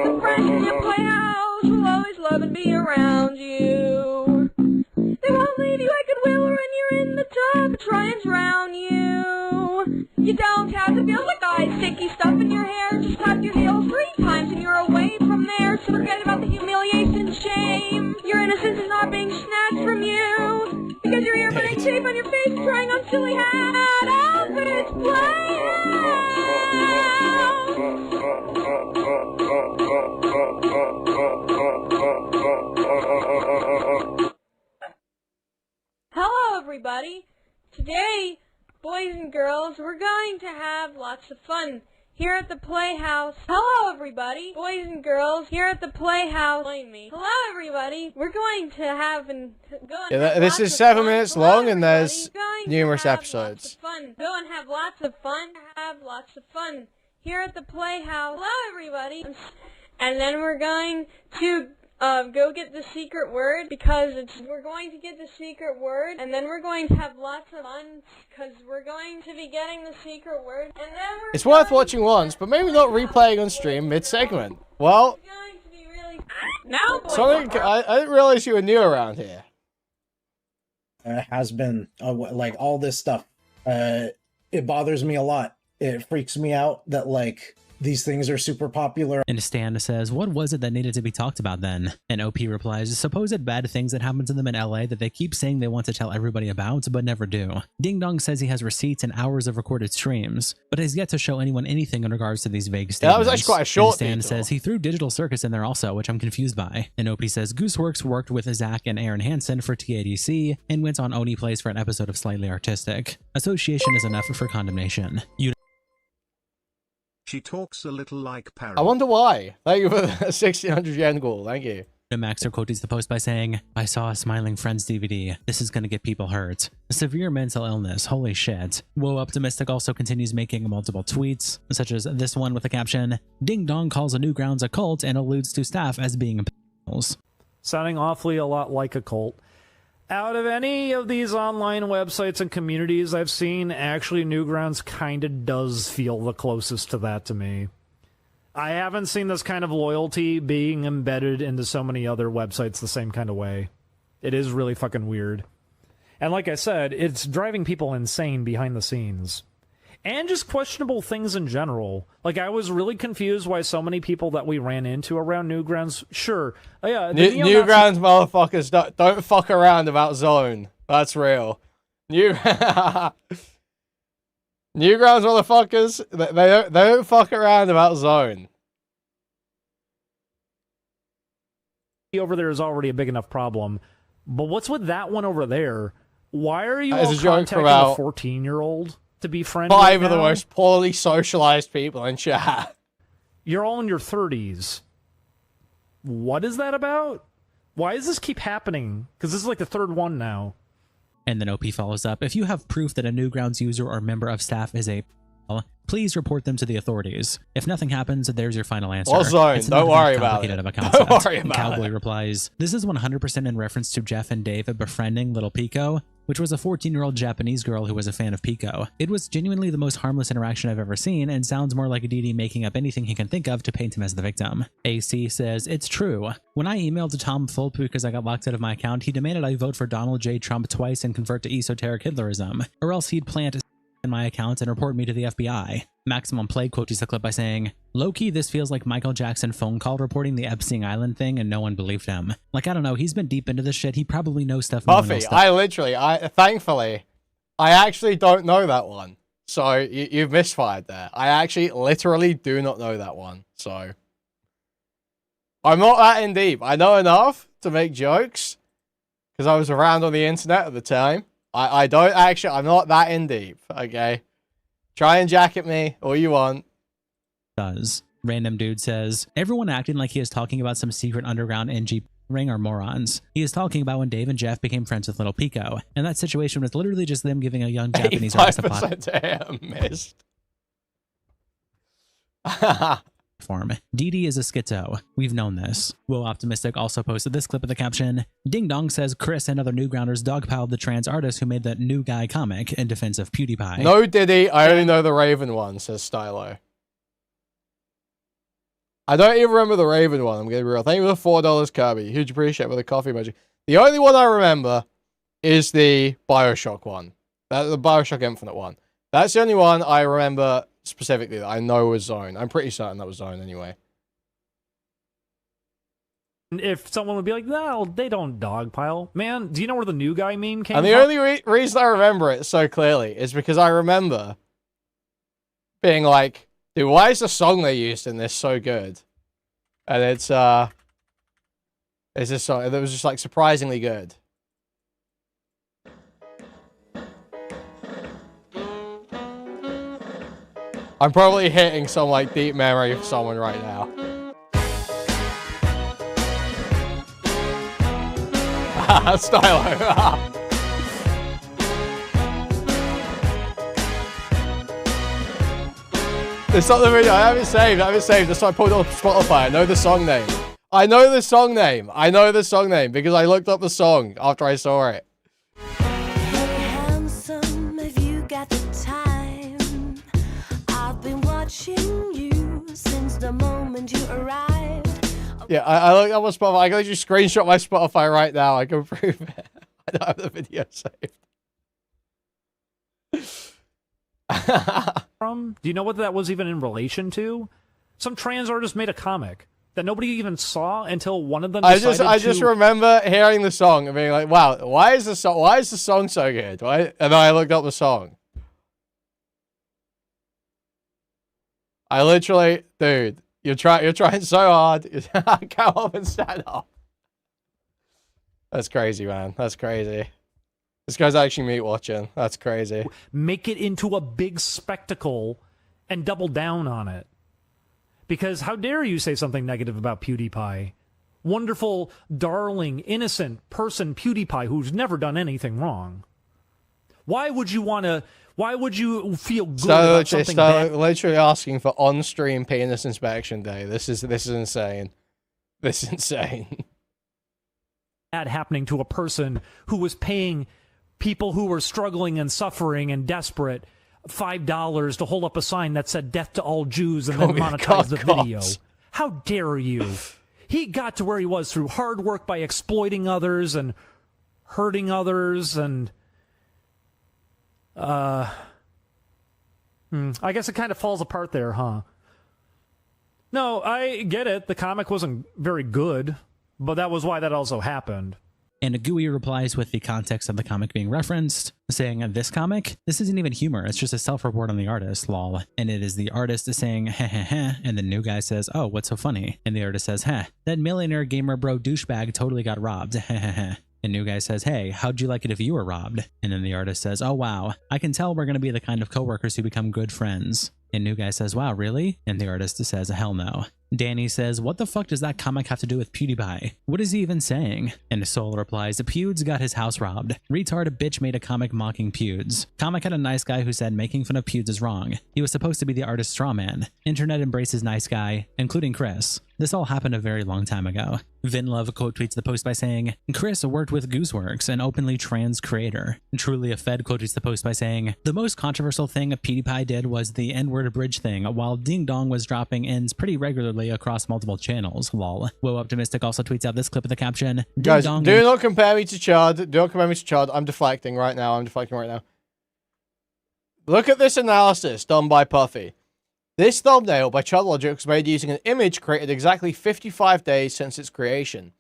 [SPEAKER 15] The friends in your playhouse will always love and be around you. They won't leave you at Goodwill or when you're in the tub, try and drown you. You don't have to feel like I sticky stuff in your hair. Just tap your heels 3 times and you're away from there. So forget about the humiliation, shame. Your innocence is not being snatched from you. Because your earbud ain't safe on your face trying on silly hat. Alfred its playhouse. Hello, everybody. Today, boys and girls, we're going to have lots of fun here at the Playhouse. Hello, everybody. Boys and girls, here at the Playhouse. Join me. Hello, everybody. We're going to have
[SPEAKER 5] this is 7 minutes long, and there's numerous episodes.
[SPEAKER 15] Go and have lots of fun. Have lots of fun here at the Playhouse. Hello, everybody. And then we're going to go get the secret word, because we're going to get the secret word, and then we're going to have lots of fun because we're going to be getting the secret word, and then
[SPEAKER 5] it's worth watching once, but maybe not replaying on stream mid-segment. Well, something I didn't realize you were new around here.
[SPEAKER 13] Has been like all this stuff. It bothers me a lot. It freaks me out that like these things are super popular.
[SPEAKER 9] And Stan says, what was it that needed to be talked about then? And OP replies, supposed bad things that happen to them in LA that they keep saying they want to tell everybody about, but never do. Ding Dong says he has receipts and hours of recorded streams, but has yet to show anyone anything in regards to these vague statements.
[SPEAKER 5] Yeah, that was actually quite a short
[SPEAKER 9] and Stan says he threw Digital Circus in there also, which I'm confused by. And OP says Gooseworks worked with Zach and Aaron Hansen for TADC and went on Oneyplays for an episode of Slightly Artistic. Association is enough for condemnation.
[SPEAKER 7] She talks a little like Parrot.
[SPEAKER 5] I wonder why. Thank you for the 1600 yen goal. Thank you.
[SPEAKER 9] Maxer quotes the post by saying, I saw a Smiling Friends DVD. This is gonna get people hurt. A severe mental illness. Holy shit. Whoa Optimistic also continues making multiple tweets, such as this one with the caption, Ding Dong calls a Newgrounds a cult and alludes to staff as being p****s.
[SPEAKER 3] Sounding awfully a lot like a cult. Out of any of these online websites and communities I've seen, actually Newgrounds kind of does feel the closest to that to me. I haven't seen this kind of loyalty being embedded into so many other websites the same kind of way. It is really fucking weird. And like I said, it's driving people insane behind the scenes. And just questionable things in general. Like, I was really confused why so many people that we ran into around Newgrounds, sure. Yeah,
[SPEAKER 5] Newgrounds motherfuckers don't fuck around about Zone. That's real. Newgrounds motherfuckers, they don't fuck around about Zone.
[SPEAKER 3] Over there is already a big enough problem. But what's with that one over there? Why are you all contacting a 14-year-old? To be friends.
[SPEAKER 5] 5 of the most poorly socialized people in chat.
[SPEAKER 3] You're all in your 30s. What is that about? Why does this keep happening? Because this is like the third one now.
[SPEAKER 9] And then OP follows up, if you have proof that a Newgrounds user or member of staff is a please report them to the authorities. If nothing happens, there's your final answer.
[SPEAKER 5] Well, Zone, don't worry about it.
[SPEAKER 9] Don't worry about Cowboy replies, this is 100% in reference to Jeff and Dave befriending Little Pico, which was a 14-year-old Japanese girl who was a fan of Pico. It was genuinely the most harmless interaction I've ever seen, and sounds more like Didi making up anything he can think of to paint him as the victim. AC says, it's true. When I emailed Tom Fulp because I got locked out of my account, he demanded I vote for Donald J. Trump twice and convert to esoteric Hitlerism, or else he'd plant in my account and report me to the FBI. Maximum Play quotes the clip by saying, low-key, this feels like Michael Jackson phone call reporting the Epstein Island thing and no one believed him. Like, I don't know, he's been deep into this shit. He probably knows stuff.
[SPEAKER 5] Buffy, thankfully, I actually don't know that one. So, you've misfired there. I actually literally do not know that one. So, I'm not that in deep. I know enough to make jokes because I was around on the internet at the time. I'm not that in deep, okay? Try and jacket me all you want.
[SPEAKER 9] Random dude says, everyone acting like he is talking about some secret underground NG ring are morons. He is talking about when Dave and Jeff became friends with Little Pico, and that situation was literally just them giving a young Japanese artist a pot.
[SPEAKER 5] Missed.
[SPEAKER 9] Form. Didi is a schizo. We've known this. Whoa Optimistic also posted this clip of the caption, Ding Dong says Chris and other Newgrounders dogpiled the trans artist who made that New Guy comic in defense of PewDiePie.
[SPEAKER 5] No Diddy, I only know the Raven one, says Stylo. I don't even remember the Raven one, I'm getting real. Thank you for the $4, Kirby. Huge appreciate for the coffee emoji. The only one I remember is the Bioshock one. The Bioshock Infinite one. That's the only one I remember specifically that I know was Zone. I'm pretty certain that was Zone anyway.
[SPEAKER 3] If someone would be like, no, they don't dogpile. Man, do you know where the New Guy meme came
[SPEAKER 5] from? And the only reason I remember it so clearly is because I remember being like, dude, why is the song they used in this so good? And it's this song that was just like surprisingly good. I'm probably hitting some like deep memory of someone right now. Stylo. It's not the video. I have it saved. That's why I pulled it up Spotify. I know the song name. I know the song name because I looked up the song after I saw it.
[SPEAKER 15] Handsome, have you got the time? I've been watching you since the moment you arrived.
[SPEAKER 5] Yeah, I looked up on Spotify. I can literally screenshot my Spotify right now. I can prove it. I don't have the video saved.
[SPEAKER 3] Do you know what that was even in relation to? Some trans artist made a comic that nobody even saw until one of them decided
[SPEAKER 5] I just remember hearing the song and being like, wow, why is the song so good? Right? And then I looked up the song. I literally, dude, you're trying so hard. Come up and stand up. That's crazy, man. That's crazy. This guy's actually meat watching. That's crazy.
[SPEAKER 3] Make it into a big spectacle and double down on it. Because how dare you say something negative about PewDiePie? Wonderful, darling, innocent person PewDiePie who's never done anything wrong. Why would you feel good about something bad?
[SPEAKER 5] Literally asking for on-stream penis inspection day. This is insane. This is insane.
[SPEAKER 3] Bad happening to a person who was paying people who were struggling and suffering and desperate $5 to hold up a sign that said "Death to all Jews" and then monetize the video. How dare you? He got to where he was through hard work by exploiting others and hurting others, and I guess it kind of falls apart there, huh? No, I get it. The comic wasn't very good, but that was why that also happened.
[SPEAKER 9] And Gooey replies with the context of the comic being referenced, saying, this comic? This isn't even humor, it's just a self-report on the artist, lol. And it is the artist saying, heh heh heh, and the new guy says, oh, what's so funny? And the artist says, heh, that millionaire gamer bro douchebag totally got robbed, heh heh heh. And new guy says, hey, how'd you like it if you were robbed? And then the artist says, oh wow, I can tell we're gonna be the kind of coworkers who become good friends. And new guy says, wow, really? And the artist says, hell no. Danny says, what the fuck does that comic have to do with PewDiePie? What is he even saying? And Soul replies, Pewds got his house robbed. Retard bitch made a comic mocking Pewds. Comic had a nice guy who said making fun of Pewds is wrong. He was supposed to be the artist's straw man. Internet embraces nice guy, including Chris. This all happened a very long time ago. Vinlove quote tweets the post by saying, Chris worked with Gooseworks, an openly trans creator. Truly a Fed quote tweets the post by saying, the most controversial thing PewDiePie did was the N-word bridge thing, while Ding Dong was dropping N's pretty regularly across multiple channels, lol. Woe Optimistic also tweets out this clip with the caption,
[SPEAKER 5] guys, do not compare me to Chad. Do not compare me to Chad. I'm deflecting right now. Look at this analysis done by Puffy. This thumbnail by Chad Logic was made using an image created exactly 55 days since its creation.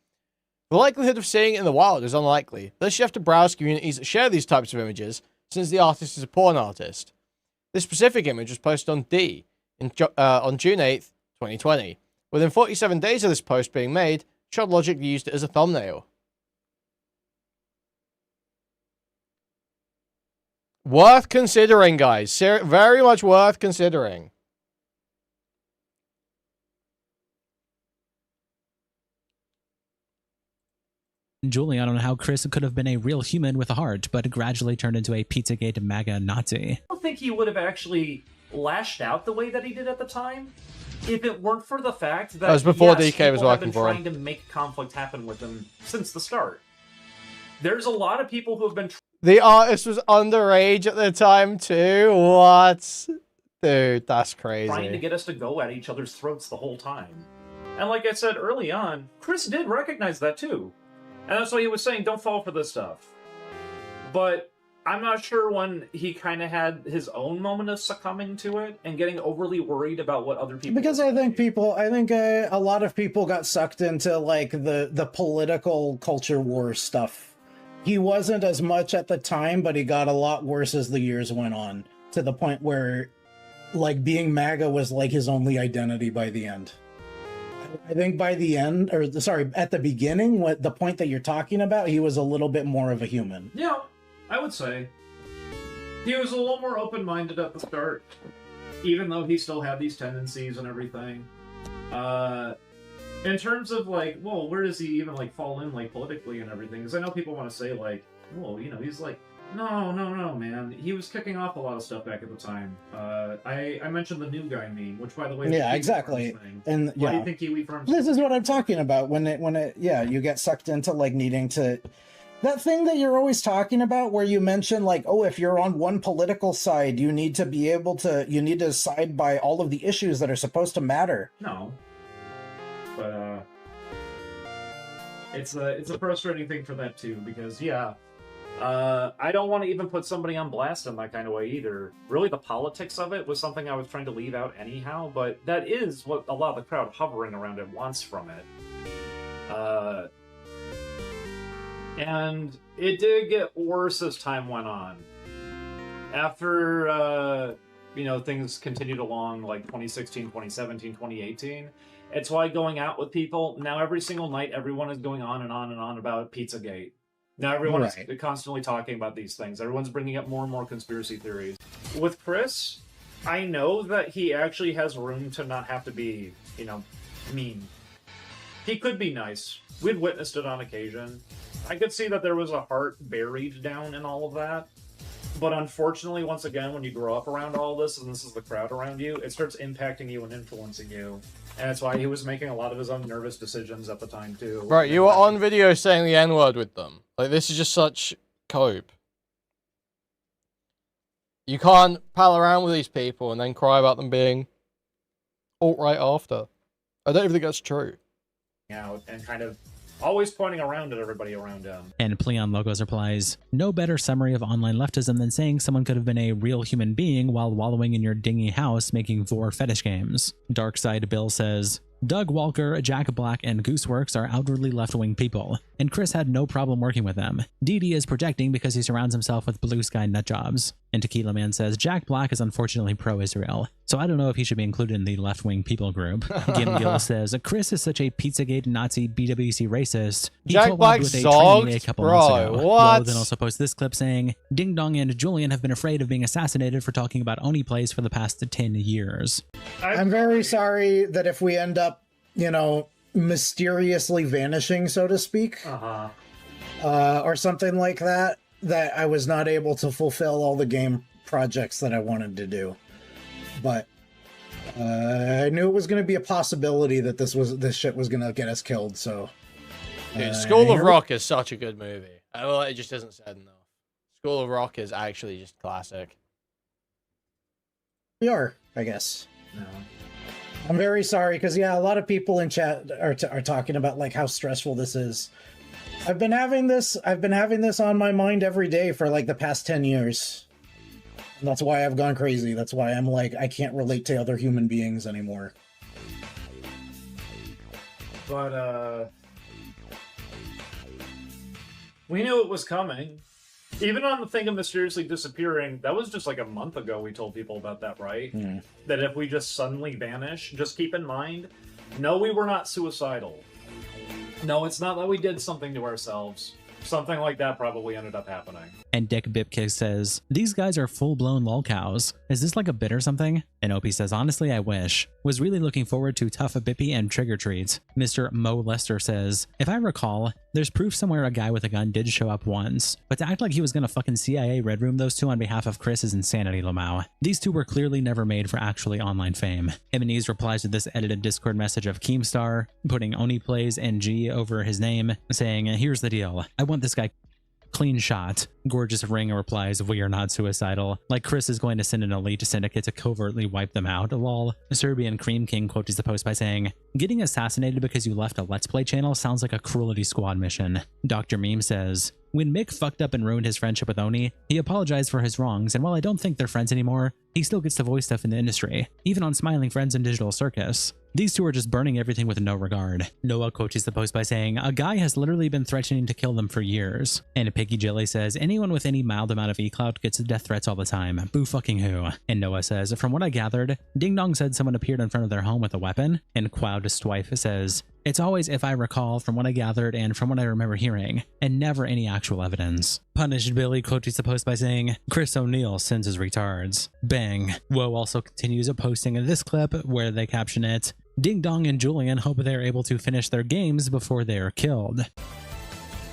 [SPEAKER 5] The likelihood of seeing it in the wild is unlikely, thus you have to browse communities that share these types of images, since the artist is a porn artist. This specific image was posted on on June 8th, 2020. Within 47 days of this post being made, Chad Logic used it as a thumbnail. Worth considering, guys. Very much worth considering.
[SPEAKER 9] Julie, I don't know how Chris could have been a real human with a heart, but gradually turned into a Pizzagate MAGA Nazi.
[SPEAKER 3] I don't think he would have actually lashed out the way that he did at the time if it weren't for the fact that,
[SPEAKER 5] that was before
[SPEAKER 3] yes,
[SPEAKER 5] DK was working for him.
[SPEAKER 3] trying to make conflict happen with him since the start. There's a lot of people who have been...
[SPEAKER 5] The artist was underage at the time too? What? Dude, that's crazy.
[SPEAKER 3] Trying to get us to go at each other's throats the whole time. And like I said early on, Chris did recognize that too. And that's why he was saying, don't fall for this stuff. But I'm not sure when he kind of had his own moment of succumbing to it and getting overly worried about what other people...
[SPEAKER 13] Because I think a lot of people got sucked into, like, the political culture war stuff. He wasn't as much at the time, but he got a lot worse as the years went on, to the point where like being MAGA was like his only identity by the end. I think by the end, or sorry, at the beginning, what the point that you're talking about, he was a little bit more of a human.
[SPEAKER 3] Yeah, I would say. He was a little more open-minded at the start, even though he still had these tendencies and everything. In terms of, like, well, where does he even, like, fall in, like, politically and everything? Because I know people want to say, like, well, you know, he's like, no, man. He was kicking off a lot of stuff back at the time. I mentioned the new guy meme, which, by the way,
[SPEAKER 13] yeah, exactly. And
[SPEAKER 3] why do you think Kiwi Farms?
[SPEAKER 13] This is what I'm talking about. When it, yeah, you get sucked into like needing to. That thing that you're always talking about, where you mention like, oh, if you're on one political side, you need to be able to, you need to side by all of the issues that are supposed to matter.
[SPEAKER 3] No, but it's a frustrating thing for that too, because yeah. I don't want to even put somebody on blast in that kind of way either. Really, the politics of it was something I was trying to leave out anyhow, but that is what a lot of the crowd hovering around it wants from it. And it did get worse as time went on. After, you know, things continued along, like 2016, 2017, 2018, it's why going out with people, now every single night, everyone is going on and on and on about Pizzagate. Now everyone is constantly talking about these things. Everyone's bringing up more and more conspiracy theories. With Chris, I know that he actually has room to not have to be, you know, mean. He could be nice. We've witnessed it on occasion. I could see that there was a heart buried down in all of that. But unfortunately, once again, when you grow up around all this, and this is the crowd around you, it starts impacting you and influencing you. And that's why he was making a lot of his own nervous decisions at the time, too.
[SPEAKER 5] Right, you were on video saying the N-word with them. Like, this is just such cope. You can't pal around with these people and then cry about them being alt-right after. I don't even think that's true.
[SPEAKER 3] Out and kind of always pointing around at everybody around him.
[SPEAKER 9] And Pleon Logos replies, no better summary of online leftism than saying someone could have been a real human being while wallowing in your dingy house making vor fetish games. Darkside Bill says, Doug Walker, Jack Black, and Gooseworks are outwardly left-wing people, and Chris had no problem working with them. DD is projecting because he surrounds himself with blue sky nutjobs. And Tequila Man says, Jack Black is unfortunately pro-Israel, so I don't know if he should be included in the left-wing people group. Gim Gill says, Chris is such a Pizzagate Nazi BWC racist. He
[SPEAKER 5] Jack Black zogged?
[SPEAKER 9] a couple
[SPEAKER 5] Bro,
[SPEAKER 9] months ago.
[SPEAKER 5] what?
[SPEAKER 9] Lowe then also posts this clip saying, Ding Dong and Julian have been afraid of being assassinated for talking about Oneyplays for the past 10 years.
[SPEAKER 13] I'm very sorry that if we end up, you know, mysteriously vanishing, so to speak, or something like that, that I was not able to fulfill all the game projects that I wanted to do. But I knew it was going to be a possibility that this shit was going to get us killed. So,
[SPEAKER 5] dude, School of Rock is such a good movie. Well, it just isn't said enough. School of Rock is actually just classic.
[SPEAKER 13] We are, I guess. No. I'm very sorry because yeah, a lot of people in chat are talking about like how stressful this is. I've been having this on my mind every day for like the past 10 years. And that's why I've gone crazy. That's why I'm like I can't relate to other human beings anymore.
[SPEAKER 3] But we knew it was coming. Even on the thing of mysteriously disappearing, that was just like a month ago we told people about that, right?
[SPEAKER 13] Mm.
[SPEAKER 3] That if we just suddenly vanish, just keep in mind, no, we were not suicidal. No, it's not that we did something to ourselves. Something like that probably ended up happening.
[SPEAKER 9] And Dick Bipkick says, these guys are full-blown lolcows. Is this like a bit or something? And Opie says, honestly, I wish. Was really looking forward to Tough a Bippy and Trigger Treats. Mr. Mo Lester says, if I recall, there's proof somewhere a guy with a gun did show up once, but to act like he was gonna fucking CIA Red Room those two on behalf of Chris is insanity, Lamau. These two were clearly never made for actually online fame. Ebenezer replies to this edited Discord message of Keemstar, putting Oneyplays and G over his name, saying, here's the deal. I want this guy clean shot. Gorgeous Ring replies, we are not suicidal. Like Chris is going to send an elite syndicate to covertly wipe them out, lol. Serbian Cream King quotes the post by saying, getting assassinated because you left a Let's Play channel sounds like a Cruelty Squad mission. Dr. Meme says, when Mick fucked up and ruined his friendship with Oni, he apologized for his wrongs, and while I don't think they're friends anymore, he still gets to voice stuff in the industry, even on Smiling Friends and Digital Circus. These two are just burning everything with no regard. Noah quotes the post by saying, a guy has literally been threatening to kill them for years. And Piggy Jelly says, anyone with any mild amount of e-clout gets death threats all the time. Boo fucking who. And Noah says, from what I gathered, Ding Dong said someone appeared in front of their home with a weapon. And Quoud's wife says, it's always if I recall, from what I gathered and from what I remember hearing, and never any actual evidence. Punished Billy quotes the post by saying, Chris O'Neill sends his retards. Bang. Woe also continues posting this clip where they caption it, Ding Dong and Julian hope they're able to finish their games before they are killed.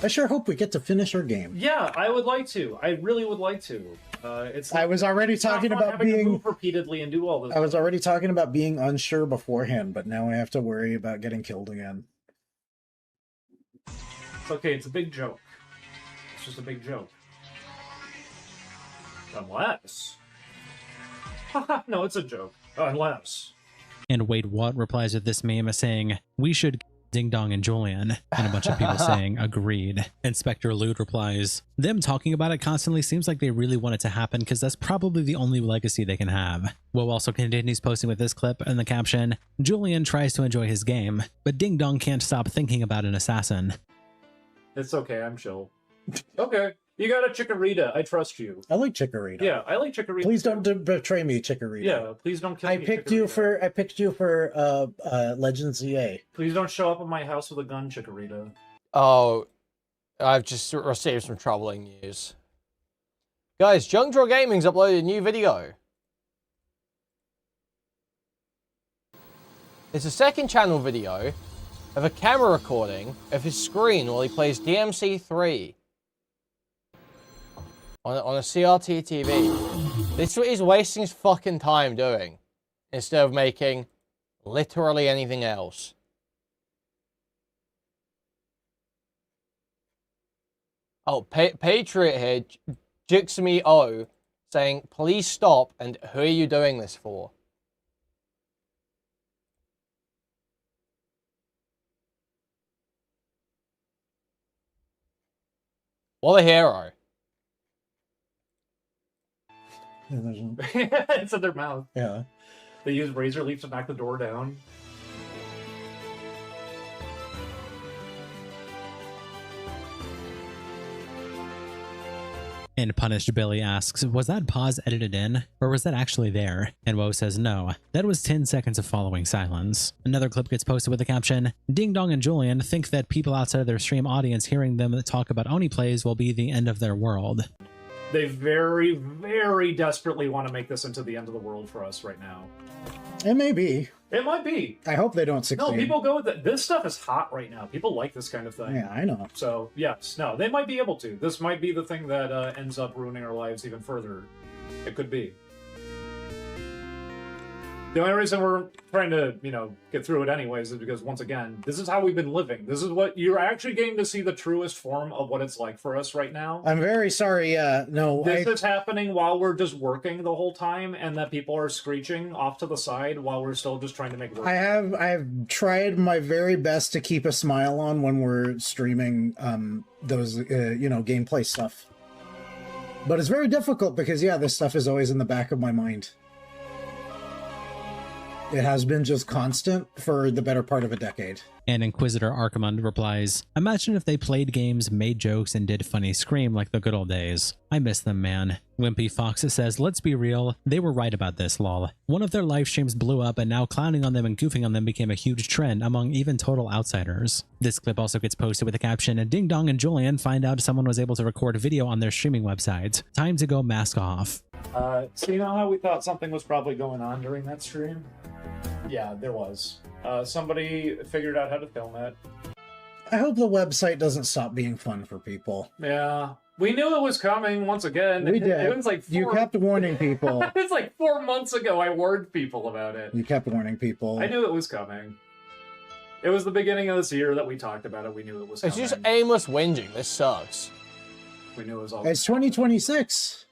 [SPEAKER 13] I sure hope we get to finish our game.
[SPEAKER 3] Yeah, I would like to. I really would like to.
[SPEAKER 13] I was already talking about being
[SPEAKER 3] move repeatedly and do all this.
[SPEAKER 13] I was already talking about being unsure beforehand, but now I have to worry about getting killed again.
[SPEAKER 3] It's okay. It's a big joke. It's just a big joke. Unless. No, it's a joke. Unless.
[SPEAKER 9] And Wade Watt replies with this meme saying, we should Ding Dong and Julian, and a bunch of people saying agreed. Inspector Lude replies, them talking about it constantly seems like they really want it to happen because that's probably the only legacy they can have. Woe also continues posting with this clip and the caption, Julian tries to enjoy his game, but Ding Dong can't stop thinking about an assassin.
[SPEAKER 3] It's okay, I'm chill. Okay. You got a Chikorita. I trust you.
[SPEAKER 13] I like Chikorita.
[SPEAKER 3] Yeah, I like Chikorita.
[SPEAKER 13] Please don't betray me, Chikorita.
[SPEAKER 3] Yeah, please don't kill me.
[SPEAKER 13] I picked you for Legends EA.
[SPEAKER 3] Please don't show up at my house with a gun, Chikorita.
[SPEAKER 5] Oh, I've just received some troubling news. Guys, Junk Draw Gaming's uploaded a new video. It's a second channel video of a camera recording of his screen while he plays DMC3 on a CRT TV. This is what he's wasting his fucking time doing, instead of making literally anything else. Oh, Patriot here, Jixamy O, saying, please stop, and who are you doing this for? What a hero.
[SPEAKER 3] It's in their mouth.
[SPEAKER 13] Yeah.
[SPEAKER 3] They use razor leaf to knock the door down.
[SPEAKER 9] And Punished Billy asks, was that pause edited in, or was that actually there? And Woe says no, that was 10 seconds of following silence. Another clip gets posted with the caption, Ding Dong and Julian think that people outside of their stream audience hearing them talk about Oneyplays will be the end of their world.
[SPEAKER 3] They very, very desperately want to make this into the end of the world for us right now.
[SPEAKER 13] It may be.
[SPEAKER 3] It might be.
[SPEAKER 13] I hope they don't succeed.
[SPEAKER 3] No, people go with it. This stuff is hot right now. People like this kind of thing.
[SPEAKER 13] Yeah, I know.
[SPEAKER 3] So, yes, no, they might be able to. This might be the thing that ends up ruining our lives even further. It could be. The only reason we're trying to, get through it anyways is because, once again, this is how we've been living. This is what you're actually getting to see the truest form of what it's like for us right now.
[SPEAKER 13] I'm very sorry. No,
[SPEAKER 3] this is happening while we're just working the whole time, and that people are screeching off to the side while we're still just trying to make work.
[SPEAKER 13] I have tried my very best to keep a smile on when we're streaming those gameplay stuff. But it's very difficult because this stuff is always in the back of my mind. It has been just constant for the better part of a decade.
[SPEAKER 9] And Inquisitor Archimond replies, imagine if they played games, made jokes, and did funny scream like the good old days. I miss them, man. Wimpy Fox says, let's be real, they were right about this, lol. One of their live streams blew up, and now clowning on them and goofing on them became a huge trend among even total outsiders. This clip also gets posted with the caption, Ding Dong and Julian find out someone was able to record video on their streaming website. Time to go mask off.
[SPEAKER 3] So you know how we thought something was probably going on during that stream? Yeah, there was. Somebody figured out how to film it.
[SPEAKER 13] I hope the website doesn't stop being fun for people.
[SPEAKER 3] Yeah. We knew it was coming once again.
[SPEAKER 13] We did.
[SPEAKER 3] It was like
[SPEAKER 13] You kept warning people.
[SPEAKER 3] It's like 4 months ago I warned people about it.
[SPEAKER 13] You kept warning people.
[SPEAKER 3] I knew it was coming. It was the beginning of this year that we talked about it. We knew it was coming.
[SPEAKER 5] It's just aimless whinging. This sucks.
[SPEAKER 3] We knew it was all...
[SPEAKER 13] It's 2026.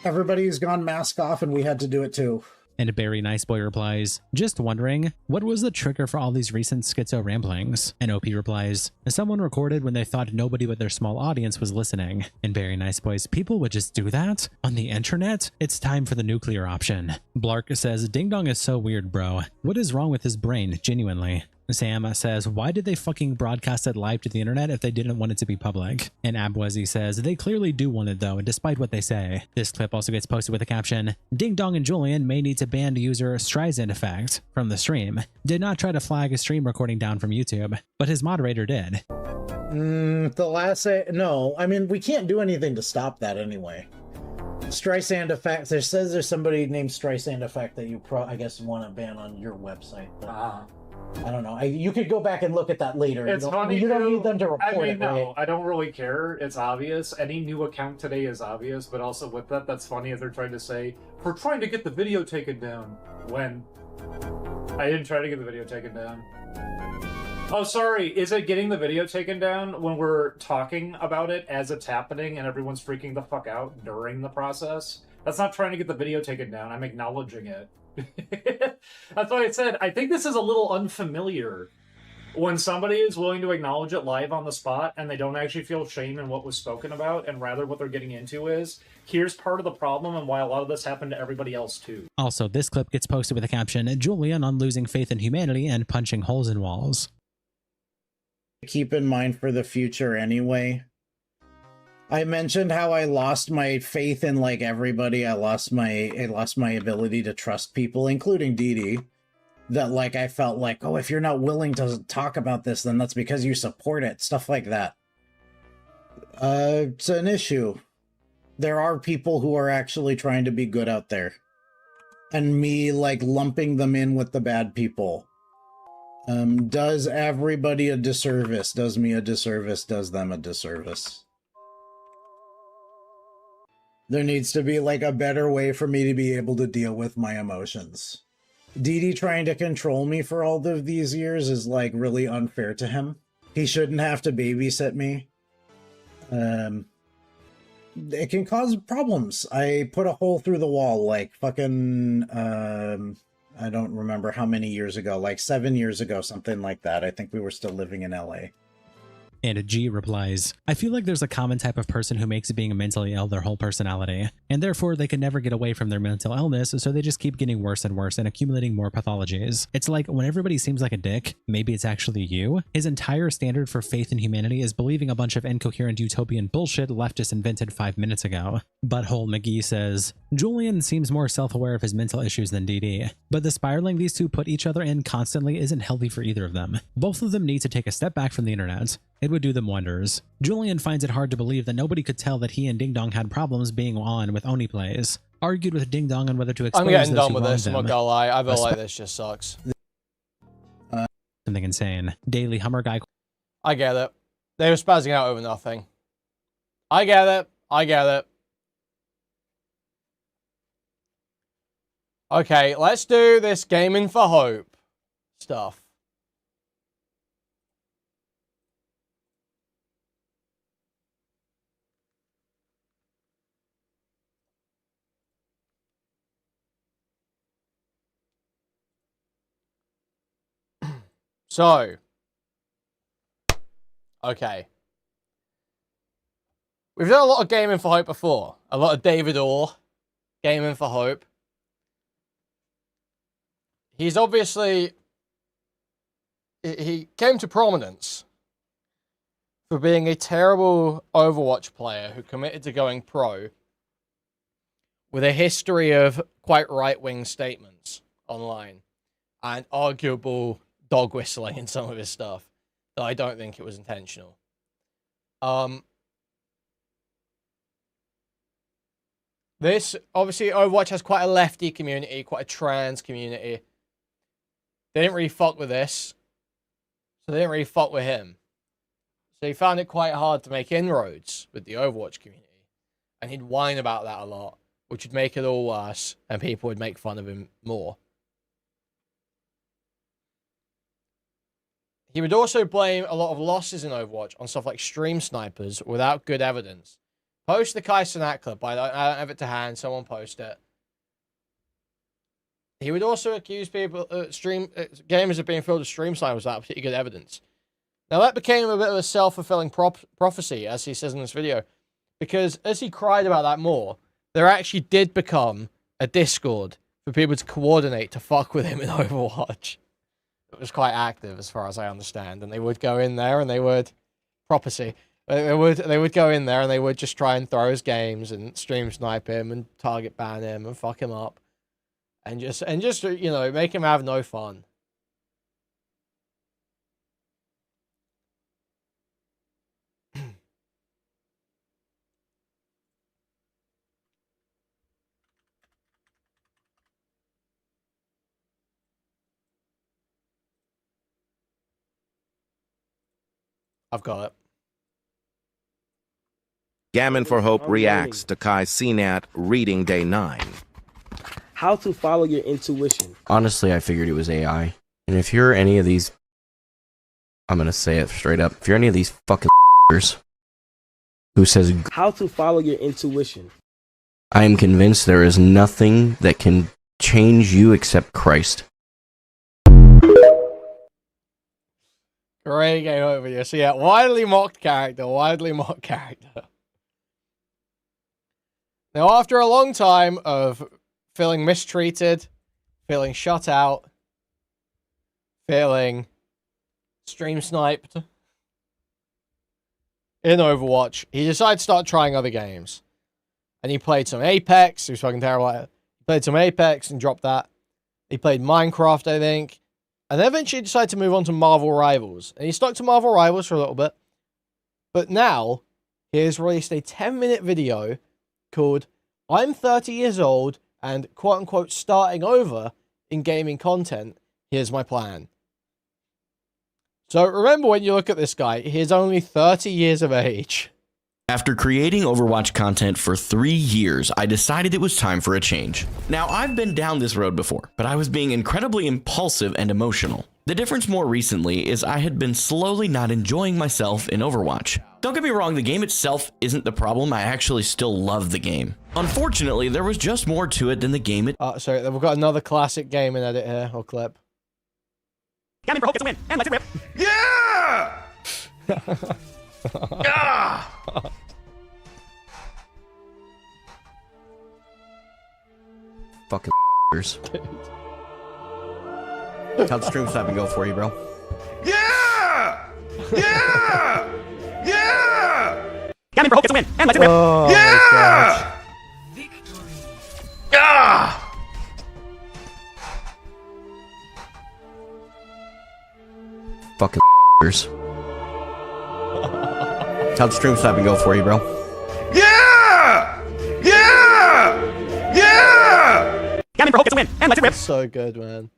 [SPEAKER 13] Everybody's gone mask off and we had to do it too.
[SPEAKER 9] And Barry Niceboy replies, just wondering, what was the trigger for all these recent schizo ramblings? And OP replies, someone recorded when they thought nobody but their small audience was listening. And Barry Niceboy's, people would just do that? On the internet? It's time for the nuclear option. Blark says, Ding Dong is so weird, bro. What is wrong with his brain, genuinely? Sam says, why did they fucking broadcast it live to the internet if they didn't want it to be public? And Abwezi says, they clearly do want it though, despite what they say. This clip also gets posted with a caption, Ding Dong and Julian may need to ban user Streisand Effect from the stream. Did not try to flag a stream recording down from YouTube, but his moderator did.
[SPEAKER 13] No, I mean, we can't do anything to stop that anyway. Streisand Effect, there says there's somebody named Streisand Effect that you I guess want to ban on your website. But I don't know. You could go back and look at that later.
[SPEAKER 3] It's funny.
[SPEAKER 13] You don't need them to report
[SPEAKER 3] I mean,
[SPEAKER 13] it,
[SPEAKER 3] no,
[SPEAKER 13] right?
[SPEAKER 3] I don't really care. It's obvious. Any new account today is obvious, but also with that, that's funny if they're trying to say, we're trying to get the video taken down. When? I didn't try to get the video taken down. Oh, sorry. Is it getting the video taken down when we're talking about it as it's happening and everyone's freaking the fuck out during the process? That's not trying to get the video taken down. I'm acknowledging it. That's why I said, I think this is a little unfamiliar. When somebody is willing to acknowledge it live on the spot and they don't actually feel shame in what was spoken about, and rather what they're getting into is, here's part of the problem and why a lot of this happened to everybody else too.
[SPEAKER 9] Also, this clip gets posted with a caption, Julian on losing faith in humanity and punching holes in walls.
[SPEAKER 13] Keep in mind for the future anyway. I mentioned how I lost my faith in like everybody. I lost my ability to trust people, including Dee Dee. That like I felt like, oh, if you're not willing to talk about this, then that's because you support it. Stuff like that. It's an issue. There are people who are actually trying to be good out there. And me like lumping them in with the bad people does everybody a disservice, does me a disservice, does them a disservice. There needs to be like a better way for me to be able to deal with my emotions. Dee Dee trying to control me for all of these years is like really unfair to him. He shouldn't have to babysit me. It can cause problems. I put a hole through the wall like fucking, I don't remember how many years ago, like 7 years ago, something like that. I think we were still living in LA.
[SPEAKER 9] And G replies, I feel like there's a common type of person who makes being mentally ill their whole personality, and therefore they can never get away from their mental illness, so they just keep getting worse and worse and accumulating more pathologies. It's like when everybody seems like a dick, maybe it's actually you. His entire standard for faith in humanity is believing a bunch of incoherent utopian bullshit leftists invented 5 minutes ago. Butthole McGee says, Julian seems more self-aware of his mental issues than DD, but the spiraling these two put each other in constantly isn't healthy for either of them. Both of them need to take a step back from the internet. It would do them wonders. Julian finds it hard to believe that nobody could tell that he and Ding Dong had problems being on with Oneyplays. Argued with Ding Dong on whether to expose
[SPEAKER 5] I'm getting
[SPEAKER 9] those
[SPEAKER 5] done
[SPEAKER 9] who
[SPEAKER 5] with this, I'm
[SPEAKER 9] wronged
[SPEAKER 5] not
[SPEAKER 9] them.
[SPEAKER 5] gonna lie. I feel like this just sucks.
[SPEAKER 9] Something insane. Daily Hummer Guy.
[SPEAKER 5] I get it. They were spazzing out over nothing. I get it. I get it. Okay, let's do this Gaming for Hope stuff. So, okay. We've done a lot of Gaming for Hope before. A lot of David Orr, Gaming for Hope. He's obviously... He came to prominence for being a terrible Overwatch player who committed to going pro with a history of quite right-wing statements online and arguable dog whistling in some of his stuff, though I don't think it was intentional. This, obviously, Overwatch has quite a lefty community, quite a trans community. They didn't really fuck with this, so they didn't really fuck with him. So he found it quite hard to make inroads with the Overwatch community, and he'd whine about that a lot, which would make it all worse, and people would make fun of him more. He would also blame a lot of losses in Overwatch on stuff like stream snipers without good evidence. Post the Kai Cenat clip. I don't have it to hand. Someone post it. He would also accuse people, gamers of being filled with stream time without particularly good evidence. Now that became a bit of a self-fulfilling prophecy, as he says in this video, because as he cried about that more, there actually did become a Discord for people to coordinate to fuck with him in Overwatch. It was quite active, as far as I understand, and they would go in there and they would prophecy. They would go in there and they would just try and throw his games and stream snipe him and target ban him and fuck him up. And just you know, make him have no fun. I've got it.
[SPEAKER 16] GAMIN4HOPE reacts to Kai CNAT reading day 9.
[SPEAKER 6] How to follow your intuition.
[SPEAKER 17] Honestly, I figured it was AI. And if you're any of these... I'm gonna say it straight up. If you're any of these fucking who says...
[SPEAKER 6] How to follow your intuition.
[SPEAKER 17] I am convinced there is nothing that can change you except Christ.
[SPEAKER 5] Great game over here. So yeah, widely mocked character. Now, after a long time of feeling mistreated, feeling shut out, feeling stream sniped in Overwatch, he decided to start trying other games. And he played some Apex. He was fucking terrible at it. He played some Apex and dropped that. He played Minecraft, I think. And then eventually decided to move on to Marvel Rivals. And he stuck to Marvel Rivals for a little bit. But now, he has released a 10-minute video called I'm 30 years old and quote-unquote starting over in gaming content. Here's my plan. So remember, when you look at this guy, he's only 30 years of age.
[SPEAKER 17] After creating Overwatch content for 3 years, I decided it was time for a change. Now, I've been down this road before, but I was being incredibly impulsive and emotional. The difference more recently is I had been slowly not enjoying myself in Overwatch. Don't get me wrong, the game itself isn't the problem. I actually still love the game. Unfortunately, there was just more to it than the game
[SPEAKER 5] sorry, we've got another classic game in edit here, or clip.
[SPEAKER 18] GAMIN4HOPE gets a win, and let's rip.
[SPEAKER 10] Yeah!
[SPEAKER 18] Ah!
[SPEAKER 17] Fucking How'd stream sniping go for you, bro?
[SPEAKER 10] Yeah! Yeah! Yeah!
[SPEAKER 18] GAMIN4HOPE gets a win, and let's rip.
[SPEAKER 5] Oh,
[SPEAKER 10] yeah! Ah!
[SPEAKER 17] Fucking How'd stream sniping go for you, bro?
[SPEAKER 10] Yeah! Yeah! Yeah!
[SPEAKER 18] GAMIN4HOPE gets a win, and let's rip.
[SPEAKER 5] So good, man.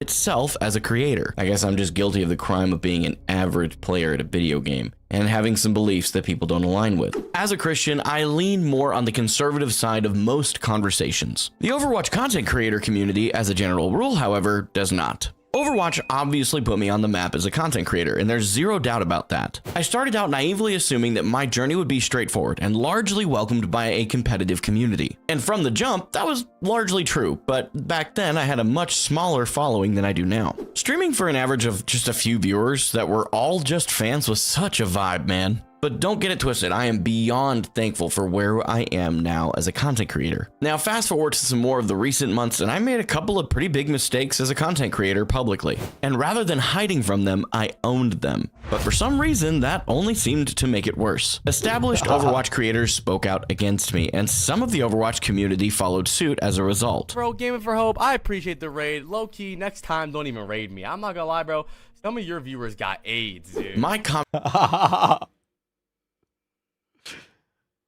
[SPEAKER 17] Itself as a creator. I guess I'm just guilty of the crime of being an average player at a video game and having some beliefs that people don't align with. As a Christian, I lean more on the conservative side of most conversations. The Overwatch content creator community, as a general rule, however, does not. Overwatch obviously put me on the map as a content creator, and there's zero doubt about that. I started out naively assuming that my journey would be straightforward and largely welcomed by a competitive community. And from the jump, that was largely true, but back then I had a much smaller following than I do now. Streaming for an average of just a few viewers that were all just fans was such a vibe, man. But don't get it twisted, I am beyond thankful for where I am now as a content creator. Now fast forward to some more of the recent months, and I made a couple of pretty big mistakes as a content creator publicly. And rather than hiding from them, I owned them. But for some reason, that only seemed to make it worse. Established Overwatch creators spoke out against me, and some of the Overwatch community followed suit as a result.
[SPEAKER 21] Bro, GAMIN4HOPE, I appreciate the raid. Low-key, next time, don't even raid me. I'm not gonna lie, bro. Some of your viewers got AIDS, dude.
[SPEAKER 17] My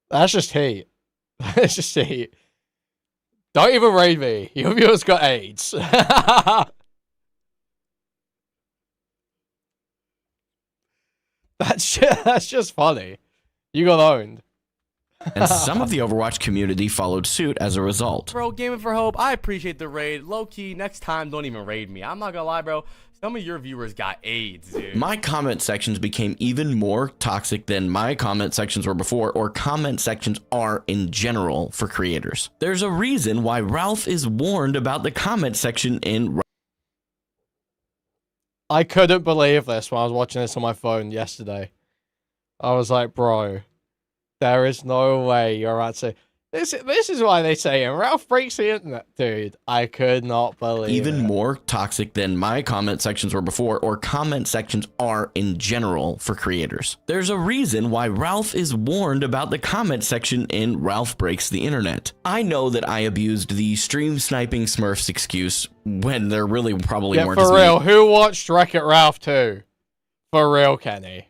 [SPEAKER 5] That's just hate. That's just hate. Don't even raid me. Your viewers got AIDS. That's just funny. You got owned.
[SPEAKER 17] And some of the Overwatch community followed suit as a result.
[SPEAKER 21] Bro, Gaming for Hope, I appreciate the raid. Low-key, next time, don't even raid me. I'm not gonna lie, bro. Some of your viewers got AIDS, dude.
[SPEAKER 17] My comment sections became even more toxic than my comment sections were before, or comment sections are in general for creators. There's a reason why Ralph is warned about the comment section in...
[SPEAKER 5] I couldn't believe this when I was watching this on my phone yesterday. I was like, bro, there is no way you're about to say... This is why they say, and Ralph breaks the internet. Dude, I could not believe
[SPEAKER 17] even
[SPEAKER 5] it.
[SPEAKER 17] more toxic than my comment sections were before, or comment sections are in general for creators. There's a reason why Ralph is warned about the comment section in Ralph Breaks the Internet. I know that I abused the stream sniping Smurfs excuse when there really probably weren't as
[SPEAKER 5] for
[SPEAKER 17] many.
[SPEAKER 5] real, who watched Wreck-It Ralph 2? For real, Kenny.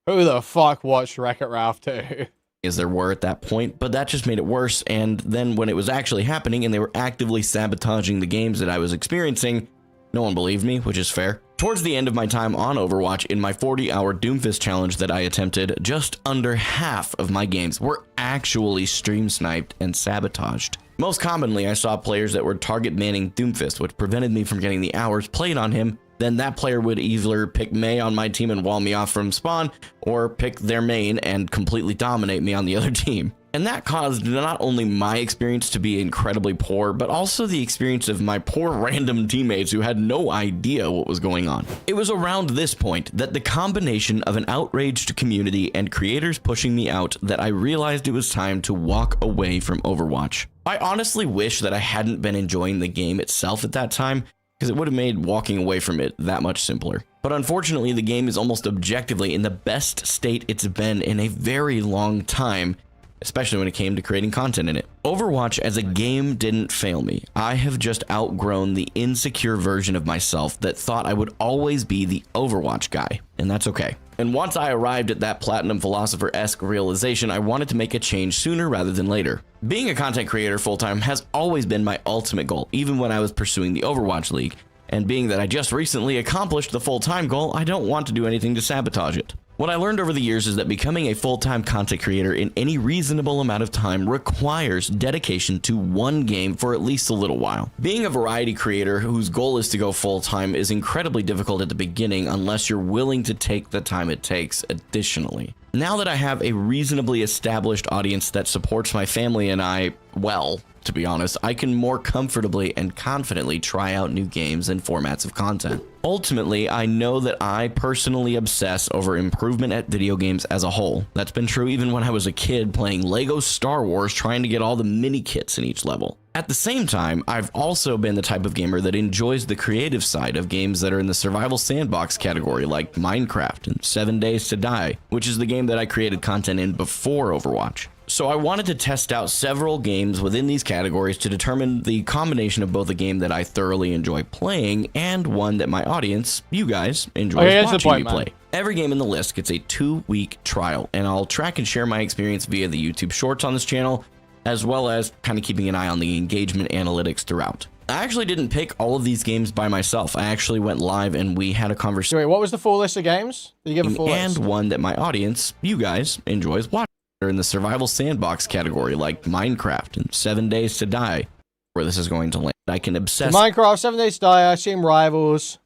[SPEAKER 5] Who the fuck watched Wreck-It Ralph 2?
[SPEAKER 17] As there were at that point, but that just made it worse. And then when it was actually happening and they were actively sabotaging the games that I was experiencing, no one believed me, which is fair. Towards the end of my time on Overwatch, in my 40-hour Doomfist challenge that I attempted, just under half of my games were actually stream sniped and sabotaged. Most commonly, I saw players that were target manning Doomfist, which prevented me from getting the hours played on him. Then that player would either pick Mei on my team and wall me off from spawn, or pick their main and completely dominate me on the other team. And that caused not only my experience to be incredibly poor, but also the experience of my poor random teammates who had no idea what was going on. It was around this point that the combination of an outraged community and creators pushing me out that I realized it was time to walk away from Overwatch. I honestly wish that I hadn't been enjoying the game itself at that time, because it would have made walking away from it that much simpler. But unfortunately, the game is almost objectively in the best state it's been in a very long time, especially when it came to creating content in it. Overwatch as a game didn't fail me. I have just outgrown the insecure version of myself that thought I would always be the Overwatch guy, and that's okay. And once I arrived at that platinum philosopher-esque realization, I wanted to make a change sooner rather than later. Being a content creator full-time has always been my ultimate goal, even when I was pursuing the Overwatch League. And being that I just recently accomplished the full-time goal, I don't want to do anything to sabotage it. What I learned over the years is that becoming a full-time content creator in any reasonable amount of time requires dedication to one game for at least a little while. Being a variety creator whose goal is to go full-time is incredibly difficult at the beginning unless you're willing to take the time it takes additionally. Now that I have a reasonably established audience that supports my family and I, well, to be honest, I can more comfortably and confidently try out new games and formats of content. Ultimately, I know that I personally obsess over improvement at video games as a whole. That's been true even when I was a kid playing Lego Star Wars trying to get all the mini kits in each level. At the same time, I've also been the type of gamer that enjoys the creative side of games that are in the survival sandbox category like Minecraft and 7 Days to Die, which is the game that I created content in before Overwatch. So I wanted to test out several games within these categories to determine the combination of both a game that I thoroughly enjoy playing and one that my audience, you guys, enjoys watching me play. Every game in the list gets a 2-week trial, and I'll track and share my experience via the YouTube Shorts on this channel, as well as kind of keeping an eye on the engagement analytics throughout. I actually didn't pick all of these games by myself. I actually went live and we had a conversation.
[SPEAKER 5] Wait, what was the full list of games? Did you give a full list?
[SPEAKER 17] And one that my audience, you guys, enjoys watching. In the survival sandbox category like Minecraft and 7 Days to Die, where this is going to land. I can obsess
[SPEAKER 5] Minecraft, 7 Days to Die, I Team Rivals.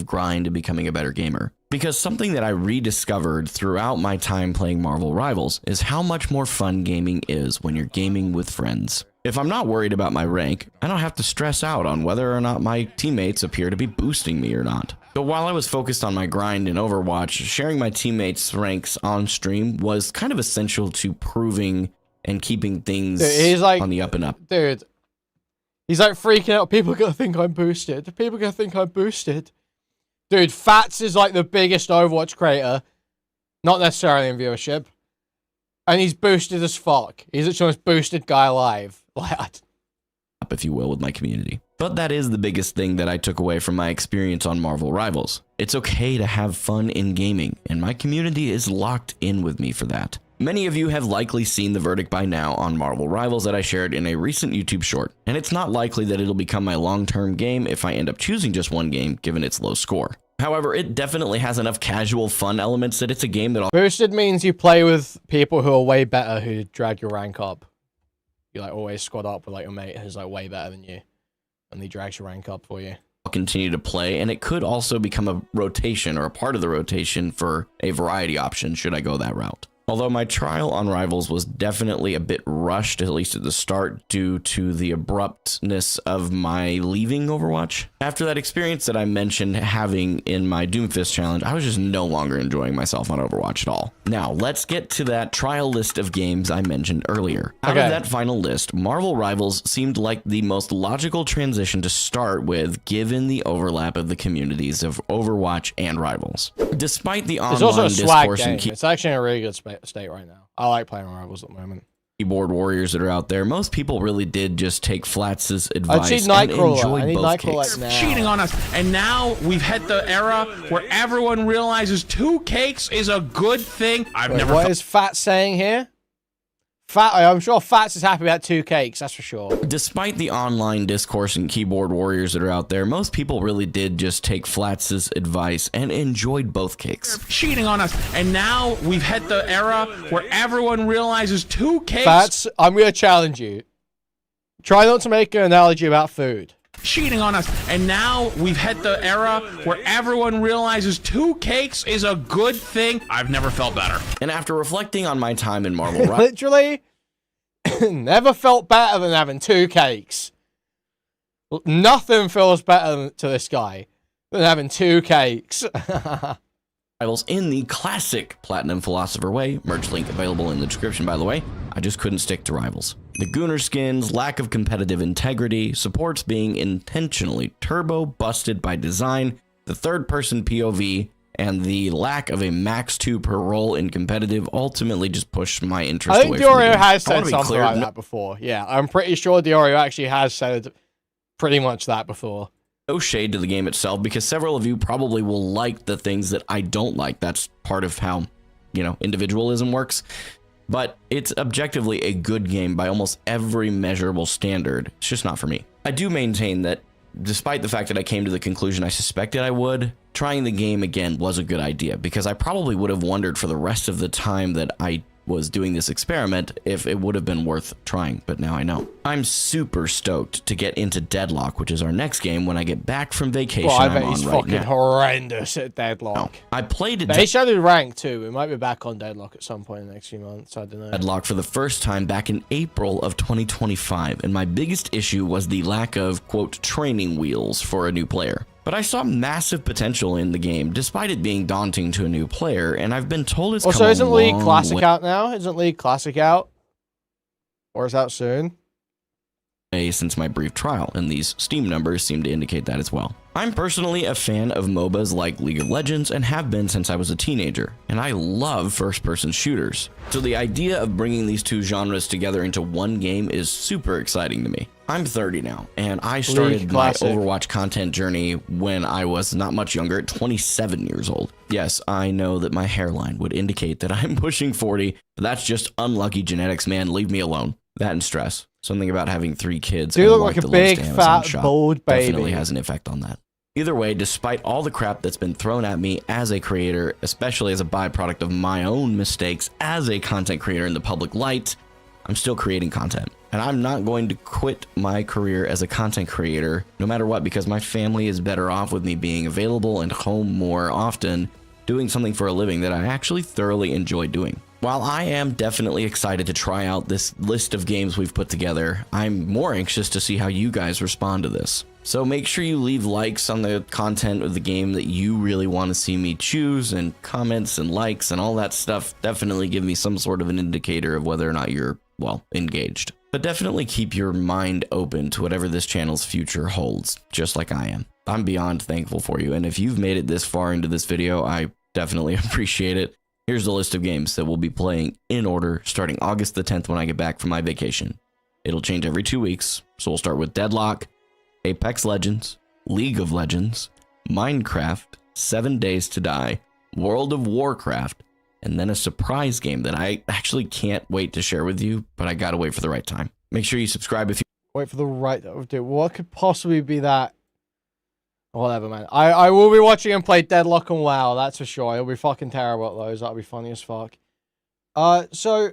[SPEAKER 17] Grind to becoming a better gamer. Because something that I rediscovered throughout my time playing Marvel Rivals is how much more fun gaming is when you're gaming with friends. If I'm not worried about my rank, I don't have to stress out on whether or not my teammates appear to be boosting me or not. So while I was focused on my grind in Overwatch, sharing my teammates' ranks on stream was kind of essential to proving and keeping things on the up and up.
[SPEAKER 5] Dude, he's like freaking out. People are gonna think I'm boosted. People are gonna think I'm boosted. Dude, Fats is like the biggest Overwatch creator. Not necessarily in viewership. And he's boosted as fuck. He's the most boosted guy alive. Like,
[SPEAKER 17] if you will, with my community. But that is the biggest thing that I took away from my experience on Marvel Rivals. It's okay to have fun in gaming, and my community is locked in with me for that. Many of you have likely seen the verdict by now on Marvel Rivals that I shared in a recent YouTube short, and it's not likely that it'll become my long-term game if I end up choosing just one game given its low score. However, it definitely has enough casual fun elements that it's a game that I'll...
[SPEAKER 5] Boosted means you play with people who are way better, who drag your rank up. You like always squad up with like your mate who's like way better than you, and he drags your rank up for you.
[SPEAKER 17] I'll continue to play, and it could also become a rotation or a part of the rotation for a variety option should I go that route. Although my trial on Rivals was definitely a bit rushed, at least at the start, due to the abruptness of my leaving Overwatch. After that experience that I mentioned having in my Doomfist challenge, I was just no longer enjoying myself on Overwatch at all. Now, let's get to that trial list of games I mentioned earlier. Out of that final list, Marvel Rivals seemed like the most logical transition to start with, given the overlap of the communities of Overwatch and Rivals. Despite the online discourse and
[SPEAKER 5] it's actually in a really good state right now. I like playing Rivals at the moment.
[SPEAKER 17] Keyboard warriors that are out there, most people really did just take Flats's advice and
[SPEAKER 5] Nightcrawler.
[SPEAKER 17] enjoy both cakes.
[SPEAKER 10] Cheating on us, and now we've hit the era where everyone realizes 2 cakes is a good thing.
[SPEAKER 5] What is Fat saying here? I'm sure Fats is happy about 2 cakes, that's for sure.
[SPEAKER 17] Despite the online discourse and keyboard warriors that are out there, most people really did just take Flats's advice and enjoyed both cakes.
[SPEAKER 10] Cheating on us, and now we've hit the era where everyone realizes 2 cakes.
[SPEAKER 5] Fats, I'm gonna challenge you. Try not to make an analogy about food.
[SPEAKER 10] Cheating on us, and now we've hit the era where everyone realizes 2 cakes is a good thing. I've never felt better.
[SPEAKER 17] And after reflecting on my time in Marvel
[SPEAKER 5] literally never felt better than having 2 cakes. Nothing feels better to this guy than having 2 cakes.
[SPEAKER 17] Rivals in the classic Platinum Philosopher way, merch link available in the description by the way. I just couldn't stick to Rivals. The Gooner skins, lack of competitive integrity, supports being intentionally turbo busted by design, the third-person POV, and the lack of a max 2 per role in competitive ultimately just pushed my interest away.
[SPEAKER 5] I think Diorio has said something like that before. Yeah, I'm pretty sure Diorio actually has said pretty much that before.
[SPEAKER 17] No shade to the game itself, because several of you probably will like the things that I don't like. That's part of how, you know, individualism works. But it's objectively a good game by almost every measurable standard. It's just not for me. I do maintain that despite the fact that I came to the conclusion I suspected I would, trying the game again was a good idea, because I probably would have wondered for the rest of the time that I was doing this experiment if it would have been worth trying, but now I know. I'm super stoked to get into Deadlock, which is our next game when I get back from vacation.
[SPEAKER 5] Well, I bet
[SPEAKER 17] I'm
[SPEAKER 5] he's
[SPEAKER 17] on right
[SPEAKER 5] fucking
[SPEAKER 17] now.
[SPEAKER 5] horrendous at Deadlock.
[SPEAKER 17] No, I played it.
[SPEAKER 5] They showed rank too. We might be back on Deadlock at some point in the next few months. I don't know.
[SPEAKER 17] Deadlock for the first time back in April of 2025, and my biggest issue was the lack of, quote, training wheels for a new player. But I saw massive potential in the game, despite it being daunting to a new player, and I've been told it's
[SPEAKER 5] also, isn't League Classic out now? Isn't League Classic out? Or is out soon?
[SPEAKER 17] Since my brief trial, and these Steam numbers seem to indicate that as well. I'm personally a fan of MOBAs like League of Legends and have been since I was a teenager, and I love first-person shooters. So the idea of bringing these two genres together into one game is super exciting to me. I'm 30 now, and I started my Overwatch content journey when I was not much younger, at 27 years old. Yes, I know that my hairline would indicate that I'm pushing 40, but that's just unlucky genetics, man. Leave me alone. That and stress. Something about having 3 kids.
[SPEAKER 5] You look like a big, fat, bald baby.
[SPEAKER 17] Definitely has an effect on that. Either way, despite all the crap that's been thrown at me as a creator, especially as a byproduct of my own mistakes as a content creator in the public light, I'm still creating content. And I'm not going to quit my career as a content creator, no matter what, because my family is better off with me being available and home more often, doing something for a living that I actually thoroughly enjoy doing. While I am definitely excited to try out this list of games we've put together, I'm more anxious to see how you guys respond to this. So make sure you leave likes on the content of the game that you really want to see me choose, and comments and likes and all that stuff definitely give me some sort of an indicator of whether or not you're, well, engaged. But definitely keep your mind open to whatever this channel's future holds, just like I am. I'm beyond thankful for you, and if you've made it this far into this video, I definitely appreciate it. Here's the list of games that we'll be playing in order starting August the 10th when I get back from my vacation. It'll change every 2 weeks, so we'll start with Deadlock, Apex Legends, League of Legends, Minecraft, 7 Days to Die, World of Warcraft, and then a surprise game that I actually can't wait to share with you, but I gotta wait for the right time. Make sure you subscribe if you...
[SPEAKER 5] Wait for the right... Dude, what could possibly be that? Whatever, man. I will be watching him play Deadlock and WoW, that's for sure. He'll be fucking terrible at those. That'll be funny as fuck. So,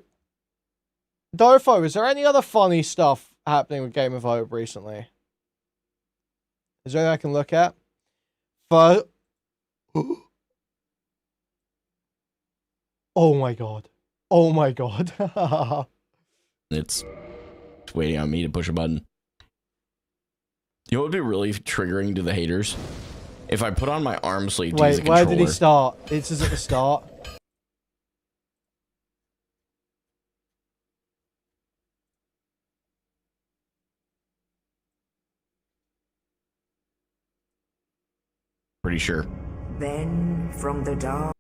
[SPEAKER 5] Dofo, is there any other funny stuff happening with Game of Hope recently? Is there anything I can look at? Oh my god. Oh my god.
[SPEAKER 17] It's waiting on me to push a button. You know what would be really triggering to the haters? If I put on my arm sleeve to use a controller.
[SPEAKER 5] Where did he start? It's just at the start.
[SPEAKER 17] Pretty sure.
[SPEAKER 20] Then from the dark,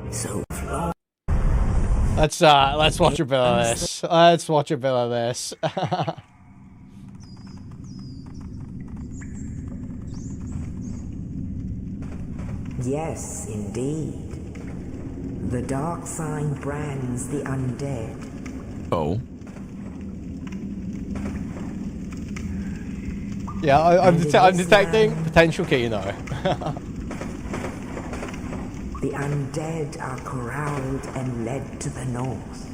[SPEAKER 20] so flow.
[SPEAKER 5] Let's watch a bit of this. Let's watch a bit of this.
[SPEAKER 20] Yes, indeed. The dark sign brands the undead.
[SPEAKER 17] Oh.
[SPEAKER 5] Yeah, I'm detecting potential key, you know.
[SPEAKER 20] The undead are corralled and led to the north.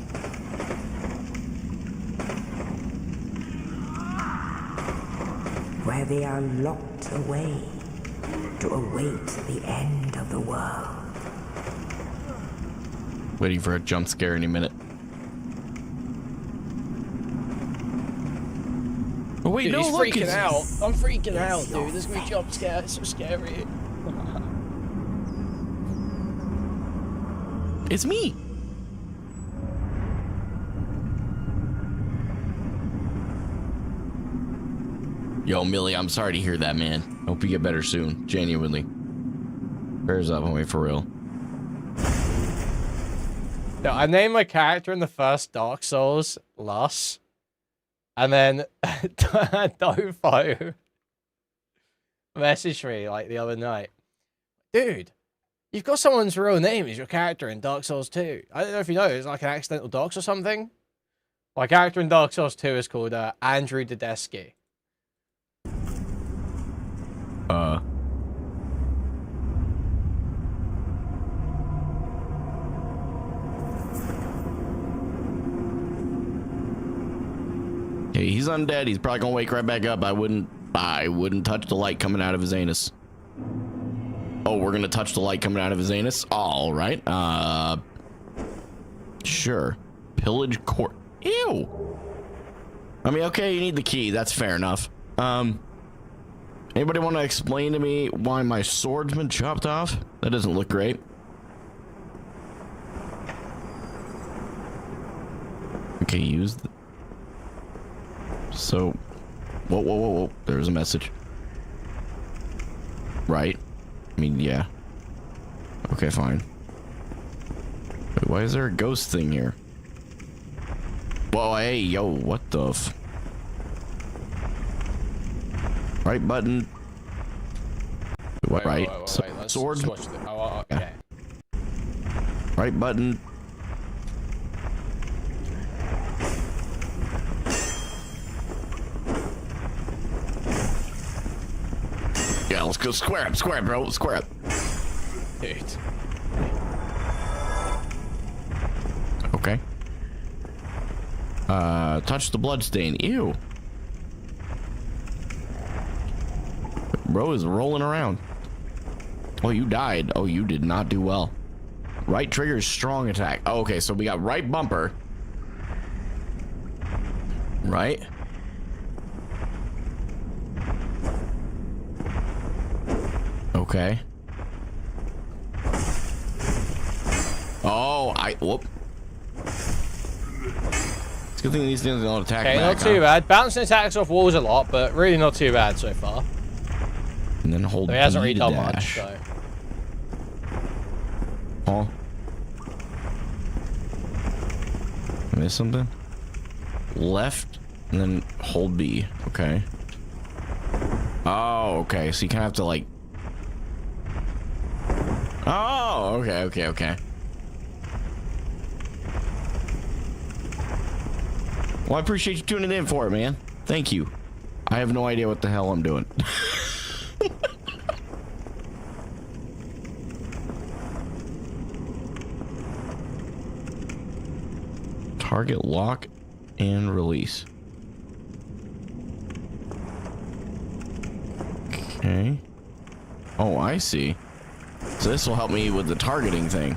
[SPEAKER 20] Where they are locked away to await the end of the world.
[SPEAKER 17] Waiting for a jump scare any minute. Oh wait,
[SPEAKER 6] Dude,
[SPEAKER 17] no,
[SPEAKER 6] he's
[SPEAKER 17] look,
[SPEAKER 6] freaking out. I'm freaking out, dude. This new jump scare is so scary.
[SPEAKER 17] It's me. Yo, Millie, I'm sorry to hear that, man. Hope you get better soon. Genuinely. Prayers up, homie, for real.
[SPEAKER 5] No, I named my character in the first Dark Souls Lus. And then Dofo messaged me like the other night. Dude, you've got someone's real name as your character in Dark Souls 2. I don't know if you know, it's like an accidental dox or something. My character in Dark Souls 2 is called Andrew Dodesky.
[SPEAKER 17] Okay, he's undead. He's probably gonna wake right back up. I wouldn't touch the light coming out of his anus. Oh, we're gonna touch the light coming out of his anus? All right. Sure. Pillage court. Ew. I mean, okay, you need the key. That's fair enough. Anybody want to explain to me why my sword's been chopped off? That doesn't look great. Okay, use the... So... Whoa. There's a message. Right. I mean, yeah. Okay, fine. Wait, why is there a ghost thing here? Whoa, hey, yo, what the f... Right button. Right.
[SPEAKER 5] Let's
[SPEAKER 17] Sword.
[SPEAKER 5] switch okay.
[SPEAKER 17] Yeah. Right button. Yeah, let's go square up, bro. Square up.
[SPEAKER 5] Dude.
[SPEAKER 17] Okay. Touch the bloodstain. Ew. Bro is rolling around. Oh, you died. Oh, you did not do well. Right trigger is strong attack. Oh, okay, so we got right bumper. Right. Okay. Oh, whoop. It's a good thing these things don't attack
[SPEAKER 5] Okay,
[SPEAKER 17] back,
[SPEAKER 5] not too bad. Bouncing attacks off walls a lot, but really not too bad so far.
[SPEAKER 17] And then hold
[SPEAKER 5] so he hasn't really done
[SPEAKER 17] dash.
[SPEAKER 5] much, so.
[SPEAKER 17] Oh. Miss something? Left, and then hold B. Okay. Oh, okay. So you kind of have to, like... Oh, okay. Well, I appreciate you tuning in for it, man. Thank you. I have no idea what the hell I'm doing. Target lock and release. Okay. Oh, I see. So this will help me with the targeting thing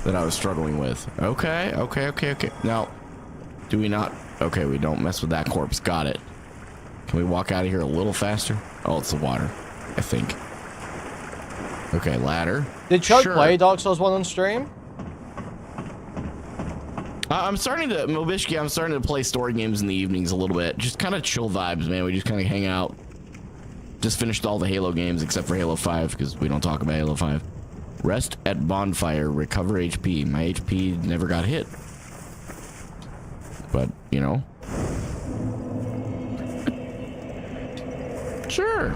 [SPEAKER 17] that I was struggling with. Okay, okay, okay, okay. Now, do we not? Okay, we don't mess with that corpse. Got it. Can we walk out of here a little faster? Oh, it's the water, I think. Okay, ladder.
[SPEAKER 5] Did Chuck play Dark Souls 1 on stream?
[SPEAKER 17] I'm starting to, Mobishki, I'm starting to play story games in the evenings a little bit. Just kind of chill vibes, man. We just kind of hang out. Just finished all the Halo games except for Halo 5 because we don't talk about Halo 5. Rest at bonfire, recover HP. My HP never got hit. But, you know. Sure.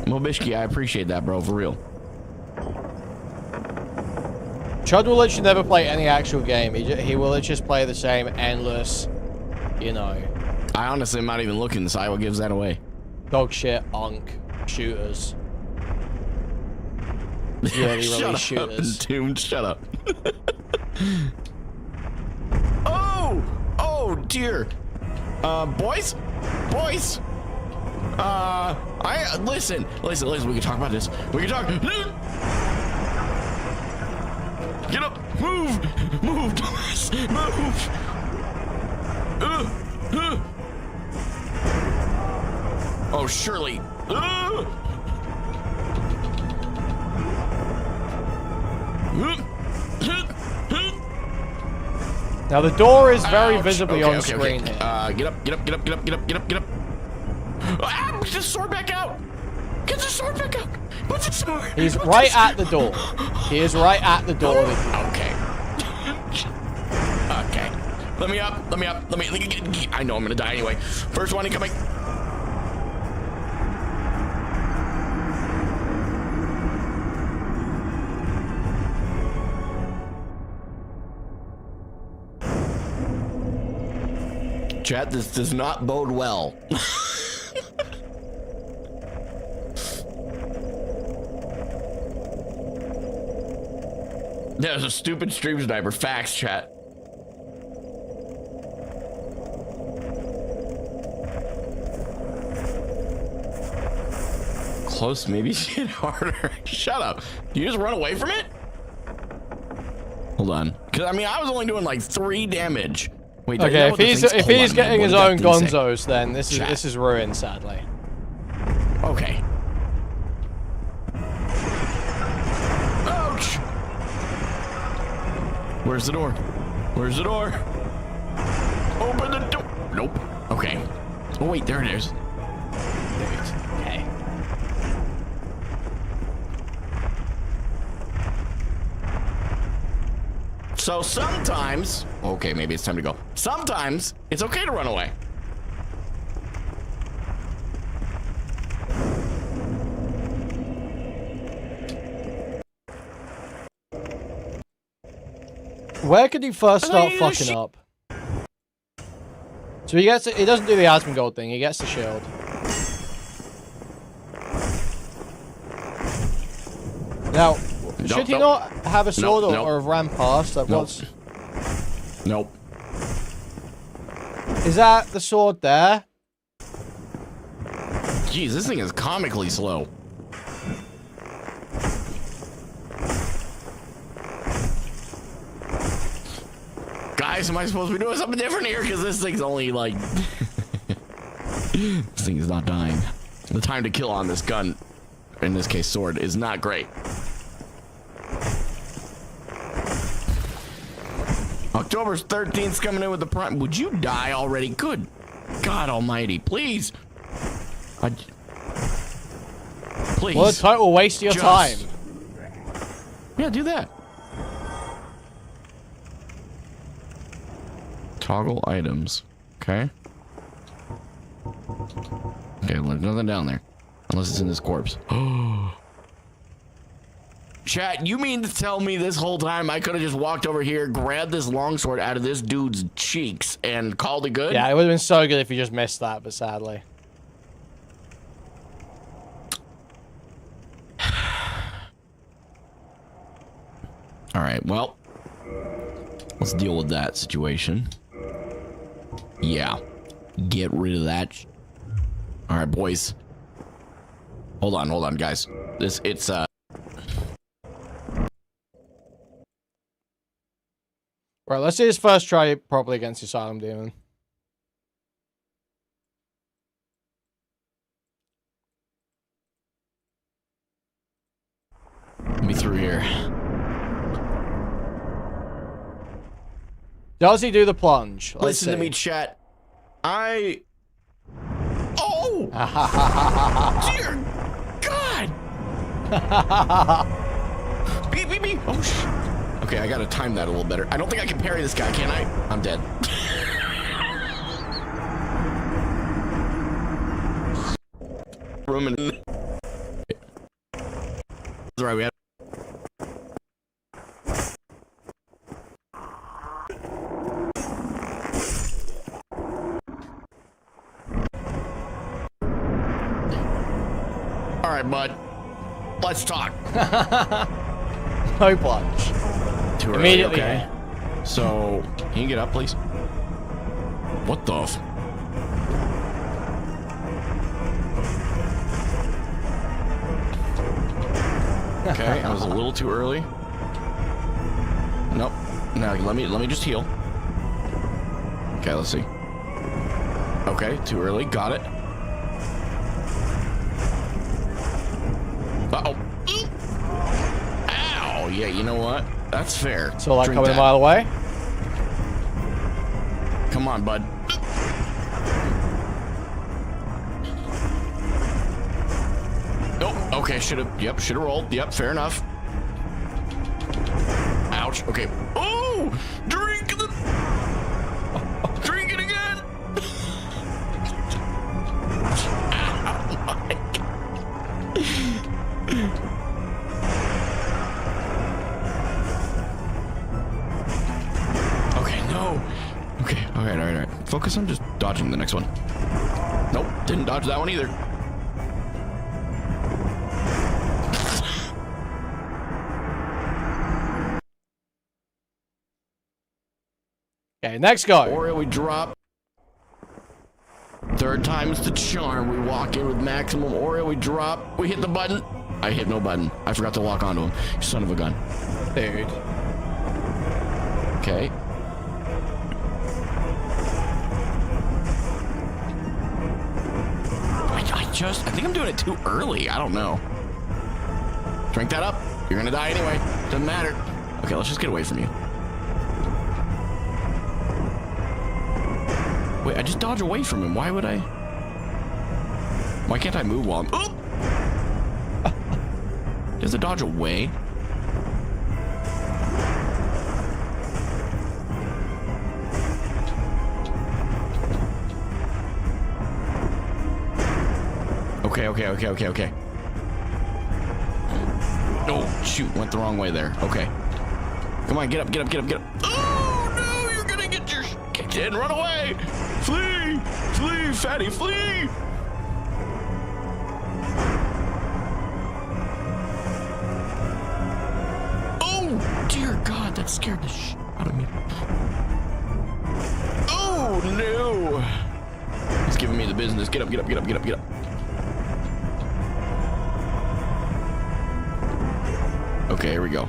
[SPEAKER 17] Mobishki, I appreciate that, bro, for real.
[SPEAKER 5] Chud will literally never play any actual game. He will just play the same endless, you know.
[SPEAKER 17] I honestly am not even looking, so what gives that away?
[SPEAKER 5] Dog shit, onk, shooters. Really, really shooters.
[SPEAKER 17] Doomed, shut up. Oh! Oh, dear. Boys? Boys? Listen, we can talk about this. We can talk. Get up! Move! Move, Thomas! Move! Oh, Shirley!
[SPEAKER 5] Now the door is very visibly on screen here.
[SPEAKER 17] Get up, get up, get up, get up, get up, get up, get up. Ah, get the sword back out! Get the sword back out! Put the sword!
[SPEAKER 5] He's right at the door. He is right at the door.
[SPEAKER 17] Okay. Okay. Let me up, let me up, let me... I know I'm gonna die anyway. First one incoming. Chat, this does not bode well. That was a stupid stream sniper. Facts, chat. Close, maybe hit harder. Shut up. You just run away from it? Hold on. Because, I mean, I was only doing like 3 damage. Wait,
[SPEAKER 5] okay, if he's getting his own gonzos, then this is ruined, sadly.
[SPEAKER 17] Okay. Ouch! Where's the door? Where's the door? Open the door. Nope. Okay. Oh wait, there it is. Okay. So sometimes, okay, maybe it's time to go. Sometimes it's okay to run away.
[SPEAKER 5] Where could he first start fucking up? So he gets he doesn't do the Asmongold thing, he gets the shield. Now, should he not have a sword or have ran past? Like, what's...
[SPEAKER 17] Nope.
[SPEAKER 5] Is that the sword there?
[SPEAKER 17] Jeez, this thing is comically slow. Guys, am I supposed to be doing something different here? Because this thing's only like... This thing is not dying. The time to kill on this gun, in this case sword, is not great. October 13th's coming in with the prime. Would you die already? Good God almighty, please. Please.
[SPEAKER 5] What a total waste of your time.
[SPEAKER 17] Yeah, do that. Toggle items. Okay. Okay, well, there's nothing down there. Unless it's in this corpse. Oh. Chat, you mean to tell me this whole time I could have just walked over here, grabbed this longsword out of this dude's cheeks, and called it good?
[SPEAKER 5] Yeah, it would have been so good if you just missed that, but sadly.
[SPEAKER 17] All right, well, let's deal with that situation. Yeah, get rid of that. All right, boys. Hold on, guys. It's
[SPEAKER 5] Right, let's see his first try properly against the Asylum Demon.
[SPEAKER 17] Let me through here.
[SPEAKER 5] Does he do the plunge?
[SPEAKER 17] Listen to me, chat. Oh! Dear God! Beep. Oh, shit. Okay, I gotta time that a little better. I don't think I can parry this guy, can I? I'm dead. Roman. That's right, we have. All right, bud. Let's talk.
[SPEAKER 5] No plunge.
[SPEAKER 17] Too early,
[SPEAKER 5] Immediately.
[SPEAKER 17] okay. So, can you get up, please? What the f? Okay, I was a little too early. Nope. Now let me just heal. Okay, let's see. Okay, too early. Got it. Uh-oh. Ow! Yeah, you know what? That's fair.
[SPEAKER 5] So, like,
[SPEAKER 17] Drink
[SPEAKER 5] coming a
[SPEAKER 17] that.
[SPEAKER 5] mile away?
[SPEAKER 17] Come on, bud. Oh, okay, should've rolled. Yep, fair enough. Ouch, okay. Oh! Drink it again! Oh my God. Okay, no. Okay, all right. Focus on just dodging the next one. Nope, didn't dodge that one either.
[SPEAKER 5] Okay, next go.
[SPEAKER 17] Oreo, we drop. Third time's the charm. We walk in with maximum. Oreo, we drop. We hit the button. I hit no button. I forgot to lock onto him. You son of a gun.
[SPEAKER 5] Dude.
[SPEAKER 17] Okay. I think I'm doing it too early. I don't know. Drink that up. You're gonna die anyway. Doesn't matter. Okay, let's just get away from you. Wait, I just dodge away from him. Why would I? Why can't I move while I'm... Oh! Does it dodge away? Okay. Oh, shoot, went the wrong way there. Okay. Come on, get up. Oh, no, you're gonna get your kicked in. Run away. Flee, fatty, flee. Oh, dear God, that scared the shit out of me. Oh, no. He's giving me the business. Get up. Okay, here we go.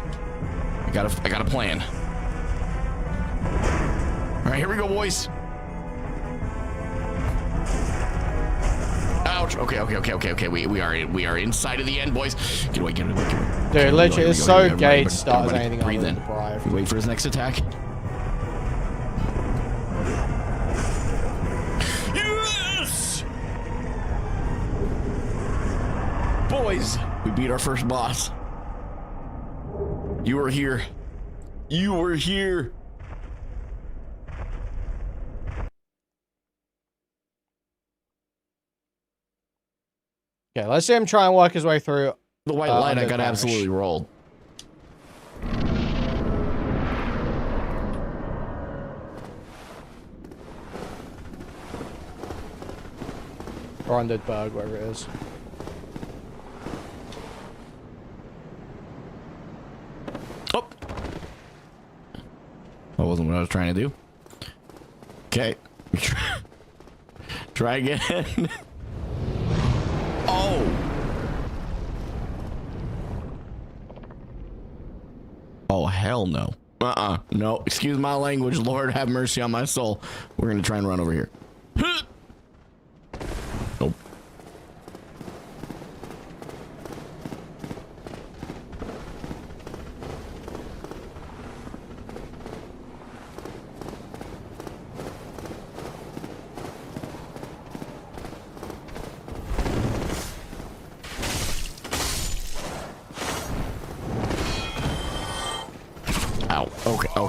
[SPEAKER 17] I got a plan. All right, here we go, boys. Ouch. Okay. We are inside of the end, boys. Get away.
[SPEAKER 5] Dude, literally, it's so gay to start as anything
[SPEAKER 17] breathe
[SPEAKER 5] other
[SPEAKER 17] in.
[SPEAKER 5] than deprived.
[SPEAKER 17] We wait for his next attack. Yes! Boys, we beat our first boss. You were here.
[SPEAKER 5] Okay, let's see him try and work his way through.
[SPEAKER 17] The white light, I got absolutely rolled.
[SPEAKER 5] Or undead bug, whatever it is.
[SPEAKER 17] Oh, That wasn't what I was trying to do. Okay. Try again. Oh. Oh, hell no. No. Excuse my language. Lord have mercy on my soul. We're going to try and run over here. Nope.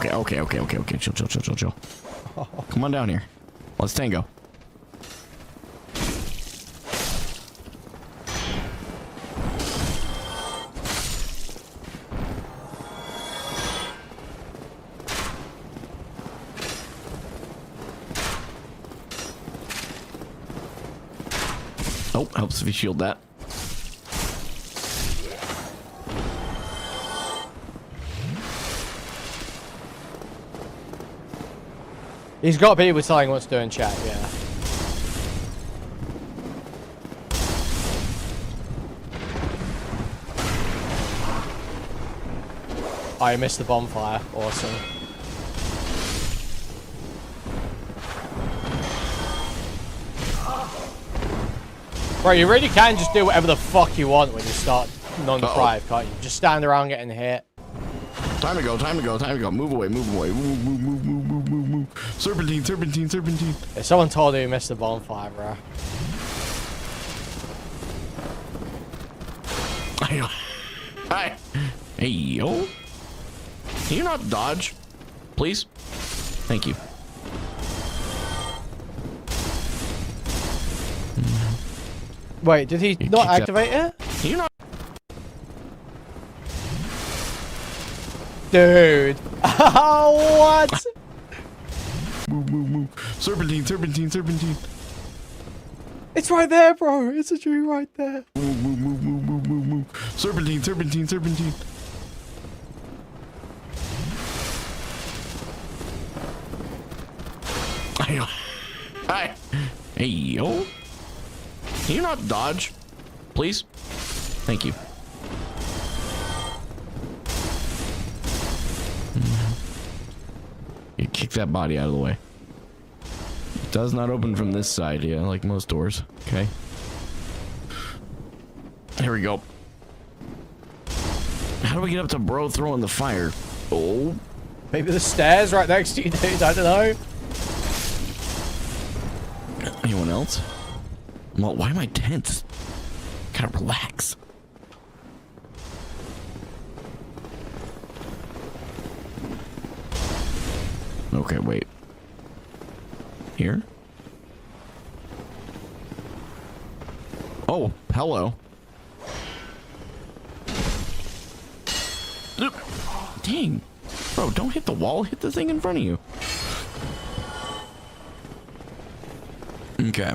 [SPEAKER 17] Okay. Chill. Come on down here. Let's tango. Oh, helps if you shield that.
[SPEAKER 5] He's got people telling what to do in chat, yeah. Oh, you missed the bonfire. Awesome. Bro, you really can just do whatever the fuck you want when you start non-deprived, can't you? Just stand around getting hit.
[SPEAKER 17] Time to go. Move away. Move. Serpentine.
[SPEAKER 5] If someone told you you missed the bonfire, bro.
[SPEAKER 17] Hi. Hey, yo. Can you not dodge? Please? Thank you.
[SPEAKER 5] Wait, did he not activate it?
[SPEAKER 17] Can you not?
[SPEAKER 5] Dude. What?
[SPEAKER 17] Move. Serpentine.
[SPEAKER 5] It's right there, bro. It's a tree right there.
[SPEAKER 17] Move. Serpentine. Hi. Hey, yo. Can you not dodge? Please? Thank you. You kick that body out of the way. It does not open from this side, yeah, like most doors. Okay. Here we go. How do we get up to bro throwing the fire? Oh.
[SPEAKER 5] Maybe the stairs right next to you, dude. I don't know.
[SPEAKER 17] Anyone else? Well, why am I tense? Gotta relax. Okay, wait. Here? Oh, hello. Dang. Bro, don't hit the wall. Hit the thing in front of you. Okay.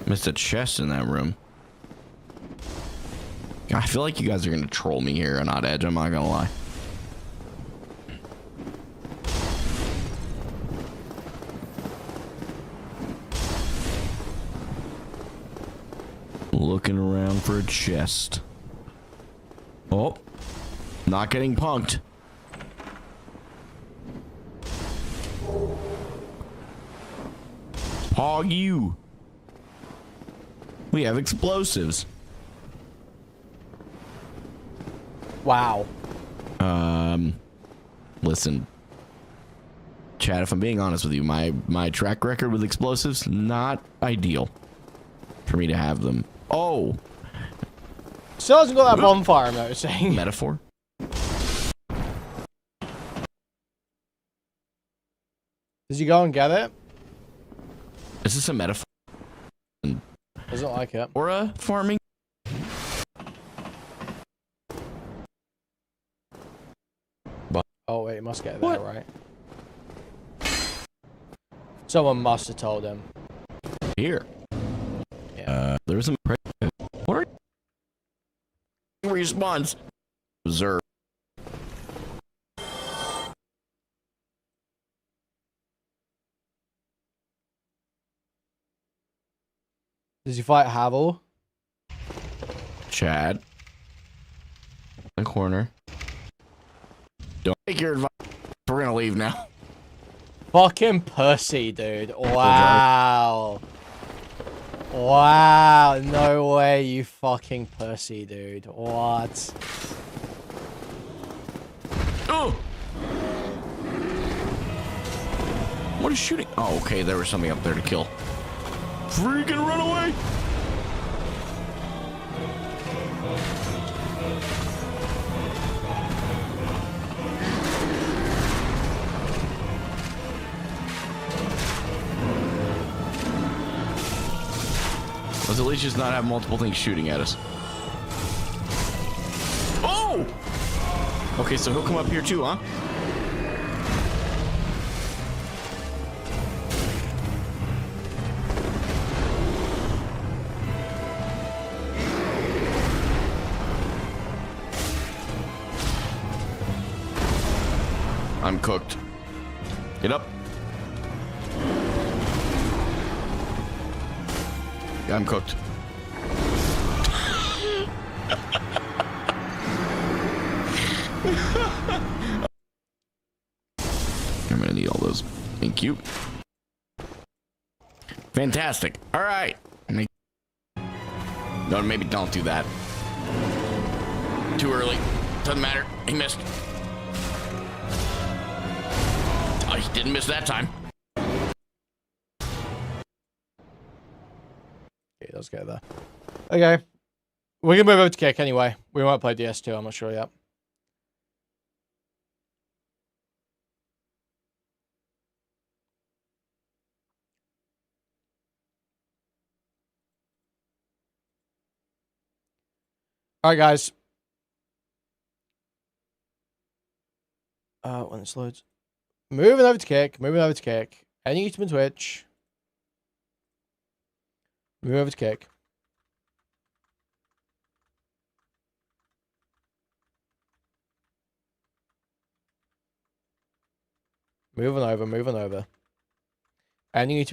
[SPEAKER 17] Missed a chest in that room. I feel like you guys are gonna troll me here on Odd Edge, I'm not gonna lie. Looking around for a chest. Oh, not getting punked. Hog you. We have explosives.
[SPEAKER 5] Wow.
[SPEAKER 17] Listen. Chad, if I'm being honest with you, my track record with explosives, not ideal for me to have them. Oh.
[SPEAKER 5] Still hasn't got that bonfire, I'm noticing.
[SPEAKER 17] Metaphor?
[SPEAKER 5] Did you go and get it?
[SPEAKER 17] Is this a metaphor?
[SPEAKER 5] Doesn't like it.
[SPEAKER 17] Or a farming?
[SPEAKER 5] Oh wait, he must get there, right? Someone must have told him.
[SPEAKER 17] Here.
[SPEAKER 5] Yeah.
[SPEAKER 17] There's some. What? Respawns. Observe.
[SPEAKER 5] Does he fight Havel?
[SPEAKER 17] Chad. In the corner. Don't take your advice. We're gonna leave now.
[SPEAKER 5] Fucking pussy, dude. Wow. Wow. No way, you fucking pussy, dude. What?
[SPEAKER 17] Oh! What is shooting? Oh, okay, there was something up there to kill. Freaking run away! Let's at least just not have multiple things shooting at us. Oh! Okay, so he'll come up here too, huh? I'm cooked. Get up. I'm cooked. I'm gonna need all those. Thank you. Fantastic. All right. No, maybe don't do that. Too early. Doesn't matter. He missed. Oh, he didn't miss that time.
[SPEAKER 5] Okay, let's go there. Okay. We're gonna move over to kick anyway. We might play DS2, I'm not sure yet. Alright, guys. When it loads. Moving over to kick. Moving over to kick. Any YouTube and Twitch. Move over to kick. Moving over, moving over. Any YouTube and